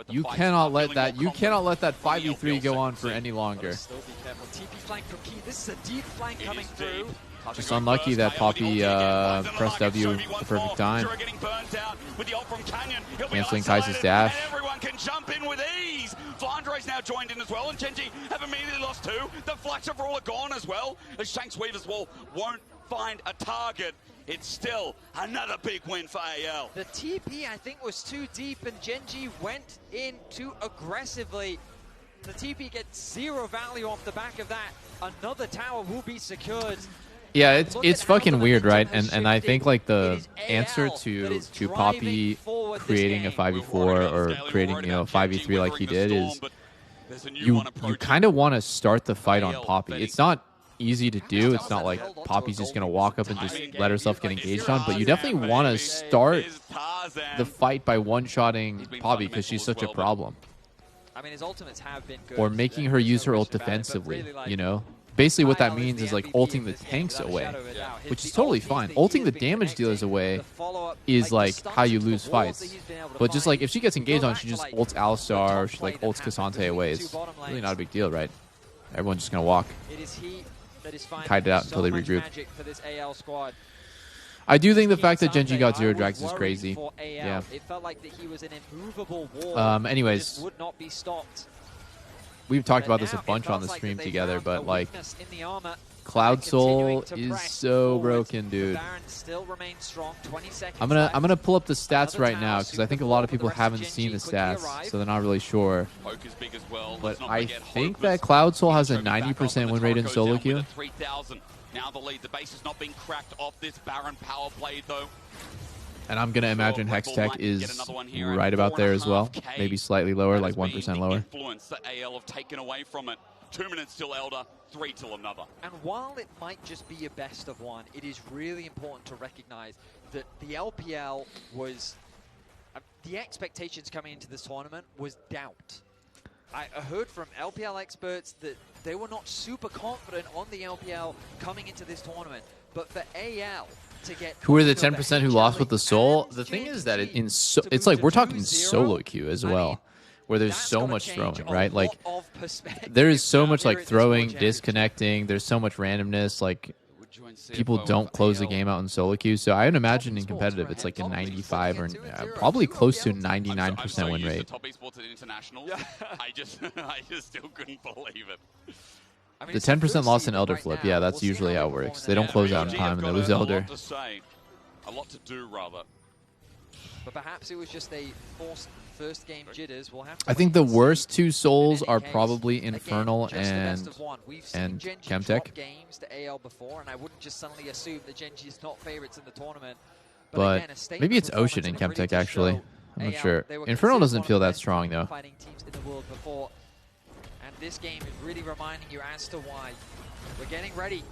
You cannot let that 5v3 go on for any longer. Still be careful. TP flank from Key. This is a deep flank coming through. Just unlucky that Poppy pressed W at the perfect time. Canceling Kaisa's dash. Everyone can jump in with ease. Flandre's now joined in as well, and Genji have immediately lost two. The flash of Ruler gone as well, as Shanks Weaver's wall won't find a target. It's still another big win for AL. The TP, I think, was too deep, and Genji went in too aggressively. The TP gets zero value off the back of that. Another tower will be secured. Yeah, it's fucking weird, right? And I think like the answer to Poppy creating a 5v4 or creating, you know, a 5v3 like he did is you kind of want to start the fight on Poppy. It's not easy to do. It's not like Poppy's just going to walk up and just let herself get engaged on, but you definitely want to start the fight by one-shotting Poppy because she's such a problem. I mean, his ultimates have been good. Or making her use her ult defensively, you know? Basically what that means is like ulting the tanks away, which is totally fine. Ulting the damage dealers away is like how you lose fights. But just like if she gets engaged on, she just ults Alistar or she like ults Cassante away. It's really not a big deal, right? Everyone's just going to walk. It is he that is finding Kite it out until they so much regroup. magic for this AL squad. I do think the fact that Genji got 0 drags is crazy. Yeah. It felt like that he was an immovable wall. Anyways, that would not be stopped. We've talked about this a bunch on the stream together, but like Cloud Soul is so broken, dude. I'm gonna pull up the stats right now because I think a lot of people haven't seen the stats, so they're not really sure. But I think that Cloud Soul has a 90% win rate in solo queue. Now the lead, the base has not been cracked off this Baron power play though. And I'm going to imagine Hex Tech is right about there as well. Maybe slightly lower, like 1% lower. Influence that AL have taken away from it. 2 minutes till Elder, 3 till another. And while it might just be a best of one, it is really important to recognize that the LPL was... the expectations coming into this tournament was doubt. I heard from LPL experts that they were not super confident on the LPL coming into this tournament. But for AL... Who are the 10% who lost with the soul? The thing is that it's like we're talking solo queue as well, where there's so much throwing, right? Like, there is so much like throwing, disconnecting. There's so much randomness. Like, people don't close the game out in solo queue. So I would imagine in competitive, it's like a 95 or probably close to 99% win rate. Top esports at international. I just still couldn't believe it. The 10% loss in Elder Flip, yeah, that's usually how it works. They don't close out in time and they lose Elder. A lot to do, rather. But perhaps it was just a forced first game jitters. We'll have to I think the worst two souls are probably Infernal and Chemtech. Games to AL before, and I wouldn't just suddenly assume that Genji is not favorites in the tournament. But again, maybe it's Ocean and Chemtech, actually. I'm not sure. Infernal doesn't feel that strong, though. Fighting teams in the world before. And this game is really reminding you as to why. We're getting ready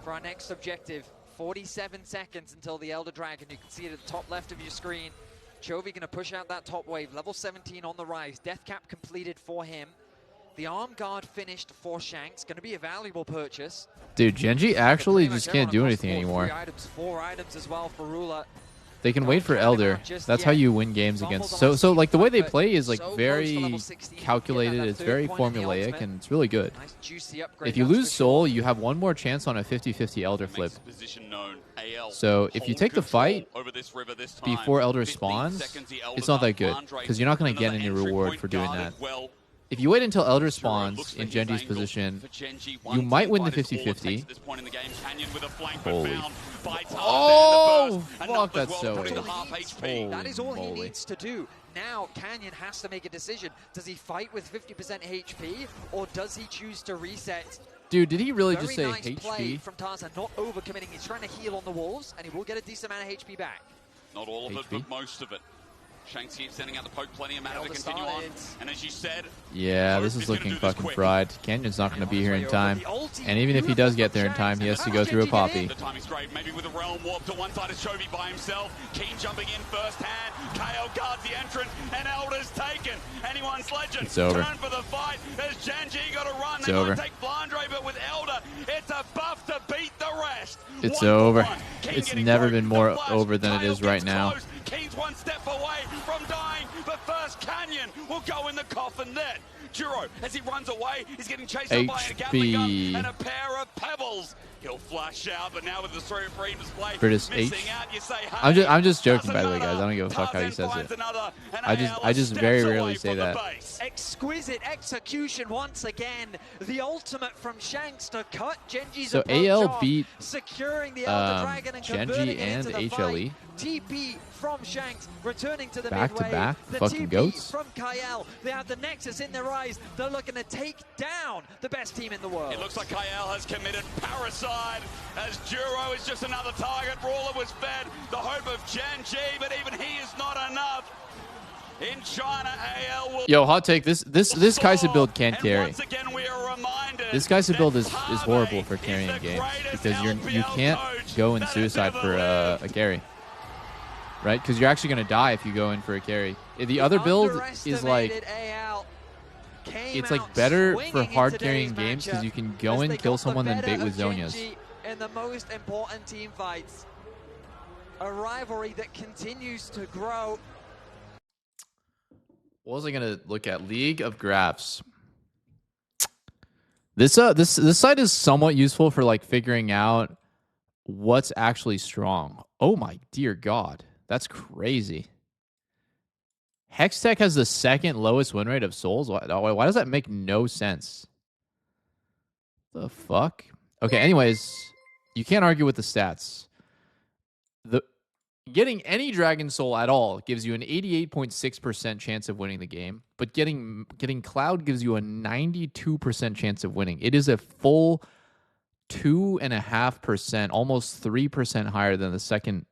for our next objective. 47 seconds until the Elder Dragon. You can see it at the top left of your screen. Chovy going to push out that top wave. Level 17 on the rise. Death cap completed for him. The arm guard finished for Shanks. Going to be a valuable purchase. Dude, Genji actually just can't do anything anymore. 4 items as well for Rula. They can wait for Elder. That's how you win games against. So like the way they play is like very calculated. It's very formulaic and it's really good. If you lose Soul, you have one more chance on a 50-50 Elder flip. So if you take the fight before Elder spawns, it's not that good because you're not going to get any reward for doing that. If you wait until Elder spawns in Genji's position, you might win the 50-50. Holy. Oh, fuck, that's so HP. That is all he needs to do. Now, Canyon has to make a decision. Does he fight with 50% HP, or does he choose to reset? Dude, did he really just say Very nice play HP? from Tarzan, not overcommitting. He's trying to heal on the wolves, and he will get a decent amount of HP back. Not all of it, but most of it. Shanks keeps sending out the poke, plenty of mana to continue on. And as you said, yeah, this is looking fucking fried. Canyon's not going to be here in time. And even if he does get there in time, he has to go through a poppy. The timing's great. Maybe with a realm warp to one side of Chovy by himself. Keen jumping in first hand. KO guards the entrant, and Elder's taken. Anyone's legend. It's over. Turn for the fight. As Genji got to run. It's over. Take Blandre, but with Elder, it's a buff to beat the rest. It's over. It's never been more over than it is right now. Keen's one step away from dying, but first Canyon will go in the coffin then. Duro, as he runs away, he's getting chased up by a Gatling gun and a pair of pebbles. He'll flash out, but now with the free display, British missing H. out, you say, hey, I'm just joking, by the way, guys. I don't give a fuck how he says it. I just very rarely say that. Exquisite execution once again. The ultimate from Shanks to cut Genji's So approach AL off, beat securing the Elder Dragon and Genji and into the HLE. fight. TP from Shanks, returning to the Back to midway. back, The fucking TP goats. from Kyle. They have the Nexus in their eyes. They're looking to take down the best team in the world. It looks like Kyle has committed parricide as Duro is just another target. Ruler was fed the hope of Genji, but even he is not enough. In China, AL will... Yo, hot take. This Kai'Sa build can't carry. This Kai'Sa build is horrible for carrying games because you can't go in suicide for a carry, right? Because you're actually going to die if you go in for a carry. The other build is like it's like better for hard carrying games because you can go in, kill someone, then bait with Zhonya's. In the most important team fights, a rivalry that continues to grow. What was I gonna look at? League of Graphs. This site is somewhat useful for like figuring out what's actually strong. Oh my dear God, that's crazy. Hextech has the second lowest win rate of souls. Why does that make no sense? The fuck? Okay, anyways, you can't argue with the stats. Getting any Dragon Soul at all gives you an 88.6% chance of winning the game, but getting Cloud gives you a 92% chance of winning. It is a full 2.5%, almost 3% higher than the second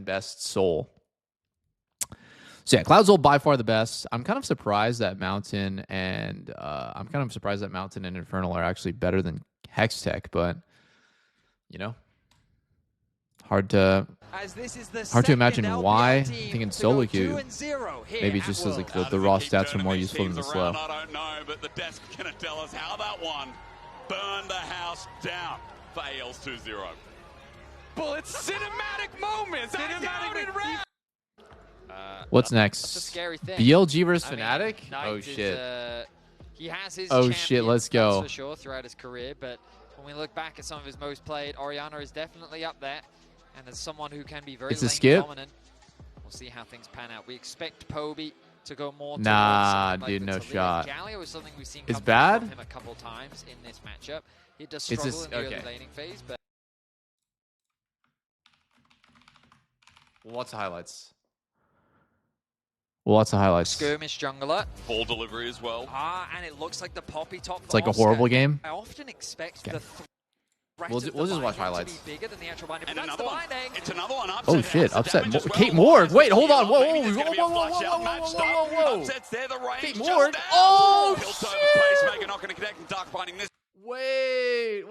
best soul. So yeah, Cloud Soul by far the best. I'm kind of surprised that Mountain and Infernal are actually better than Hextech, but you know. Hard to imagine why. I think in solo queue, maybe just as like the raw stats are more useful than the slow. I don't know, but the desk gonna tell us how that one burned the house down for AL's 2-0. Well, it's cinematic moments. Cinematic round. What's next? That's a scary thing. BLG versus I mean, Fnatic? Knight Oh is, shit. He has his Oh shit, let's go. that's for sure throughout his career, but when we look back at some of his most played, Orianna is definitely up there, and as someone who can be very It's a lane skip. dominant, we'll see how things pan out. We expect Poby to go more Nah, towards dude, like no the shot. Galio is something we've seen It's come bad? from him a couple times in this matchup. He does It's struggle just- in the okay. early laning phase, but What's the highlights? What's the highlights? skirmish jungler. Ball delivery as well. And it looks like the poppy top. It's like a horrible game. I often expect Okay. the threat We'll of ju- the we'll just watch binding highlights. to be bigger than the actual binding, And but that's another the one. binding. It's another one. Oh Upset shit, has the upset. damage as well. Kate Morg. Wait, hold on. Whoa, Maybe whoa, there's whoa, gonna be whoa, a whoa, flash whoa, out whoa, matched whoa, up. whoa, whoa. Upsets there, the range Kate just Morg. down. Oh Hilltop shit. Pacemaker not going to connect, and Dark Binding this. Wait.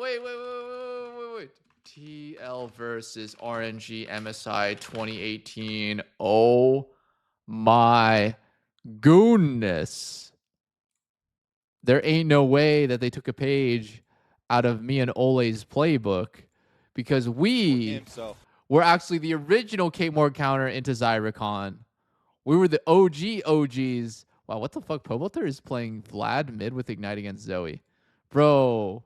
TL versus RNG MSI 2018. Oh my goodness. There ain't no way that they took a page out of me and Ole's playbook because we were actually the original Kate Morg counter into Zyricon. We were the OGs. Wow, what the fuck? Pobother is playing Vlad mid with Ignite against Zoe. Bro.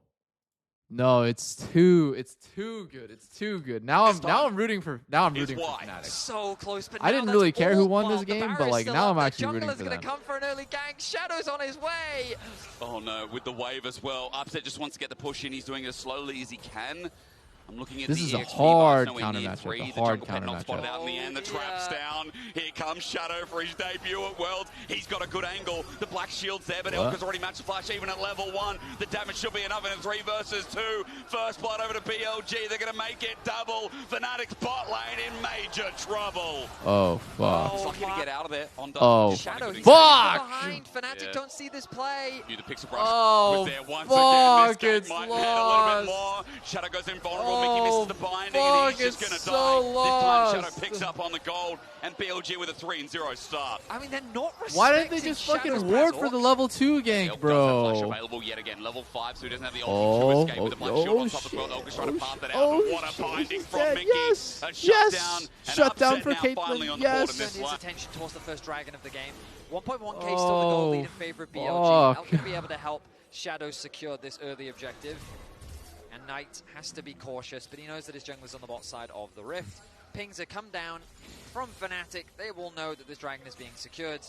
No, it's too good. It's too good. Now I'm rooting for Fnatic. So close, but I now didn't that's really care who all won while this the game, but barrier's like still now up. I'm The actually rooting jungler's for gonna them. come for an early gang. Shadow's on his way. Oh no, with the wave as well. Upset just wants to get the push in. He's doing it as slowly as he can. I'm looking at This the is a EXP hard bars, counter nowhere near matchup, three. a The hard jungle pet counter not spotted matchup. out in the end. The trap's down. Here comes Shadow for his debut at Worlds. He's got a good angle. The black shield's there, but What? Elk has already matched the flash even at level 1. The damage should be enough in a 3 versus 2. First blood over to BLG. They're going to make it double. Fnatic's bot lane in major trouble. Oh fuck. He's lucky to get out of there. On Oh Shadow, he's fuck. behind. Fnatic don't see this play. The pixel brush Oh, was there once fuck, again. This it's game might hurt a little bit more. lost. Shadow goes invulnerable. Oh, Mickey misses the binding, fuck, and he's just it's going to so die. This lost. time Shadow picks up on the gold, and BLG with a 3-0 start. I mean, they're not Why didn't they respecting just Shadow's fucking ward presence. for the level 2 gank, Elk does have flash bro? available yet again. Level 5, so he doesn't have the Oh, ulti to escape with the black shield oh, on top as well. shit. Elk is trying to path that out, Oh, but what a shit. binding He's from dead. Mickey. Yes. A Yes. shutdown. And Shutdown Upset for now finally Caitlyn. on the board Yes. in this Turn his one. attention towards the first dragon of the game. 1.1k still the goal lead in favor of BLG. fuck. Elk can be able to help Shadow secure this early objective. And Knight has to be cautious, but he knows that his jungler's on the bot side of the Rift. Pings have come down from Fnatic. They will know that this dragon is being secured.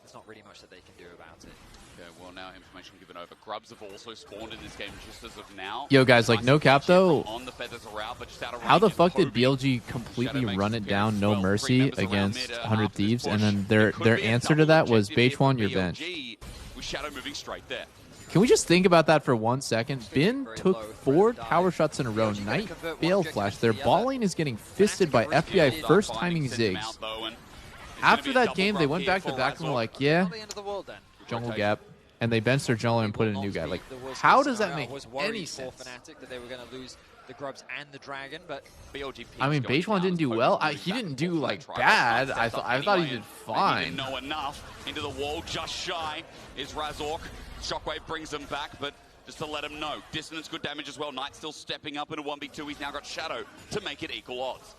There's not really much that they can do about it. Okay, well now information given over. Grubs have also spawned in this game just as of now. Yo, guys, like, Nice no cap, though. on the feathers are out, but just out of How the range is fuck did Poby. BLG completely Shadow run makes it the down, game no as well. Three mercy members around against mid, 100 after this Thieves, and push. then It their could be a answer to double that was objective here for Beige1, you're benched. BLG, with Shadow moving straight there. Can we just think about that for 1 second? Bin Very took low 4 for a tower dive. shots in a row. BLG Knight convert one failed objective flash. to Their the ball other. lane is getting fisted by Fnatic FBI really first Dark timing Binding sends him Ziggs. out, though, and it's After gonna be a that double game, they grab went here back to for back and were Razork. like, yeah, Not the end of the world then. jungle Rotation. gap. And they benched their jungler and put in a new guy. Like, The worst how case does that scenario make was worried any for sense? Fnatic that they were going to lose the Grubs and the Dragon, but BLG I mean, going Beige1 down didn't as do Poby's well. moving He back didn't and do, forth. like, Try bad. steps I up thought he anyway, did and fine. Maybe didn't know enough. Into the wall, just shy is Razork. Shockwave brings him back, but just to let him know. Dissonance, good damage as well. Knight still stepping up in a 1v2. He's now got Shadow to make it equal odds.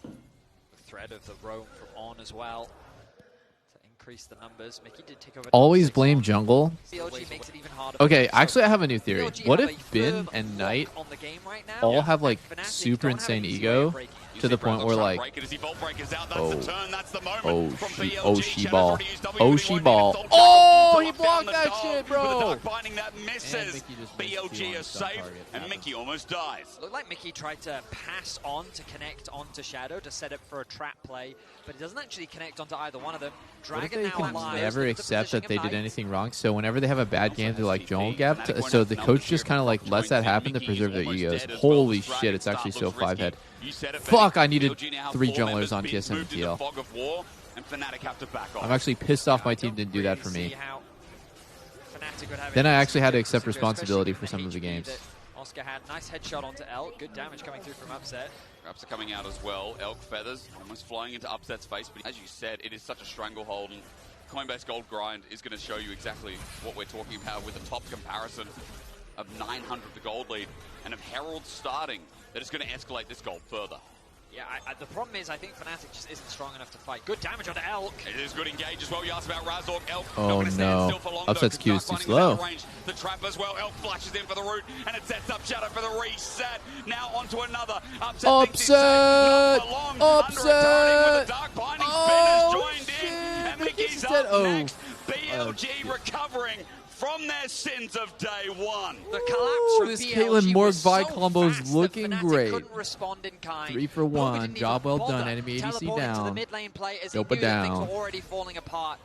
the threat of the roam from On as well to increase the numbers. Mickey did take over. Always 6 blame on. jungle. BLG makes it even harder. for Okay, them. So actually, I have a new theory. BLG What have if a Bin firm and lock Knight on the game right now, all have, like, and Fnatic super don't have an insane easy ego way of breaking it. to the point where, like, she-ball. Oh, he blocked that shit, bro. Binding that misses. BLG is safe, and Mickey almost dies. Looked like Mickey tried to pass on to connect onto Shadow to set up for a trap play, but it doesn't actually connect onto either one of them. What if Dragon they now can alive. never Look at the accept that positioning they of did Knight. anything wrong? So whenever they have a bad game, they're like jungle gap. So the coach just kind of like lets that happen to preserve their egos. Holy shit, it's actually so 5-head. Fuck, I needed 3 junglers on TSM and TL. I'm actually pissed off my team didn't do that for me. Then I actually had to accept responsibility for some of the games. Oscar had nice headshot onto Elk. Good damage coming through from Upset. Grabs are coming out as well. Elk feathers almost flying into Upset's face, but as you said, it is such a stranglehold, and Coinbase Gold Grind is going to show you exactly what we're talking about with the top comparison of 900 the gold lead, and of Herald starting, that is going to escalate this gold further. Yeah, the problem is I think Fnatic just isn't strong enough to fight. Good damage on the Elk. It is good engage as well. You asked about Razork. Elk Oh, not gonna stand no. still for long, Upset's though, Q 'cause is too Dark Lightning was out slow. of range. The trap as well. Elk flashes in for the root, and it sets up Shadow for the reset. Now onto another. Upset! Thinks he's safe. Not for long. Under-returning with the Dark Binding. Spin has joined in, and Mickey's up next. BLG recovering from their sins of day one. The collapse from This BLG Caitlyn Morg was so Vi combo's fast looking that Fnatic great. couldn't respond in kind. 3 for Bobby 1. didn't Job even well done. bother Enemy ADC teleporting to the down. mid lane play as he Dopa knew that things down. were already falling apart.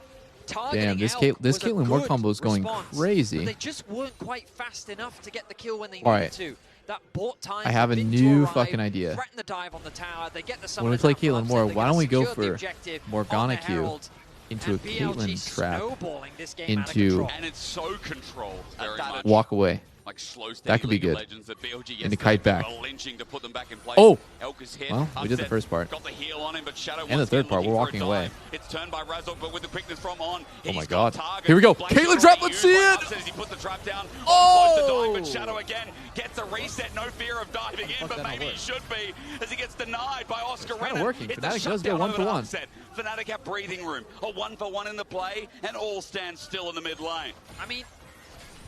Damn, Targeting this Elk this was a Caitlyn Morg good combo is going response, crazy. But they just weren't quite fast enough to get the kill when they All needed right. to. That bought time I have for a Bin to new arrive, fucking idea. threaten the dive on the tower. They get the When we summon play down for Caitlyn upset, Morg, they're why gonna don't we go secure the for objective on Morgana the Q Herald, into a and BLG Caitlyn trap snowballing this game out of into control. And it's so controlled very much. walk away? Like slow, steady That could be League of good. Legends that BLG gets Into the kite back. lynching to put them back in place. Oh! Elk is hit. Well, we did the Upset, first part. Got the heal on him, but Shadow And the once third again part, we're looking for walking a away. dive. It's turned by Razork, but with the quickness from on. Oh my he's god. got target. Here we go. Black Caitlyn Shot trap, already let's see used by it! Upset as he put the trap down. Oh! Close to dying, but Shadow again gets a reset. No fear of diving in, but that not maybe he work? should be as he gets denied by Oscar It's kinda Renner. working. It's a Fnatic does shutdown get 1 over for to 1. Upset. Fnatic have breathing room. A 1 for 1 in the play, and all stand still in the mid lane. I mean,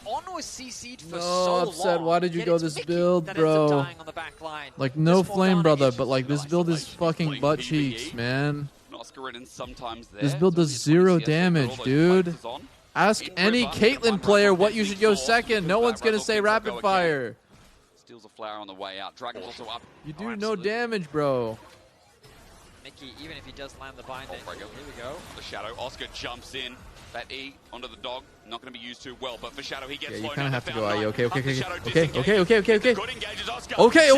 On was CC'd for No, so Upset, long. why did you yet go it's this Mickey build, that ends up bro? dying on the back line. Like, no This flame, Morgana brother, is but like, this build is fucking butt cheeks, man. Oscar Renner sometimes there. This build does 0 damage, dude. Ask any Caitlyn player what you should go second. No one's gonna say rapid fire. Steals a flower on the way out. Dragon's also up. You do no damage, bro. Mickey, even if he does land the bind, here we go. The Shadow. Oscar jumps in. That E onto the dog. Not going to be used too well, but for Shadow, he gets Yeah, you slow kind of down. have to Found go. nine. Okay, Up the Shadow, okay. Good engages Oscar. Okay,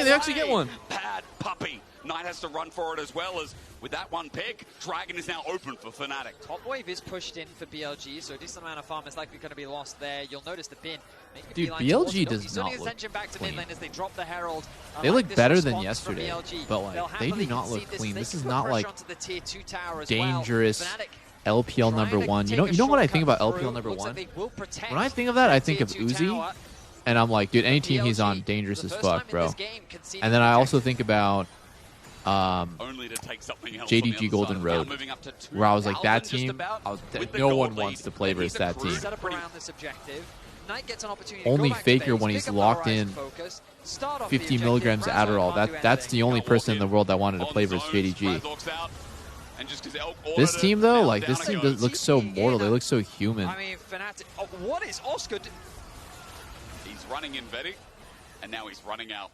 they actually get one. Bad puppy. Knight has to run for it as well as with that one pick. Dragon is now open for Fnatic. Top wave is pushed in for BLG, so a decent amount of farm is likely going to be lost there. You'll notice the bin. Dude, BLG does not look back to clean. mid lane as they drop the Herald. They like look this better than response from yesterday, BLG. but like They'll they do happily not look concede clean. They This can is put not pressure like onto the tier 2 tower as dangerous well. LPL number trying to 1. You take know, a you know what I think about shortcut LPL through. number Looks 1? like they will protect When I think of that, I think tier of 2 Uzi, tower. and I'm like, dude, any team he's on, dangerous as fuck, bro. And then I also think about Only to take something else on the JDG other Golden side. Road, Now moving up to where I was like, that 2,000 just team, about, with the no gold one lead. wants to play And versus he's that accrued team. Set up around this objective. Knight gets an opportunity Only to go back Faker to base, when pick he's up the locked Horizon in focus, start off 50 the milligrams of objective. Adderall. Razork can't That's do the anything. only person in the world that wanted to On play versus zone, JDG. Razork's out. And just 'cause Elk This ordered it, team, though, down, like, this down team it goes. does look so mortal. They look so human. I mean, Fnatic. Oh, what is Oscar doing? He's running in Betty, and now he's running out.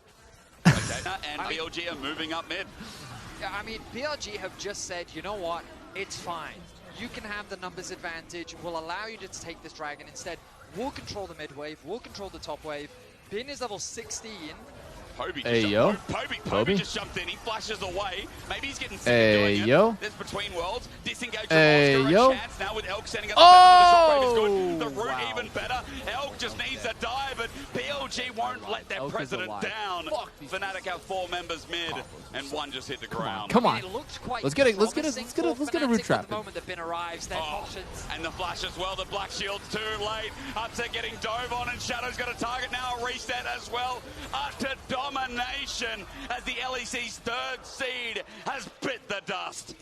Okay, and BLG are moving up mid. Yeah, I mean, BLG have just said, you know what? It's fine. You can have the numbers advantage. We'll allow you to take this dragon. Instead, we'll control the mid wave. We'll control the top wave. Bin is level 16. Poby Hey, just yo. Poby just jumped in. He flashes away. Maybe he's getting sick Hey, of doing yo. it. There's between worlds. Disengage Hey, from Oscar. yo. A chance now with Elk setting up Oh! the shockwave is good. The root Wow. even better. Elk just needs a dive, but BLG won't let their Elk is president alive. down. Fuck these Fnatic have 4 members mid, and one just hit the ground. Come on. It looked quite Let's get a promising root for Fnatic trap. at the moment that Bin arrives. Their options. And the flash as well. The Black Shield's too late. Upset getting dove on, and Shadow's got a target now. A reset as well. Utter domination as the LEC's 3rd seed has bit the dust.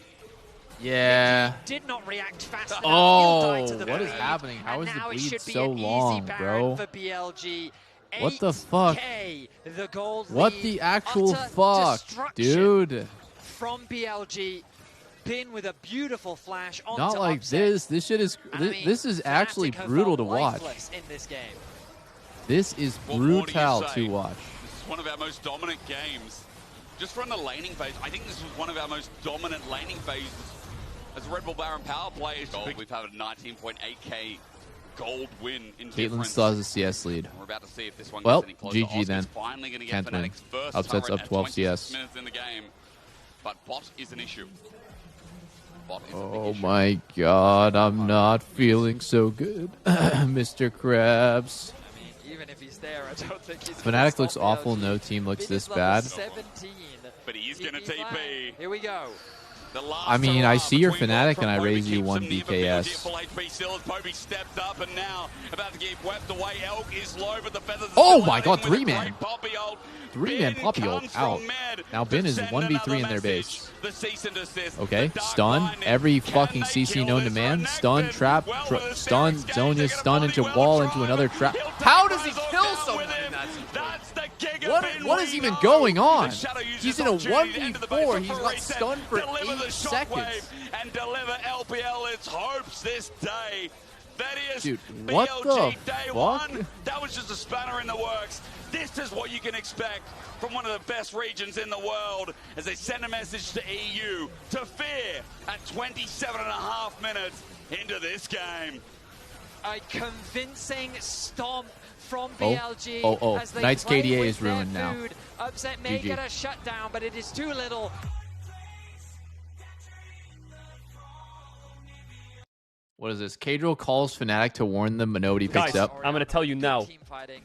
Yeah. Did not react fast enough. Oh, He'll die to the what is bleed. happening? How And is the now it bleed should be so an easy long, Baron bro? For BLG. What the fuck? 8K, the gold What lead. the actual Utter fuck, destruction dude? From BLG. Bin with a beautiful flash onto Not like Upset. this. This shit is. And I mean, This is actually Fnatic have brutal felt to watch. lifeless in this game. This is What more do you brutal say? to watch. This is one of our most dominant games. Just from the laning phase, I think this was one of our most dominant laning phases as Red Bull Baron power players. We've had a 19.8k gold win in Caitlyn difference. still has a CS lead. We're about to see if this one Well, gets any closer. GG Oscar's then. finally going to get Can't win. Fnatic's first Upset's turret up at 12 26 CS. minutes in the game. But bot is an issue. Bot is a big Oh issue. my god, I'm not feeling so good, Mr. Krabs. I mean, even if he's there, I don't think he's Fnatic looks awful. No team looks Bin this is level bad. 17. But he's going to TP flag. TP. Here we go. I mean, I see your Fnatic and I raise you 1 BKS. Stepped up and now about to get wept away. Elk is low, but the feathers oh my god, 3-man. 3-man Poppy ult out. Now Bin is 1v3 in their base. Okay, stun. Every fucking CC known to man. Stun, trap, stun, Zonia, stun into wall, into another trap. How does he kill someone in that situation? What is even going on? He's in a 1v4. He's got stunned for 8 seconds. And deliver LPL its hopes this day. That is Dude, what BLG the day fuck? one. That was just a spanner in the works. This is what you can expect from one of the best regions in the world as they send a message to EU to fear at 27.5 minutes into this game. A convincing stomp from BLG. Oh. As they Knight's play KDA with is ruined their now. food. Upset may GG. get a shutdown, but it is too little. What is this? Kadriel calls Fnatic to warn them, but nobody picks Guys, up. I'm going to tell you now.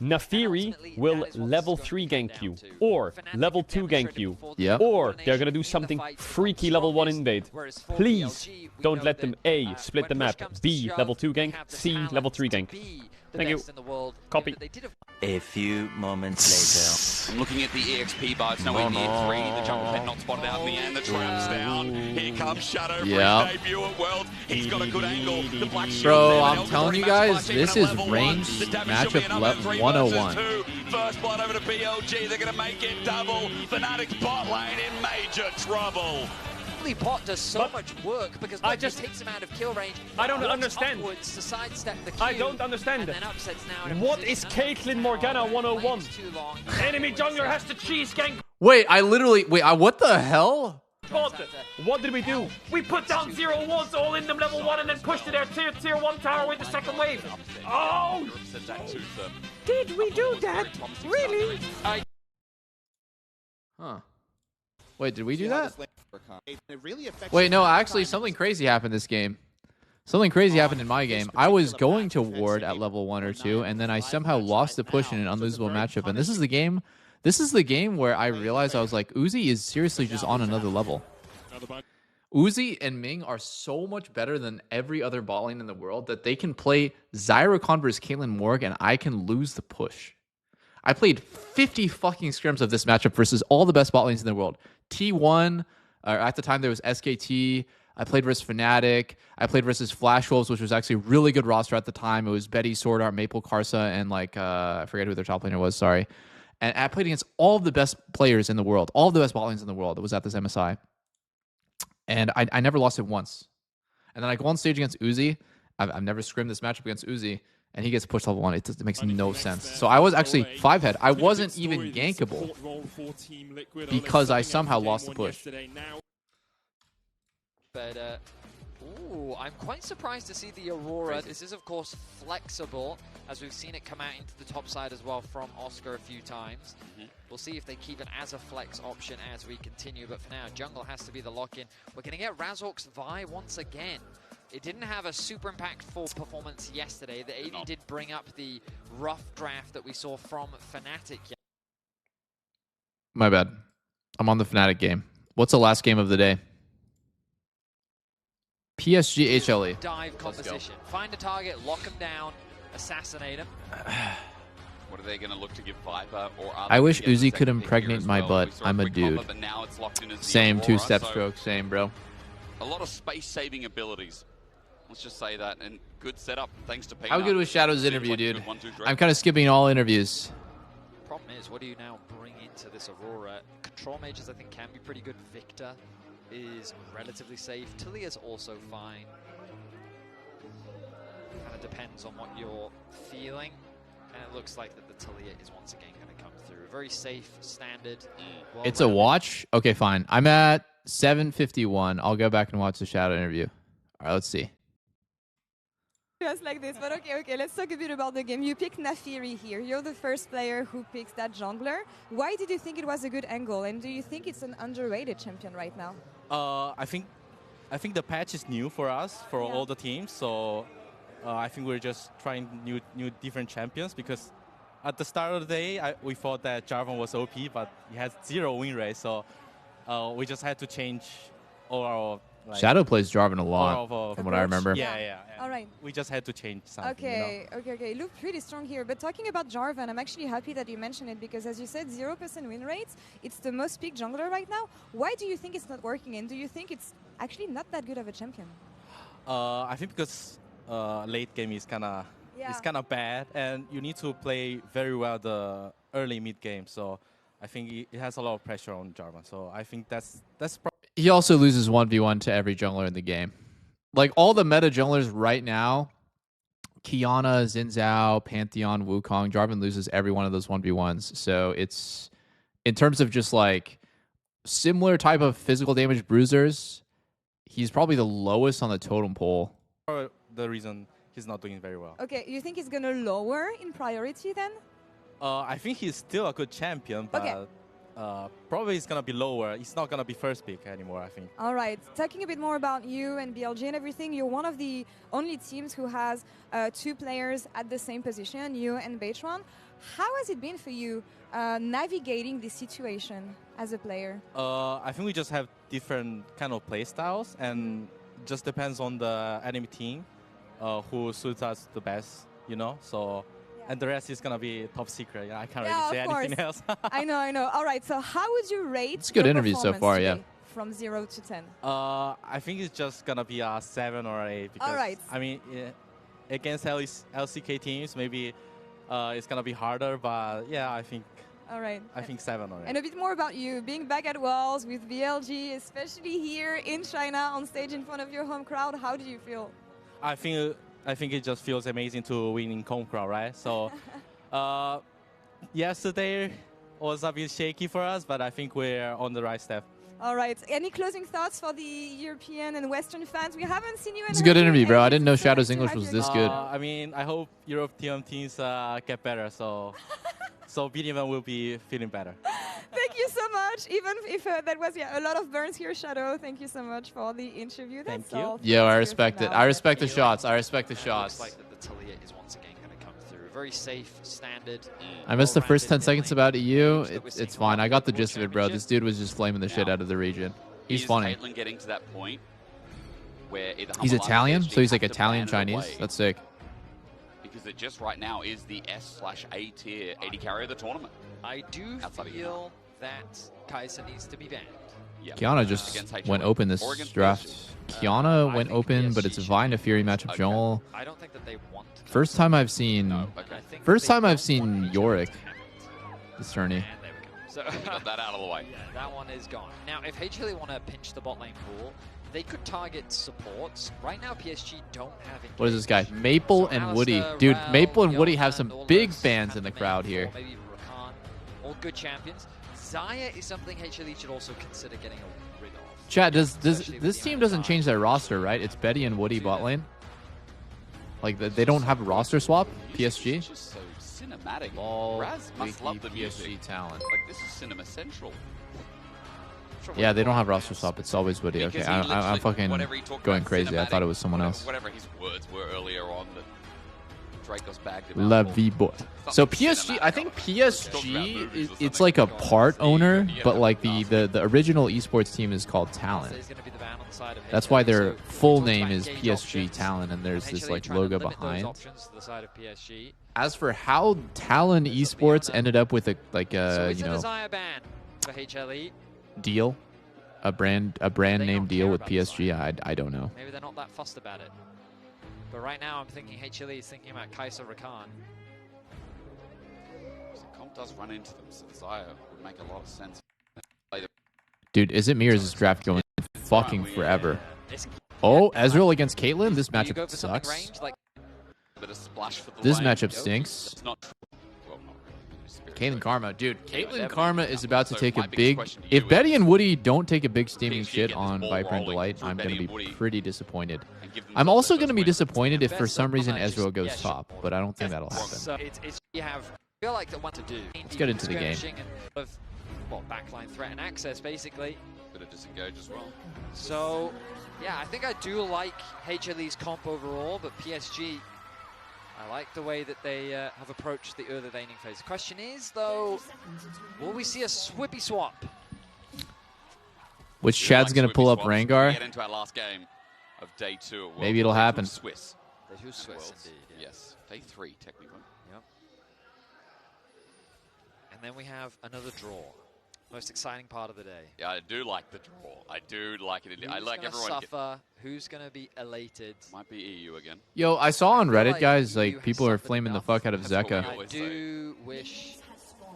Nafiri will level 3 gank you, or level 2 gank you, Yep. or they're going to do something freaky level 1 invade. Please don't let them A, split the map, B, level 2 gank, C, level 3 gank. Thank you. Copy. A few moments later. Looking at the EXP bar, it's nowhere near 3. The jungle pet not spotted out in the end. The trap's down. Here comes Shadow for his debut at World. He's got a good angle. The black shield. Bro, I'm telling you guys, this is ranged matchup 101. First blood over to BLG. They're going to make it double. Fnatic's bot lane in major trouble. Pot does so much work because it just takes him out of kill range. I don't understand. To sidestep the Q, I don't understand. And then upsets now in what is Caitlyn Morgana 101? Enemy jungler has to cheese gank. Wait, what the hell? What did we do? We put down 0 wards all in them level 1 and then pushed to their tier 1 tower with the second wave. Oh! Did we do that? Really? Huh. Wait, did we do that? Wait, no, actually, something crazy happened this game. Something crazy happened in my game. I was going to ward at level 1 or 2, and then I somehow lost the push in an unlosable matchup. And this is the game where I realized I was like, Uzi is seriously just on another level. Uzi and Ming are so much better than every other bot lane in the world that they can play Zyrocon versus Caitlyn Morg, and I can lose the push. I played 50 fucking scrims of this matchup versus all the best bot lanes in the world. T1, at the time there was SKT. I played versus Fnatic. I played versus Flash Wolves, which was actually a really good roster at the time. It was Betty, Sword Art, Maple, Karsa, and I forget who their top laner was, sorry. And I played against all of the best players in the world, all of the best bot lanes in the world. It was at this MSI. And I never lost it once. And then I go on stage against Uzi. I've never scrimmed this matchup against Uzi. And he gets pushed level 1. It makes no sense. So I was actually 5-head. I wasn't even gankable because I somehow lost the push. But, I'm quite surprised to see the Aurora. This is, of course, flexible, as we've seen it come out into the top side as well from Oscar a few times. We'll see if they keep it as a flex option as we continue. But for now, jungle has to be the lock-in. We're going to get Razork's Vi once again. It didn't have a super impactful performance yesterday. The AD did bring up the rough draft that we saw from Fnatic. My bad. I'm on the Fnatic game. What's the last game of the day? PSG HLE. Dive composition. Find a target, lock him down, assassinate him. What are they going to look to give Viper? Or I wish Uzi could impregnate my butt. I'm a dude. Same, two-step stroke. Same, bro. A lot of space-saving abilities. Let's just say that. And good setup, thanks to Peanut. How good was Shadow's interview, dude? I'm kind of skipping all interviews. Problem is, what do you now bring into this Aurora? Control mages, I think, can be pretty good. Victor is relatively safe. Talia's also fine. Kind of depends on what you're feeling. And it looks like that the Talia is once again going to come through. Very safe, standard. It's a watch? Okay, fine. I'm at 7:51. I'll go back and watch the Shadow interview. All right, let's see. Just like this, but okay, let's talk a bit about the game. You picked Nafiri here. You're the first player who picks that jungler. Why did you think it was a good angle, and do you think it's an underrated champion right now? I think the patch is new for us, for all the teams. So I think we're just trying new different champions, because at the start of the day we thought that Jarvan was OP, but he has 0 win rate. So we just had to change or like, Shadow plays Jarvan a lot, of from what I remember. Yeah. All right. We just had to change something. Okay, okay. Look pretty strong here. But talking about Jarvan, I'm actually happy that you mentioned it because, as you said, 0% win rates. It's the most peak jungler right now. Why do you think it's not working? And do you think it's actually not that good of a champion? I think because late game is kind of bad, and you need to play very well the early mid game. So I think it has a lot of pressure on Jarvan. So I think that's He also loses 1v1 to every jungler in the game. Like, all the meta junglers right now, Kiana, Xin Zhao, Pantheon, Wukong, Jarvan loses every one of those 1v1s. So it's, in terms of just like similar type of physical damage bruisers, he's probably the lowest on the totem pole. the reason he's not doing very well. Okay, you think he's going to lower in priority then? I think he's still a good champion, but probably he's going to be lower. He's not going to be first pick anymore, I think. All right. Talking a bit more about you and BLG and everything, you're one of the only teams who has 2 players at the same position, you and Beitron. How has it been for you navigating this situation as a player? I think we just have different kind of play styles, and just depends on the enemy team who suits us the best, you know? So. And the rest is going to be top secret. Yeah, I can't really say anything else. I know. All right, so how would you rate It's a good interview so far, today, from 0 to 10? I think it's just going to be a 7 or 8. Because, all right. I mean, against LCK teams, maybe it's going to be harder. But, yeah, I think... All right. I think 7 or 8. And a bit more about you, being back at Worlds with BLG, especially here in China on stage in front of your home crowd. How do you feel? I think it just feels amazing to win in home crowd, right? So yesterday was a bit shaky for us, but I think we're on the right step. All right. Any closing thoughts for the European and Western fans? We haven't seen you in It's a good interview, bro. I didn't know Shadow's English was this good. I mean, I hope European teams get better, so BDM will be feeling better. Thank you so much. Even if that was a lot of burns here, Shadow. Thank you so much for the interview. That's all. Yo, I respect it. I respect the shots. I respect the shots. Looks like the Talia is once again going to come through. Very safe, standard. I missed the first 10 seconds about EU. It's fine. I got the gist of it, bro. This dude was just flaming the shit out of the region. He's funny. Caitlyn getting to that point where he's Italian, so he's like Italian Chinese. That's sick. Because it just right now is the S/A tier AD carry of the tournament. I do feel that Kai'Sa needs to be banned. Yeah. Kiana just went open this draft. Kiana went open, but it's a Vine to Fury matchup. Joel. I don't think that they want. First time I've seen. First time I've seen Yorick this tourney. So got that out of the way. That one is gone. Now, if HLE want to pinch the bot lane pool, they could target supports. Right now, PSG don't have engagement. What is this guy? Maple and Woody. Dude, Maple and Woody have some big fans in the crowd here. Maybe Rakan, all good champions. Xayah is something HLE should also consider getting rid of. Chat, this team doesn't change their roster, right? It's Betty and Woody bot lane. Like, they don't have a roster swap, PSG? It's just so cinematic. Lol, Raz must love the PSG music. talent. Like, this is Cinema Central. Yeah, they don't have roster swap. It's always Woody. Okay, I'm fucking going crazy. I thought it was someone else. Whatever his words were earlier on that Drake was bagged La Vibo. So PSG, I think PSG, it's like a part owner, but like the original esports team is called Talent. That's why their full name is PSG Talent, and there's this like logo behind. As for how Talent Esports ended up with a you know, deal, a brand name deal with PSG, I don't know. Maybe they're not that fussed about it. But right now, I'm thinking HLE is thinking about Kai'Sa Rakan. So Comp does run into them, so Xayah would make a lot of sense. Dude, is it me or is this draft going fucking forever? Oh, Ezreal against Caitlyn? This matchup sucks. This matchup stinks. Caitlyn Karma. Dude, Caitlyn Karma is about to take a big... If Betty and Woody don't take a big steaming shit on Viper and Delight, I'm going to be pretty disappointed. I'm also going to be disappointed if for some reason Ezreal goes top, but I don't think that'll happen. So you have feel like the one to do. Let's get into the game. Well, backline threat and access, basically. Bit of disengage as well. So, yeah, I think I do like HLE's comp overall, but PSG, I like the way that they have approached the early laning phase. The question is, though, will we see a swippy swap? Which Chad's going to pull up Rengar? Get into our last game of day 2. Of Maybe it'll happen. Swiss. Day 2 Swiss, indeed. Yeah. Yes. Day 3, technically. Yep. And then we have another draw. Most exciting part of the day. Yeah, I do like the draw. I do like it. I like everyone. Suffer? Who's going to be elated? Might be EU again. Yo, I saw on Reddit, guys, like people are flaming the fuck out of Zeka. I do wish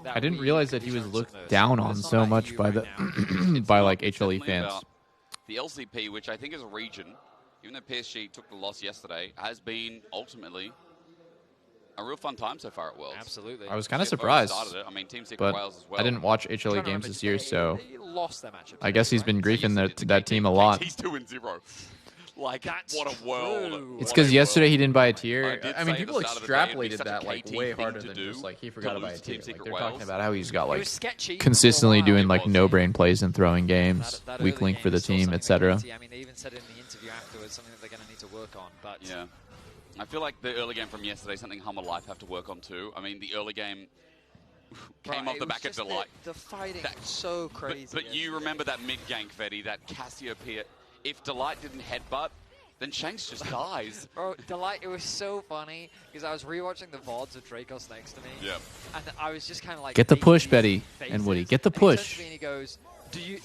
that I didn't we realize could that he be was shown looked some mercy. down But on it's not so about much you by right the now. by like HLE Definitely fans. about the LCP, which I think is a region, even though PSG took the loss yesterday, has been ultimately a real fun time so far at Worlds. Absolutely. I was kind of CFO surprised, started it. I mean, Team Secret but Wales as well. I didn't watch HLE Trying to games remember, this year, so they lost their matchup I guess he's been griefing that team a lot. He's 2-0. Like, That's what a world. true. It's because yesterday he didn't buy a tier. did I mean, say at people the start of the day it'd be extrapolated such a that like KT way thing harder to than do just like he to forgot to buy a lose to tier. Team Like, Secret they're Wales. talking about how he's got It like was sketchy for a consistently while. doing like no brain plays and throwing games, That weak early link for game the is still team, something etc. that KT, I mean, they even said in the interview afterwards something that they're going to need to work on. But Yeah. I feel like the early game from yesterday, something Hummer Life have to work on too. I mean, the early game came off the back of Delight. The fighting was so crazy. But you remember that mid gank, Fetty, that Cassiopeia. If Delight didn't headbutt, then Shanks just dies. Bro, Delight, it was so funny because I was rewatching the VODs of Dracos next to me. Yeah. And I was just kind of like, Get the making push, these Betty faces, and Woody. Get the and he turns push. to me and he goes, "Do you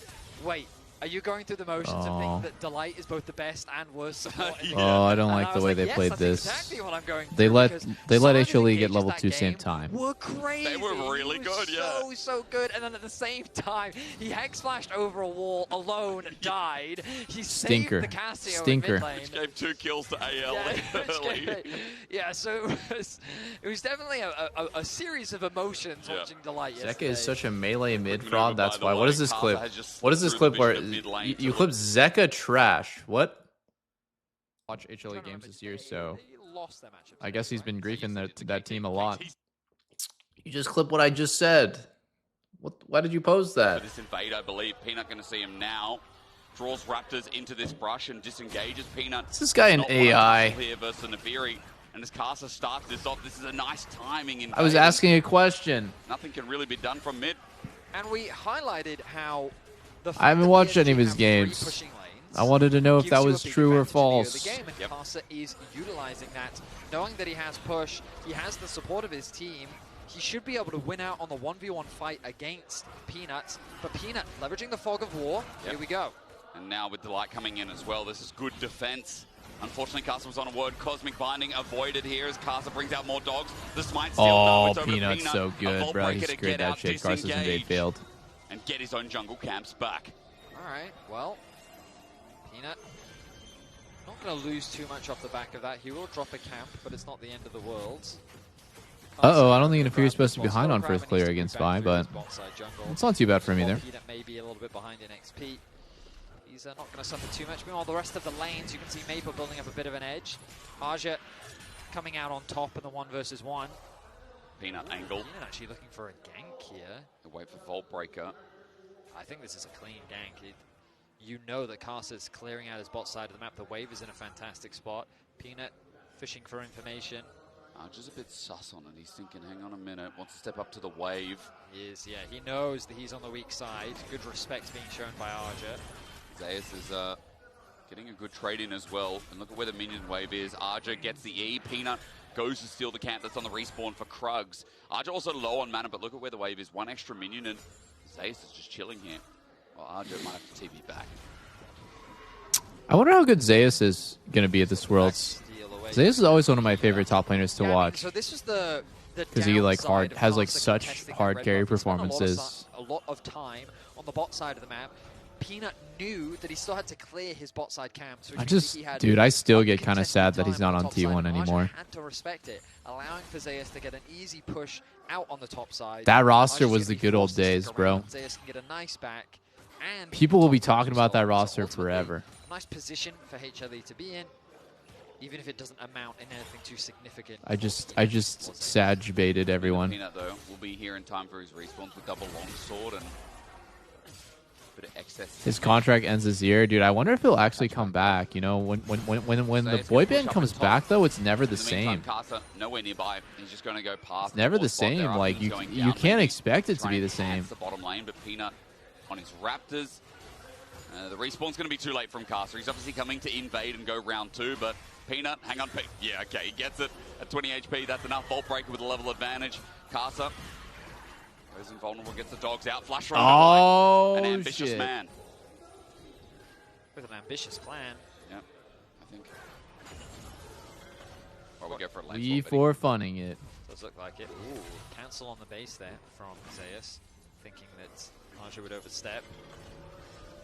wait? Are you going through the motions of Oh. thinking that Delight is both the best and worst support?" in the Oh, I don't And like I the was way like, they yes, played that's this. Exactly what I'm going They through, let because they let some of the HLE get engages level that 2 same game time. Were crazy. They were really He was good, yeah. So good. And then at the same time, he hex flashed over a wall alone, died. He Stinker. saved the Cassio Stinker. in mid lane. Which gave 2 kills to AL. Yeah, yeah, so it was definitely a series of emotions watching Delight yesterday. Zeka is such a melee mid Maneuver fraud. by That's the why. way, What is this Kaza clip? has just What is this through the clip where vision of mid lane you to clip it. Zeka trash? What? Watch HLE games this year, so Lost their matchup. I guess he's been griefing that team a lot. You just clip what I just said. What? Why did you post For that? this invade, I believe. Peanut going to see him now. Draws Raptors into this brush and disengages Peanut. Is this guy an Not AI? here versus Nefiri. And as Casa starts this off, this is a nice timing invade. I was asking a question. Nothing can really be done from mid. And we highlighted how the I haven't fact that watched PSG any of his have three games. pushing lanes I wanted to know if gives that you a was big true or advantage in the early false. game, and Casa is utilizing that, knowing that he has push, he has the support of his team. He should be able to win out on the 1v1 fight against Peanut. But Peanut leveraging the fog of war. Yep. Here we go. And now with Delight coming in as well, this is good defense. Unfortunately, Casa was on a word. Cosmic Binding avoided here as Casa brings out more dogs. The smite still Oh, no, it's over to Peanut's Peanut. so A good, Vault bro. Breaker He to screwed get that out, shit. Garza's invade disengage, failed. and get his own jungle camps back. All right, well, Peanut not going to lose too much off the back of that. He will drop a camp, but it's not the end of the world. Uh-oh, I don't think Nefiri's supposed to be behind on first clear against Vi, but it's not too bad for him either. Peanut may be a little bit behind in XP. He's not going to suffer too much. Meanwhile, the rest of the lanes, you can see Maple building up a bit of an edge. Aja coming out on top in the 1 versus 1. Peanut angle. Peanut actually looking for a gank here. Wait for Vault Breaker. I think this is a clean gank. You know that Carsa's clearing out his bot side of the map. The wave is in a fantastic spot. Peanut fishing for information. Just a bit sus on it. He's thinking, hang on a minute, wants to step up to the wave. He is, yeah. He knows that he's on the weak side. Good respect being shown by Arja. Zayas is getting a good trade in as well. And look at where the minion wave is. Arja gets the E. Peanut goes to steal the camp that's on the respawn for Krugs. Arja also low on mana, but look at where the wave is. One extra minion, and Zayas is just chilling here. Well, Arja might have to TP back. I wonder how good Zayas is going to be at this Worlds. Zayas is always one of my favorite top laners to watch. So this was the because he like downside of has like Carsa such contesting hard that carry red buff. He spent performances. A lot of time on the bot side of the map. Peanut knew that he still had to clear his bot side camps. I just, dude, I still get kind of sad that he's not on T1 anymore. Had to respect it, allowing for Zayas to get an easy push out on the top side. That roster Arja's was gonna the be good old forced to stick days, bro. around. Zayas can get a nice back. And People will be talking about that roster forever. nice position for HLE to be in, even if it doesn't amount in anything too significant. I just Sag baited everyone. Peanut, though, will be here in time for his respawns with double longsword and a bit of excess. His contract ends this year, dude. I wonder if he'll actually come back. You know, when the boy band comes back, though, it's never the same. Casa nowhere nearby. He's just going to go past. It's never the same. Like you can't expect it to be the same. The bottom lane, but Peanut on his Raptors. The respawn's going to be too late from Caster. He's obviously coming to invade and go round 2, but Peanut, hang on, yeah, okay, he gets it at 20 HP. That's enough. Vault Breaker with a level advantage. Caster goes invulnerable, gets the dogs out. Flash run. Oh, an ambitious shit. man. With an ambitious plan. Yep, I think. Or we go for a lane We swap, for funning it. Does look like it. Ooh, cancel on the base there from Zeus, thinking that Archer would overstep.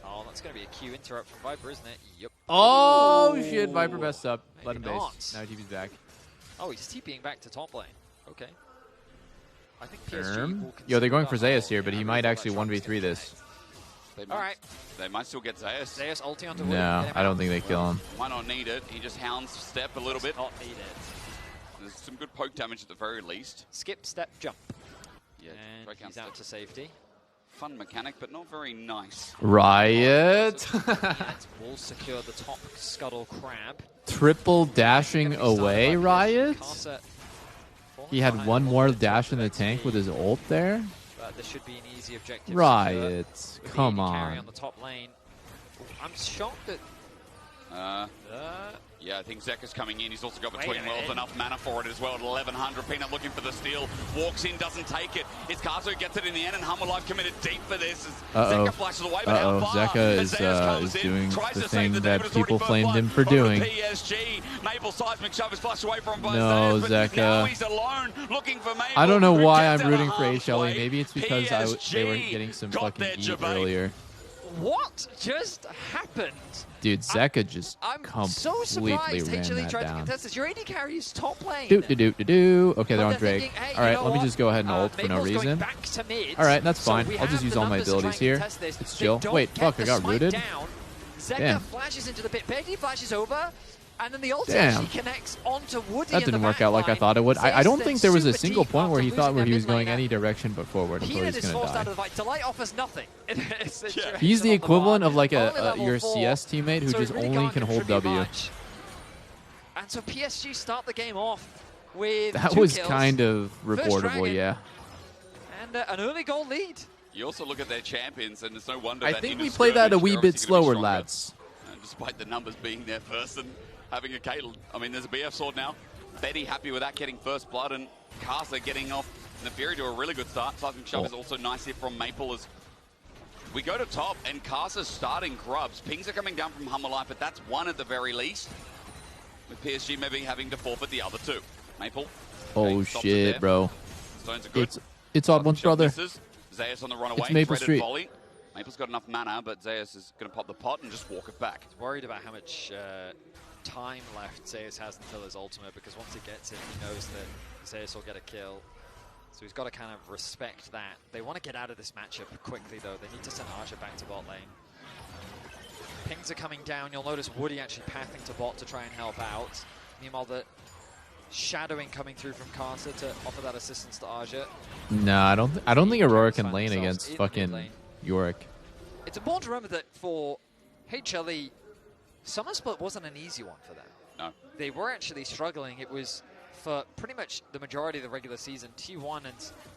Oh, that's going to be a Q interrupt from Viper, isn't it? Yep. Oh, shit. Viper best up. Let him Maybe base. not. Now TP's back. Oh, he's TPing back to top lane. Okay. I think PSG will Yo, they're going consider for that. Zeus here, but he might actually 1v3 this. They might, Alright. They might still get Zeus. Zeus ulti onto Wood. No, I don't think they kill him. Might not need it. He just hounds step a little bit. Not need it. There's some good poke damage at the very least. Skip, step, jump. Yeah, And break he's down out step. to safety. Fun mechanic, but not very nice. Riot. Will secure the top scuttle crab. Triple dashing away, Riot. Casa He had one more dash in the tank with his ult there. But this should be an easy objective. Riot. With the Come AD carry on. on the top lane. I'm shocked that. Yeah, I think Zeka's coming in. He's also got Wait between a worlds minute. enough mana for it as well at 1100. Peanut looking for the steal. Walks in, doesn't take it. It's Kazu who gets it in the end, and Humble Life committed deep for this. As Zeka flashes away, but how far? Zeka As is Zeus comes in, doing tries the to thing save the day, that but it's people already flamed first him for blood over doing. PSG. Maple seismic shove is flushed away from by No, Zeus, but Zeka. now he's alone looking for Maple. I don't know who why gets I'm out rooting of for harm's HLE. way. Maybe it's because they were getting some got fucking their eat debate. earlier. What just happened? Dude, Zeka just I'm so completely surprised ran HLE that tried to down. contest this. Your AD carry is top lane. Do. Okay, they're But on Drake. thinking, hey, All right, you know let me what? just go ahead and ult for no Maple's going reason. back to mid, All right, that's so fine. we I'll just have use the all my numbers to try abilities and here. contest this. It's They chill. don't Wait, get fuck, the I got smite rooted. down. Zeka Damn. flashes into the pit. Petty flashes over, and then the ult Damn. actually connects onto Woody. That in the didn't work out like I back thought it would. line. I don't Zeus think then there was a super single deep point where he after thought losing he was their mid going laner. any direction but forward. I thought he Peanut was is going to forced out die. of the fight. Delight offers nothing. He's the equivalent of like Only a level your 4, CS teammate who so just he really only can't can hold contribute W. much. And so PSG start the game off with That 2 was kills, kind of first reportable, dragon, yeah. and an early goal lead. You also look at their champions, and it's no wonder I that think in we a played that a skirmish, wee they're bit obviously gonna be slower, stronger. lads. Despite the numbers being there first and having a Caitlyn. I mean, there's a BF sword now. Betty happy with that, getting first blood, and Casa getting off Nefiri to a really good start. Seismic Shove is also nice here from Maple as we go to top, and Casa's starting grubs. Pings are coming down from Hummer Life, but that's one at the very least. With PSG maybe having to forfeit the other two. Maple. Oh stops it shit, there. bro. Stones are good. It's odd one's brother. Misses. Zeus on the run away. It's Maple Threaded Street. Volley. Maple's got enough mana, but Zeus is going to pop the pot and just walk it back. Worried about how much time left Zeus has until his ultimate, because once he gets it, he knows that Zeus will get a kill. So he's got to kind of respect that. They want to get out of this matchup quickly, though. They need to send Archer back to bot lane. Pings are coming down. You'll notice Woody actually pathing to bot to try and help out. Meanwhile, the shadowing coming through from Carter to offer that assistance to Archer. No, I don't think Aurora can lane themselves against in mid fucking lane. Yorick. It's important to remember that for HLE, Summer Split wasn't an easy one for them. No. They were actually struggling. It was for pretty much the majority of the regular season. T1 and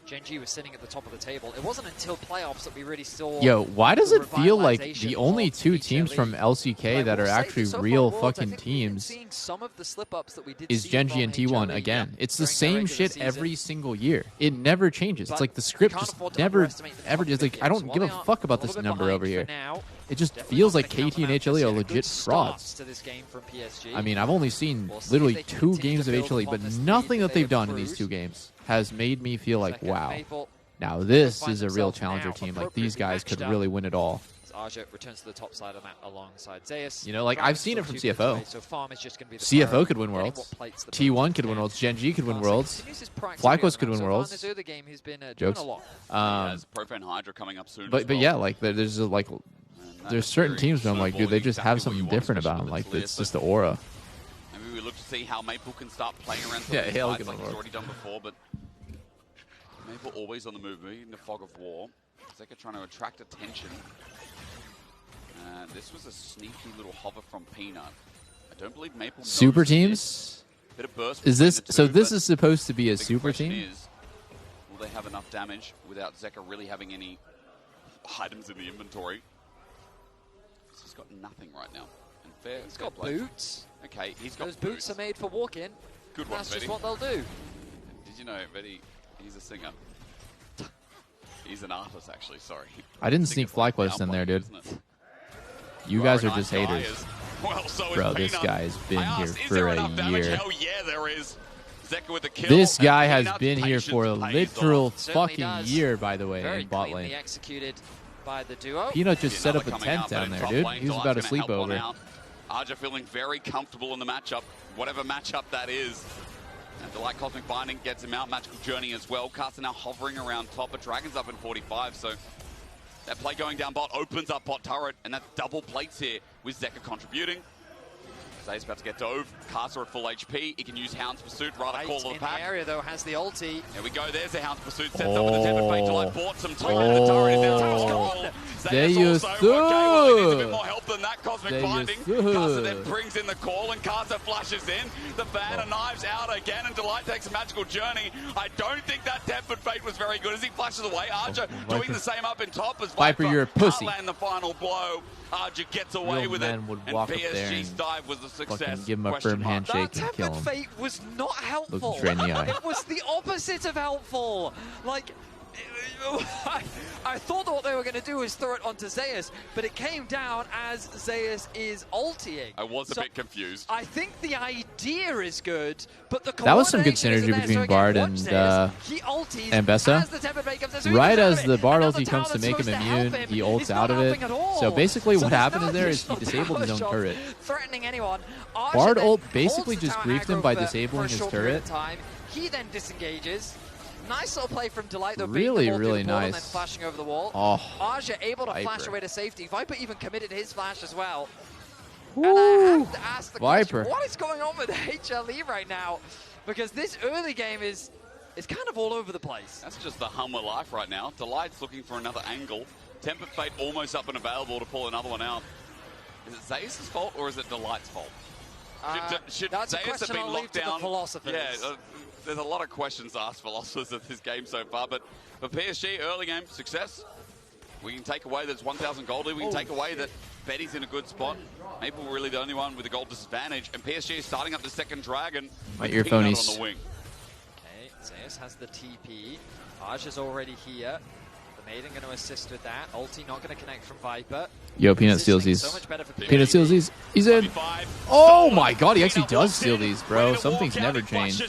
Gen.G were sitting at the top of the table. It wasn't until playoffs that we really saw. Yo, why does the it feel like revitalization the only of two teams HLE? from LCK that But are I will say actually that so far real in Worlds, I fucking think we've been teams seeing some of the slip-ups that we did is see Gen.G from and T1 HLE again? It's the during their same regular shit season. every single year. It never changes. But It's like the you script can't just afford to never, underestimate the ever. top It's like mid I games. don't While give a they are fuck a about little this bit number behind over for here. now, It just definitely feels not like gonna count KT and them out HLE just are yet. legit Good frauds. starts to this game from PSG. I mean, I've only seen We'll see if literally they can 2 continue games to of build HLE, upon but this lead nothing that that they they've done in accrued. these 2 games has made me feel like, Second, wow. Maple Now this find is a real themselves challenger now team. Like, these appropriately guys could matched really up. win it all. As Arja returns to the top side of the map alongside Zeus. You know, like, Dragon's I've seen it still from 2 minutes CFO. away, so Farm is just gonna be the CFO priority, could win getting Worlds. what plates the T1 opponent could win can. Worlds. Gen.G could win Carson Worlds. continues his proactivity Flacos on could that. win So far in Worlds. this early game, he's been doing Jokes. a lot. There's Profane Hydra coming up soon. But yeah, like there's like there's certain teams where I'm like, dude, they just have something different about them. Like it's just the aura. Maybe we look to see how Maple can start playing around some Yeah, of these Hale fights can like he's work. already done before, but Maple always on the move, moving in the fog of war. Zeka trying to attract attention. This was a sneaky little hover from Peanut. I don't believe Maple Super noticed teams? it. Bit of burst Is between this the so? two, This but is supposed to be a the super question team. is, will they have enough damage without Zeka really having any items in the inventory? got nothing right now. And fair, He's got boots. Okay, he's got Those boots are made for walking. Good one, That's Betty. just what they'll do. Did you know, Betty, he's a singer? He's an artist, actually, sorry. I didn't sneak FlyQuest in there, dude. You guys are just haters. Well, so Bro, is this Peanut. guy's been I here asked, is for there a enough damage? year. Hell yeah, there is. Zeka with the kill. This guy and has Peanut's been here patience for a pays literal off. Certainly fucking does. year, by the way, Very in bot cleanly lane. executed by the duo. Peanut just set up a Another tent coming down up, there, but in dude. top lane, He was about to Delight's sleep gonna help one over. out. Arja feeling very comfortable in the matchup, whatever matchup that is. And Delight Cosmic Binding gets him out. Magical Journey as well. Caster now hovering around top, but Dragon's up in 45, so that play going down bot opens up bot turret, and that's double plates here with Zeka contributing. Zay's about to get dove. Caster at full HP. He can use Hound's Pursuit, rather call of the in pack. the area, though, has the ulti. There we go. There's the Hound's Pursuit. Sets up with the Tempered Fate. Delight bought some time. Oh. The turret is now gone. There Zayas you also, okay, well, he needs a bit go. more help than that. Cosmic There you Binding. go. Caster then brings in the call, and Caster flashes in. The fan of knives out again, and Delight takes a Magical Journey. I don't think that Tempered Fate was very good as he flashes away. Archer doing Viper. the same up in top as Viper, you're a pussy. Can't land the final blow. Archer gets away Real with it, men would and walk up there PSG's and dive was a success. fucking give him a Question firm mark. handshake That and kill Tempered him. Fate was not helpful. Look straight in the eye. It was the opposite of helpful. Like, I thought what they were going to do was throw it onto Zeus, but it came down as Zeus is ulting. I was a bit confused. I think the idea is good, but the That was some good coordination synergy isn't there. between So Bard again, and watch Zeus. He ulties and Bessa. as the Tempered Fate comes in, so he Right doesn't as have the it. Bard Another ulti comes to tower make him supposed to immune, help him he is ults not out of it. helping at all. So basically So what there's happened no is there is he additional disabled his own tower turret. shots threatening anyone. Archer Bard then ult holds basically the just tower griefed him aggro by for a disabling his short period turret. of time. He then disengages. Nice little play from Delight, though. Really, beating the ball really through the portal and nice. then flashing over the wall. Oh, Arja able to flash Viper. away to safety. Viper even committed his flash as well. Woo. And I have to ask the Viper. question, what is going on with HLE right now? Because this early game is kind of all over the place. That's just the hum of life right now. Delight's looking for another angle. Tempered Fate almost up and available to pull another one out. Is it Zeus' fault or is it Delight's fault? Should That's a Zeus have question been I'll leave locked to the down? philosophers. Yeah, there's a lot of questions asked philosophers of this game so far, but for PSG, early game, success. We can take away that it's 1,000 gold lead. We can take away that Betty's in a good spot. Maple really the only one with a gold disadvantage, and PSG is starting up the second dragon. My with Peanut earphonies. on the wing. Okay, Zeus has the TP. Arja's already here. The Maiden going to assist with that. Ulti not going to connect from Viper. Yo, Peanut steals Positioning these. so much better for Peanut steals these. He's in. Oh my god, he actually does steal these, bro. Something's never changed.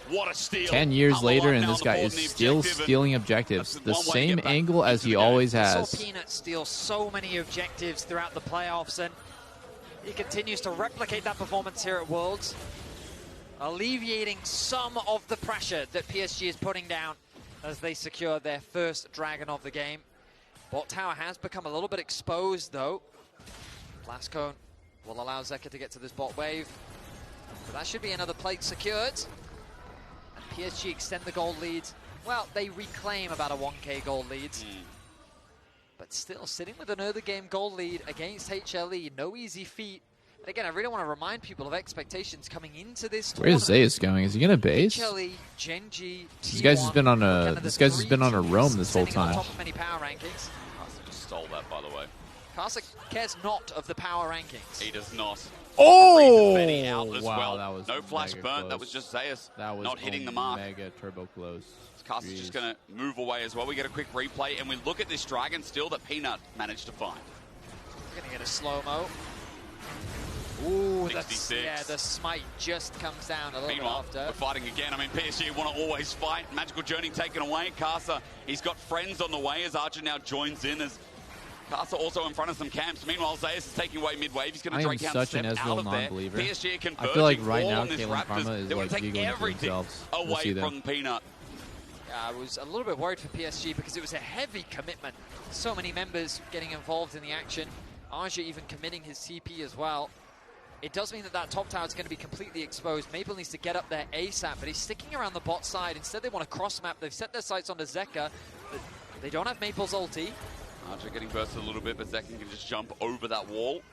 What a steal. 10 years Humble later, up and now this on guy the is board and the still objective, and stealing objectives. that's The one way to same get back angle as into he the game. always I has. saw Peanut steal so many objectives throughout the playoffs, and he continues to replicate that performance here at Worlds, alleviating some of the pressure that PSG is putting down as they secure their first dragon of the game. Bot tower has become a little bit exposed, though. Blast Cone will allow Zeka to get to this bot wave. So that should be another plate secured. And PSG extend the gold lead. Well, they reclaim about a 1k gold lead. But still, sitting with an early game gold lead against HLE, no easy feat. And again, I really want to remind people of expectations coming into this Where's tournament. Zeus going? Is he gonna base? HLE, Genji, This guy's just been on a. This guy's just been on a roam this whole sitting on time. top of many power rankings. Caster just stole that, by the way. Karsak cares not of the power rankings. He does not. Oh! Betty out as Wow, well. that was no flash mega burnt. That close. was just Zeus That was not hitting the mark. Mega turbo close. Caster's just going to move away as well. We get a quick replay, and we look at this dragon still that Peanut managed to find. We're going to get a slow-mo. Ooh, 66. yeah, the smite just comes down a little Meanwhile, bit we're after. fighting again. I mean, PSG want to always fight. Magical Journey taken away. Caster, he's got friends on the way as Archer now joins in as Caster also in front of some camps. Meanwhile, Zeus is taking away mid-wave. He's going I to am drag down such step an out Ezreal of there. non-believer. PSG converging I feel like right all now on this Kalen Raptors. Karma is They want like to take giggling to everything themselves. We'll away see from them. Peanut. Yeah, I was a little bit worried for PSG because it was a heavy commitment. So many members getting involved in the action. Arja even committing his TP as well. It does mean that that top tower is going to be completely exposed. Maple needs to get up there ASAP, but he's sticking around the bot side. Instead, they want to cross-map. They've set their sights onto Zeka. But they don't have Maple's ulti. Archer getting bursted a little bit, but Zekin can just jump over that wall.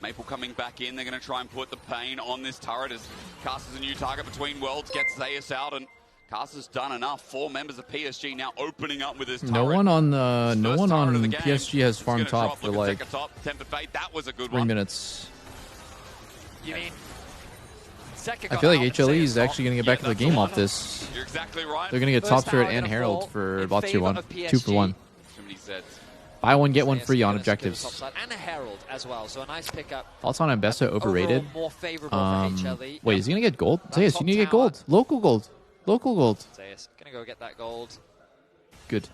Maple coming back in. They're going to try and put the pain on this turret as Caster's a new target between worlds. Gets Zeus out, and Carsa's done enough. 4 members of PSG now opening up with his turret. No one on of the game. PSG has He's farmed gonna top drop, for look at like Zeka top. Tempered Fate, that was a good 3 one. minutes. You mean I feel like HLE is actually going to get back to the game off this. You're exactly right. They're going to get top turret and Herald for about 2-1. 2 for 1. Too many Zeds. Buy one, get one free on objectives. And a Herald as well, so a nice pickup. Thoughts on Ambessa overrated? More favorable for HLE. Wait, is he going to get gold? Zayas, you need to get gold. Local gold. Local gold. Zayas gonna go get that gold. Good.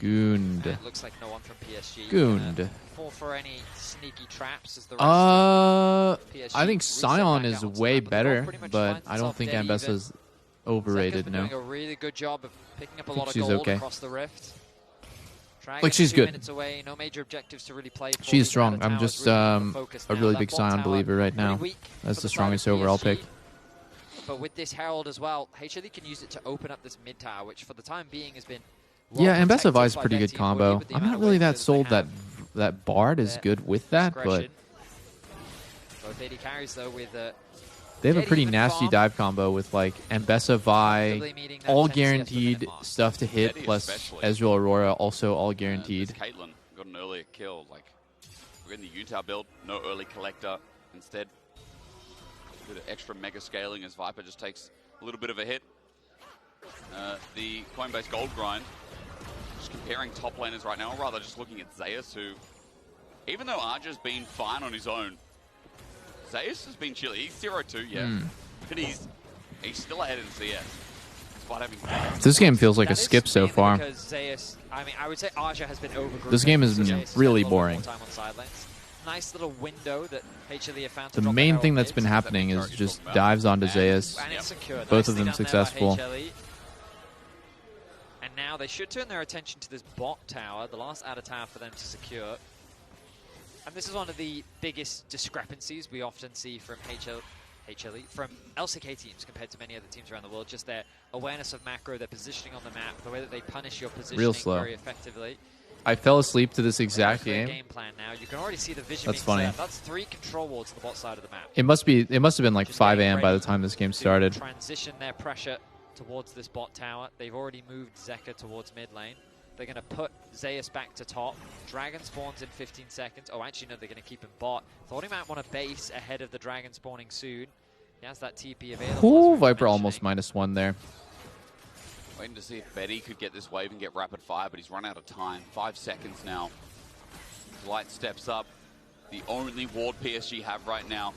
Goond. It looks like no one from PSG. Goond. Fall for any sneaky traps as the rest of PSG I think Sion is way the better, pretty much but finds I don't itself think dead Ambessa's even. overrated, Zeka's been no. doing a really good job of picking up a I think lot of she's gold okay. across the rift. Dragon Like, she's 2 good. minutes away, no major objectives to really play for. She's These strong. outer I'm towers just really on focus a now. really That big bot Sion tower believer right pretty now. weak That's for the side strongest of overall PSG. pick. But with this Herald as well, HLE can use it to open up this mid tower, which for the time being has been Yeah, well Ambessa protected Vi's by pretty their good team already combo. with the I'm amount not of really wave that clears they sold have. that Bard is Their good with that, but discretion. Both AD carries though with they have a Get pretty even nasty farm. dive combo with like Ambessa Vi, Comfortably meeting that all 10 CS per guaranteed minute mark. stuff to hit, Eddie plus especially. Ezreal Aurora also all guaranteed. This Caitlyn got an earlier kill. Like, we're in the Utah build, no early collector. Instead, a bit of extra mega scaling as Viper just takes a little bit of a hit. The Coinbase gold grind, just comparing top laners right now, or rather just looking at Zayas, who, even though Arja's been fine on his own, Zayas has been chilly. He's 0-2, yeah, but he's still ahead in CS. Despite having This game feels like That a is skip so mainly far. because Zayas, I mean, I would say Arja has been overgrouped. This game is so Zayas has really spent a little boring. more time on sidelines. Nice little window that HLE have found to The drop main Herald thing that's mid. been happening is just dives onto Zayas. And it's secured. Both of Nicely them done there by successful. HLE. And now they should turn their attention to this bot tower, the last outer tower for them to secure. And this is one of the biggest discrepancies we often see from HLE, from LCK teams compared to many other teams around the world. Just their awareness of macro, their positioning on the map, the way that they punish your positioning Real slow. very effectively. I fell asleep to this exact Their game. game plan now. You can already see the vision That's being funny. set up. That's 3 control wards to the bot side of the map. It must have been like Just 5 getting a.m. by the ready time this game to started. Transition their pressure towards this bot tower. They've already moved Zeka towards mid lane. They're going to put Zayas back to top. Dragon spawns in 15 seconds. Oh, actually, no, they're going to keep him bot. Thought he might want to base ahead of the dragon spawning soon. He has that TP available. Ooh, as we were Viper almost mentioning. -1 there. Waiting to see if Betty could get this wave and get rapid fire, but he's run out of time. 5 seconds now. Light steps up. The only ward PSG have right now.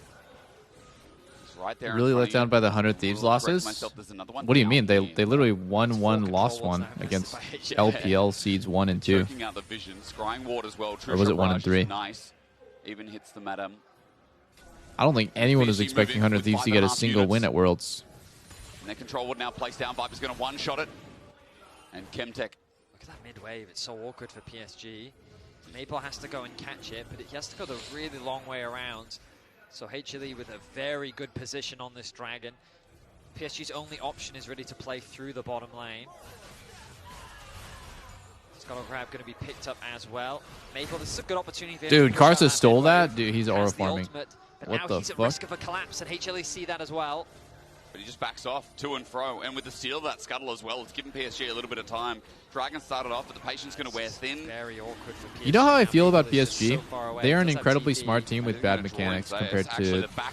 It's right there. in Really front let of down you. by the 100 Thieves Will correct losses? myself, there's another one. What do you Now mean? They the- literally won 1, lost 1 against LPL seeds 1 and 2. Choking out the vision. Scrying ward as well. Or was it 1 and Rush 3? is nice. Even hits the madam. I don't think anyone was PSG expecting moving 100 with Thieves to get a 5.5 single units. win at Worlds. And their control ward now placed down. Viper's going to one-shot it. And Chemtech. Look at that mid wave. It's so awkward for PSG. Maple has to go and catch it, but he has to go the really long way around. So HLE with a very good position on this dragon. PSG's only option is really to play through the bottom lane. Scuttle Grab going to be picked up as well. Maple, this is a good opportunity for him Dude, to push out Karsa that stole mid that? wave. Dude, he's Has aura the farming. ultimate, but What now the he's at fuck? risk of a collapse, and HLE see that as well. But he just backs off to and fro. And with the steal of that scuttle as well, it's given PSG a little bit of time. Dragon started off, but the patient's going to wear thin. Very awkward for PSG. You know how I now. feel about Maple is just PSG? so far away. They are an Does have incredibly TP. smart team with bad mechanics compared to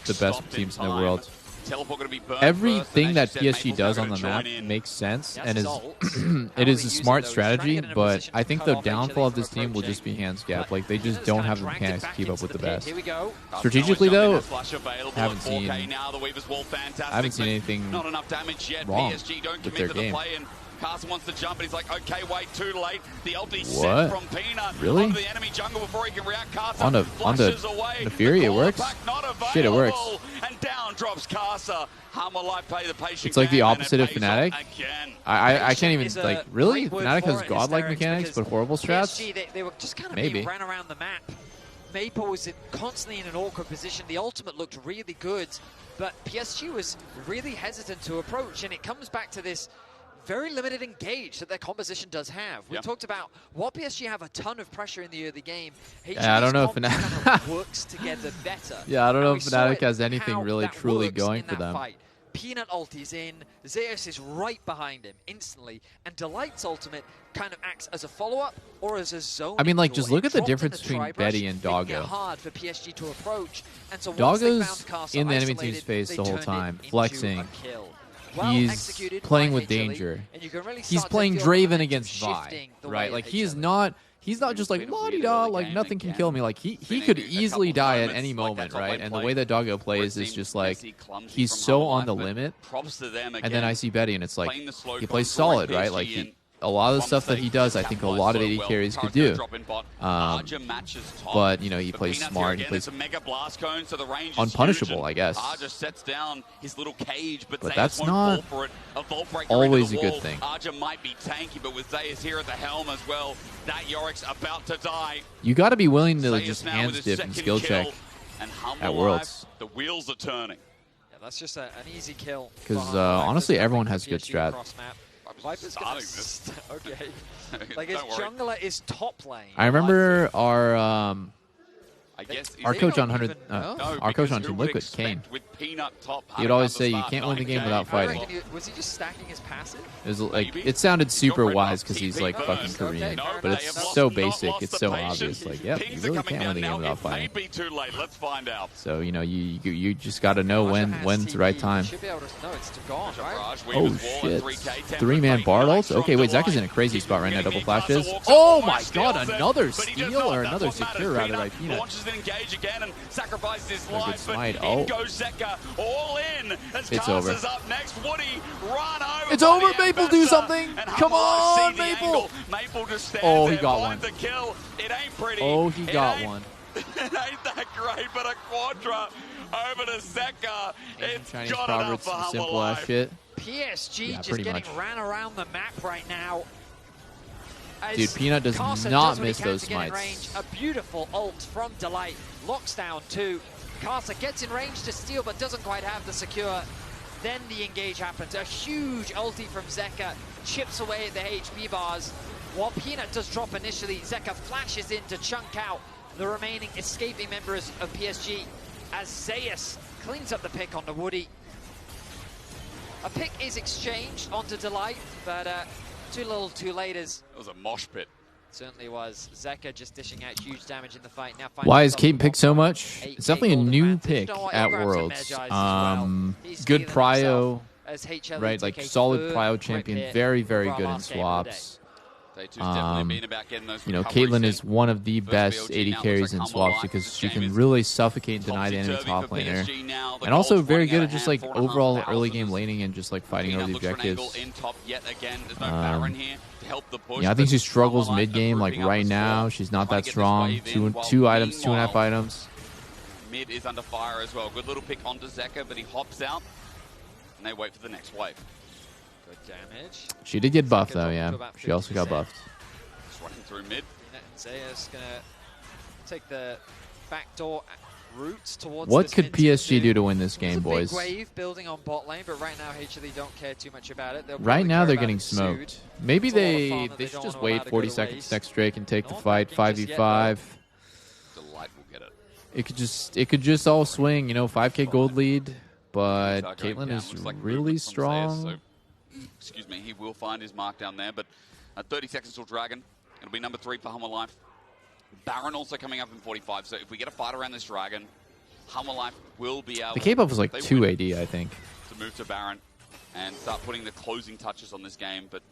the best teams in the world. Teleport going to be burned Everything first, that and as you said, PSG Maple's does now on the gonna map join in. makes sense He has and his is ult. it How is will he a use it, smart though? He's trying to strategy, get in a but position I to think cut the off downfall of HLE this from team will just be approaching. hands gap. But Like they just Hina's don't gonna have the drag it mechanics to back keep up into with the the pit. best. Here we go. Strategically Jump in, though, a flash available haven't at 4K seen now. The Weaver's Wall, fantastic. I haven't seen but anything not enough damage yet. wrong PSG don't with commit their to the game. play, and Carson wants to jump, and he's like, okay, wait, too late. The ulti What? set from Peanut Really? onto the enemy jungle before he can react. Carson On the flushes away. Fury, it The works. back not Shit, it works. available, and down drops Carson. Hammer life play the patient. It's like the can, and opposite it of pays Fnatic. off again. I can't even Is a like really. great word Fnatic for has it, godlike hysterics, mechanics because but horrible strats. PSG, they were just kind of Maybe. being ran around the map. Maple was constantly in an awkward position. The ultimate looked really good, but PSG was really hesitant to approach, and it comes back to this very limited engage that their composition does have. We talked about what PSG have a ton of pressure in the early game. Yeah, I don't know if Fnatic kind of works together better. Yeah, I don't know And if we saw Fnatic it has anything how really that truly works going in for that them. fight. Peanut ulti's in, Zeus is right behind him instantly, and Delight's ultimate kind of acts as a follow-up or as a zone. I mean, like, just look at the Dropped in difference between tri-brush, Betty and making it Doggo. hard for PSG to approach, and so once they found Doggo's Casa in the enemy isolated, team's face they the whole turned it time, into flexing. a kill. Well He's executed playing by with HLE, danger. and you can really He's start to playing feel the Draven momentum against Vi, shifting the right? way Like, that he's not just like la-di-da, like nothing can kill me. Like he could easily die at any moment, right? And the way that Doggo plays is just like he's so on the limit. And then I see Betty, and it's like he plays solid, right? Like a lot of the stuff that he does, I think a lot of AD carries could do. But you know, he plays smart. He plays unpunishable, I guess. Sets down his little cage, but that's not always a good thing. Arja might be tanky, but with Zeus here at the helm as well, that Yorick's about to die. You got to be willing to just hand stiff and skill check at Worlds. The wheels are turning. Yeah, that's just an easy kill. Because honestly, everyone has good strat. Viper's gonna okay. Like his jungler is top lane. I remember our coach on our coach on Team Liquid, Kane. He'd always say you can't win the game without fighting. Was he just stacking his passive? It was like it sounded super wise because he's like fucking Korean, but it's so basic, it's so obvious. Like, yep, you really can't win the game without fighting. Be too late. Let's find out. So you know you just got to know when's the right time. Should be able to know it's gone, right? Oh shit! 3-man Bard ult. Okay, wait, Zach is in a crazy spot right now. Double flashes. Oh my god, another steal or another secure rather by Peanut. Engage again and sacrifices his life, but in goes Zeka all in as it's over. Up next. Woody, run over. It's over, Maple, do something. Come on, Maple. Maple just stands oh, he got one. The kill. It ain't pretty. Oh, he got one. It ain't that great, but a quadra over to Zeka. It's Chinese got proverbs, enough for simple ass shit. PSG just getting ran around the map right now. Dude, Peanut does not miss those smites. Range. A beautiful ult from Delight. Locks down 2. Casa gets in range to steal, but doesn't quite have the secure. Then the engage happens. A huge ulti from Zeka. Chips away at the HP bars. While Peanut does drop initially, Zeka flashes in to chunk out the remaining escaping members of PSG as Zeus cleans up the pick onto Woody. A pick is exchanged onto Delight, but too little, too late. It was a mosh pit. Certainly was. Zeka just dishing out huge damage in the fight. Now why is Kate picked so much? It's definitely a new pick at Worlds. Good prio, right? Like solid prio champion. Very, very good in swaps. You know, Caitlyn is one of the best AD carries in swaps because she can really suffocate and deny the enemy top laner. And also very good at just like overall early game laning and just like fighting over the objectives. Yeah, I think she struggles mid game. Like right now, she's not that strong. Two items, 2.5 items. Mid is under fire as well. Good little pick onto Zeka, but he hops out, and they wait for the next wave. Good damage. She did get buffed though, yeah. She also got buffed. Just running through mid. Zeus gonna take the backdoor route towards. What could PSG do to win this game, boys? Big wave building on bot lane, but right now HLE don't care too much about it. Right now they're getting smoked. Maybe they should just wait 40 seconds next Drake and take the fight 5v5. Delight will get it. It could just all swing, you know, 5k gold lead, but Caitlyn is really strong. So, excuse me, he will find his mark down there, but 30 seconds till Dragon. It'll be number 3 for Hummer Life. Baron also coming up in 45, so if we get a fight around this Dragon, Hummer Life will be able The K-pop was like 2 AD, I think. To move to Baron and start putting the closing touches on this game, but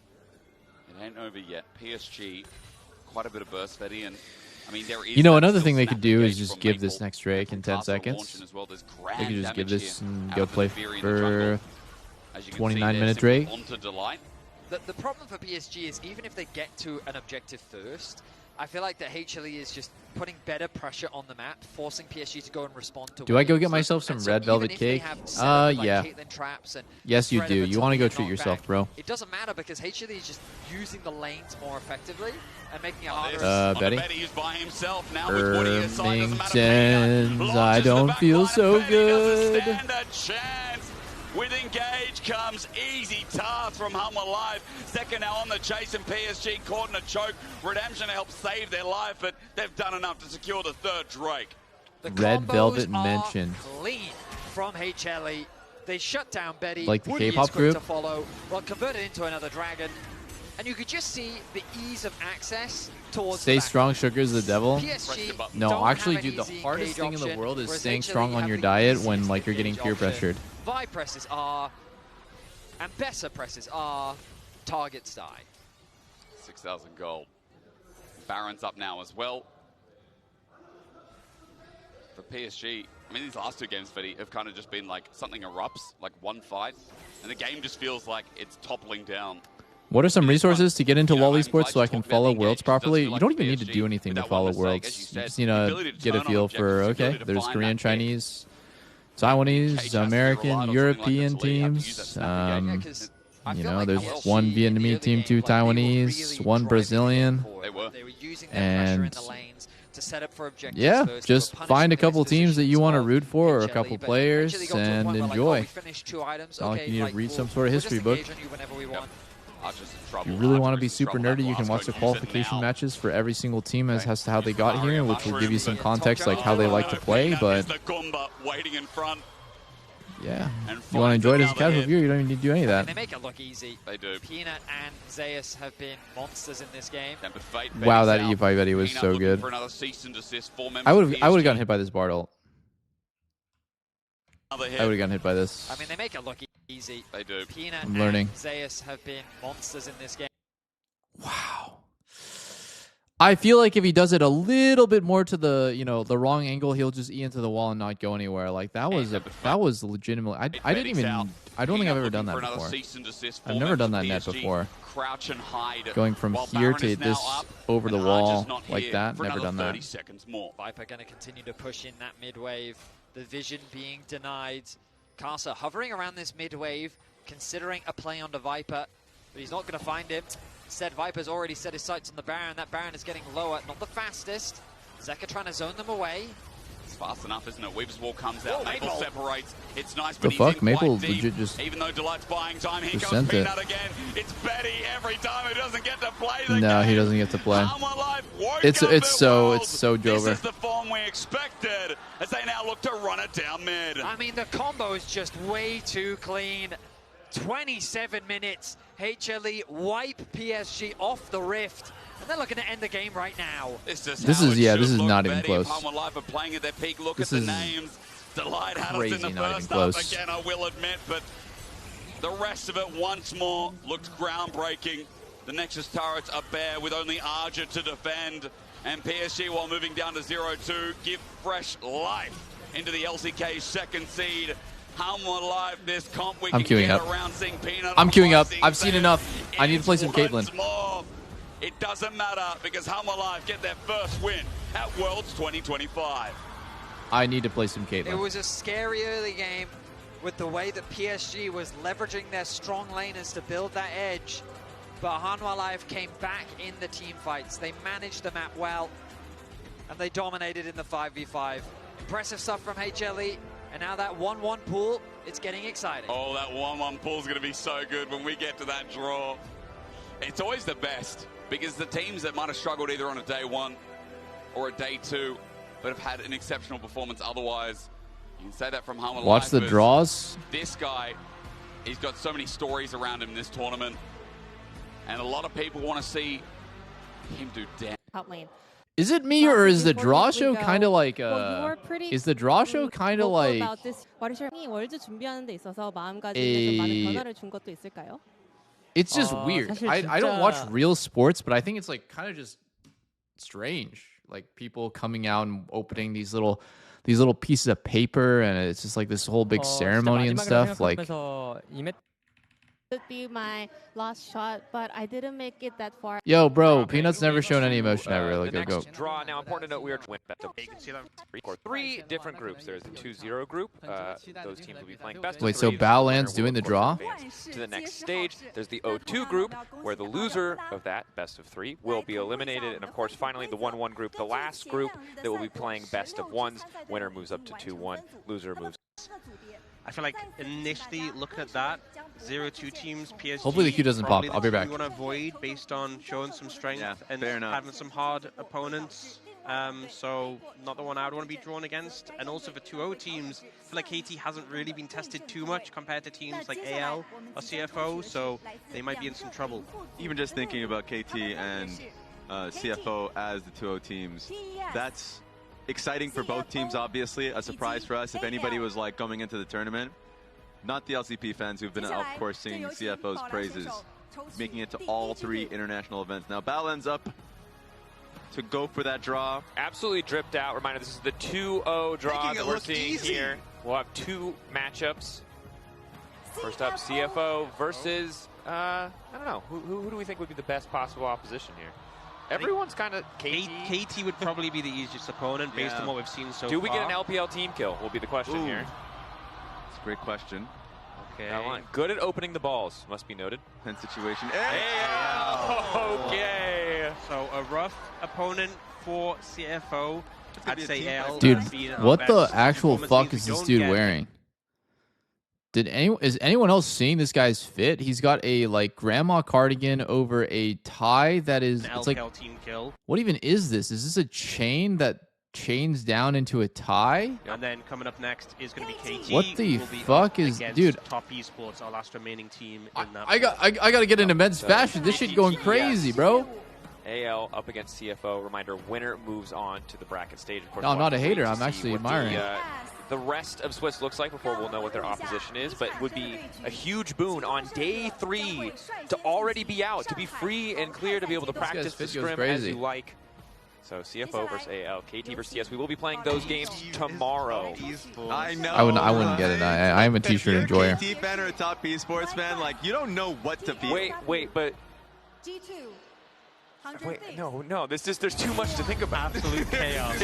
it ain't over yet. PSG, quite a bit of burst steady, and I mean, there is, you know, another thing they could do is just give this next Drake in 10 seconds. They could just give this and go play for 29-minute Drake. The problem for PSG is even if they get to an objective first, I feel like that HLE is just putting better pressure on the map, forcing PSG to go and respond to. Do I go get myself some red velvet cake? Yeah. Yes, you do. You want to go treat yourself, bro. It doesn't matter because HLE is just using the lanes more effectively and making it harder. Betty? Ermingtons, I don't feel so good. With engage comes easy task from Hummer Life. Second now on the chase, and PSG caught in a choke. Redemption helped save their life, but they've done enough to secure the third Drake. The Red Velvet are mentioned. Clean from HLE. They shut down Betty. Like the Woody K-pop is quick group? to follow. Well, converted into another dragon. And you could just see the ease of access towards Stay the back. strong, sugar's the devil. PSG No, don't actually, have an dude, the easy hardest engage thing in the option, world is whereas staying HLE strong on have your the diet when easiest like you're getting engage peer option. pressured. Vi presses are, and Besser presses are target style. 6,000 gold. Baron's up now as well. For PSG, I mean, these last 2 games, Fetty, have kind of just been like something erupts, like one fight, and the game just feels like it's toppling down. What are some resources to get into LoL esports so I can follow Worlds properly? You don't even need to do anything to follow Worlds. You just need to get a feel for, okay, there's Korean, Chinese, Taiwanese, American, European teams. You know, there's one Vietnamese team, 2 Taiwanese, 1 Brazilian. And yeah, just find a couple teams that you want to root for or a couple players and enjoy. It's not like you need to read some sort of history book. If you really want to be super nerdy, you can watch the qualification matches for every single team as to how they got here, which will give you some context like how they like to play. But yeah, you want to enjoy it as a casual viewer, you don't even need to do any of that. They make it look easy. They do. Peanut and Zeus have been monsters in this game. Wow, that E5 Betty was so good. I would have gotten hit by this Bard ult. I would have gotten hit by this. I mean, they make it look easy. They do. Peanut I'm learning. and Zeus have been monsters in this game. I feel like if he does it a little bit more to the, you know, the wrong angle, he'll just E into the wall and not go anywhere. Like that was legitimately. I don't think I've ever done that before. I've never done that net before. Going from here to this over the wall like that, never done that. Viper going to continue to push in that mid wave. The vision being denied. Casa hovering around this mid wave, considering a play onto Viper, but he's not going to find him. Instead, Viper's already set his sights on the Baron. That Baron is getting lower, not the fastest. Zeka trying to zone them away. It's fast enough, isn't it? Weaver's wall comes out. Oh, Maple separates. It's nice, The but he's fuck? in Maple quite deep. legit just Even though Delight's buying time, here just goes sent it. Peanut again. It's Betty every time. He doesn't get to play the No, game. he doesn't get to play. It's so This Jover. is the form we expected as they now look to run it down mid. I mean, the combo is just way too clean. 27 minutes. HLE wipe PSG off the rift. And they're looking to end the game right now. This is this is not even close. Live are playing at their peak. Look This at the is names. Delight had us in crazy, the not even first close. half again, I will admit, but the rest of it once more looked groundbreaking. The Nexus turrets are bare with only Arja to defend, and PSG, while moving down to 0-2, give fresh life into the LCK's second seed. How more live this comp we I'm can queuing get up. around seeing Peanut. I'm on queuing up. Rising I've seen Sun. enough. I need to play some Once Caitlyn. more, it doesn't matter because Hum Alive get their first win at Worlds 2025. I need to play some It Caitlyn. was a scary early game with the way that PSG was leveraging their strong laners to build that edge. But Hanwha Live came back in the team fights. They managed the map well, and they dominated in the 5v5. Impressive stuff from HLE, and now that 1-1 pool, it's getting exciting. Oh, that 1-1 pool is going to be so good when we get to that draw. It's always the best because the teams that might have struggled either on a day 1 or a day 2 but have had an exceptional performance otherwise. You can say that from Hum Alive. Watch the draws. This guy, he's got so many stories around him in this tournament, and a lot of people want to see him do damage. Top lane. Is it me or is the draw we show go, kind of like well, you were pretty is the draw show kind of like about this. 월드 준비하는 데 있어서 마음가짐에 좀 많은 변화를 준 것도 있을까요? it's just weird. 사실 I don't watch 진짜- real sports, but I think it's like kind of just strange. Like people coming out and opening these little pieces of paper, and it's just like this whole big ceremony and stuff. Like Could be my last shot, but I didn't make it that far. yo, bro, Peanut's never shown any emotion ever. Like, The go. next draw. Now, important to note, we are win best of three different groups. There's the 2-0 group. Those teams will be playing best Wait, of so three. Baolan's The winner doing the will, draw? of course, advance to the next stage. There's the 0-2 group, where the loser of that best of 3 will be eliminated. And of course, finally, the 1-1 group, the last group that will be playing best of 1s. Winner moves up to 2-1. Loser moves. I feel like initially looking at that, 0-2 teams, PSG. Hopefully the queue doesn't pop. probably I'll be the back. two you want to avoid based on showing some strength and fair enough. having some hard opponents. So not the one I would want to be drawn against. And also for 2-0 teams, I feel like KT hasn't really been tested too much compared to teams like AL or CFO, so they might be in some trouble. Even just thinking about KT and CFO as the 2-0 teams, that's exciting for both teams, obviously. A surprise for us if anybody was like coming into the tournament. Not the LCP fans who've been, of course, singing CFO's praises, making it to all 3 international events. Now, Balan's up to go for that draw. Absolutely dripped out. Reminder, this is the 2-0 draw that we're seeing here. We'll have 2 matchups. First up, CFO versus, I don't know, who do we think would be the best possible opposition here? Everyone's kind of KT would probably be the easiest opponent based on what we've seen so far. Do we get an LPL team kill will be the question here. That's a great question. Okay. Good at opening the balls, must be noted. Tense situation. Okay. So a rough opponent for CFO. I'd say AL. Dude, what the actual fuck is this dude wearing? Is anyone else seeing this guy's fit? He's got a like grandma cardigan over a tie that is An it's LPL like team kill. What even is this? Is this a chain that chains down into a tie? And then coming up next is going to be KT. What the fuck is, dude? Top Esports, our last remaining team in that. I got to get into men's fashion. This shit going crazy, bro. AL up against CFO. Reminder: winner moves on to the bracket stage. Of course, No, I'm not a we'll hater. wait to I'm see actually what admiring. The rest of Swiss looks like before we'll know what their opposition is, but would be a huge boon on day 3 to already be out, to be free and clear, to be able to practice the scrim as you like. So CFO versus AL, KT versus TS. We will be playing those games tomorrow. I know. I wouldn't get it. I am a t-shirt enjoyer. KT fan or a top esports fan, like you don't know what to feel. Wait, but wait, no. There's too much to think about. Absolute chaos.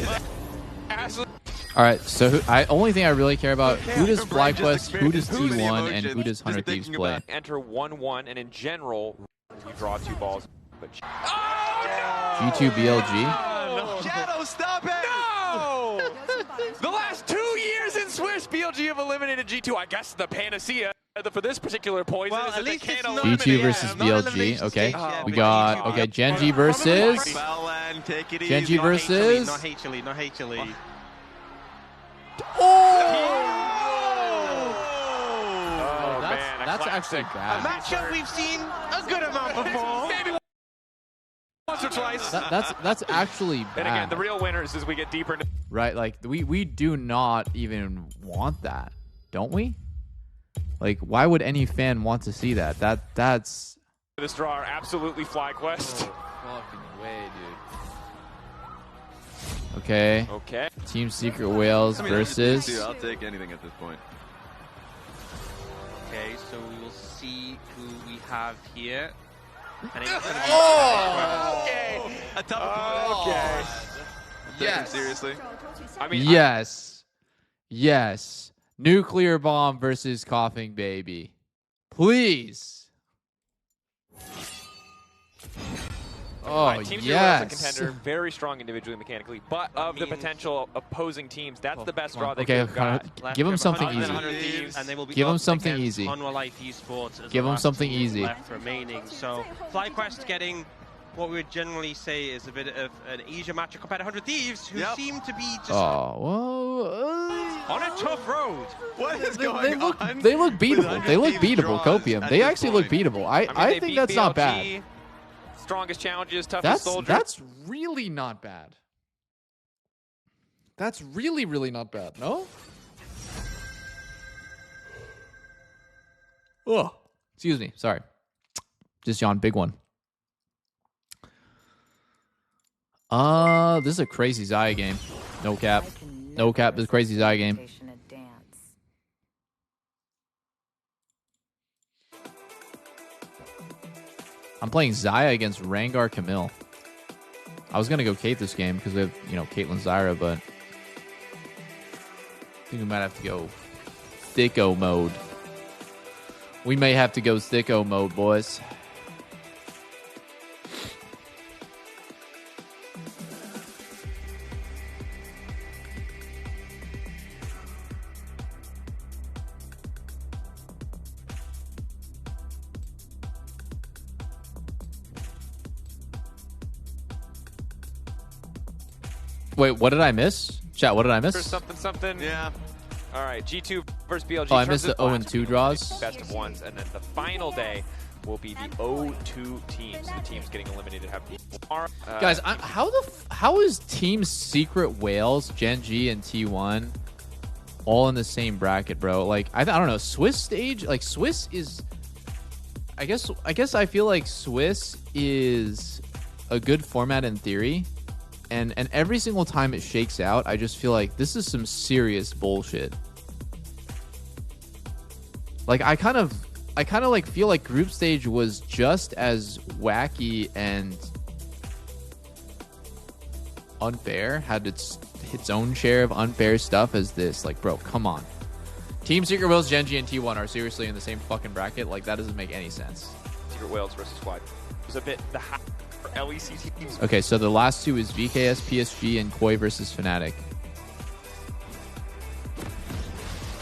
All right, so only thing I really care about, who does FlyQuest, who does T1, and who does 100 Thieves play? Enter 1-1, and in general, you draw 2 balls. But G2 BLG? Shadow, stop it! No! The last 2 years in Swiss, BLG have eliminated G2. I guess the panacea for this particular poison is that they can't eliminate. G2 versus BLG, okay. We got, Genji versus... Genji versus... Not HLE, not HLE. That's actually bad. A matchup we've seen a good amount before. Maybe once or twice. That's actually bad. And again, the real winners as we get deeper into... Right, like, we do not even want that, don't we? Like, why would any fan want to see that? That's... This draw are absolutely FlyQuest. Fucking way, dude. Okay. Team Secret Whales versus... Dude, I'll take anything at this point. Okay, so we will see who we have here. And it's going to be okay. A tough okay. Yes. Seriously? I mean, Yes. Nuclear Bomb versus Coughing Baby. Please. Oh, right, Team Zero is a contender, very strong individually, mechanically, but of the potential opposing teams, that's the best draw they could have got. Give them something easy. Give them something easy. Give them something easy. Left remaining. So FlyQuest getting what we would generally say is a bit of an easier matchup compared to 100 Thieves, who seem to be just on a tough road. What is going on? They look beatable. They look beatable, Copium. They actually look beatable. I think that's not bad. Strongest challenges, toughest soldier. That's really not bad. That's really, really not bad. No? Oh, excuse me. Sorry. Just yawned. Big one. This is a crazy Zaya game. No cap. No cap. This is a crazy Zaya game. I'm playing Zaya against Rangar Camille. I was going to go Kate this game because we have, Caitlyn Zyra, but I think we might have to go Thicko mode. We may have to go Thicko mode, boys. Wait, what did I miss? Chat, what did I miss? Something. Yeah. All right, G2 versus BLG. Oh, I missed the 0-2 draws. Best of ones, and then the final day will be the 0-2 teams. The teams getting eliminated have Guys, how is Team Secret Whales, Gen G, and T1 all in the same bracket, bro? Like, I don't know. Swiss stage, like Swiss is. I guess I feel like Swiss is a good format in theory, and every single time it shakes out, I just feel like this is some serious bullshit. Like I kind of like feel like group stage was just as wacky and unfair, had its own share of unfair stuff as this. Like, bro, come on. Team Secret Whales, Gen G, and T1 are seriously in the same fucking bracket. Like, that doesn't make any sense. Secret Whales versus Squad. It was a bit the high for LEC teams. Okay, so the last two is VKS, PSG, and Koi versus Fnatic.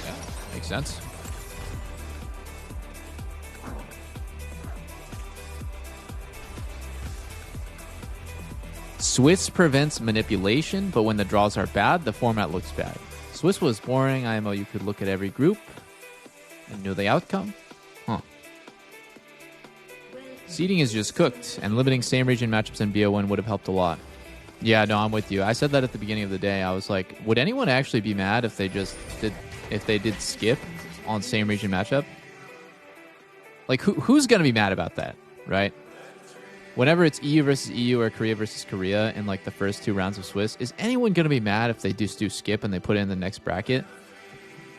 Yeah, makes sense. Swiss prevents manipulation, but when the draws are bad, the format looks bad. Swiss was boring. IMO, you could look at every group and know the outcome. Huh. Seeding is just cooked, and limiting same region matchups in BO1 would have helped a lot. Yeah, no, I'm with you. I said that at the beginning of the day. I was like, would anyone actually be mad if they did skip on same region matchup? Like, who's gonna be mad about that, right? Whenever it's EU versus EU or Korea versus Korea in like the first two rounds of Swiss, is anyone going to be mad if they just do skip and they put it in the next bracket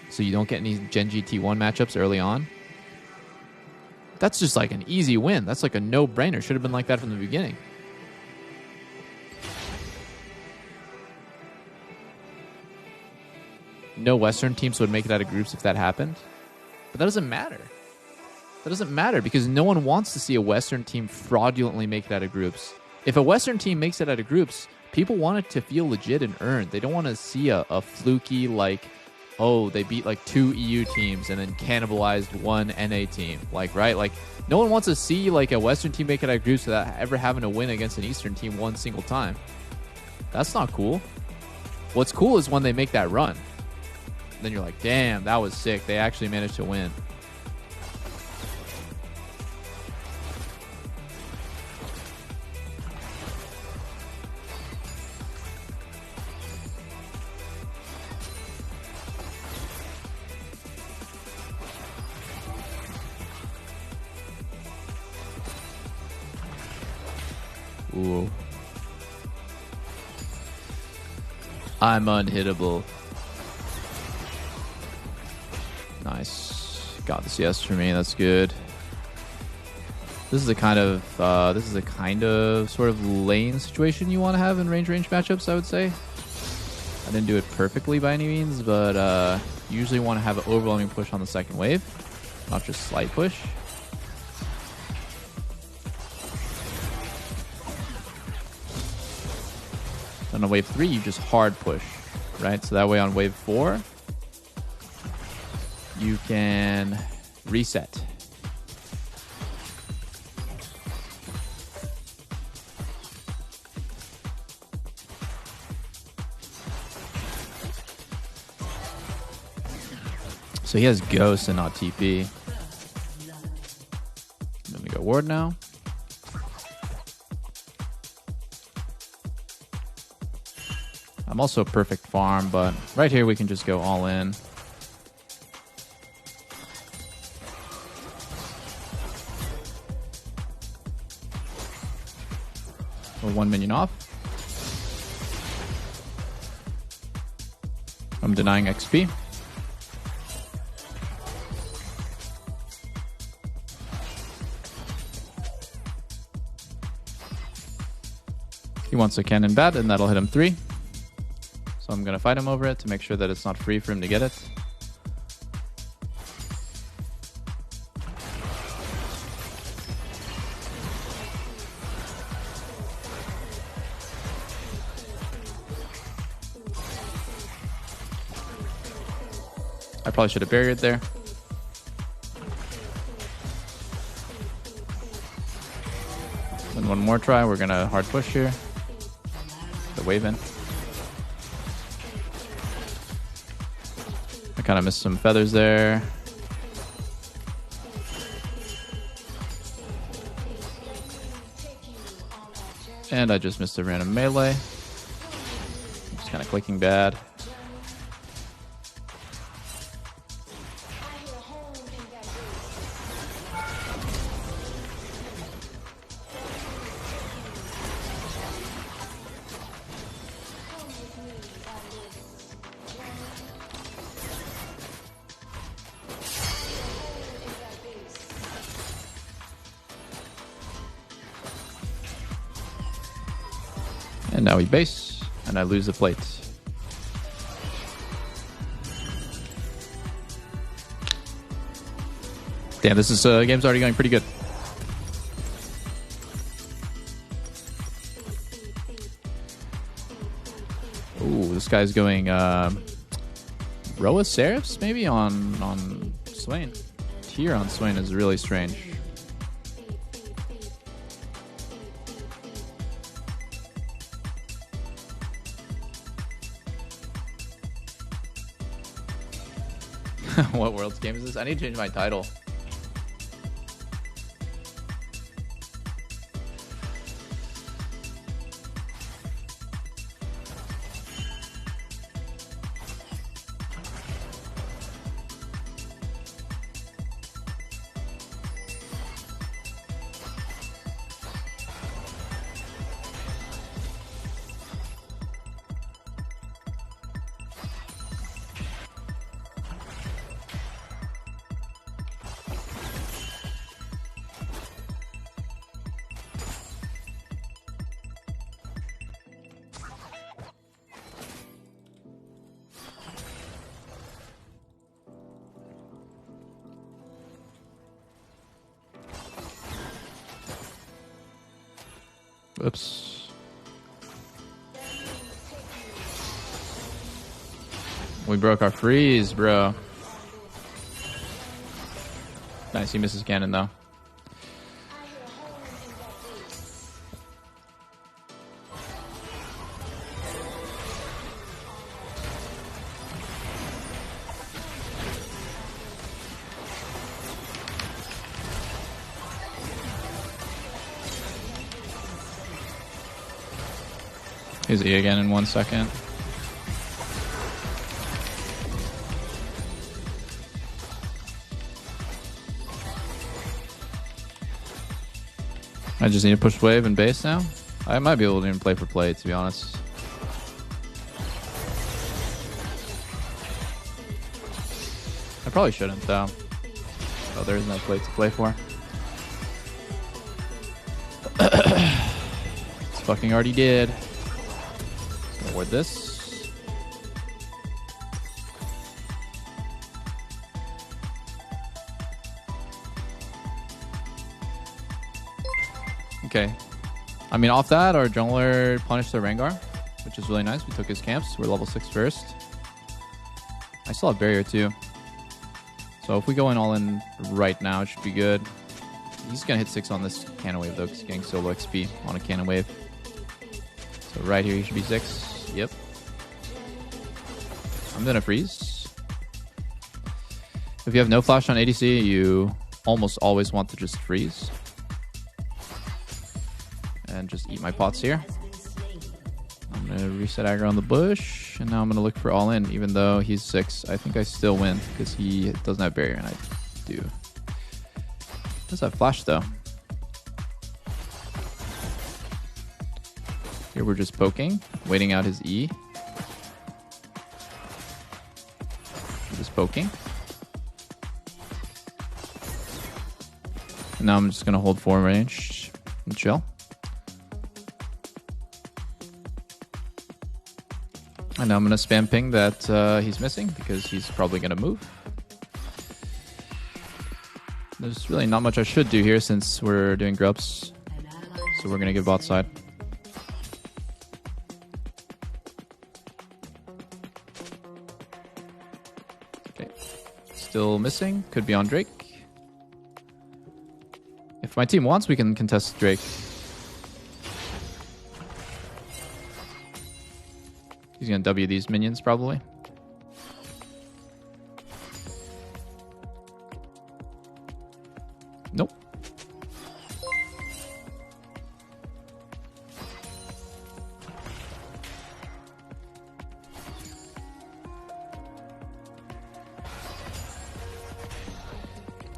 so you don't get any Gen G T1 matchups early on? That's just like an easy win. That's like a no-brainer. Should have been like that from the beginning. No Western teams would make it out of groups if that happened. But that doesn't matter. That doesn't matter because no one wants to see a Western team fraudulently make it out of groups. If a Western team makes it out of groups, people want it to feel legit and earned. They don't want to see a fluky, like, oh, they beat like 2 EU teams and then cannibalized 1 NA team. Like, right? Like, no one wants to see like a Western team make it out of groups without ever having to win against an Eastern team one single time. That's not cool. What's cool is when they make that run. Then you're like, damn, that was sick. They actually managed to win. Ooh. I'm unhittable. Nice. Got this yes for me. That's good. This is a kind of sort of lane situation you want to have in range matchups, I would say. I didn't do it perfectly by any means, but you usually want to have an overwhelming push on the second wave, not just slight push. Then on wave 3, you just hard push, right? So that way on wave 4, you can reset. So he has Ghost and not TP. Let me go Ward now. I'm also a perfect farm, but right here we can just go all in. We're 1 minion off. I'm denying XP. He wants a cannon bat, and that'll hit him 3. So I'm going to fight him over it to make sure that it's not free for him to get it. I probably should have barriered there. Then one more try. We're going to hard push here. The wave in. kind of missed some feathers there. And I just missed a random melee. Just kind of clicking bad. And now we base, and I lose the plate. Damn, this is game's already going pretty good. Ooh, this guy's going Roa Seraphs maybe on Swain. Tier on Swain is really strange. What Worlds game is this? I need to change my title. Oops. We broke our freeze, bro. Nice, he misses cannon though. He's E again in 1 second. I just need to push wave and base now. I might be able to even play for play, to be honest. I probably shouldn't, though. Oh, there is no plate to play for. It's fucking already did. Ward this. Okay. I mean, off that, our jungler punished the Rengar, which is really nice. We took his camps. We're level 6 first. I still have barrier too. So if we go in all in right now, it should be good. He's going to hit 6 on this cannon wave though, because he's getting solo XP on a cannon wave. So right here, he should be 6. Yep. I'm gonna freeze. If you have no flash on ADC, you almost always want to just freeze. And just eat my pots here. I'm gonna reset aggro on the bush, and now I'm gonna look for all in, even though he's 6. I think I still win, because he doesn't have barrier, and I do. He does have flash, though. Here we're just poking, waiting out his E. We're just poking. And now I'm just going to hold 4 range and chill. And now I'm going to spam ping that he's missing because he's probably going to move. There's really not much I should do here since we're doing grubs. So we're going to give bot side. Still missing. Could be on Drake. If my team wants, we can contest Drake. He's going to W these minions, probably.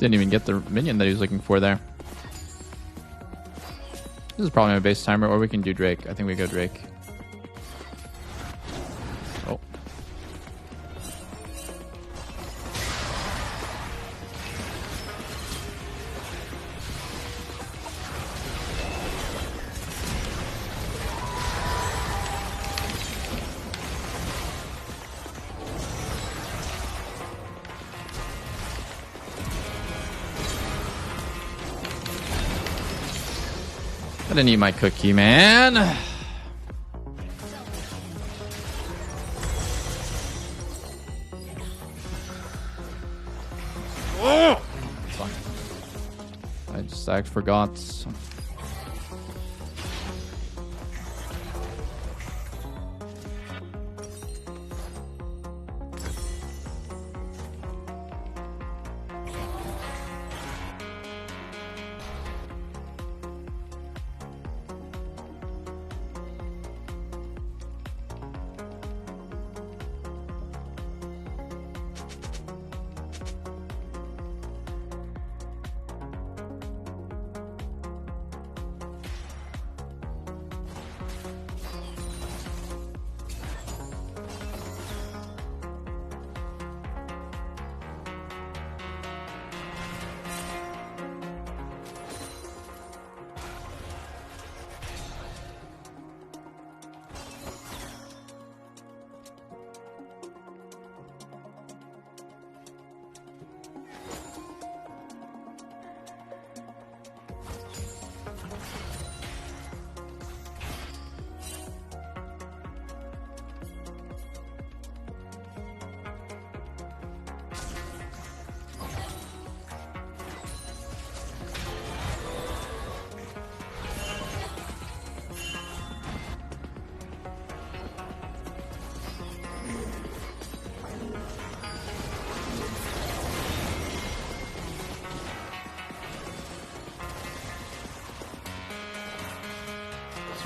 Didn't even get the minion that he was looking for there. This is probably my base timer, or we can do Drake. I think we go Drake. Oh. I didn't eat my cookie, man. Oh! I forgot.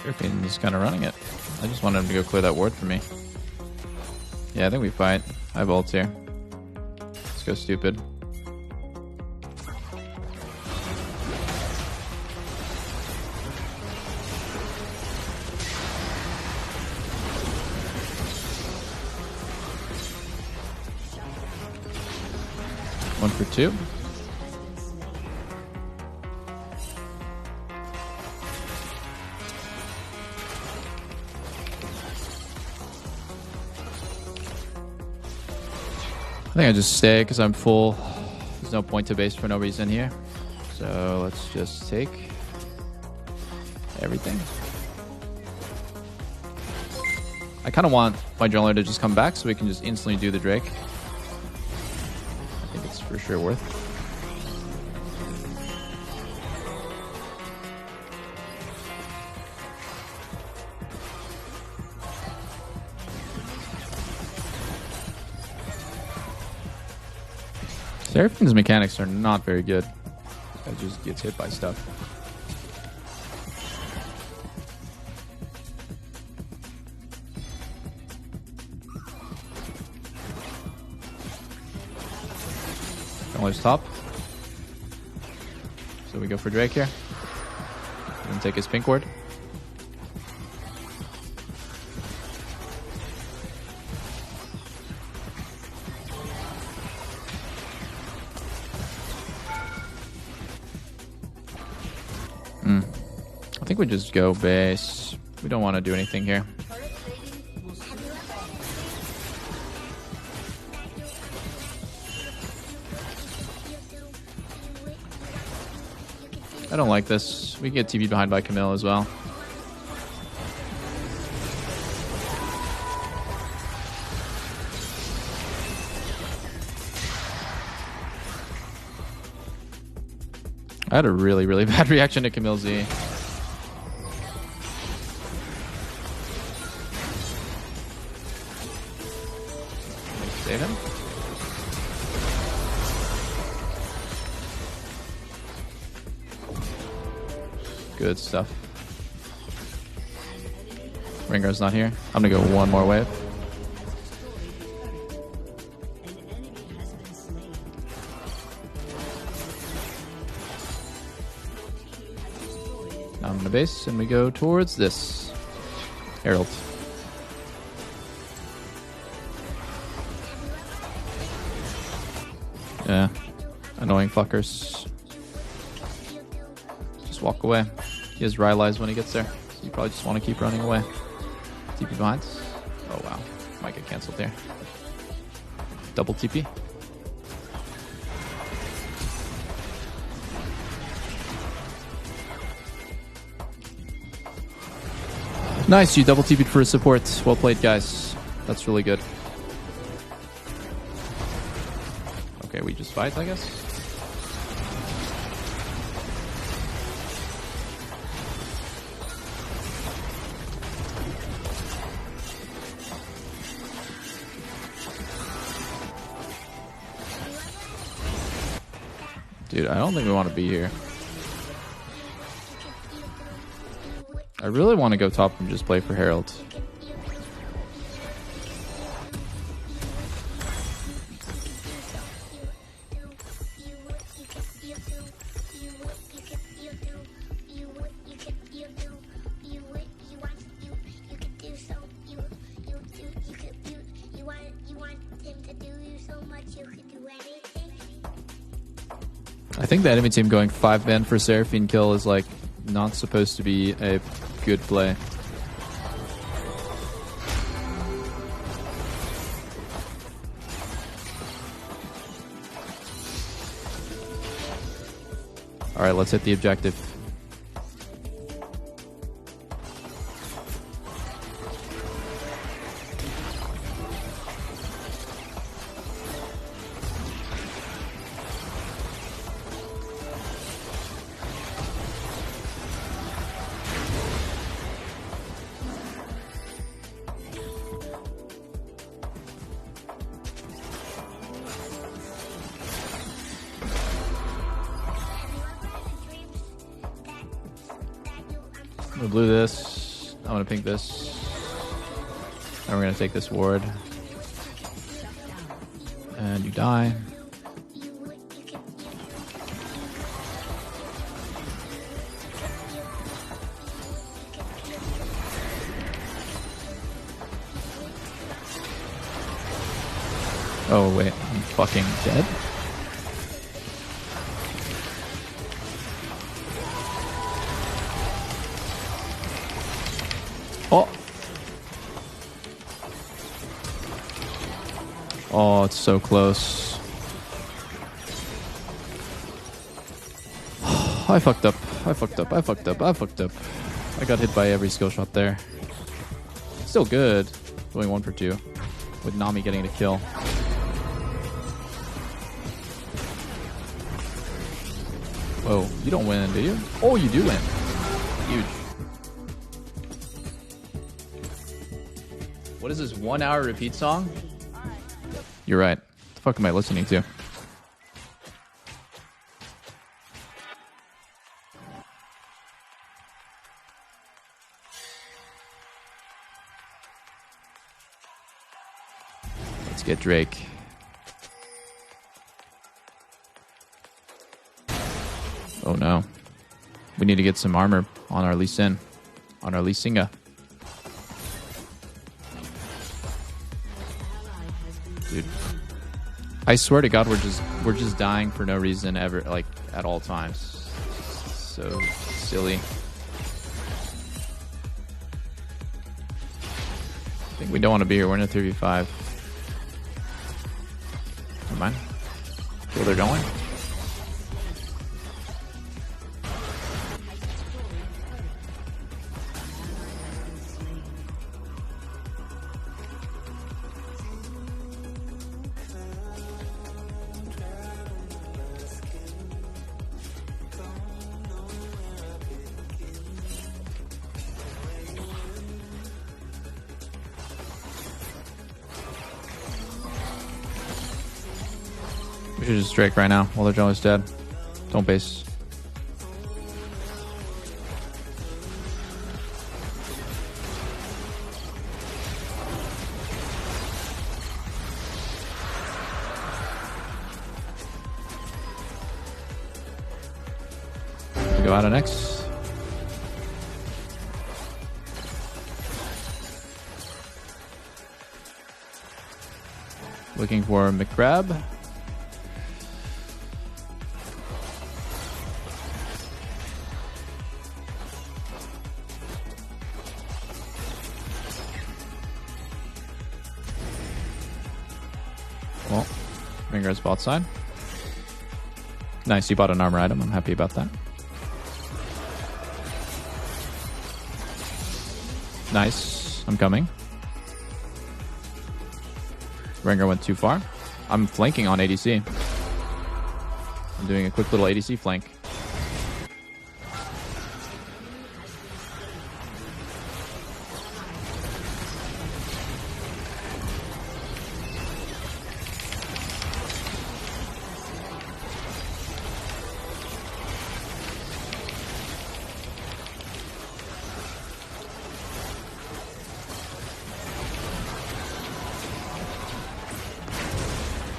Seraphine kind of running it. I just wanted him to go clear that ward for me. Yeah, I think we fight. I have ults here. Let's go stupid. One for two. I think I just stay because I'm full. There's no point to base for no reason here. So let's just take everything. I kind of want my jungler to just come back so we can just instantly do the Drake. I think it's for sure worth it. Seraphine's mechanics are not very good. It just gets hit by stuff. Always top. So we go for Drake here. And take his pink ward. I think we just go base. We don't want to do anything here. I don't like this. We get TV behind by Camille as well. I had a really, really bad reaction to Camille Z. Save him. Good stuff. Ringar's not here. I'm gonna go one more wave. Down on the base, and we go towards this. Herald. Yeah. Annoying fuckers. Just walk away. He has Rylai's when he gets there. So you probably just want to keep running away. TP behind. Oh wow. Might get cancelled there. Double TP. Nice, you double TP'd for a support. Well played, guys. That's really good. Okay, we just fight, I guess. Dude, I don't think we want to be here. I really want to go top and just play for Herald. I think the enemy team going 5-man for Seraphine kill is like not supposed to be a good play. Alright, let's hit the objective. I'm gonna blue this. I'm gonna pink this. And we're gonna take this ward. And you die. Oh wait, I'm fucking dead? Oh. Oh, it's so close. I fucked up. I fucked up. I fucked up. I fucked up. I got hit by every skill shot there. Still good. Going 1 for 2. With Nami getting the kill. Whoa, you don't win, do you? Oh, you do win. Huge. What is this 1 hour repeat song? You're right. What the fuck am I listening to? Let's get Drake. Oh no. We need to get some armor on our Lee Sin. On our Lee Singa. Dude. I swear to God, we're just dying for no reason ever, like at all times. So silly. I think we don't want to be here. We're in a 3v5. Never mind. Where they're going? We should just Drake right now while their jungler's dead. Don't base. We go out of next. Looking for McCrab. Well, Ringar's bot side. Nice, you bought an armor item. I'm happy about that. Nice. I'm coming. Rengar went too far. I'm flanking on ADC. I'm doing a quick little ADC flank.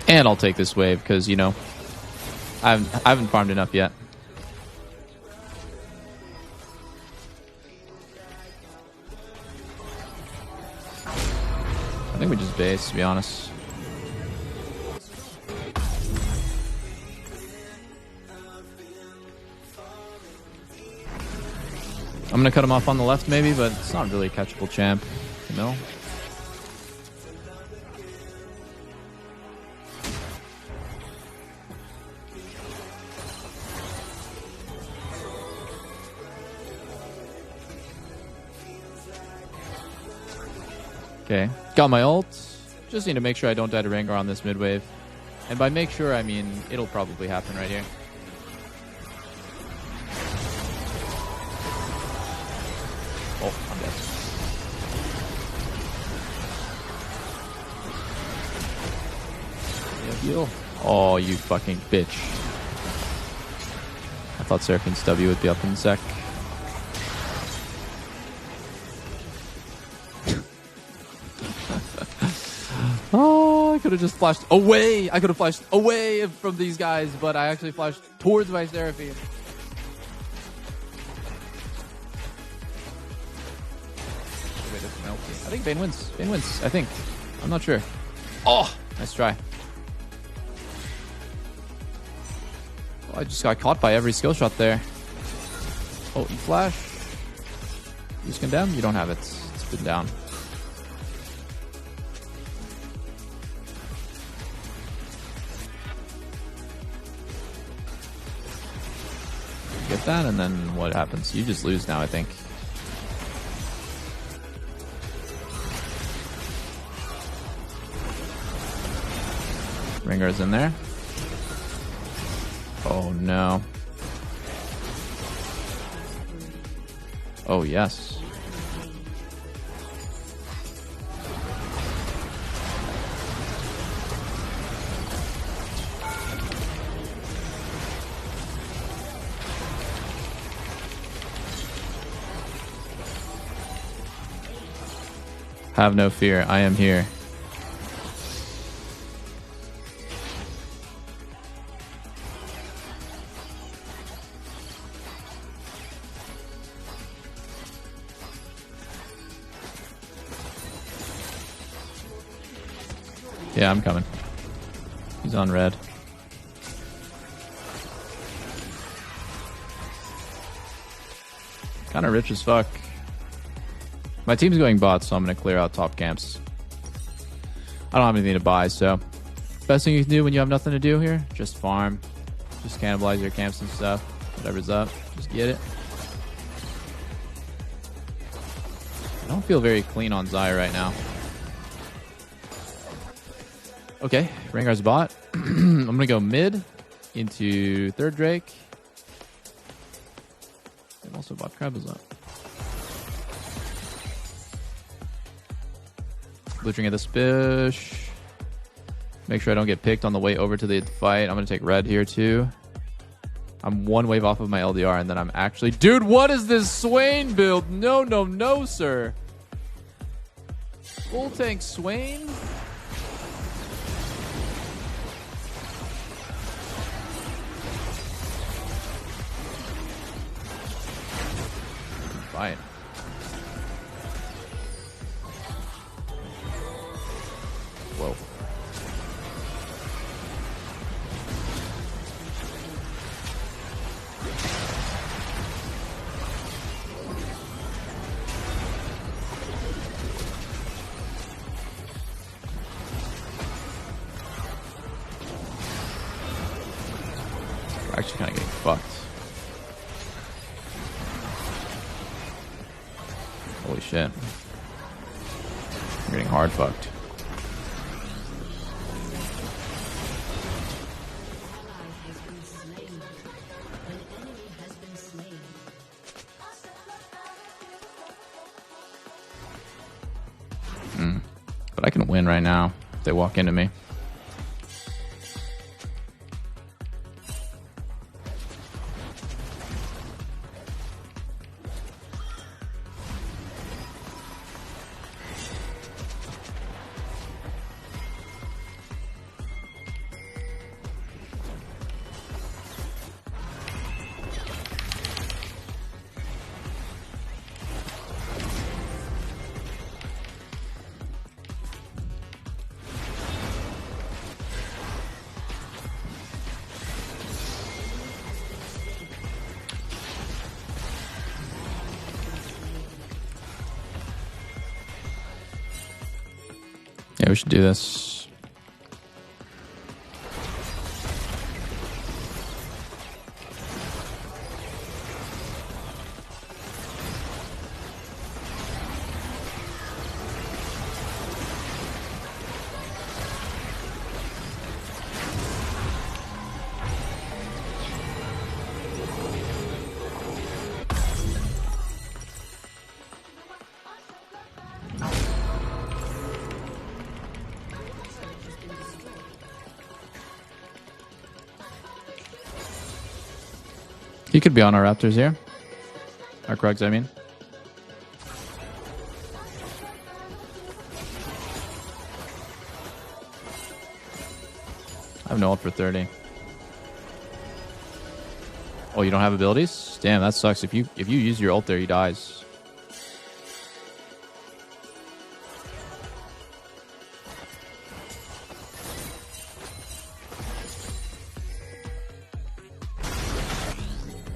And I'll take this wave because, you know, I haven't farmed enough yet. I think we just base, to be honest. I'm going to cut him off on the left maybe, but it's not really a catchable champ, you know? Okay, got my ult. Just need to make sure I don't die to Rengar on this mid wave. And by make sure, I mean it'll probably happen right here. Oh, I'm dead. Heal. Oh, you fucking bitch. I thought Seraphim's W would be up in a sec. Oh, I could have just flashed away. I could have flashed away from these guys, but I actually flashed towards my Seraphim. I think Vayne wins. Vayne wins, I think. I'm not sure. Oh, nice try. Oh, I just got caught by every skill shot there. Oh, you flash. You skin down? You don't have it. It's been down. Get that, and then what happens? You just lose now, I think. Ringar's in there. Oh no. Oh yes. Have no fear, I am here. Yeah, I'm coming. He's on red. Kind of rich as fuck. My team's going bot, so I'm going to clear out top camps. I don't have anything to buy, so best thing you can do when you have nothing to do here, just farm. Just cannibalize your camps and stuff. Whatever's up, just get it. I don't feel very clean on Xayah right now. Okay, Rengar's bot. I'm going to go mid into third Drake. And also bot Crab is up. Looting at this fish. Make sure I don't get picked on the way over to the fight. I'm going to take red here too. I'm one wave off of my LDR and then I'm actually... Dude, what is this Swain build? No, no, no, sir. Full tank Swain? Fine. Whoa. actually kind of getting fucked. Holy shit. I'm getting hard fucked. But I can win right now if they walk into me. Yeah, we should do this. He could be on our Raptors here. Our Krugs, I mean. I have no ult for 30. Oh, you don't have abilities? Damn, that sucks. If you use your ult there, he dies.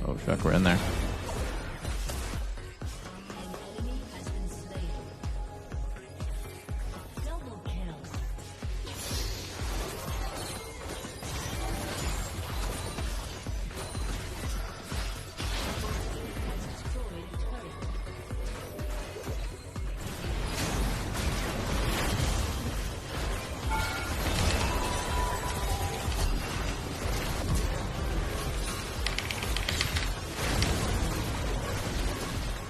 Oh, fuck, we're in there.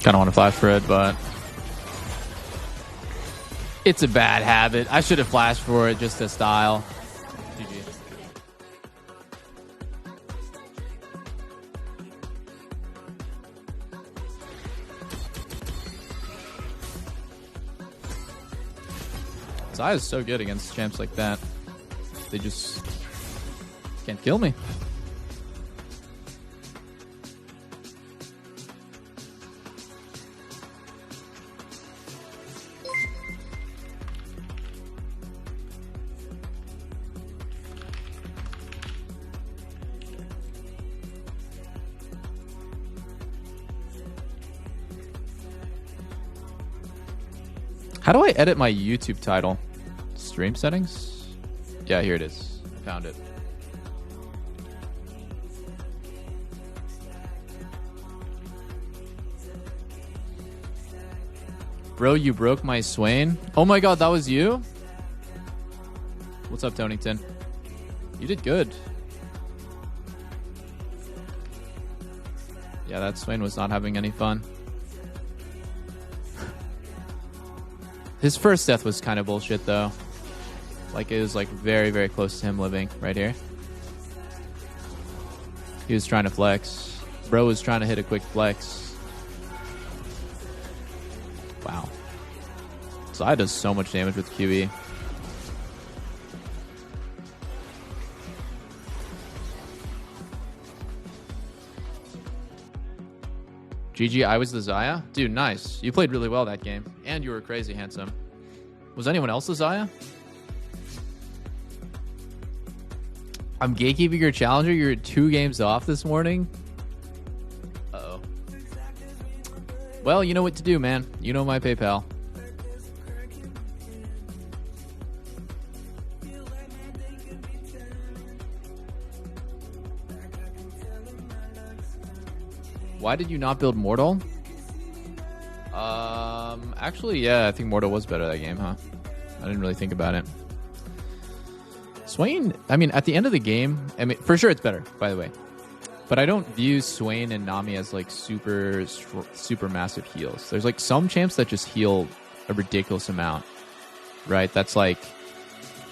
Kind of want to flash for it, but it's a bad habit. I should have flashed for it just to style. GG. Zaya's so good against champs like that. They just can't kill me. How do I edit my YouTube title? Stream settings? Yeah, here it is. I found it. Bro, you broke my Swain? Oh my god, that was you? What's up, Tonington? You did good. Yeah, that Swain was not having any fun. His first death was kind of bullshit, though. Like, it was, like, very, very close to him living right here. He was trying to flex. Bro was trying to hit a quick flex. Wow. Zaya does so much damage with QE. GG, I was the Zaya? Dude, nice. You played really well that game. And you were crazy handsome. Was anyone else the Zaya? I'm gatekeeping your challenger. You're 2 games off this morning? Uh-oh. Well, you know what to do, man. You know my PayPal. Why did you not build Mortal? Actually, yeah, I think Mortal was better that game, huh? I didn't really think about it. Swain, I mean, at the end of the game, I mean, for sure it's better, by the way. But I don't view Swain and Nami as like super massive heals. There's like some champs that just heal a ridiculous amount, right? That's like,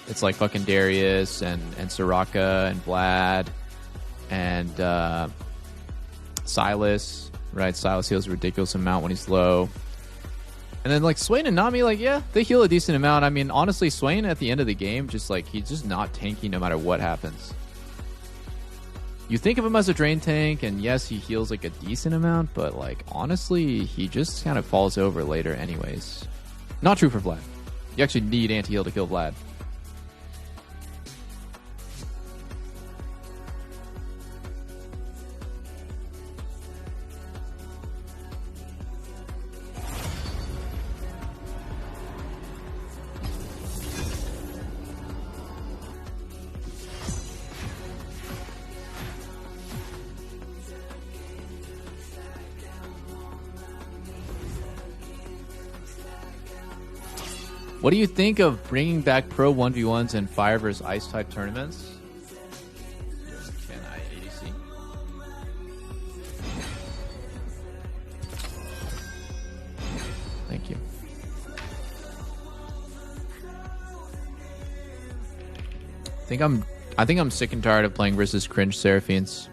it's like fucking Darius and Soraka and Vlad and Silas, right? Silas heals a ridiculous amount when he's low. And then like Swain and Nami, like, yeah, they heal a decent amount. I mean, honestly, Swain at the end of the game, just like, he's just not tanky no matter what happens. You think of him as a drain tank, and yes, he heals like a decent amount, but like, honestly, he just kind of falls over later anyways. Not true for Vlad. You actually need anti-heal to kill Vlad. What do you think of bringing back Pro 1v1s and Fire vs. Ice type tournaments? Can I ADC? Thank you. I think I'm sick and tired of playing versus cringe Seraphines.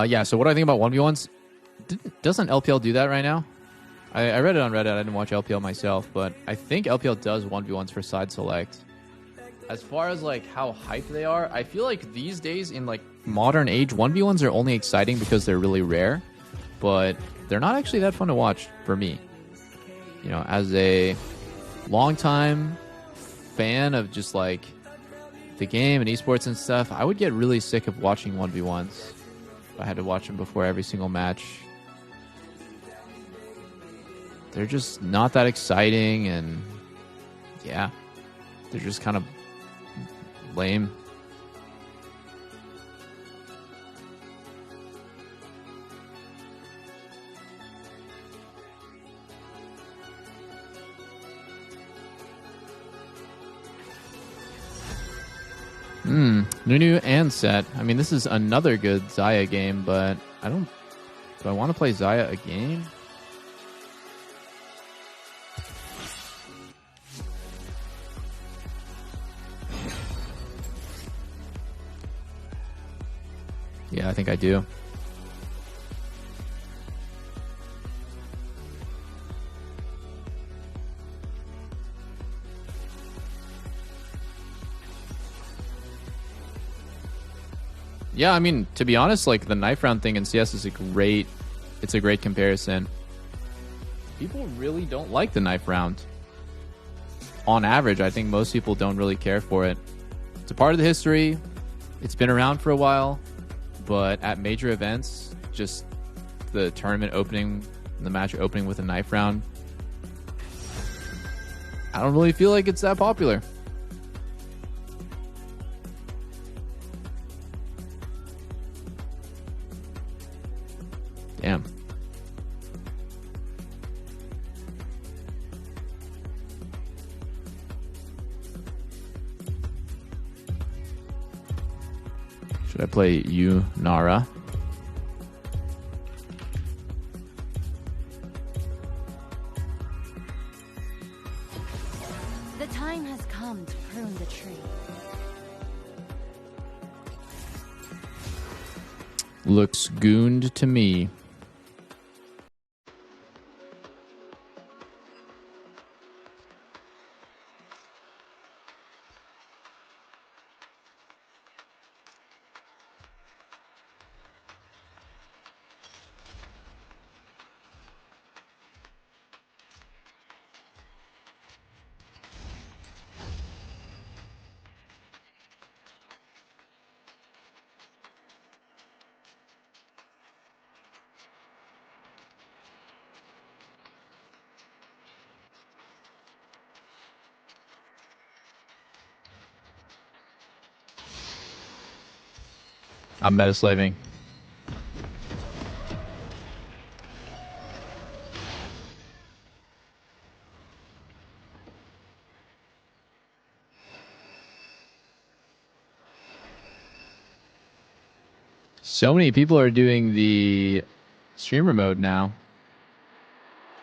Yeah, so what do I think about 1v1s? Doesn't LPL do that right now? I read it on Reddit. I didn't watch LPL myself, but I think LPL does 1v1s for side select. As far as like how hyped they are, I feel like these days in like modern age, 1v1s are only exciting because they're really rare, but they're not actually that fun to watch for me. You know, as a longtime fan of just like the game and esports and stuff, I would get really sick of watching 1v1s. I had to watch them before every single match. They're just not that exciting, and yeah, they're just kind of lame. Nunu and Set. I mean, this is another good Xayah game, but do I want to play Xayah again? Yeah, I think I do. Yeah, I mean, to be honest, like the knife round thing in CS is a great comparison. People really don't like the knife round. On average, I think most people don't really care for it. It's a part of the history. It's been around for a while, but at major events, just the tournament opening, the match opening with a knife round, I don't really feel like it's that popular. Damn. Should I play you, Nara? The time has come to prune the tree. Looks gooned to me. I'm metaslaving. So many people are doing the streamer mode now.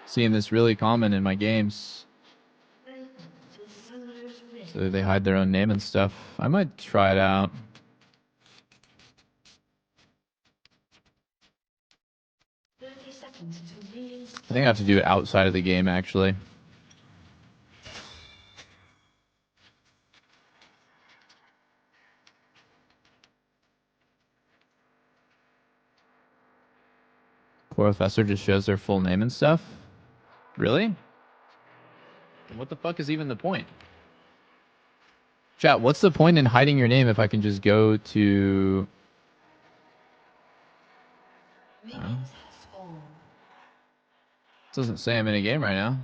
Seeing this really common in my games. So they hide their own name and stuff. I might try it out. I think I have to do it outside of the game, actually. Professor just shows their full name and stuff? Really? What the fuck is even the point? Chat, what's the point in hiding your name if I can just go to... It doesn't say I'm in a game right now.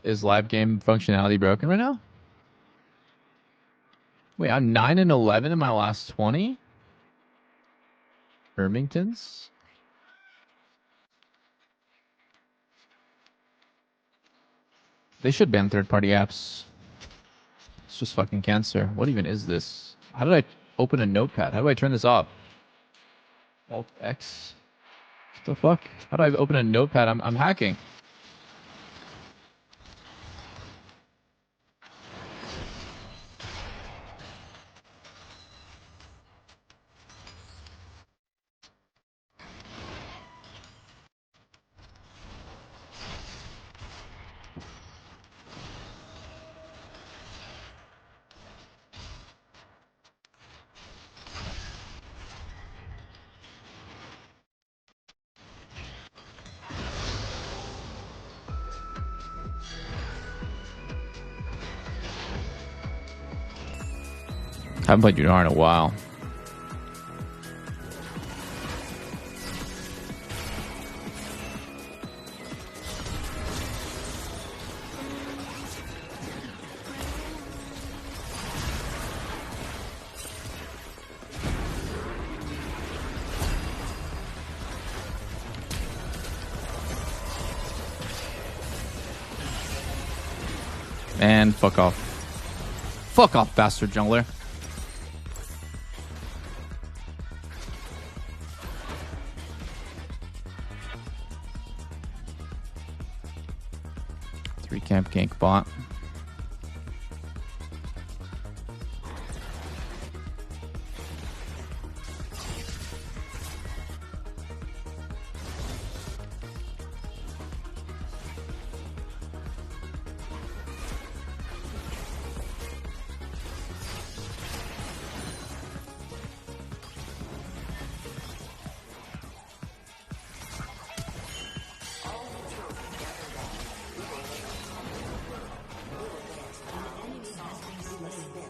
Is live game functionality broken right now? Wait, I'm 9 and 11 in my last 20? Irmingtons? They should ban third-party apps. It's just fucking cancer. What even is this? How did I open a notepad? How do I turn this off? Alt X? What the fuck? How do I open a notepad? I'm hacking. Haven't played Junior in a while. Man, fuck off. Fuck off, bastard jungler. Camp gank bot.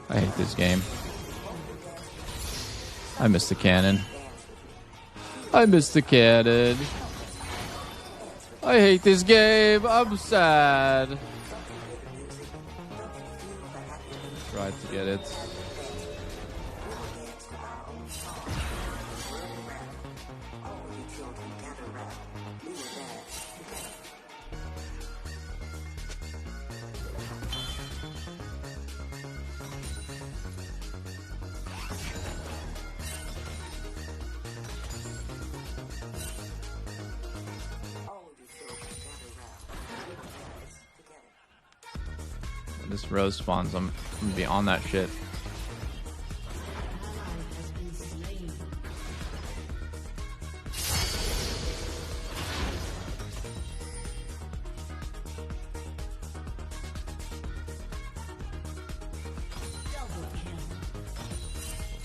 I hate this game. I missed the cannon. I missed the cannon. I hate this game. I'm sad. Tried to get it. This rose spawns, I'm gonna be on that shit.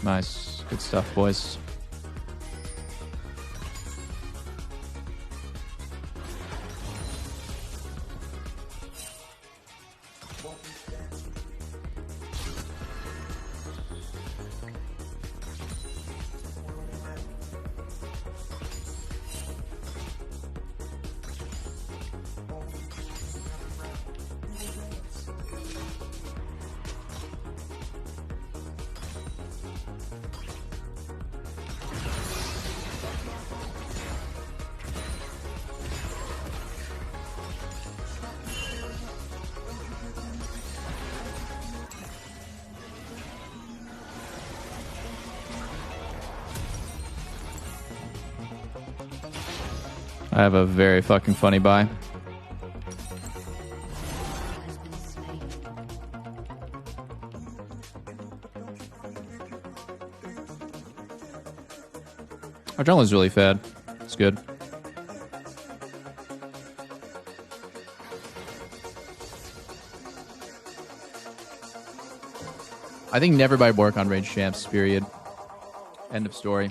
Nice. Good stuff, boys. I have a very fucking funny buy. Our jungle is really fed. It's good. I think never buy Bork on range champs, period. End of story.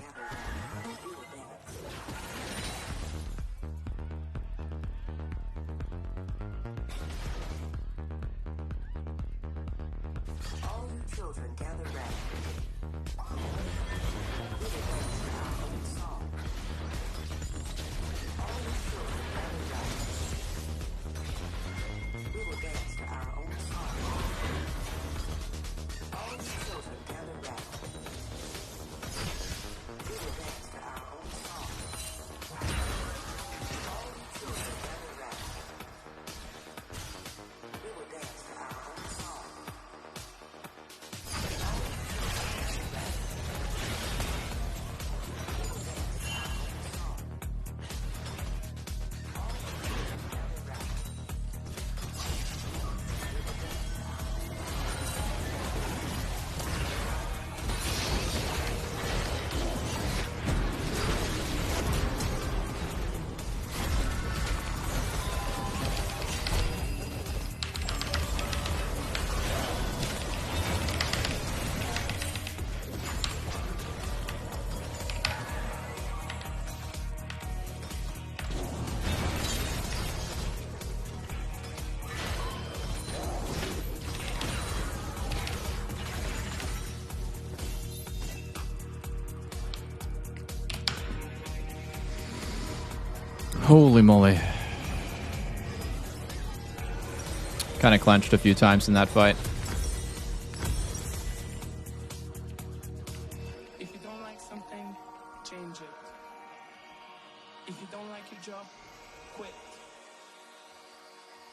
Holy moly. Kind of clenched a few times in that fight. If you don't like something, change it. If you don't like your job, quit.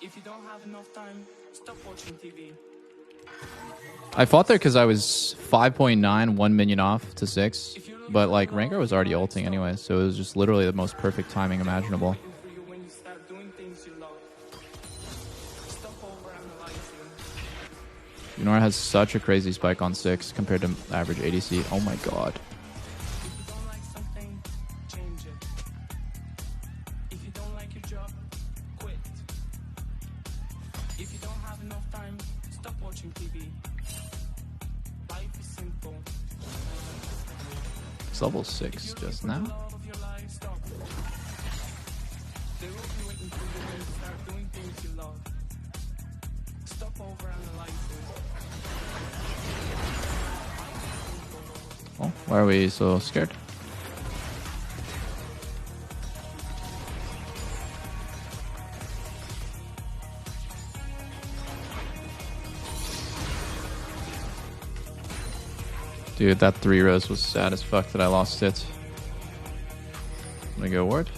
If you don't have enough time, stop watching TV. I fought there because I was 5.9, 1 minion off to 6. But like Rengar was already ulting anyway, so it was just literally the most perfect timing imaginable. Yunora has such a crazy spike on 6 compared to average ADC. Oh my god. It's level 6 just now. Oh, why are we so scared? Dude, that 3 rows was sad as fuck that I lost it. I'm gonna go ward.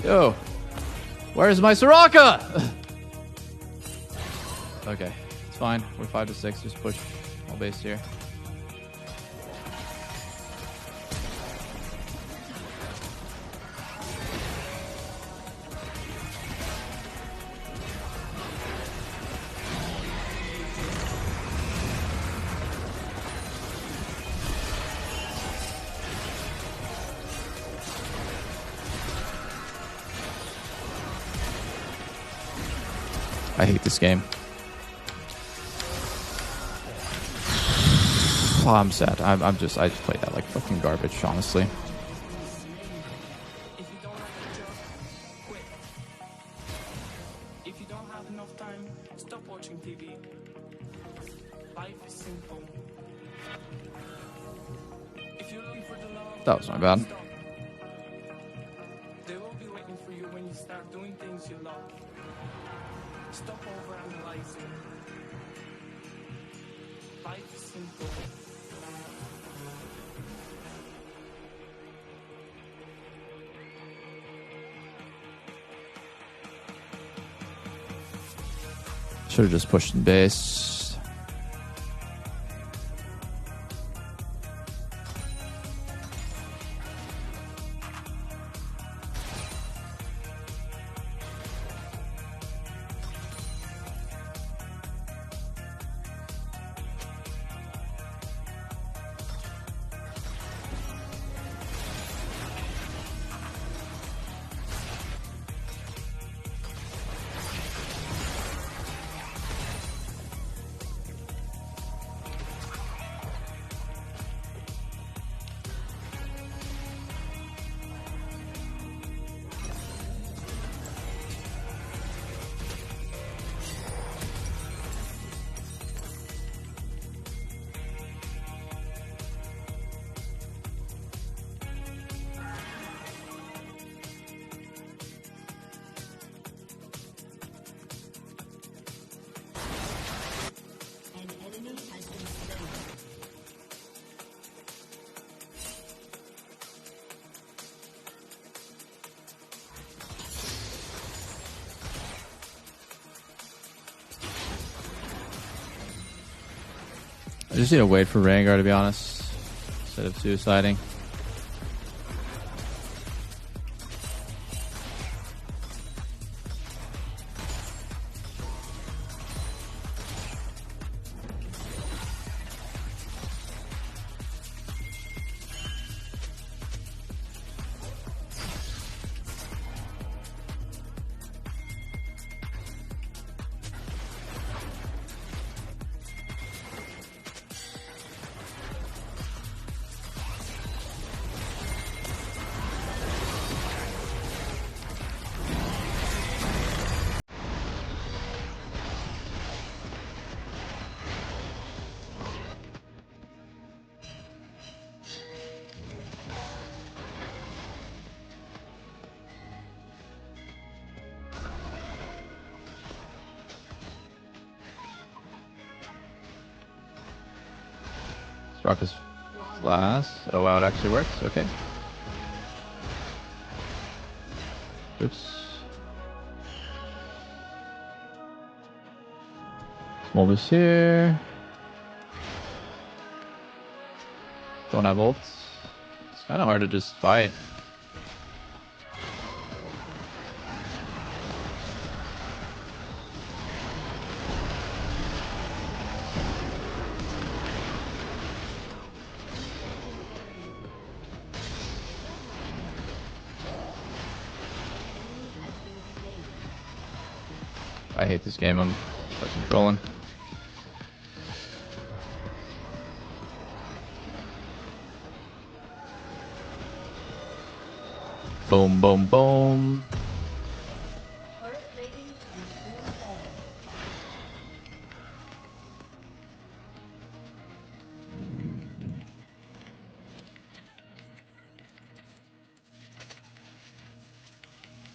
Yo, where's my Soraka? Okay, it's fine. We're 5 to 6. Just push all base here. I hate this game. Oh, I'm sad. I just played that like fucking garbage, honestly. If you don't have enough time, stop watching TV. Life is simple. If you're looking for the love, That was my bad. they will be waiting for you when you start doing things you love. Stop overanalyzing. Life is simple. Should have just pushed in base. I just need to wait for Rengar, to be honest, instead of suiciding. Rock is last. Oh wow, it actually works. Okay. Oops. Smolder's here. Don't have ults. It's kind of hard to just fight. I hate this game. I'm fucking trolling. Boom, boom, boom.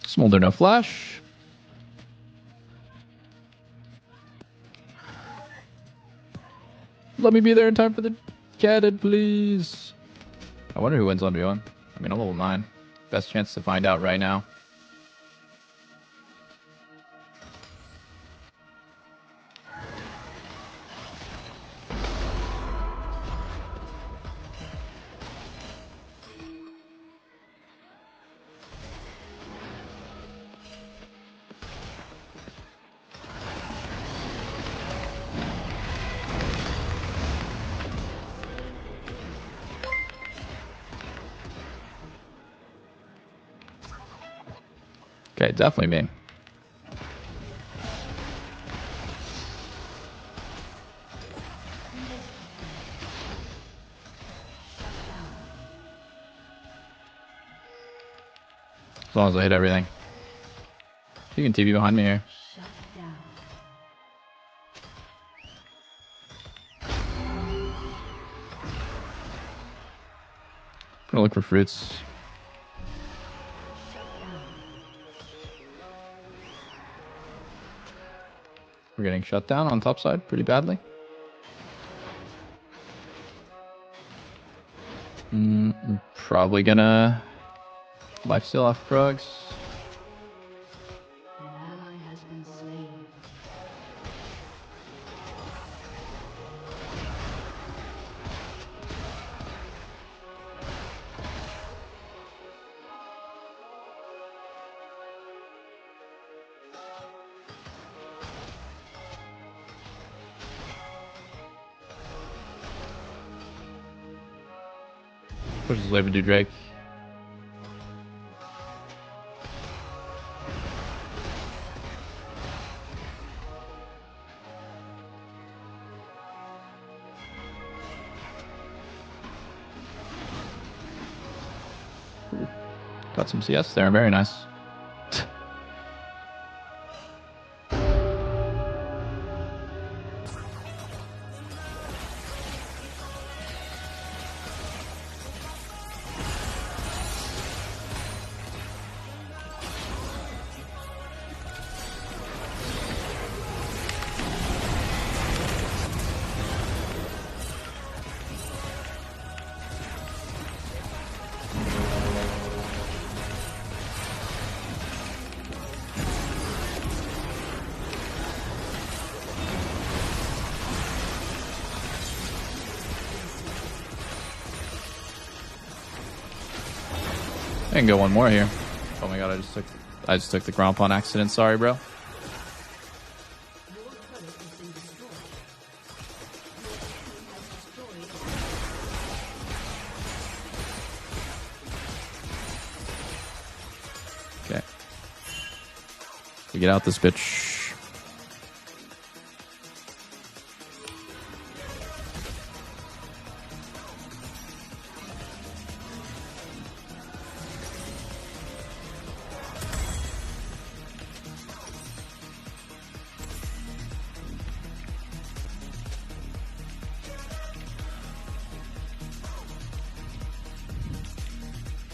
Smolder, no flash. Let me be there in time for the cannon, please. I wonder who wins 1v1. I mean, I'm level 9. Best chance to find out right now. Okay, definitely me. As long as I hit everything. You can TV behind me here. I'm gonna look for fruits. We're getting shut down on top side pretty badly. I'm probably gonna lifesteal off Krugs. Push this wave and do Drake. Ooh. Got some CS there, very nice. I can go one more here. Oh my god, I just took the Gromp on accident. Sorry, bro. Okay. Get out this bitch.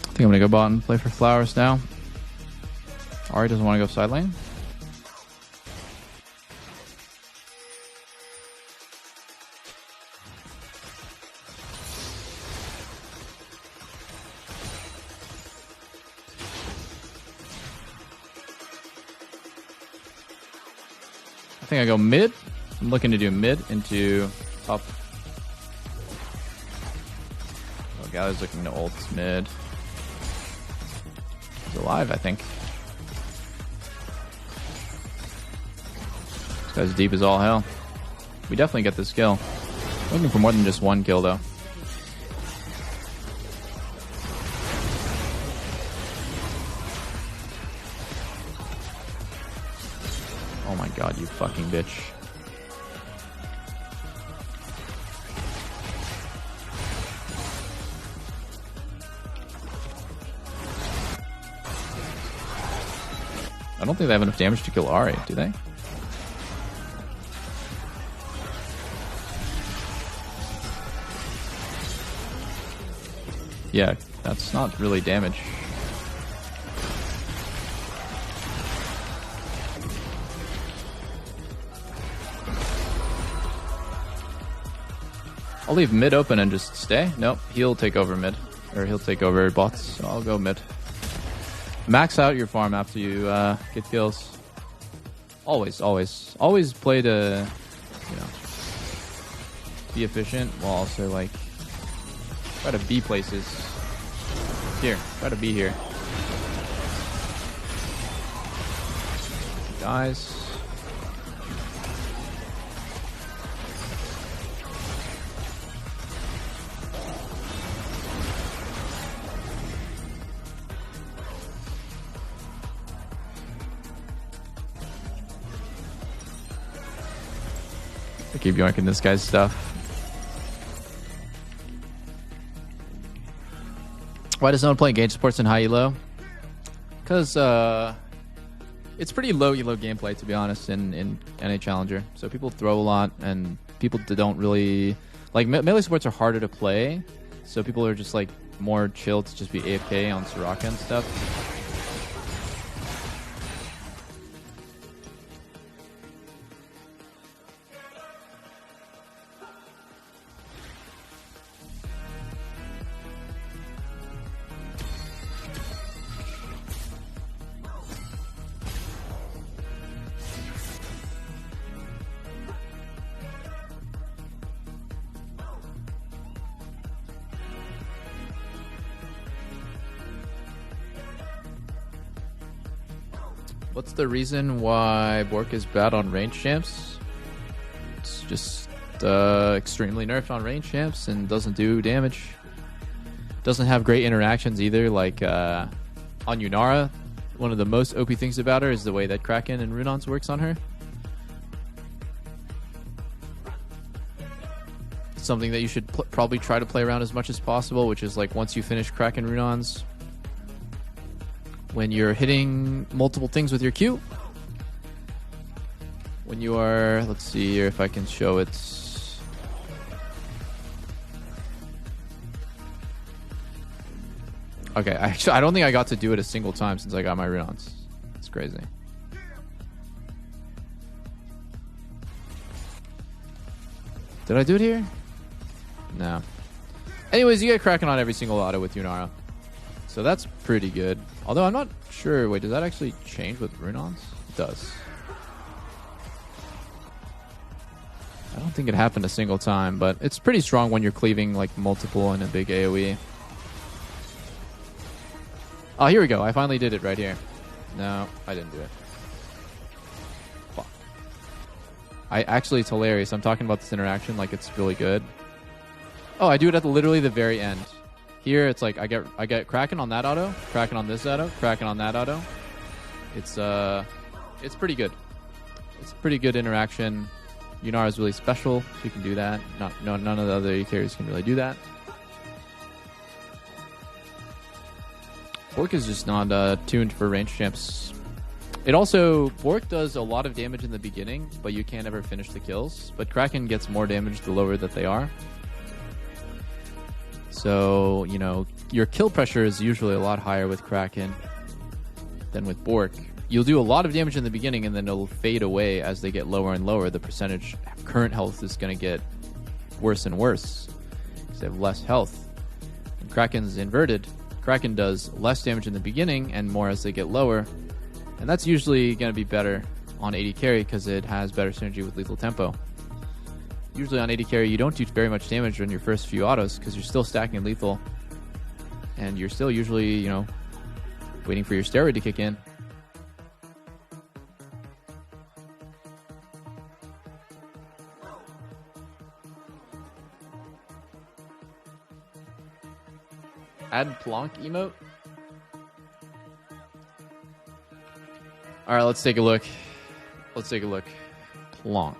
I think I'm gonna go bot and play for flowers now. Ahri doesn't want to go side lane. I think I go mid. I'm looking to do mid into top. Oh, Gallows looking to ult mid. He's alive, I think. This guy's deep as all hell. We definitely get this kill. Looking for more than just one kill, though. Oh my god, you fucking bitch. I don't think they have enough damage to kill Ahri, do they? Yeah, that's not really damage. I'll leave mid open and just stay. Nope, he'll take over mid. Or he'll take over bots, so I'll go mid. Max out your farm after you get kills. Always, always. Always play to, you know, be efficient while also, like, try to be places. Here, try to be here. Guys. I keep yoinking this guy's stuff. Why does no one play engage supports in high elo? Because it's pretty low elo gameplay, to be honest, in NA Challenger. So people throw a lot, and people don't really like melee supports are harder to play. So people are just like more chill to just be AFK on Soraka and stuff. What's the reason why Bork is bad on range champs? It's just extremely nerfed on range champs and doesn't do damage. Doesn't have great interactions either. Like on Yunara, one of the most OP things about her is the way that Kraken and Runons works on her. Something that you should probably try to play around as much as possible, which is like once you finish Kraken Runons, when you're hitting multiple things with your Q, when you are, let's see here if I can show it. Okay, I don't think I got to do it a single time since I got my Runons. It's crazy. Did I do it here? No. Anyways, you get Kraken on every single auto with Yunara. So that's pretty good. Although I'm not sure. Wait, does that actually change with Runons? It does. I don't think it happened a single time, but it's pretty strong when you're cleaving like multiple in a big AoE. Oh, here we go. I finally did it right here. No, I didn't do it. Fuck. Actually, it's hilarious. I'm talking about this interaction like it's really good. Oh, I do it at literally the very end. Here, it's like I get Kraken on that auto, Kraken on this auto, Kraken on that auto. It's pretty good. It's a pretty good interaction. Yunara is really special. She can do that. None of the other AD carries can really do that. Bork is just not tuned for range champs. It also, Bork does a lot of damage in the beginning, but you can't ever finish the kills. But Kraken gets more damage the lower that they are. So, you know, your kill pressure is usually a lot higher with Kraken than with Bork. You'll do a lot of damage in the beginning, and then it'll fade away as they get lower and lower. The percentage current health is going to get worse and worse because they have less health. And Kraken's inverted. Kraken does less damage in the beginning and more as they get lower. And that's usually going to be better on AD carry because it has better synergy with lethal tempo. Usually on AD carry, you don't do very much damage on your first few autos because you're still stacking lethal. And you're still usually, you know, waiting for your steroid to kick in. Add Plonk emote. All right, let's take a look. Let's take a look. Plonk.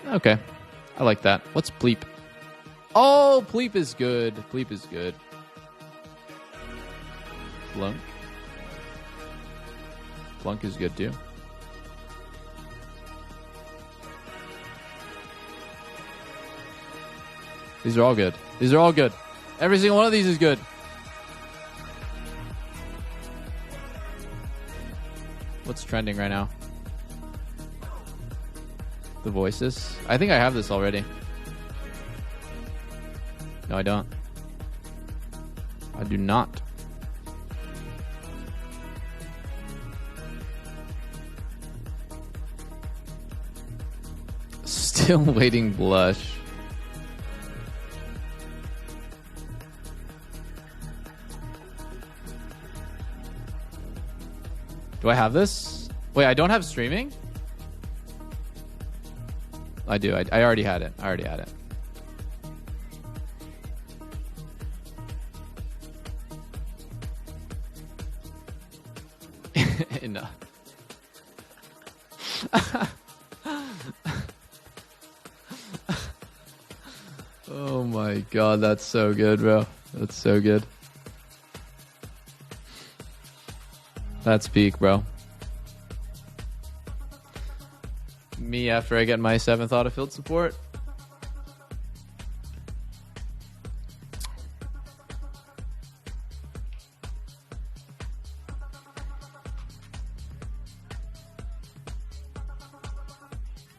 Okay. I like that. What's Pleep? Oh, Pleep is good. Pleep is good. Plunk. Plunk is good too. These are all good. These are all good. Every single one of these is good. What's trending right now? The voices. I think I have this already. No, I don't. I do not. Still waiting blush. Do I have this? Wait, I don't have streaming? I do. I already had it. I already had it. No. Oh my god, that's so good, bro. That's so good. That's peak, bro. Me after I get my 7th autofield support.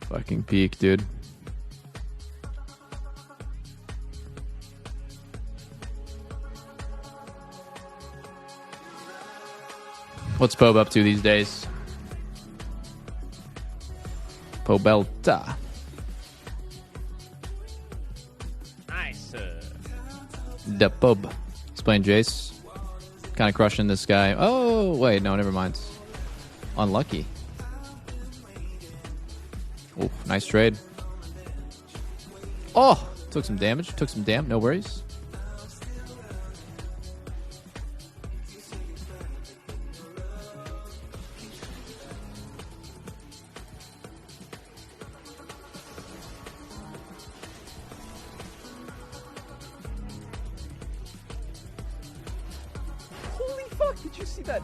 Fucking peak, dude. What's Pobe up to these days? Pobelta. Nice. The Pobe. He's playing Jace. Kind of crushing this guy. Oh, wait. No, never mind. Unlucky. Oh, nice trade. Oh, took some damage. Took some damn. No worries.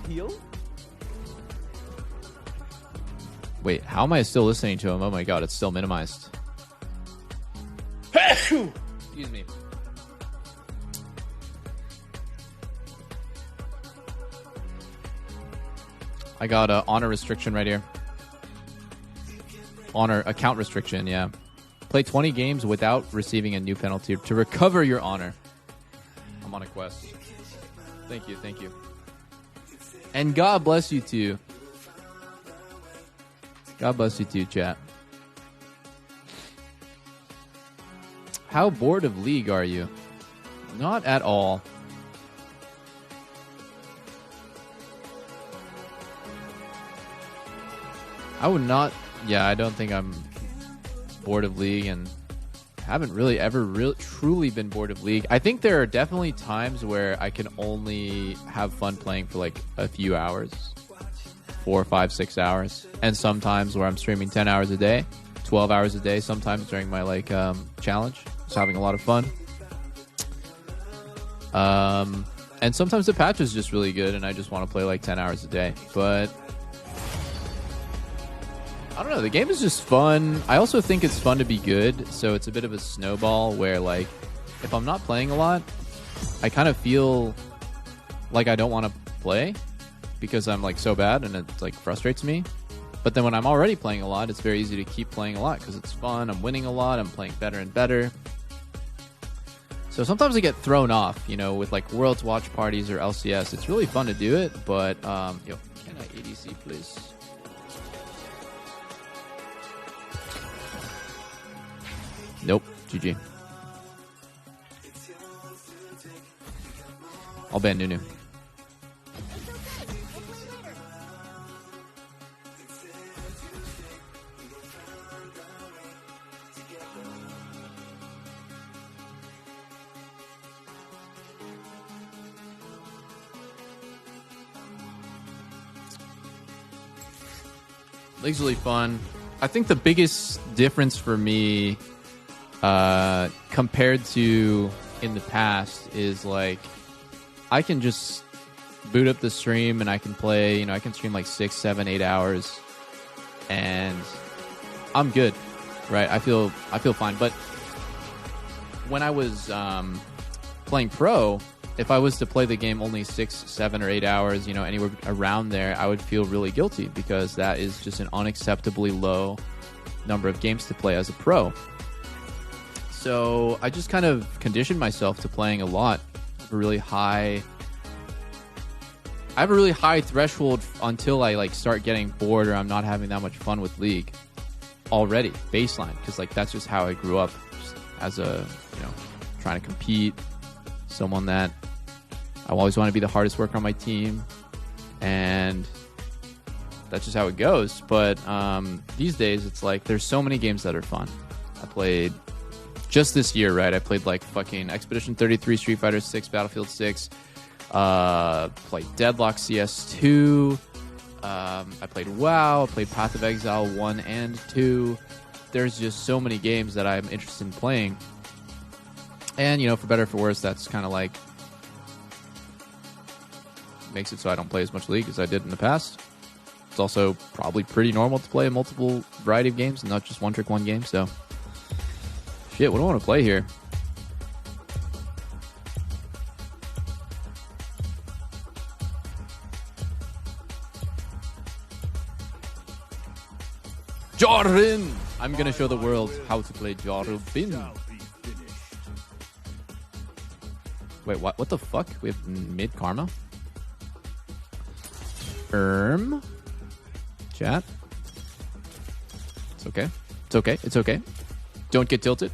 Heal? Wait, how am I still listening to him? Oh my god, it's still minimized. Excuse me. I got a honor restriction right here. Honor account restriction, yeah. Play 20 games without receiving a new penalty to recover your honor. I'm on a quest. Thank you, thank you. And God bless you too. God bless you too, chat. How bored of League are you? Not at all. I would not. Yeah, I don't think I'm bored of League, and haven't really ever truly been bored of League. I think there are definitely times where I can only have fun playing for like a few hours, 4, 5, 6 hours, and sometimes where I'm streaming 10 hours a day, 12 hours a day. Sometimes during my like challenge, just having a lot of fun. And sometimes the patch is just really good, and I just want to play like 10 hours a day, but. I don't know, the game is just fun. I also think it's fun to be good, so it's a bit of a snowball where, like, if I'm not playing a lot, I kind of feel like I don't want to play because I'm, like, so bad, and it, like, frustrates me. But then when I'm already playing a lot, it's very easy to keep playing a lot because it's fun, I'm winning a lot, I'm playing better and better. So sometimes I get thrown off, you know, with, like, Worlds watch parties or LCS. It's really fun to do it, but, yo, can I ADC, please? Nope. GG. I'll ban Nunu. League's really fun. I think the biggest difference for me compared to in the past is like I can just boot up the stream and I can play, you know, I can stream like 6, 7, 8 hours and I'm good, right? I feel fine. But when I was playing pro, if I was to play the game only 6, 7, or 8 hours, you know, anywhere around there, I would feel really guilty because that is just an unacceptably low number of games to play as a pro. So I just kind of conditioned myself to playing a lot. I have a really high threshold until I like start getting bored or I'm not having that much fun with League already, baseline, because like that's just how I grew up, just as a, you know, trying to compete, someone that I always want to be the hardest worker on my team, and that's just how it goes. But these days it's like there's so many games that are fun. I played just this year, right? I played like fucking Expedition 33, Street Fighter 6, Battlefield 6, played Deadlock CS2, I played WoW, I played Path of Exile 1 and 2. There's just so many games that I'm interested in playing. And, you know, for better or for worse, that's kind of like makes it so I don't play as much League as I did in the past. It's also probably pretty normal to play a multiple variety of games and not just one-trick one game, so shit, what do I want to play here? Jordan! I'm going to show the world how to play Jordan. Wait, what? What the fuck? We have mid karma? Chat? It's okay. It's okay. It's okay. Don't get tilted.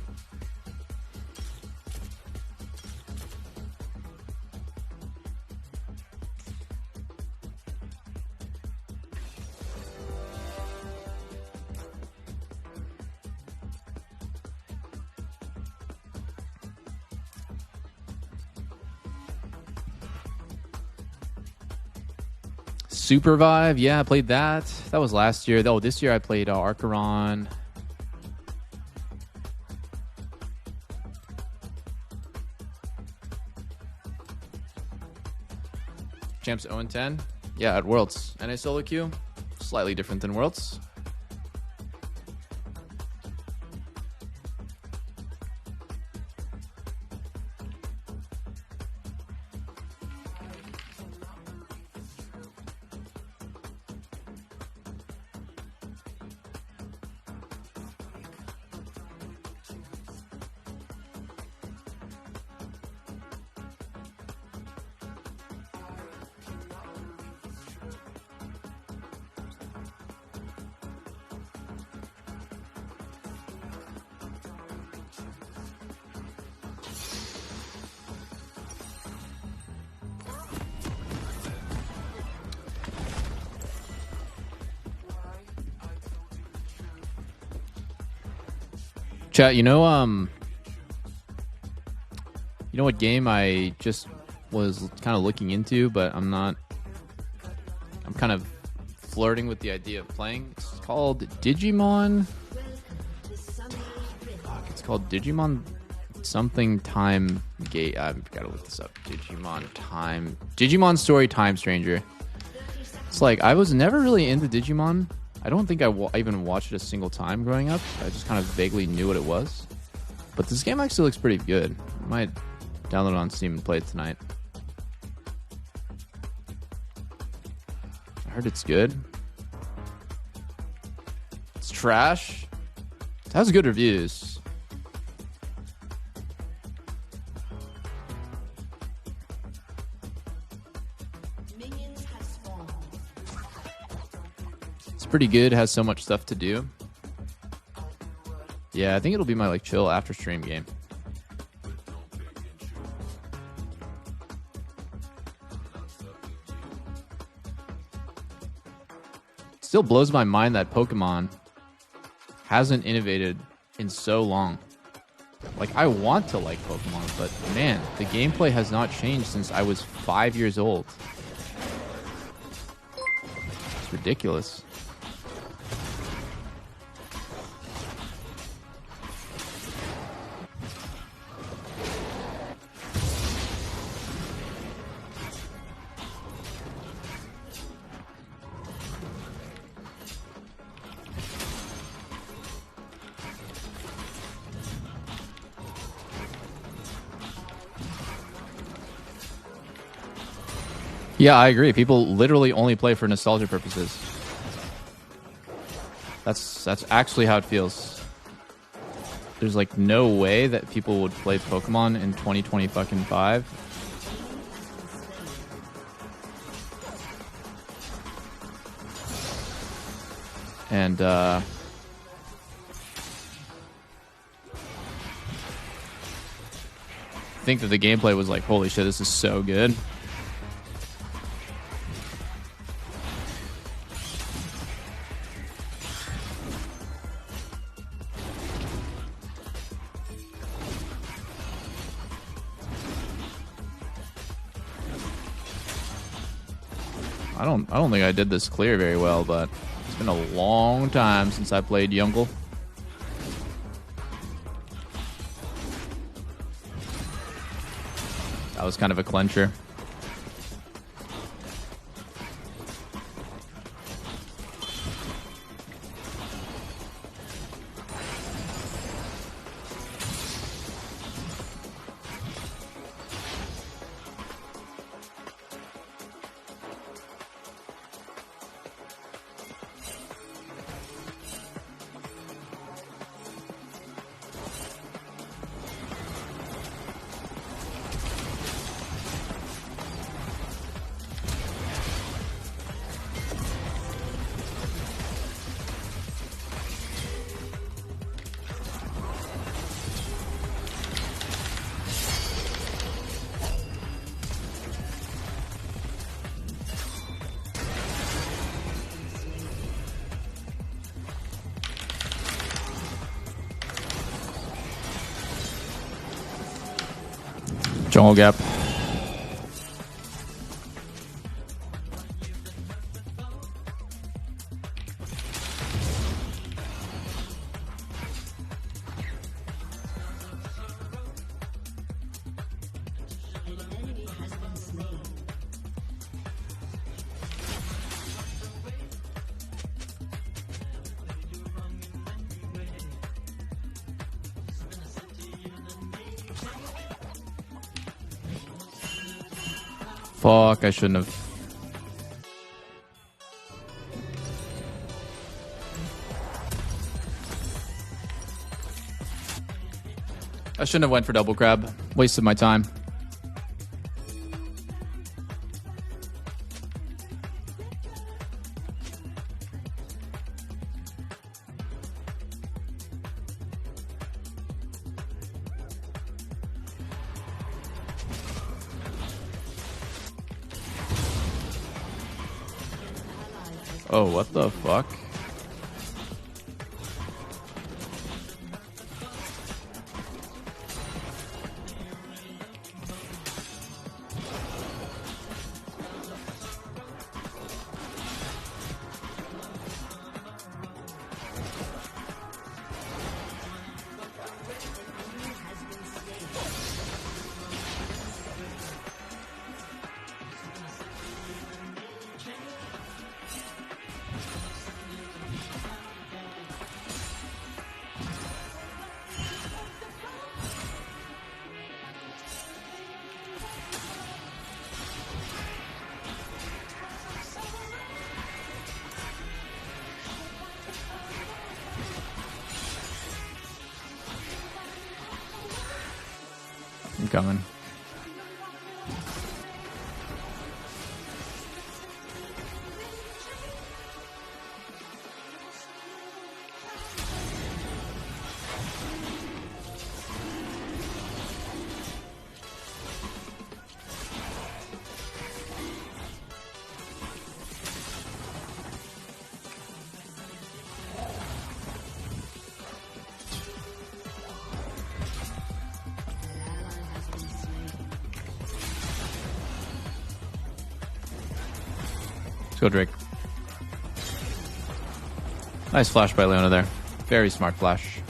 Supervive, yeah, I played that. That was last year. Oh, this year I played Archeron. Champs 0-10. Yeah, at Worlds. NA solo queue, slightly different than Worlds. Chat, you know what game I just was kind of looking into, but I'm kind of flirting with the idea of playing. It's called Digimon. Fuck, it's called Digimon something time gate. I've got to look this up. Digimon Story Time Stranger. It's like, I was never really into Digimon. I don't think I even watched it a single time growing up. I just kind of vaguely knew what it was. But this game actually looks pretty good. I might download it on Steam and play it tonight. I heard it's good. It's trash. It has good reviews. It's pretty good. Has so much stuff to do. Yeah, I think it'll be my like chill after stream game. Still blows my mind that Pokemon hasn't innovated in so long. Like, I want to like Pokemon, but man, the gameplay has not changed since I was 5 years old. It's ridiculous. Yeah, I agree. People literally only play for nostalgia purposes. That's actually how it feels. There's like no way that people would play Pokemon in 2025. And think that the gameplay was like, holy shit, this is so good. I don't think I did this clear very well, but it's been a long time since I played Yungle. That was kind of a clincher. Jungle gap. Fuck, I shouldn't have. I shouldn't have went for double grab. Wasted my time. Oh, what the fuck? I'm coming. Let's go, Drake. Nice flash by Leona there. Very smart flash.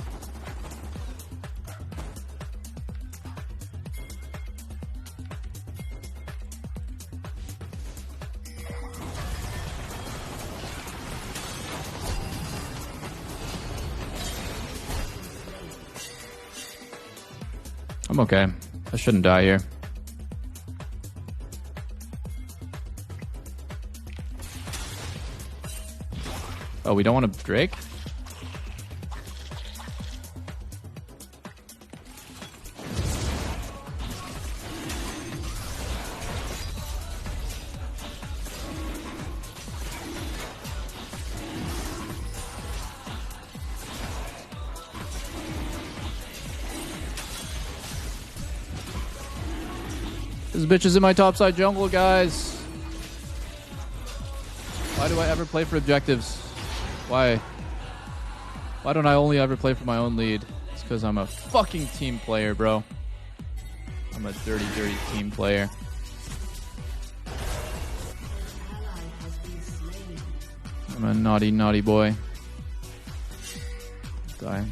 I'm okay. I shouldn't die here. Oh, we don't want to Drake? This bitch is in my topside jungle, guys. Why do I ever play for objectives? Why? Why don't I only ever play for my own lead? It's because I'm a fucking team player, bro. I'm a dirty, dirty team player. I'm a naughty, naughty boy. Die.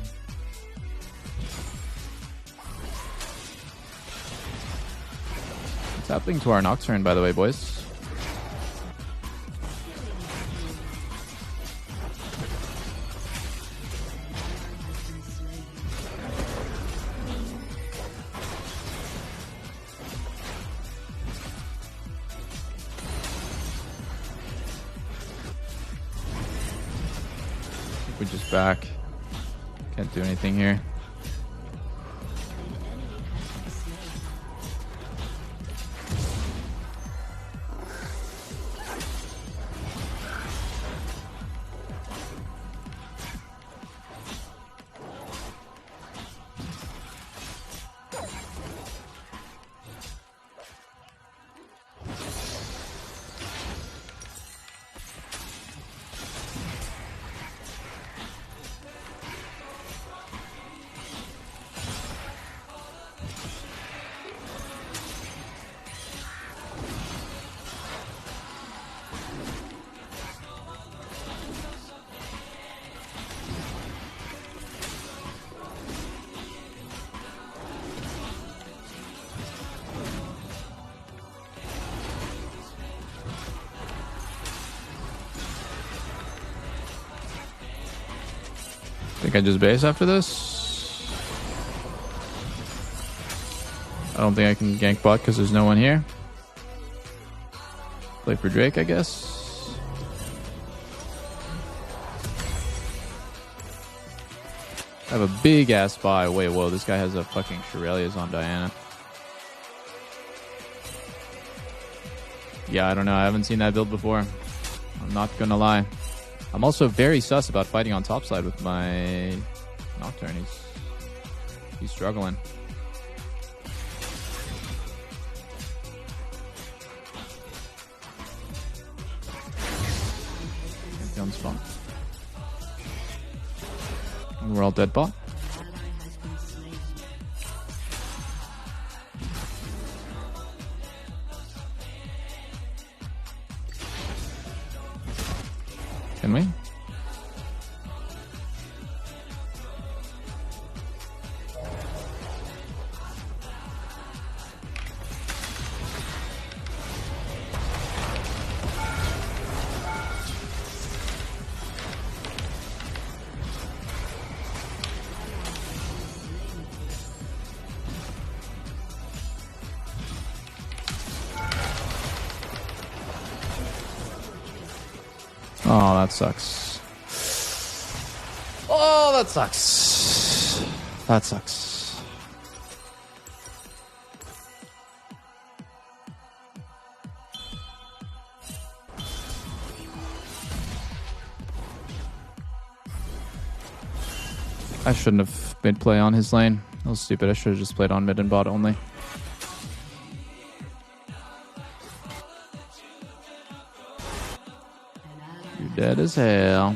What's happening to our Nocturne, by the way, boys? We're just back. Can't do anything here. Think I just base after this? I don't think I can gank bot because there's no one here. Play for Drake, I guess. I have a big ass buy. Wait, whoa, this guy has a fucking Shurelya's on Diana. Yeah, I don't know. I haven't seen that build before. I'm not gonna lie. I'm also very sus about fighting on top side with my Nocturne. He's struggling. On spawn. And we're all dead bot. Can we? Oh, that sucks. Oh, that sucks. That sucks. I shouldn't have mid play on his lane. That was stupid. I should have just played on mid and bot only. You're dead as hell.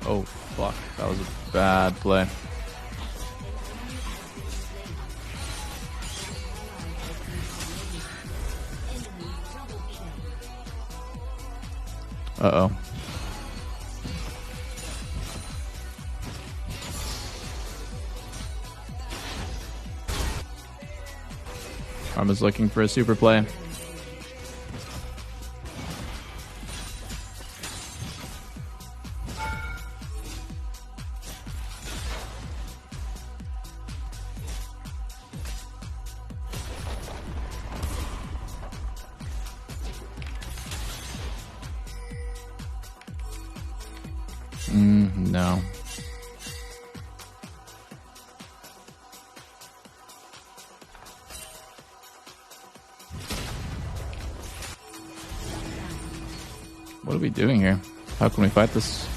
Oh, fuck. That was a bad play. Uh-oh. Arma's looking for a super play. No. What are we doing here? How can we fight this?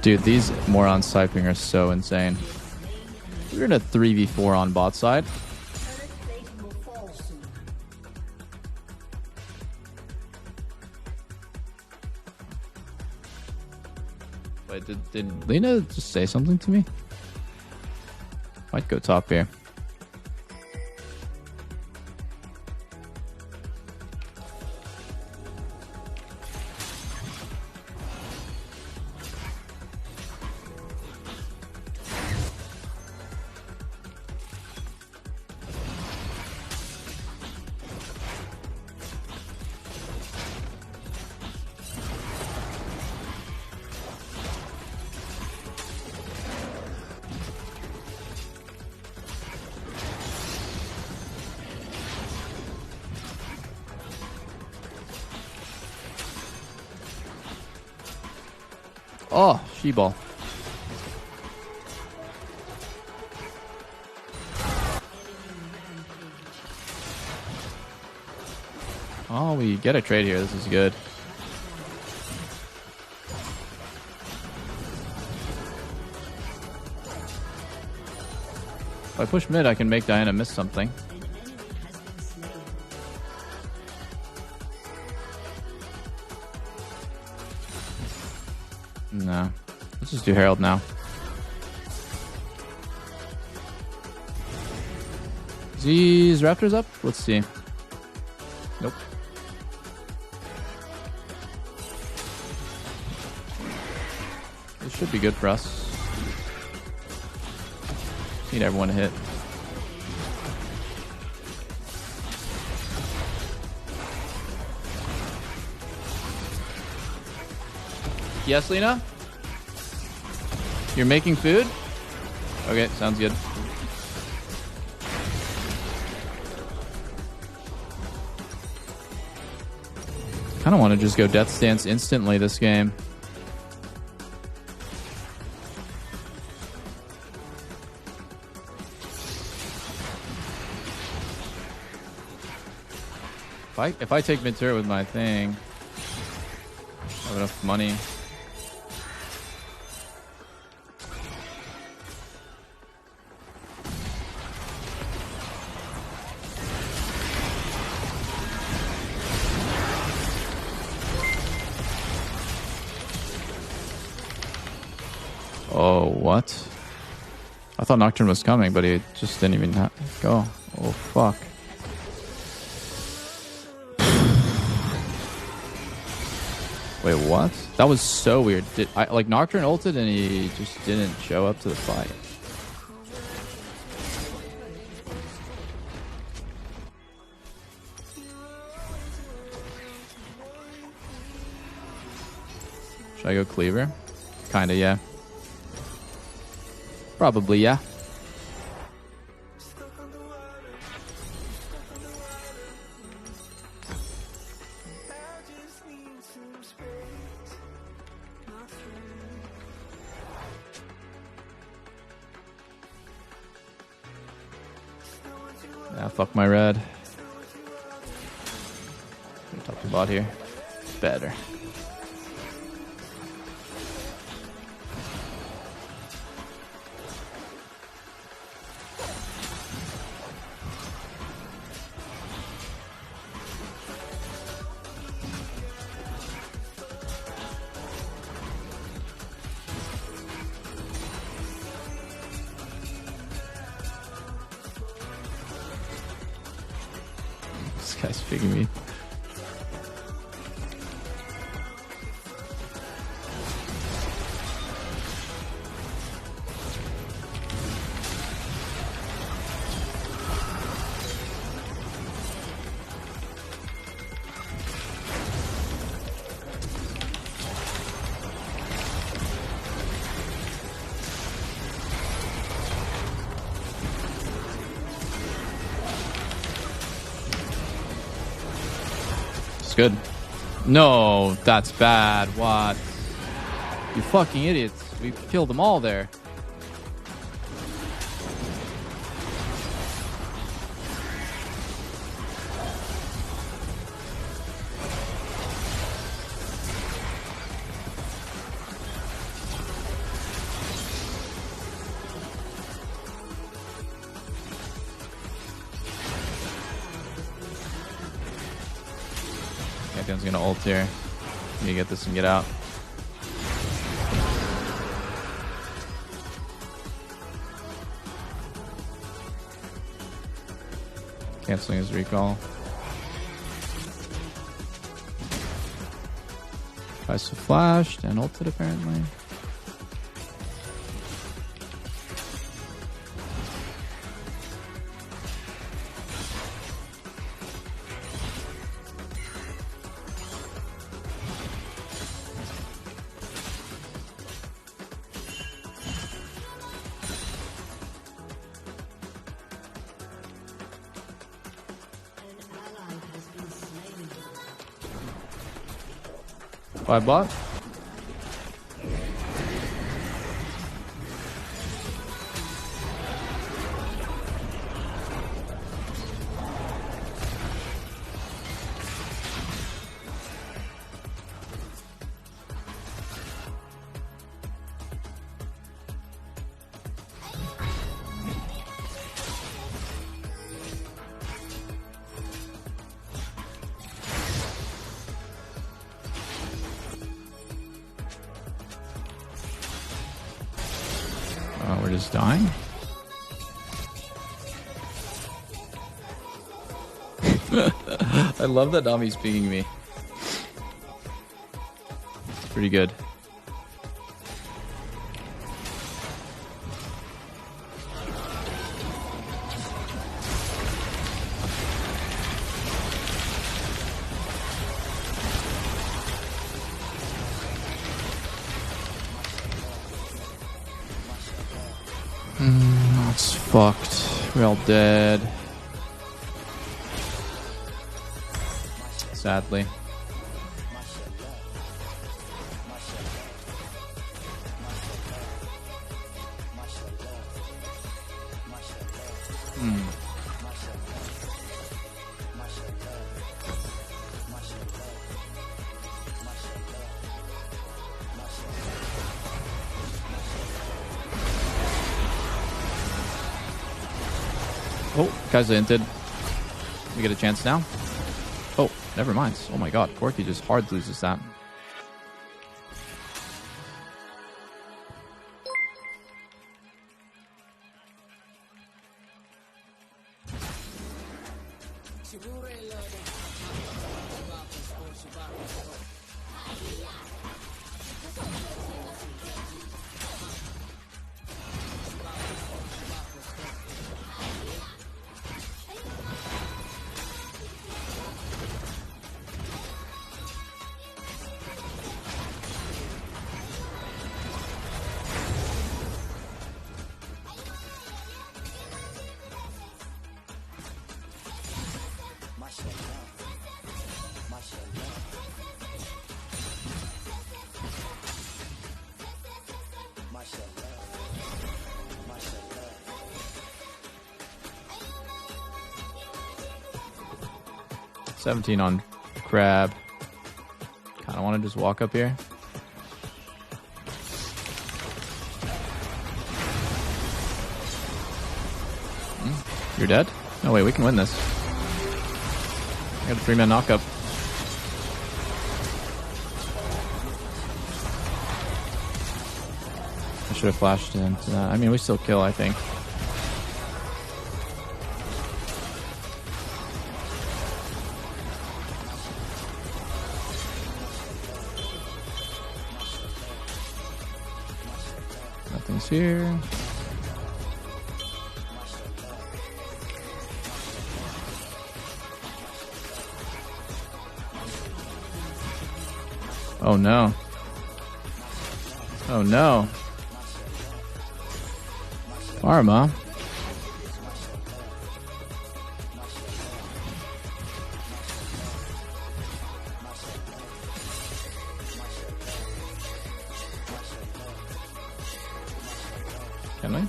Dude, these morons typing are so insane. We're in a 3v4 on bot side. Wait, did Lena just say something to me? Might go top here. Oh, she-ball. Oh, we get a trade here. This is good. If I push mid, I can make Diana miss something. No. Let's just do Herald now. Is these Raptors up? Let's see. Nope. This should be good for us. Need everyone to hit. Yes, Lena? You're making food? Okay, sounds good. I don't want to just go Death Stance instantly this game. If I take mid turret with my thing, I have enough money. Oh, what? I thought Nocturne was coming, but he just didn't even go. Oh, fuck. Wait, what? That was so weird. Like, Nocturne ulted and he just didn't show up to the fight. Should I go Cleaver? Kinda, yeah. Probably, yeah. Yeah, fuck my red. Top to bot here. Better. This guy's picking me. Good. No, that's bad. What? You fucking idiots. We killed them all there. Captain's gonna ult here. Need to get this and get out. Canceling his recall. Tries to flash and ulted apparently. By bot. We're just dying. I love that Nami's pinging me. It's pretty good. That's fucked. We're all dead. Sadly. Oh, guys hinted. We get a chance now. Oh, never mind. Oh my god, Corky just hard loses that. $17 on Crab. Kind of want to just walk up here. You're dead? No, wait, we can win this. I got a 3-man knockup. I should have flashed into that. I mean, we still kill, I think. Nothing's here. Oh no. Oh no. Arma. Can we?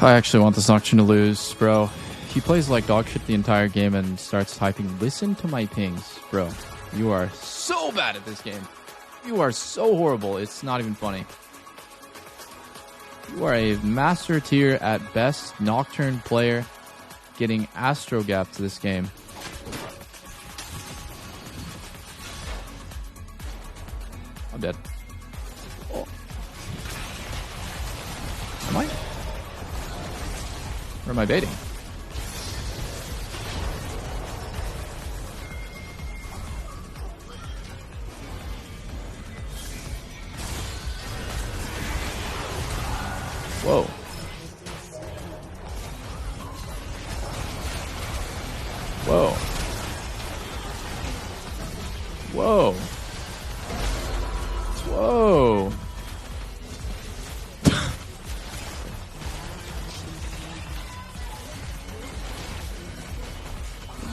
I actually want this Nocturne to lose, bro. He plays like dog shit the entire game and starts typing, "Listen to my pings." Bro, you are so bad at this game. You are so horrible. It's not even funny. You are a master tier at best Nocturne player getting Astro Gap to this game. I'm dead. Oh. Am I? Where am I baiting? Whoa. Whoa. Whoa. Whoa.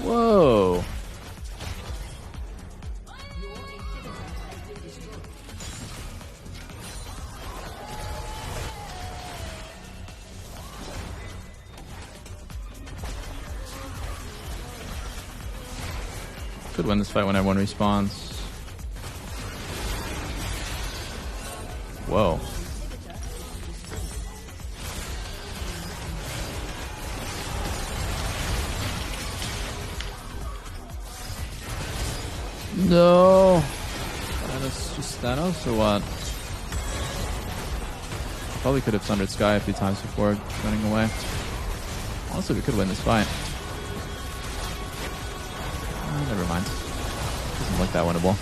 Whoa. Could win this fight when everyone respawns. Whoa. No. Thanos, just Thanos or what? Probably could have Sundered Sky a few times before running away. Honestly, we could win this fight. Never mind. Doesn't look that winnable.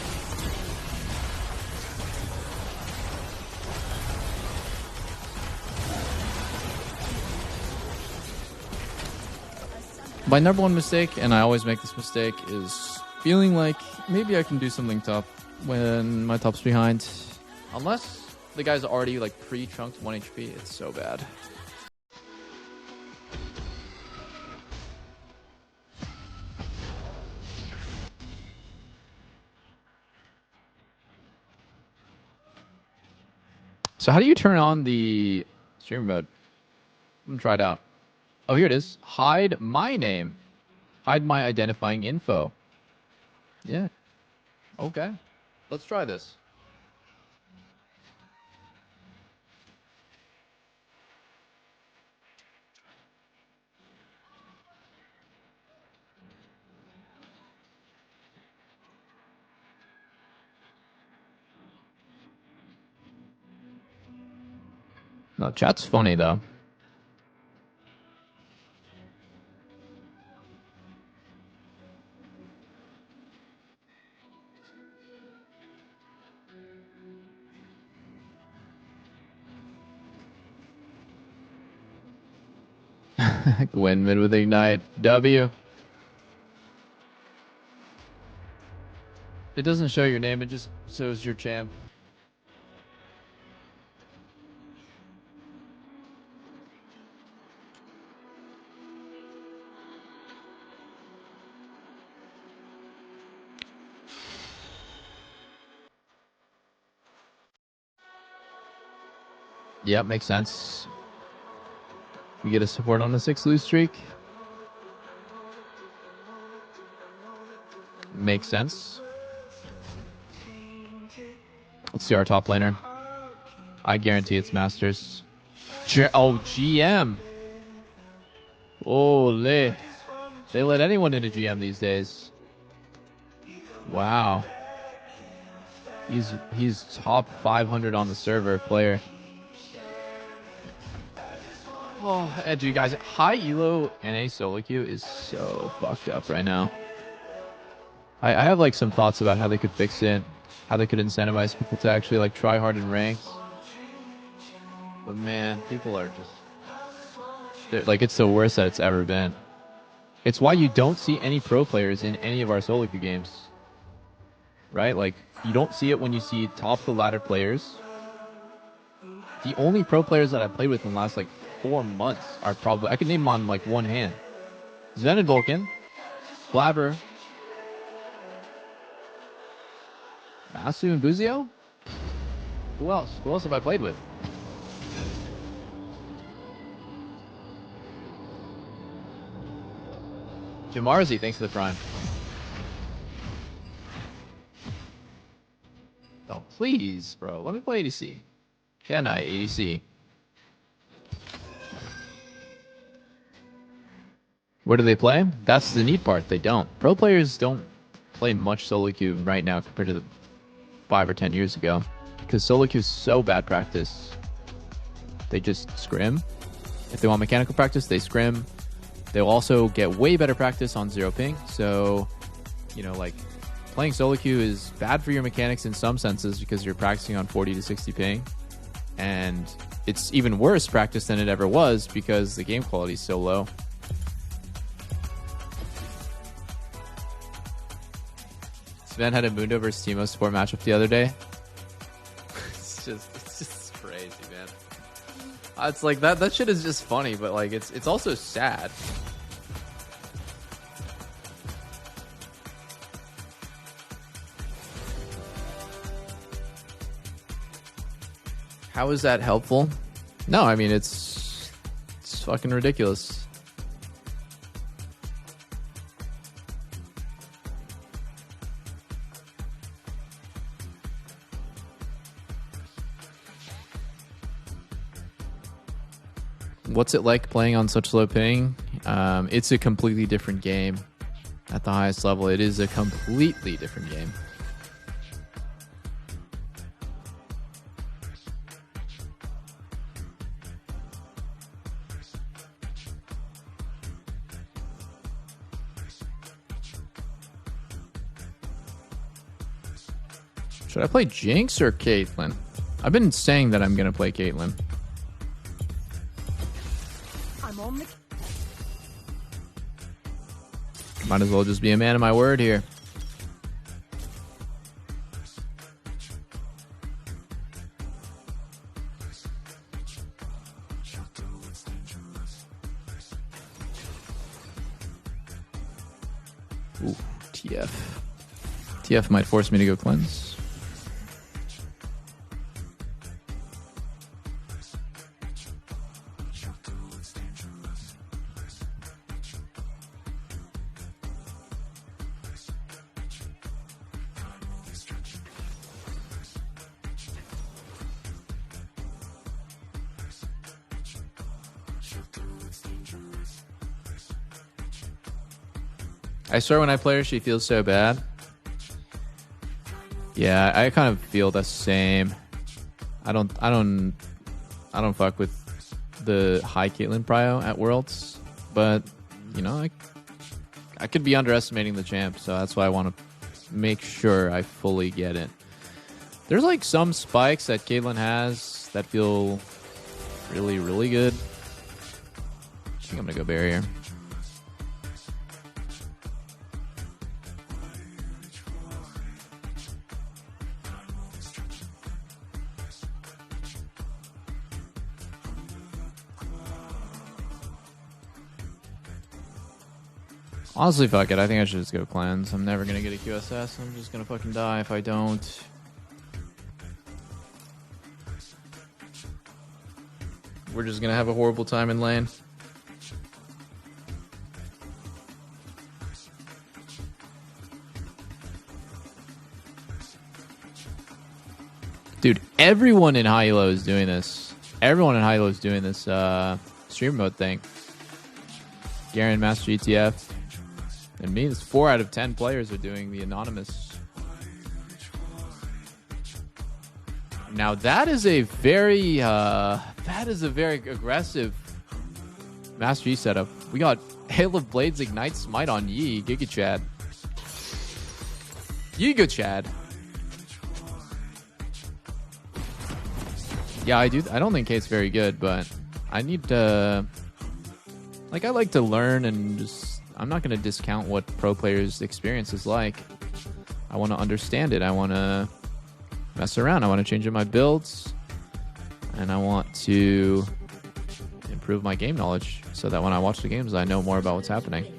My number one mistake, and I always make this mistake, is feeling like maybe I can do something tough when my top's behind. Unless the guy's already like pre-chunked 1 HP, it's so bad. So how do you turn on the streamer mode? I'm gonna try it out. Oh, here it is. Hide my name. Hide my identifying info. Yeah. Okay. Let's try this. No, chat's funny though. Gwyn mid with Ignite. W. It doesn't show your name, it just shows your champ. Yep, makes sense. We get a support on a 6 lose streak. Makes sense. Let's see our top laner. I guarantee it's Masters. GM. Holy. They let anyone into GM these days. Wow. He's top 500 on the server player. Oh, edgy guys. High elo NA solo queue is so fucked up right now. I have like some thoughts about how they could fix it, how they could incentivize people to actually like try hard in ranks. But man, people are just like, it's the worst that it's ever been. It's why you don't see any pro players in any of our solo queue games. Right? Like, you don't see it when you see top of the ladder players. The only pro players that I've played with in the last like 4 months are probably, I can name them on like one hand. Zen and Vulcan, Blabber, Masu and Buzio? Who else? Who else have I played with? Jamarzi, thanks for the prime. Oh, please, bro. Let me play ADC. Can I, ADC? Where do they play? That's the neat part. They don't. Pro players don't play much solo queue right now compared to 5 or 10 years ago. Because solo queue is so bad practice. They just scrim. If they want mechanical practice, they scrim. They'll also get way better practice on 0 ping. So, you know, like, playing solo queue is bad for your mechanics in some senses because you're practicing on 40 to 60 ping. And it's even worse practice than it ever was because the game quality is so low. Sven had a Mundo versus Teemo support matchup the other day. It's just crazy, man. It's like that shit is just funny, but like it's also sad. How is that helpful? No, I mean it's fucking ridiculous. What's it like playing on such low ping? It's a completely different game. At the highest level, it is a completely different game. Should I play Jinx or Caitlyn? I've been saying that I'm going to play Caitlyn. Might as well just be a man of my word here. Ooh, TF. TF might force me to go cleanse. I swear when I play her, she feels so bad. Yeah, I kind of feel the same. I don't fuck with the high Caitlyn prio at Worlds, but you know, I could be underestimating the champ, so that's why I want to make sure I fully get it. There's like some spikes that Caitlyn has that feel really, really good. I think I'm gonna go barrier. Honestly, fuck it. I think I should just go cleanse. I'm never gonna get a QSS. I'm just gonna fucking die if I don't. We're just gonna have a horrible time in lane. Dude, everyone in high elo is doing this. Everyone in high elo is doing this stream mode thing. Garen, Master GTF. And me, it's 4 out of 10 players are doing the anonymous. Now that is a very aggressive Master G setup. We got Hail of Blades, Ignite, Smite on Yi, Giga Chad. Giga Chad. Yeah, I don't think Kate's very good, but I need to, like, I like to learn and just. I'm not going to discount what pro players' experience is like. I want to understand it. I want to mess around. I want to change up my builds. And I want to improve my game knowledge so that when I watch the games, I know more about what's happening.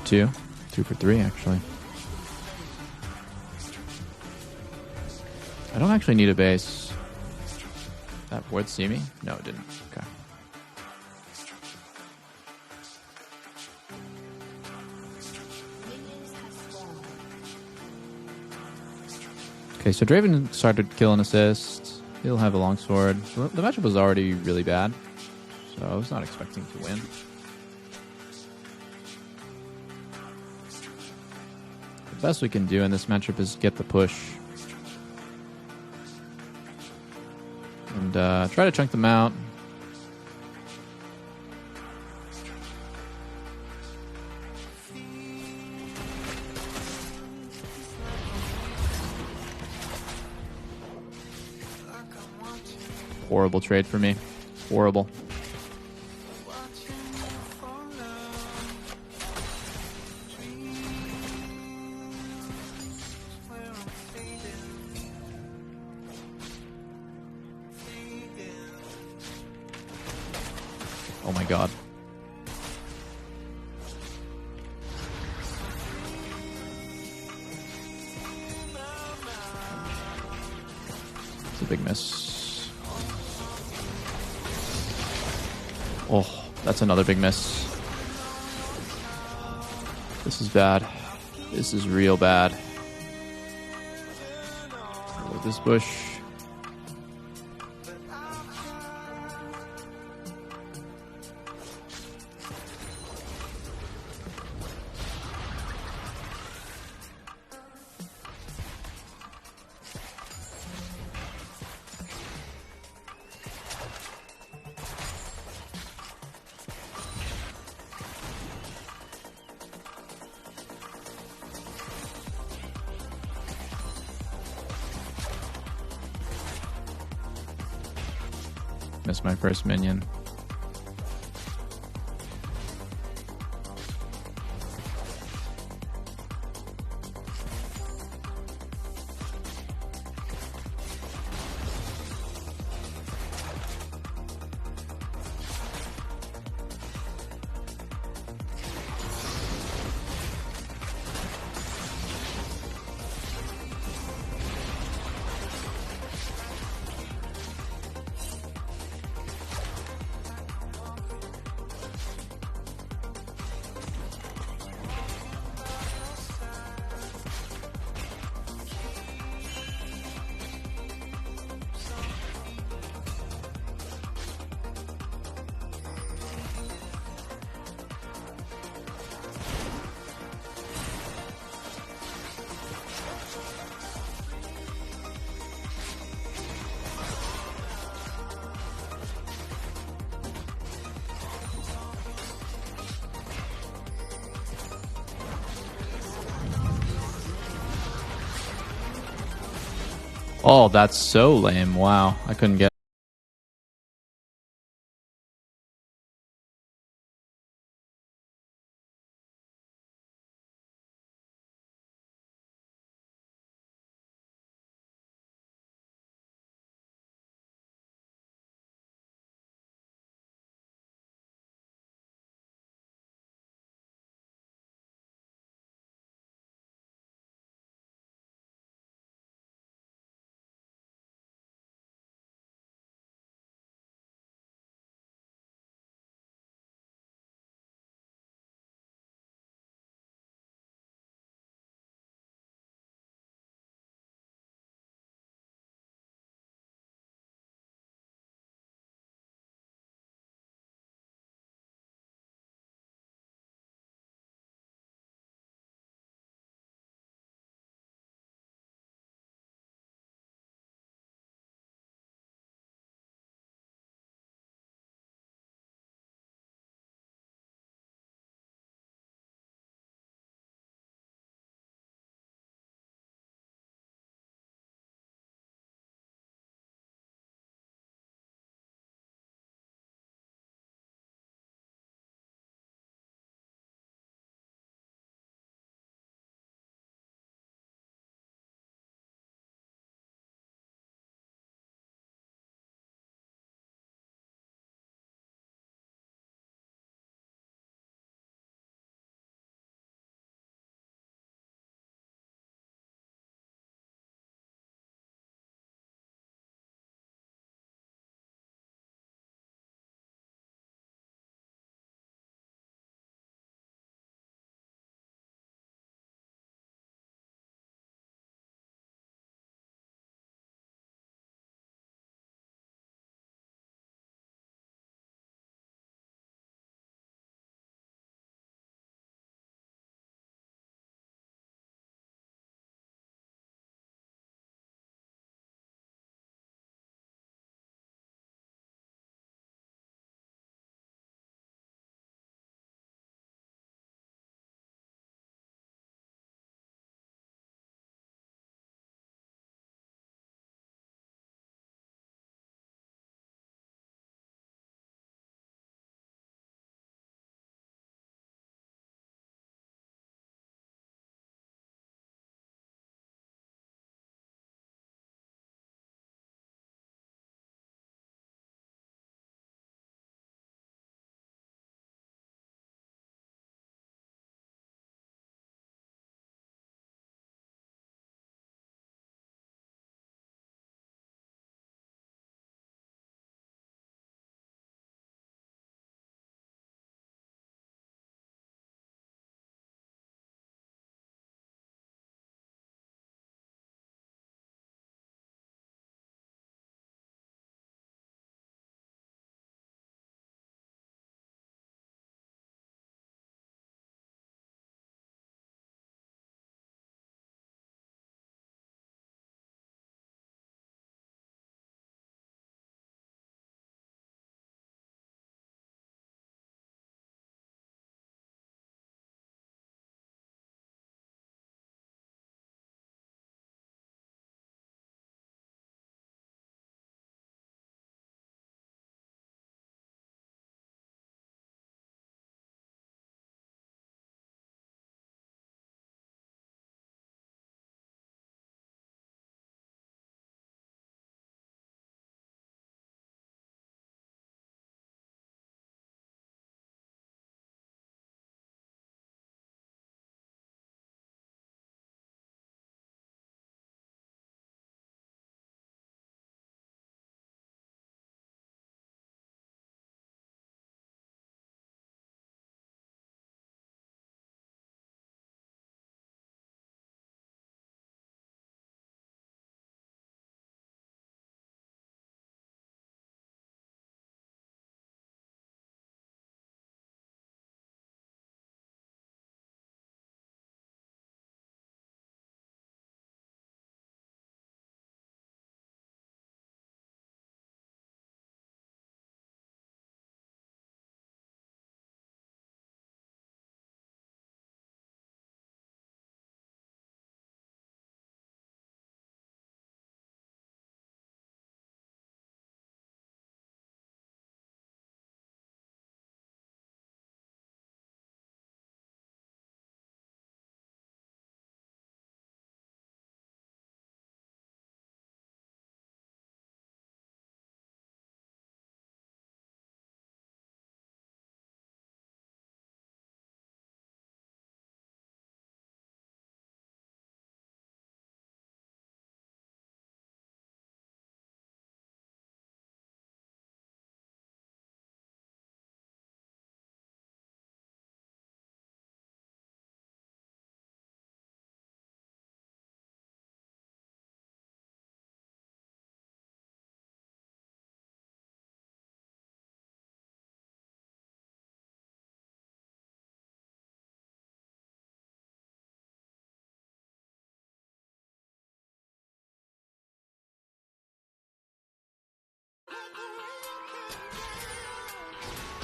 Two for three, actually. I don't actually need a base. That ward see me? No, it didn't. Okay. Okay, so Draven started kill and assist. He'll have a longsword. The matchup was already really bad, so I was not expecting to win. The best we can do in this matchup is get the push. And try to chunk them out. Horrible trade for me. Horrible. Oh my god. It's a big miss. Oh, that's another big miss. This is bad. This is real bad. With this bush. Missed my first minion. Oh, that's so lame. Wow. I couldn't get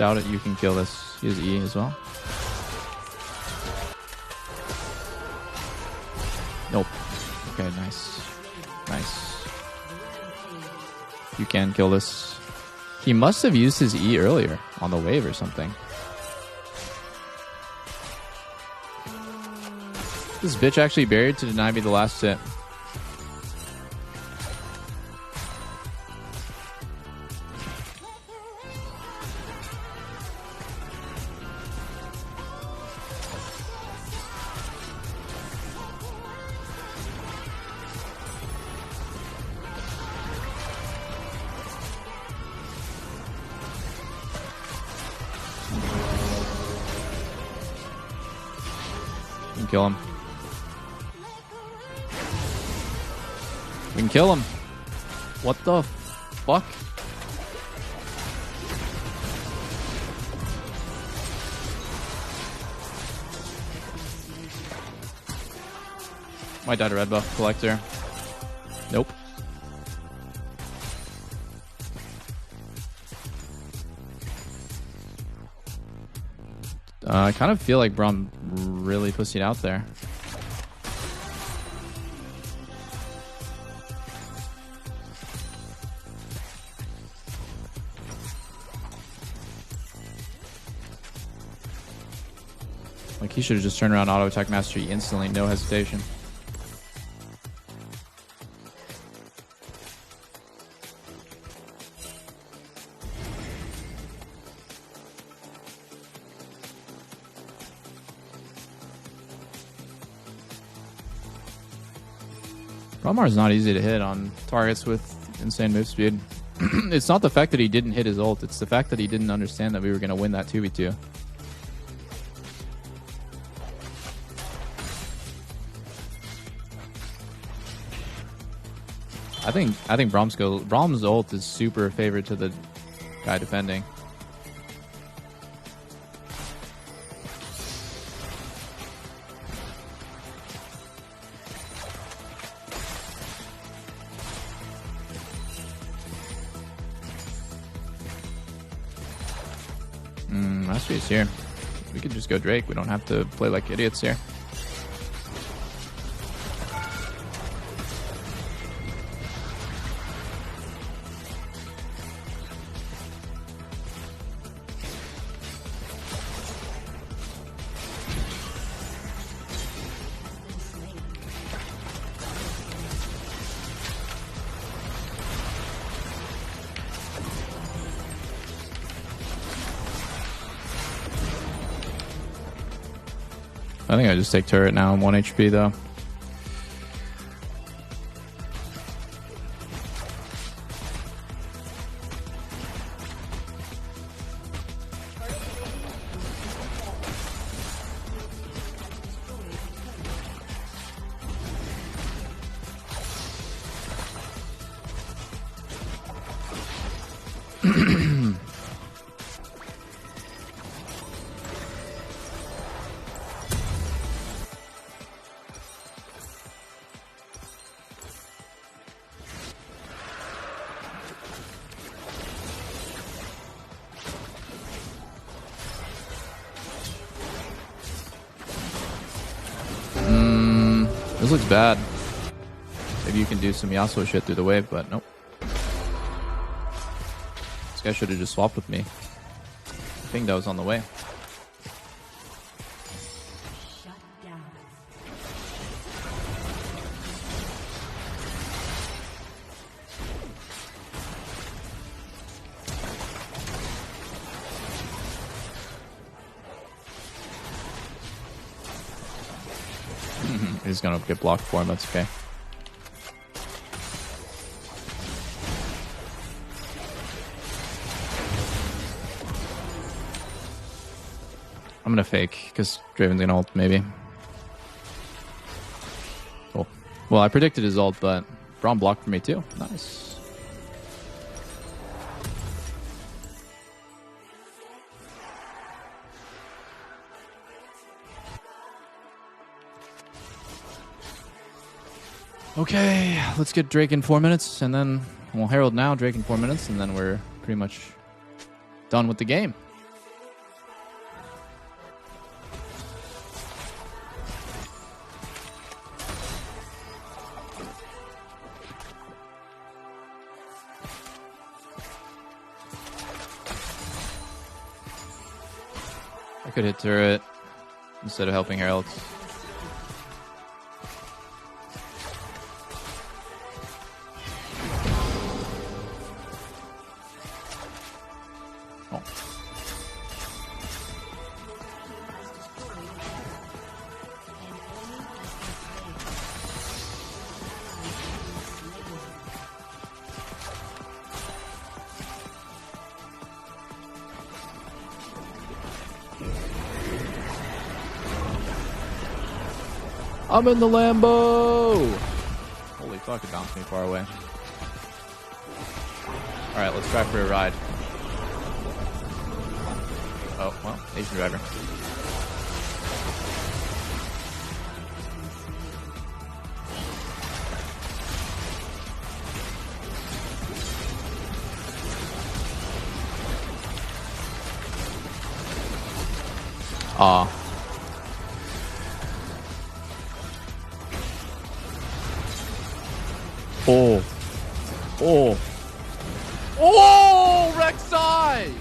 Doubt it. You can kill this. Use E as well. Nope. Okay, nice. Nice. You can kill this. He must have used his E earlier on the wave or something. This bitch actually buried to deny me the last hit. Kill him. We can kill him. What the fuck? Might die to red buff collector. Nope. I kind of feel like Braum really pussied out there. Like, he should have just turned around auto attack mastery instantly, no hesitation. Bromar is not easy to hit on targets with insane move speed. It's not the fact that he didn't hit his ult, it's the fact that he didn't understand that we were going to win that 2v2. I think Brahm's ult is super favored to the guy defending. Mastery's here. We could just go Drake. We don't have to play like idiots here. I think I just take turret now. I'm 1 HP though. This looks bad. Maybe you can do some Yasuo shit through the wave, but nope. This guy should have just swapped with me. I think that was on the way. He's gonna get blocked for him, that's okay. I'm gonna fake, because Draven's gonna ult, maybe. Cool. Well, I predicted his ult, but Braum blocked for me too. Nice. Okay, let's get Drake in 4 minutes, and then, well, Herald now, Drake in 4 minutes, and then we're pretty much done with the game. I could hit turret instead of helping Heralds. Oh. I'm in the Lambo! Holy fuck, it bounced me far away. Alright, let's try for a ride. Oh, well, Asian driver. Aw. Oh. Oh. Oh, Rek'Sai!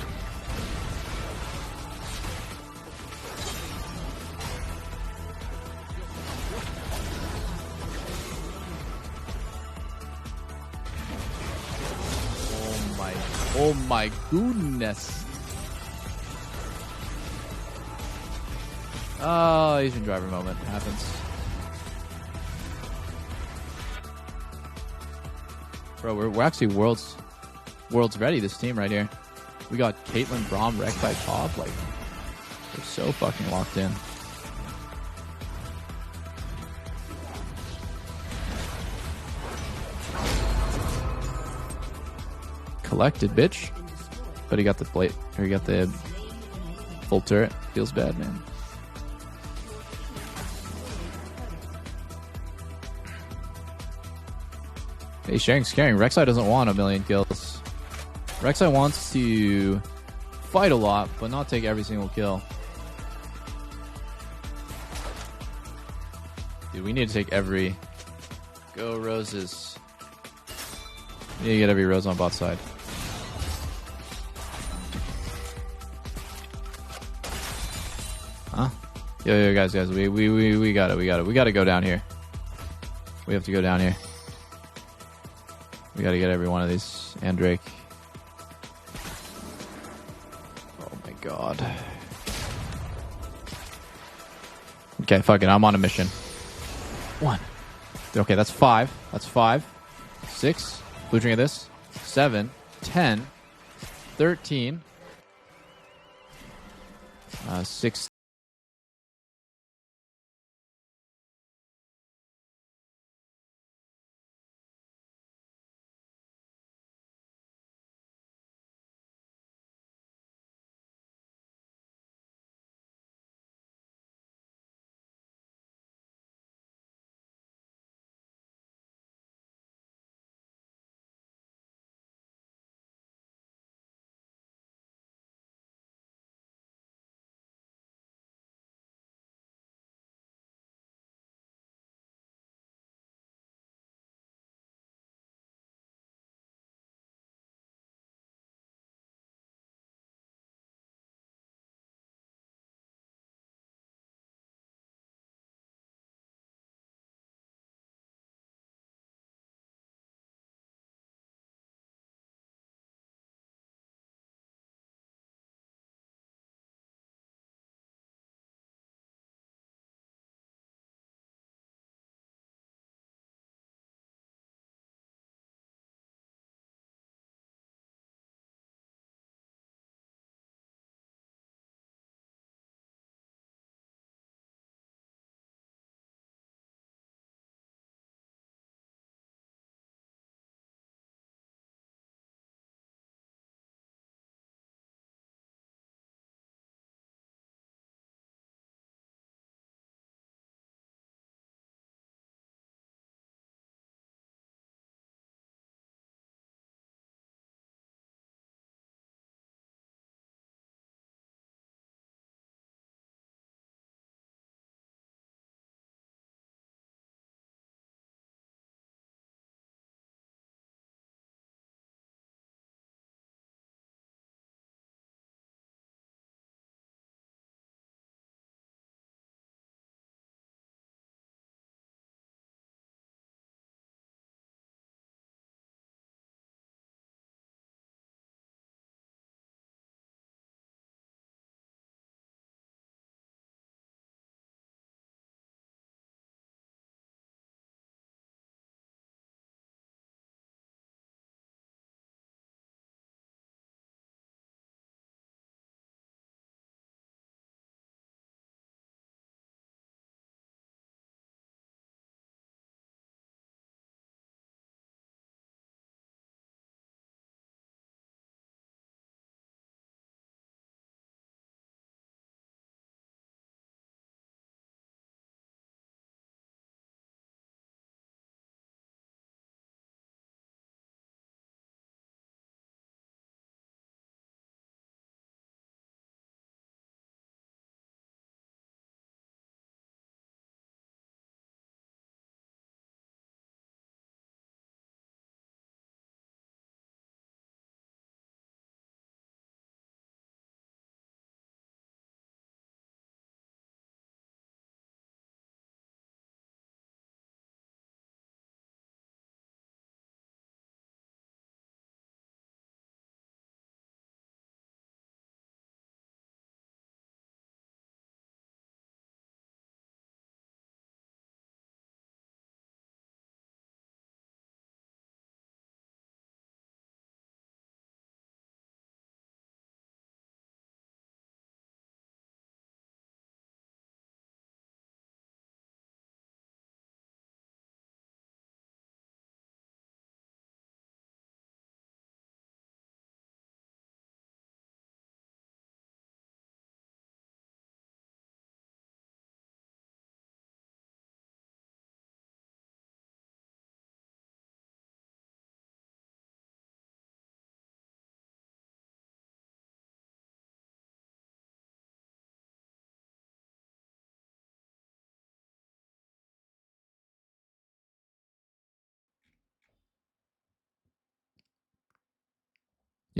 Oh my goodness. Oh, Asian driver moment happens. Bro, we're actually world's ready, this team right here. We got Caitlyn, Braum, Rek'Sai top. Like, they're so fucking locked in. Collected, bitch. But he got the plate, or he got the full turret. Feels bad, man. Hey, sharing's caring. Rek'Sai doesn't want a million kills. Rek'Sai wants to fight a lot, but not take every single kill. Dude, we need to take every... Go roses. We need to get every rose on bot side. Huh? Yo, guys, we got it. We got to go down here. We have to go down here. We got to get every one of these. And Drake. Oh my god. Okay, fuck it. I'm on a mission. 1. Okay, that's 5. That's 5. 6. Blue drink of this. 7. 10. 13. 16.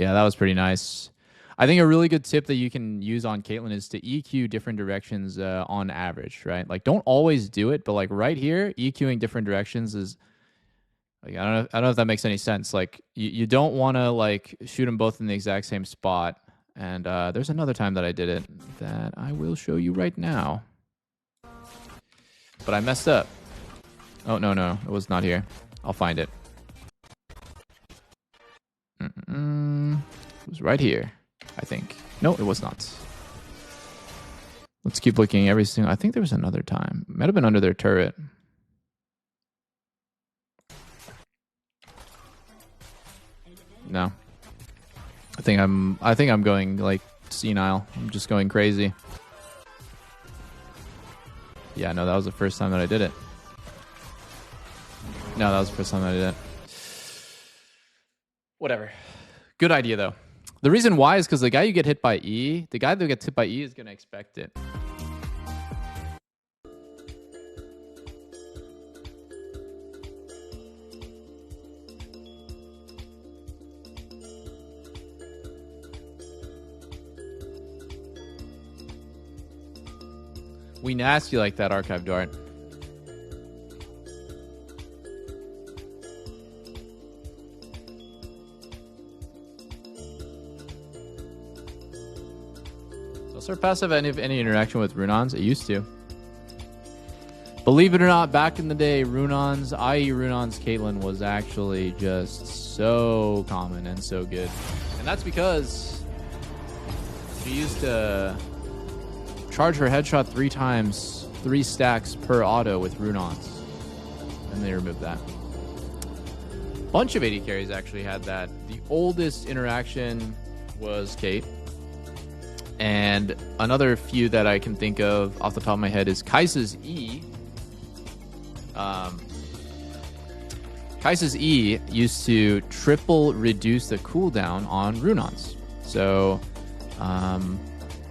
Yeah, that was pretty nice. I think a really good tip that you can use on Caitlyn is to EQ different directions on average, right? Like, don't always do it, but like right here, EQing different directions is like, I don't know if that makes any sense. Like, you don't want to like shoot them both in the exact same spot. And there's another time that I did it that I will show you right now. But I messed up. Oh, no, it was not here. I'll find it. It was right here, I think. No, it was not. Let's keep looking every single... I think there was another time. Might have been under their turret. No. I think I'm going like senile. I'm just going crazy. Yeah, no, that was the first time that I did it. No, that was the first time that I did it. Whatever. Good idea, though. The reason why is because the guy you get hit by E, the guy that gets hit by E is going to expect it. We nasty like that archive dart. Does our passive have any interaction with Runons? It used to. Believe it or not, back in the day, Runons, i.e. Runons Caitlyn, was actually just so common and so good. And that's because she used to charge her headshot 3 times, 3 stacks per auto with Runons. And they removed that. Bunch of AD carries actually had that. The oldest interaction was Kate. And another few that I can think of off the top of my head is Kai'Sa's E. Kai'Sa's E used to triple reduce the cooldown on Runons. So,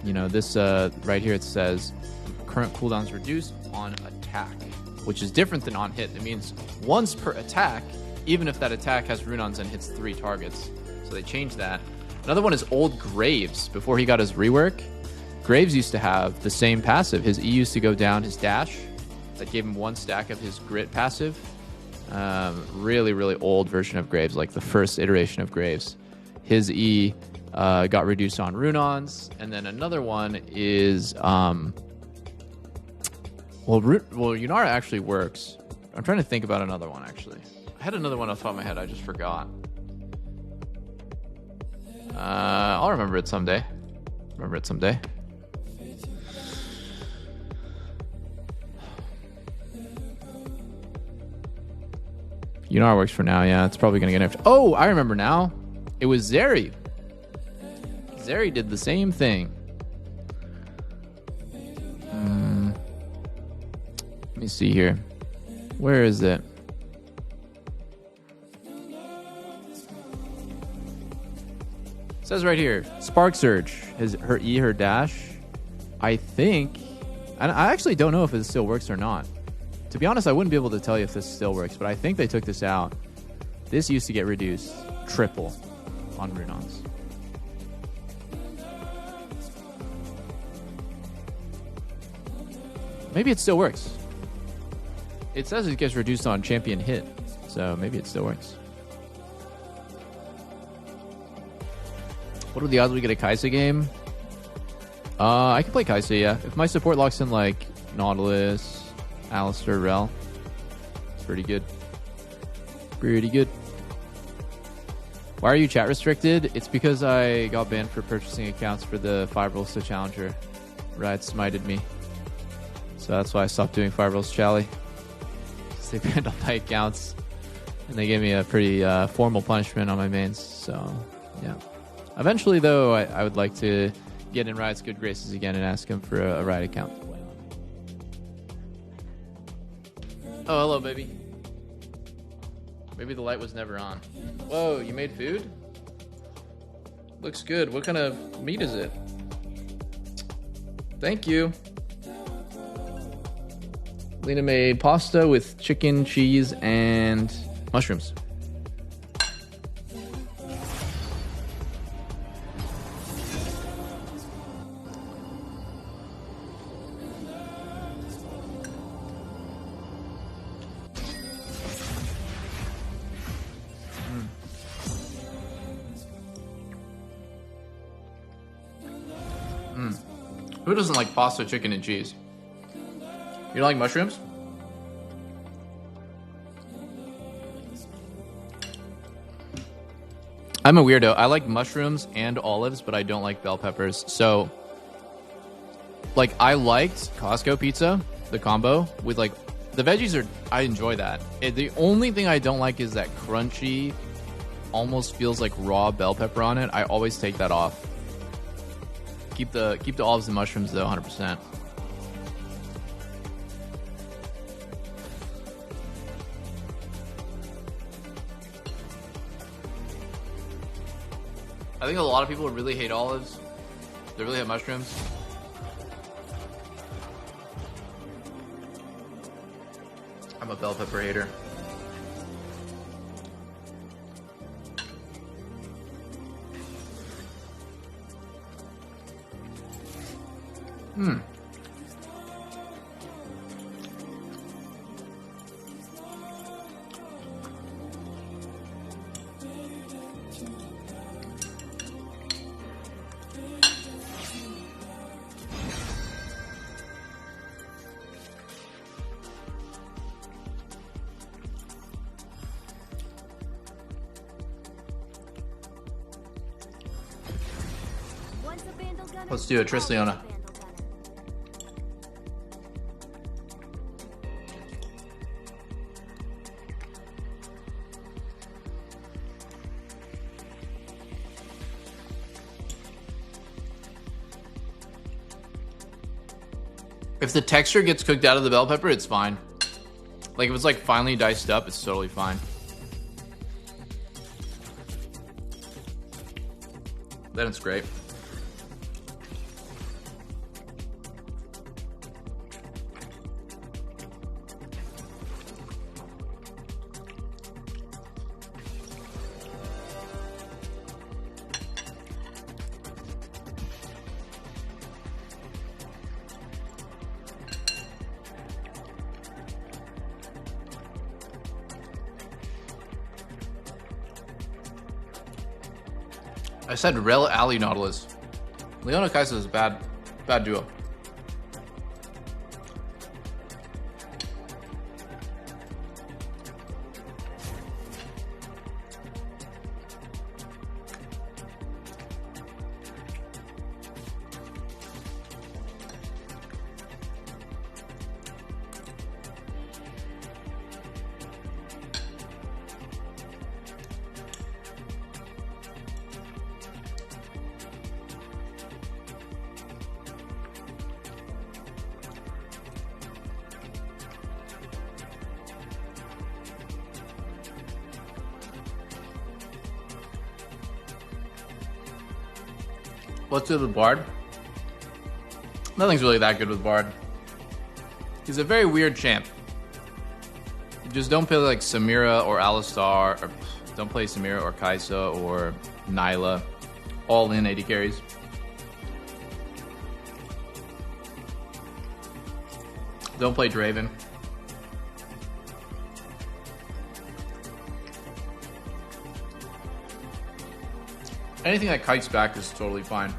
you know, this right here, it says current cooldowns reduced on attack, which is different than on hit. It means once per attack, even if that attack has Runons and hits 3 targets. So they changed that. Another one is old Graves. Before he got his rework, Graves used to have the same passive. His E used to go down his dash. That gave him 1 stack of his grit passive. Really, really old version of Graves, like the first iteration of Graves. His E got reduced on Runons. And then another one is... well, Yunara actually works. I'm trying to think about another one, actually. I had another one off the top of my head. I just forgot. I'll remember it someday. Yunara works for now, yeah. It's probably going to get nerfed. Oh, I remember now. It was Zeri. Zeri did the same thing. Let me see here. Where is it? It says right here, Spark Surge, her E, her dash. I think, and I actually don't know if it still works or not. To be honest, I wouldn't be able to tell you if this still works, but I think they took this out. This used to get reduced triple on Runons. Maybe it still works. It says it gets reduced on champion hit, so maybe it still works. What are the odds we get a Kai'Sa game? I can play Kai'Sa, yeah. If my support locks in like Nautilus, Alistair, Rel, it's pretty good. Pretty good. Why are you chat restricted? It's because I got banned for purchasing accounts for the Fibrils Challenger. Riot smited me. So that's why I stopped doing Fibrils Chally. They banned all my accounts. And they gave me a pretty formal punishment on my mains. So, yeah. Eventually, though, I would like to get in Riot's good graces again and ask him for a Riot account. Oh, hello, baby. Maybe the light was never on. Whoa, you made food? Looks good. What kind of meat is it? Thank you. Lena made pasta with chicken, cheese, and mushrooms. Who doesn't like pasta, chicken, and cheese? You don't like mushrooms? I'm a weirdo. I like mushrooms and olives, but I don't like bell peppers. So, like, I liked Costco pizza, the combo, with, like, the veggies are... I enjoy that. The only thing I don't like is that crunchy, almost feels like raw bell pepper on it. I always take that off. Keep the olives and mushrooms, though, 100%. I think a lot of people really hate olives. They really hate mushrooms. I'm a bell pepper hater. Let's do it, Tristleona. If the texture gets cooked out of the bell pepper, it's fine. Like, if it's like finely diced up, it's totally fine. Then it's great. I said Rel Ali Nautilus. Leona Kaiser is a bad duo. What's good with Bard? Nothing's really that good with Bard. He's a very weird champ. Just don't play like Samira or Alistar, or don't play Samira or Kaisa or Nyla. All in 80 carries. Don't play Draven. Anything that kites back is totally fine.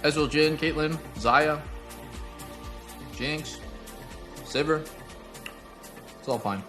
Ezreal, Jhin, Caitlyn, Xayah, Jinx, Sivir. It's all fine.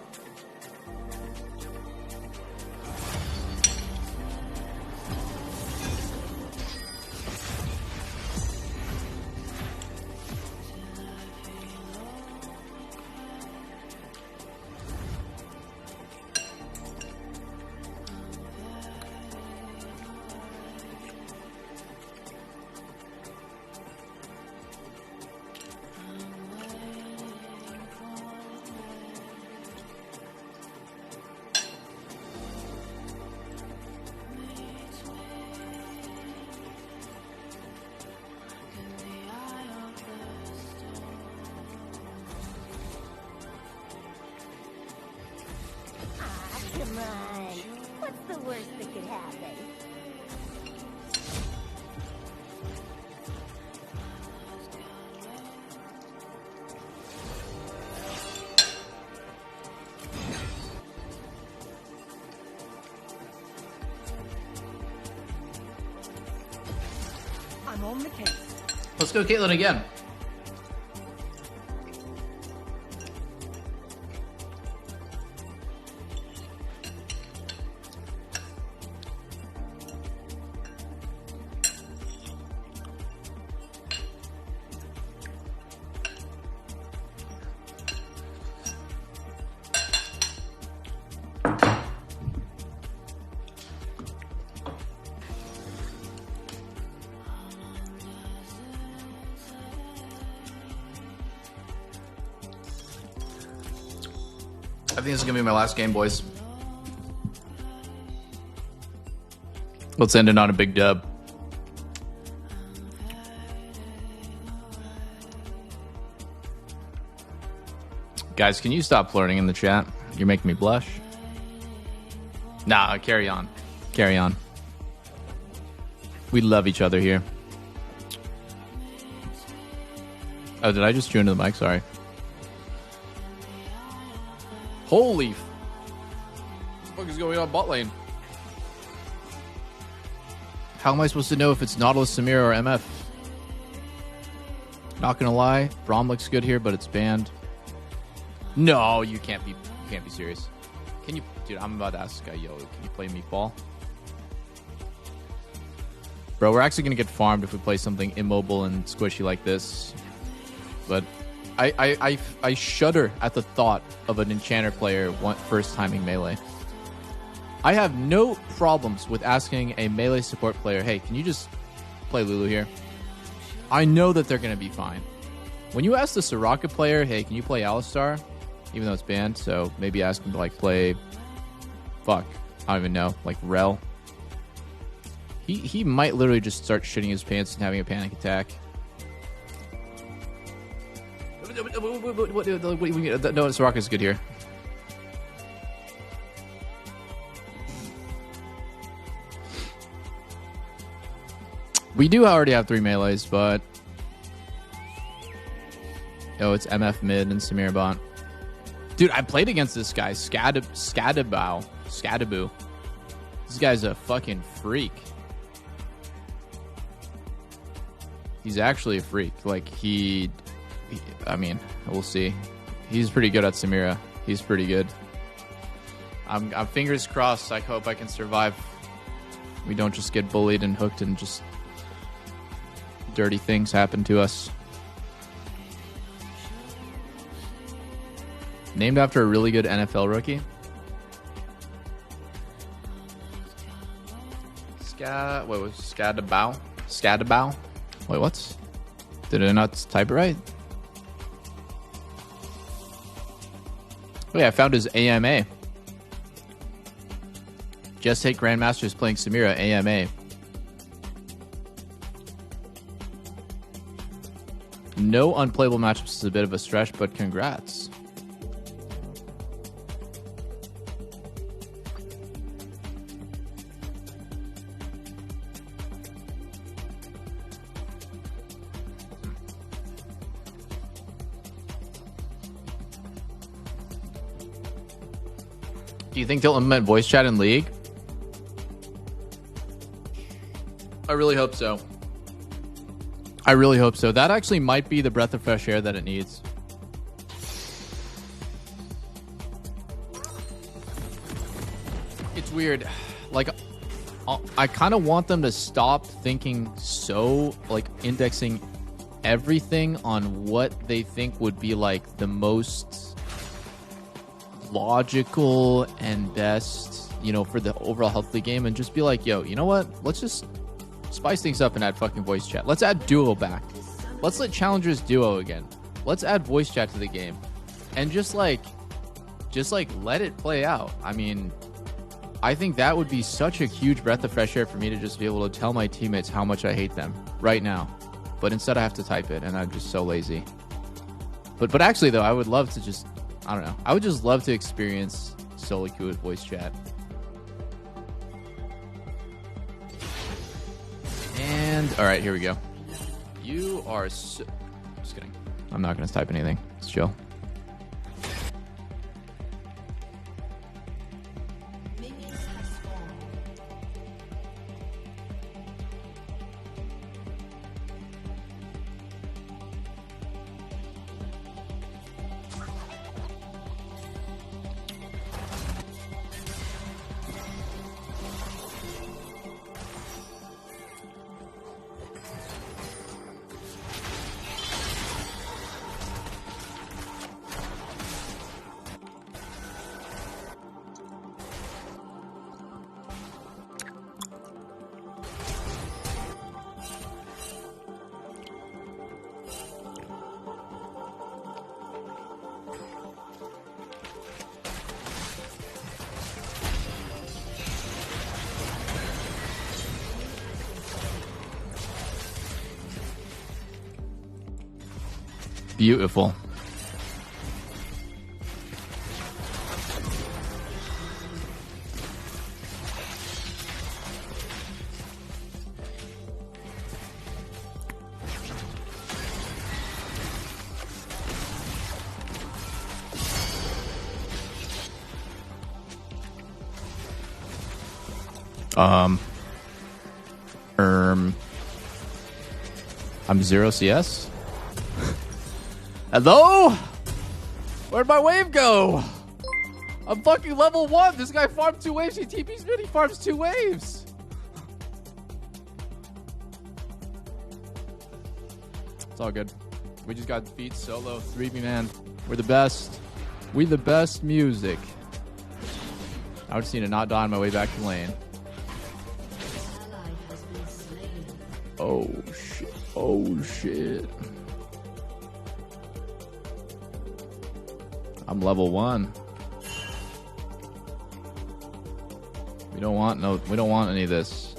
Come on. What's the worst that could happen? I'm on the case. Let's go Caitlyn again. I think this is going to be my last game, boys. Let's end it on a big dub. Guys, can you stop flirting in the chat? You're making me blush. Nah, carry on. Carry on. We love each other here. Oh, did I just chew into the mic? Sorry. Holy what the fuck is going on bot lane? How am I supposed to know if it's Nautilus, Samira, or MF? Not gonna lie, Braum looks good here, but it's banned. No, you can't be serious. Can you, dude? I'm about to ask this guy, yo, can you play Meatball? Bro, we're actually gonna get farmed if we play something immobile and squishy like this. But I shudder at the thought of an enchanter player first timing melee. I have no problems with asking a melee support player, hey, can you just play Lulu here? I know that they're going to be fine. When you ask the Soraka player, hey, can you play Alistar? Even though it's banned, so maybe ask him to like play, fuck, I don't even know, like Rel. He might literally just start shitting his pants and having a panic attack. No, Soraka's good here. We do already have 3 melees, but... Oh, it's MF mid and Samir bot. Dude, I played against this guy, Scadaboo. This guy's a fucking freak. He's actually a freak. Like, I mean, we'll see. He's pretty good at Samira. He's pretty good. I'm fingers crossed. I hope I can survive. We don't just get bullied and hooked and just dirty things happen to us. Named after a really good NFL rookie. What was Scadaboo? Scadaboo? Wait, what? Did I not type it right? Oh yeah, I found his AMA. Just Hate Grandmasters playing Samira, AMA. No unplayable matchups is a bit of a stretch, but congrats. Do you think they'll implement voice chat in League? I really hope so. I really hope so. That actually might be the breath of fresh air that it needs. It's weird. Like, I kind of want them to stop thinking so, like, indexing everything on what they think would be, like, the most logical and best, you know, for the overall health of the game, and just be like, yo, you know what? Let's just spice things up and add fucking voice chat. Let's add duo back. Let's let challengers duo again. Let's add voice chat to the game, and just like let it play out. I mean, I think that would be such a huge breath of fresh air for me to just be able to tell my teammates how much I hate them right now. But instead I have to type it, and I'm just so lazy. But actually though, I would love to just, I don't know. I would just love to experience solo queue with voice chat. And, alright, here we go. You are so... Just kidding. I'm not going to type anything. It's chill. Beautiful. I'm 0 CS. Hello? Where'd my wave go? I'm fucking level 1. This guy farmed 2 waves. He TP's mid. He farms 2 waves. It's all good. We just got beat solo. 3v man. We're the best. We the best music. I just need to not die on my way back to lane. Oh shit. Oh shit. I'm level 1. We don't want any of this.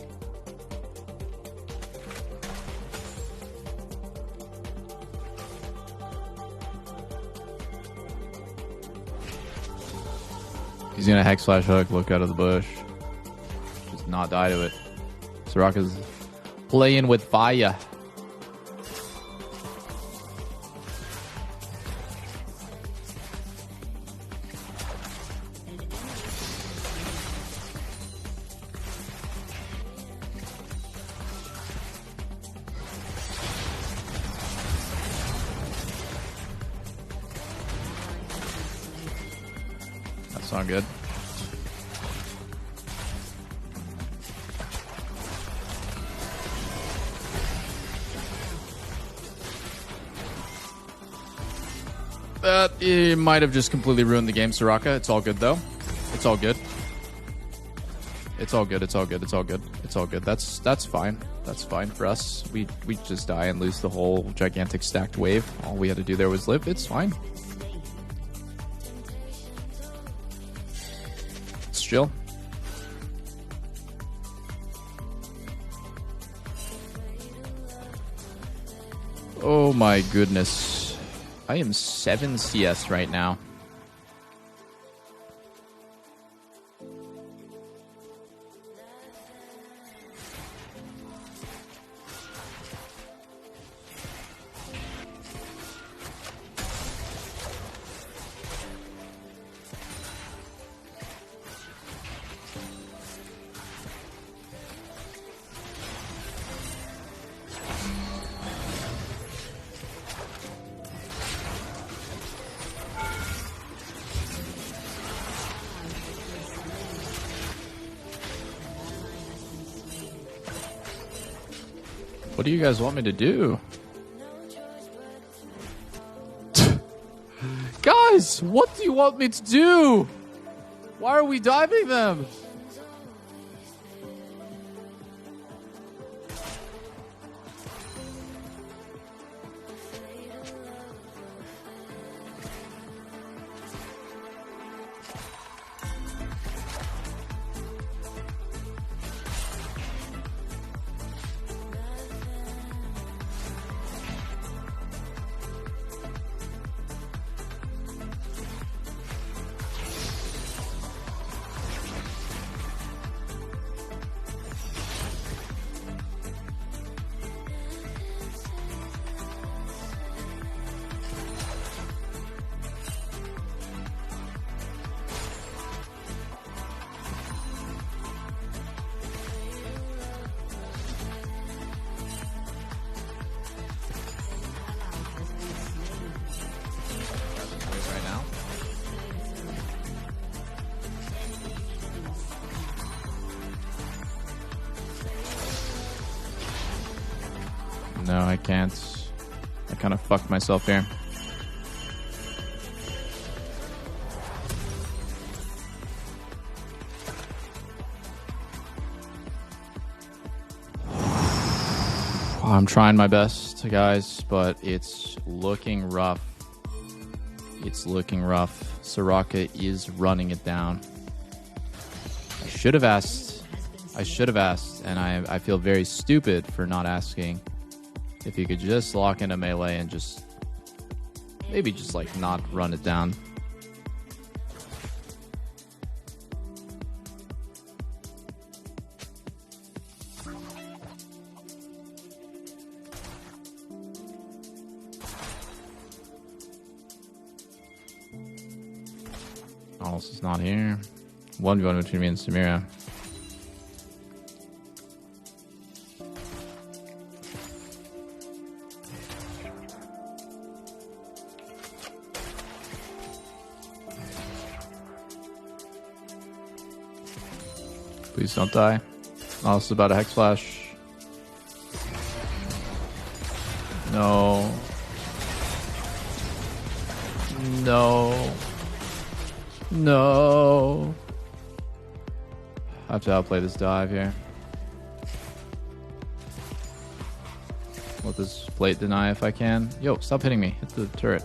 He's gonna hex flash hook, look out of the bush. Just not die to it. Soraka's playing with fire. That's not good. That might have just completely ruined the game, Soraka. It's all good, though. It's all good. It's all good. It's all good. It's all good. It's all good. That's fine. That's fine for us. We just die and lose the whole gigantic stacked wave. All we had to do there was live. It's fine. It's chill. Oh my goodness. I am 7 CS right now. What do you guys want me to do? Guys, what do you want me to do? Why are we diving them? No, I can't. I kind of fucked myself here. I'm trying my best, guys, but it's looking rough. It's looking rough. Soraka is running it down. I should have asked, and I feel very stupid for not asking if you could just lock into melee and just Maybe just like not run it down. Alice is not here. 1v1 between me and Samira. Please don't die. Alice is about a Hex Flash. No. No. No. I have to outplay this dive here. Let this plate deny if I can. Yo, stop hitting me. Hit the turret.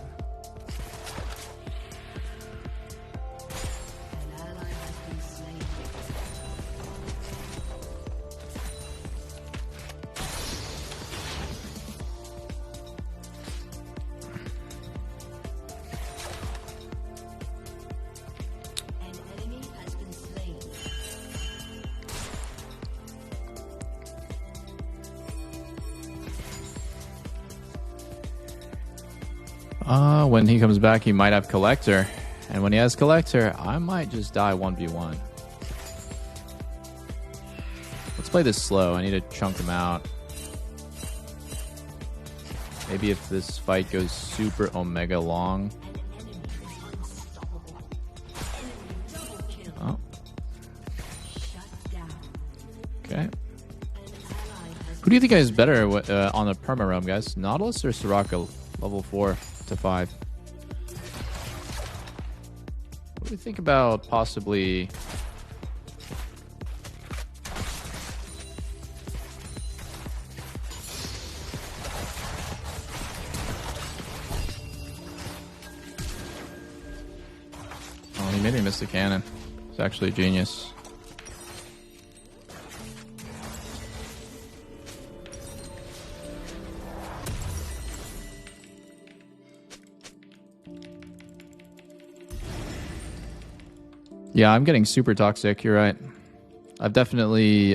When he comes back, he might have Collector. And when he has Collector, I might just die 1v1. Let's play this slow. I need to chunk him out. Maybe if this fight goes super Omega long. Oh. Okay. Who do you think is better on the perma roam, guys? Nautilus or Soraka? Level 4 to 5. What do we think about possibly... Oh, he made me miss the cannon. It's actually a genius. Yeah, I'm getting super toxic. You're right. I've definitely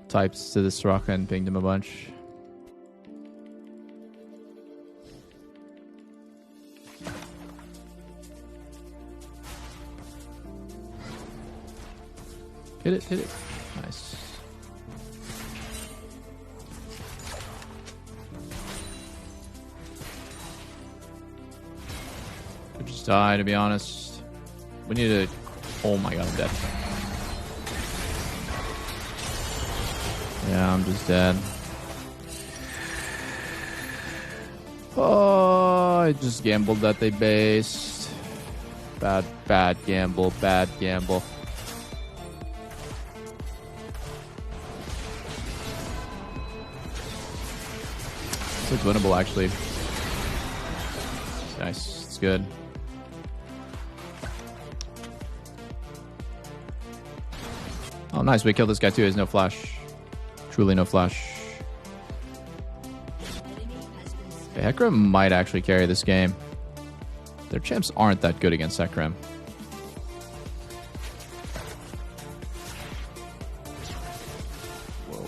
typed to this Soraka and pinged him a bunch. Hit it, hit it. Nice. Could just die, to be honest. We need to... Oh my god, I'm dead. Yeah, I'm just dead. Oh, I just gambled that they based. Bad gamble, bad gamble. It's winnable, actually. Nice, it's good. Oh, nice. We killed this guy too. He has no flash. Truly no flash. Okay, Hecarim might actually carry this game. Their champs aren't that good against Hecarim. Whoa.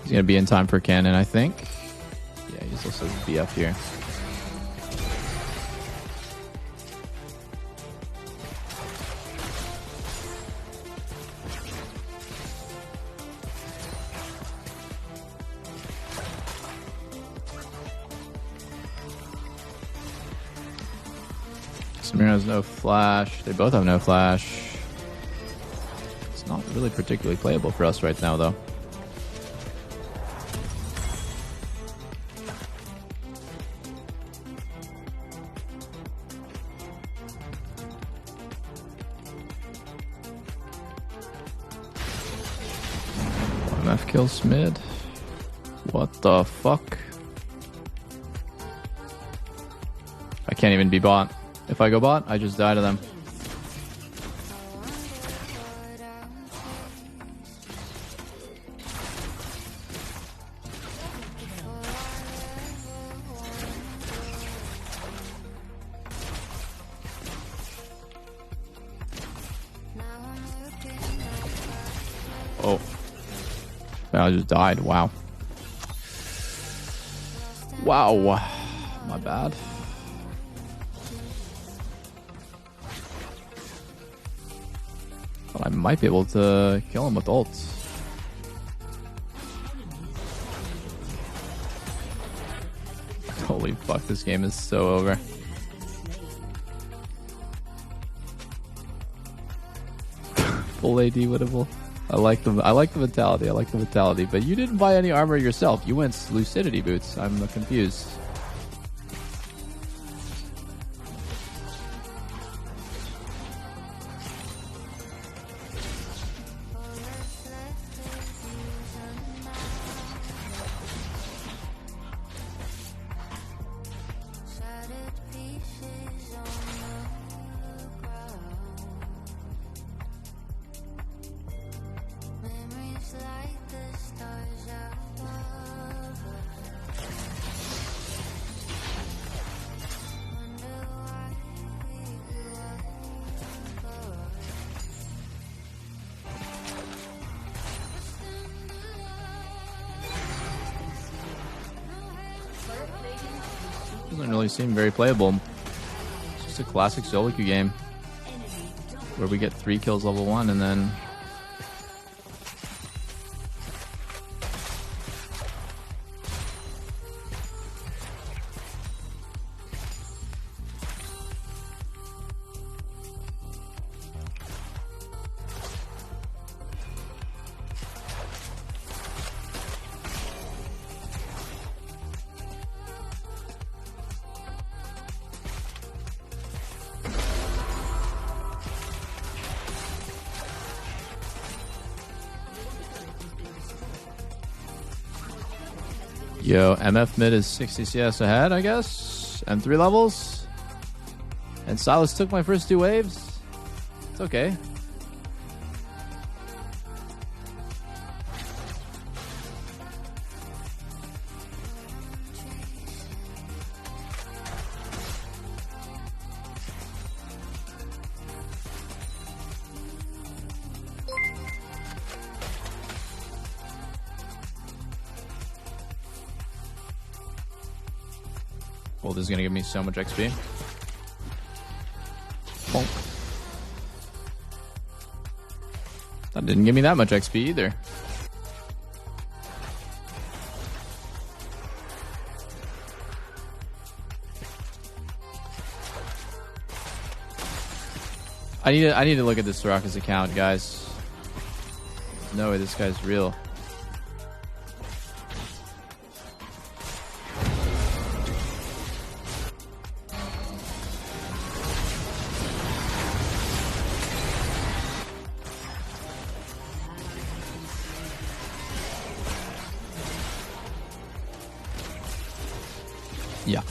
He's going to be in time for cannon, I think. Yeah, he's also BF here. Samira has no flash. They both have no flash. It's not really particularly playable for us right now, though. MF kills mid. What the fuck? I can't even be bot. If I go bot, I just die to them. I just died. Wow. Wow. My bad. But I might be able to kill him with ults. Holy fuck, this game is so over. Full AD winnable. I like the mentality. I like the mentality. But you didn't buy any armor yourself. You went lucidity boots. I'm confused. Doesn't really seem very playable. It's just a classic solo queue game where we get 3 kills level 1 and then yo, MF mid is 60 CS ahead, I guess. And 3 levels. And Silas took my first 2 waves. It's okay. Well, this is going to give me so much XP. Bonk. That didn't give me that much XP either. I need to look at this Soraka's account, guys. No way this guy's real. Yeah.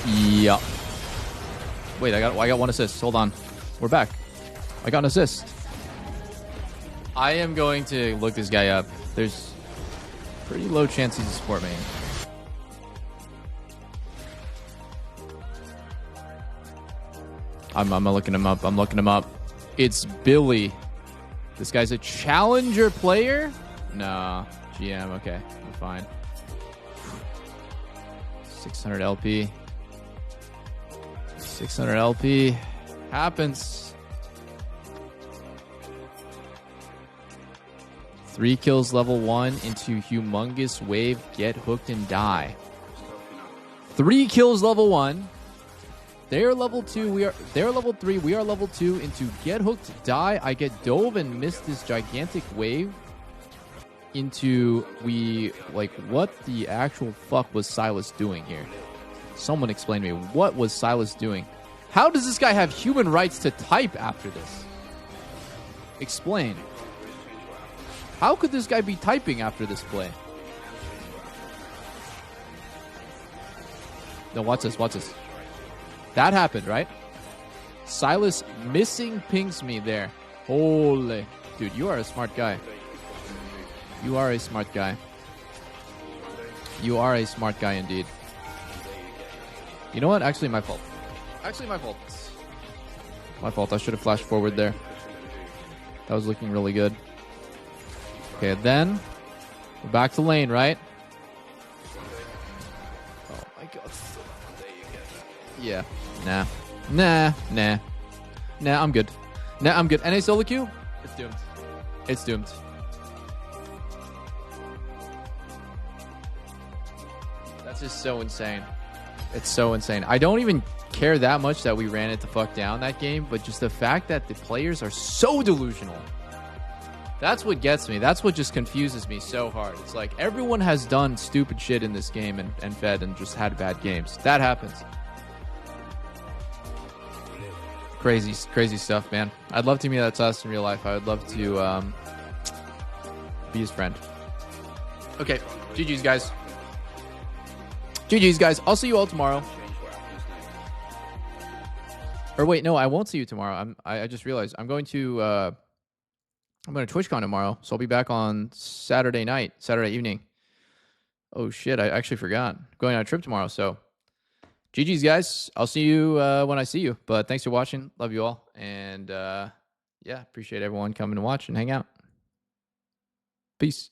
Yeah. Wait, I got 1 assist. Hold on. We're back. I got an assist. I am going to look this guy up. There's pretty low chance he's a support main. I'm looking him up. I'm looking him up. It's Billy. This guy's a challenger player? Nah. GM, okay. I'm fine. 600 LP. 600 LP. Happens. 3 kills level 1 into humongous wave. Get hooked and die. 3 kills level 1. They're level 2. They're level 3. We are level 2 into get hooked, die. I get dove and missed this gigantic wave. Into what the actual fuck was Silas doing here? Someone explain to me, what was Silas doing? How does this guy have human rights to type after this? Explain. How could this guy be typing after this play? No, watch this, watch this. That happened, right? Silas missing pings me there. Holy. Dude, you are a smart guy. You are a smart guy. You are a smart guy indeed. You know what? Actually, my fault. Actually, my fault. My fault. I should have flashed forward there. That was looking really good. Okay, then we're back to lane, right? Oh my god. Yeah. Nah. Nah, I'm good. Nah, I'm good. NA solo queue? It's doomed. It's doomed. That's just so insane. It's so insane. I don't even care that much that we ran it the fuck down that game, but just the fact that the players are so delusional. That's what gets me. That's what just confuses me so hard. It's like everyone has done stupid shit in this game and fed and just had bad games. That happens. Crazy stuff, man. I'd love to meet that Sus in real life. I would love to be his friend. Okay, GG's, guys. GG's, guys. I'll see you all tomorrow. Or wait, no, I won't see you tomorrow. I just realized I'm going to TwitchCon tomorrow, so I'll be back on Saturday evening. Oh shit, I actually forgot. Going on a trip tomorrow, so GG's, guys. I'll see you when I see you. But thanks for watching. Love you all. And yeah, appreciate everyone coming to watch and hang out. Peace.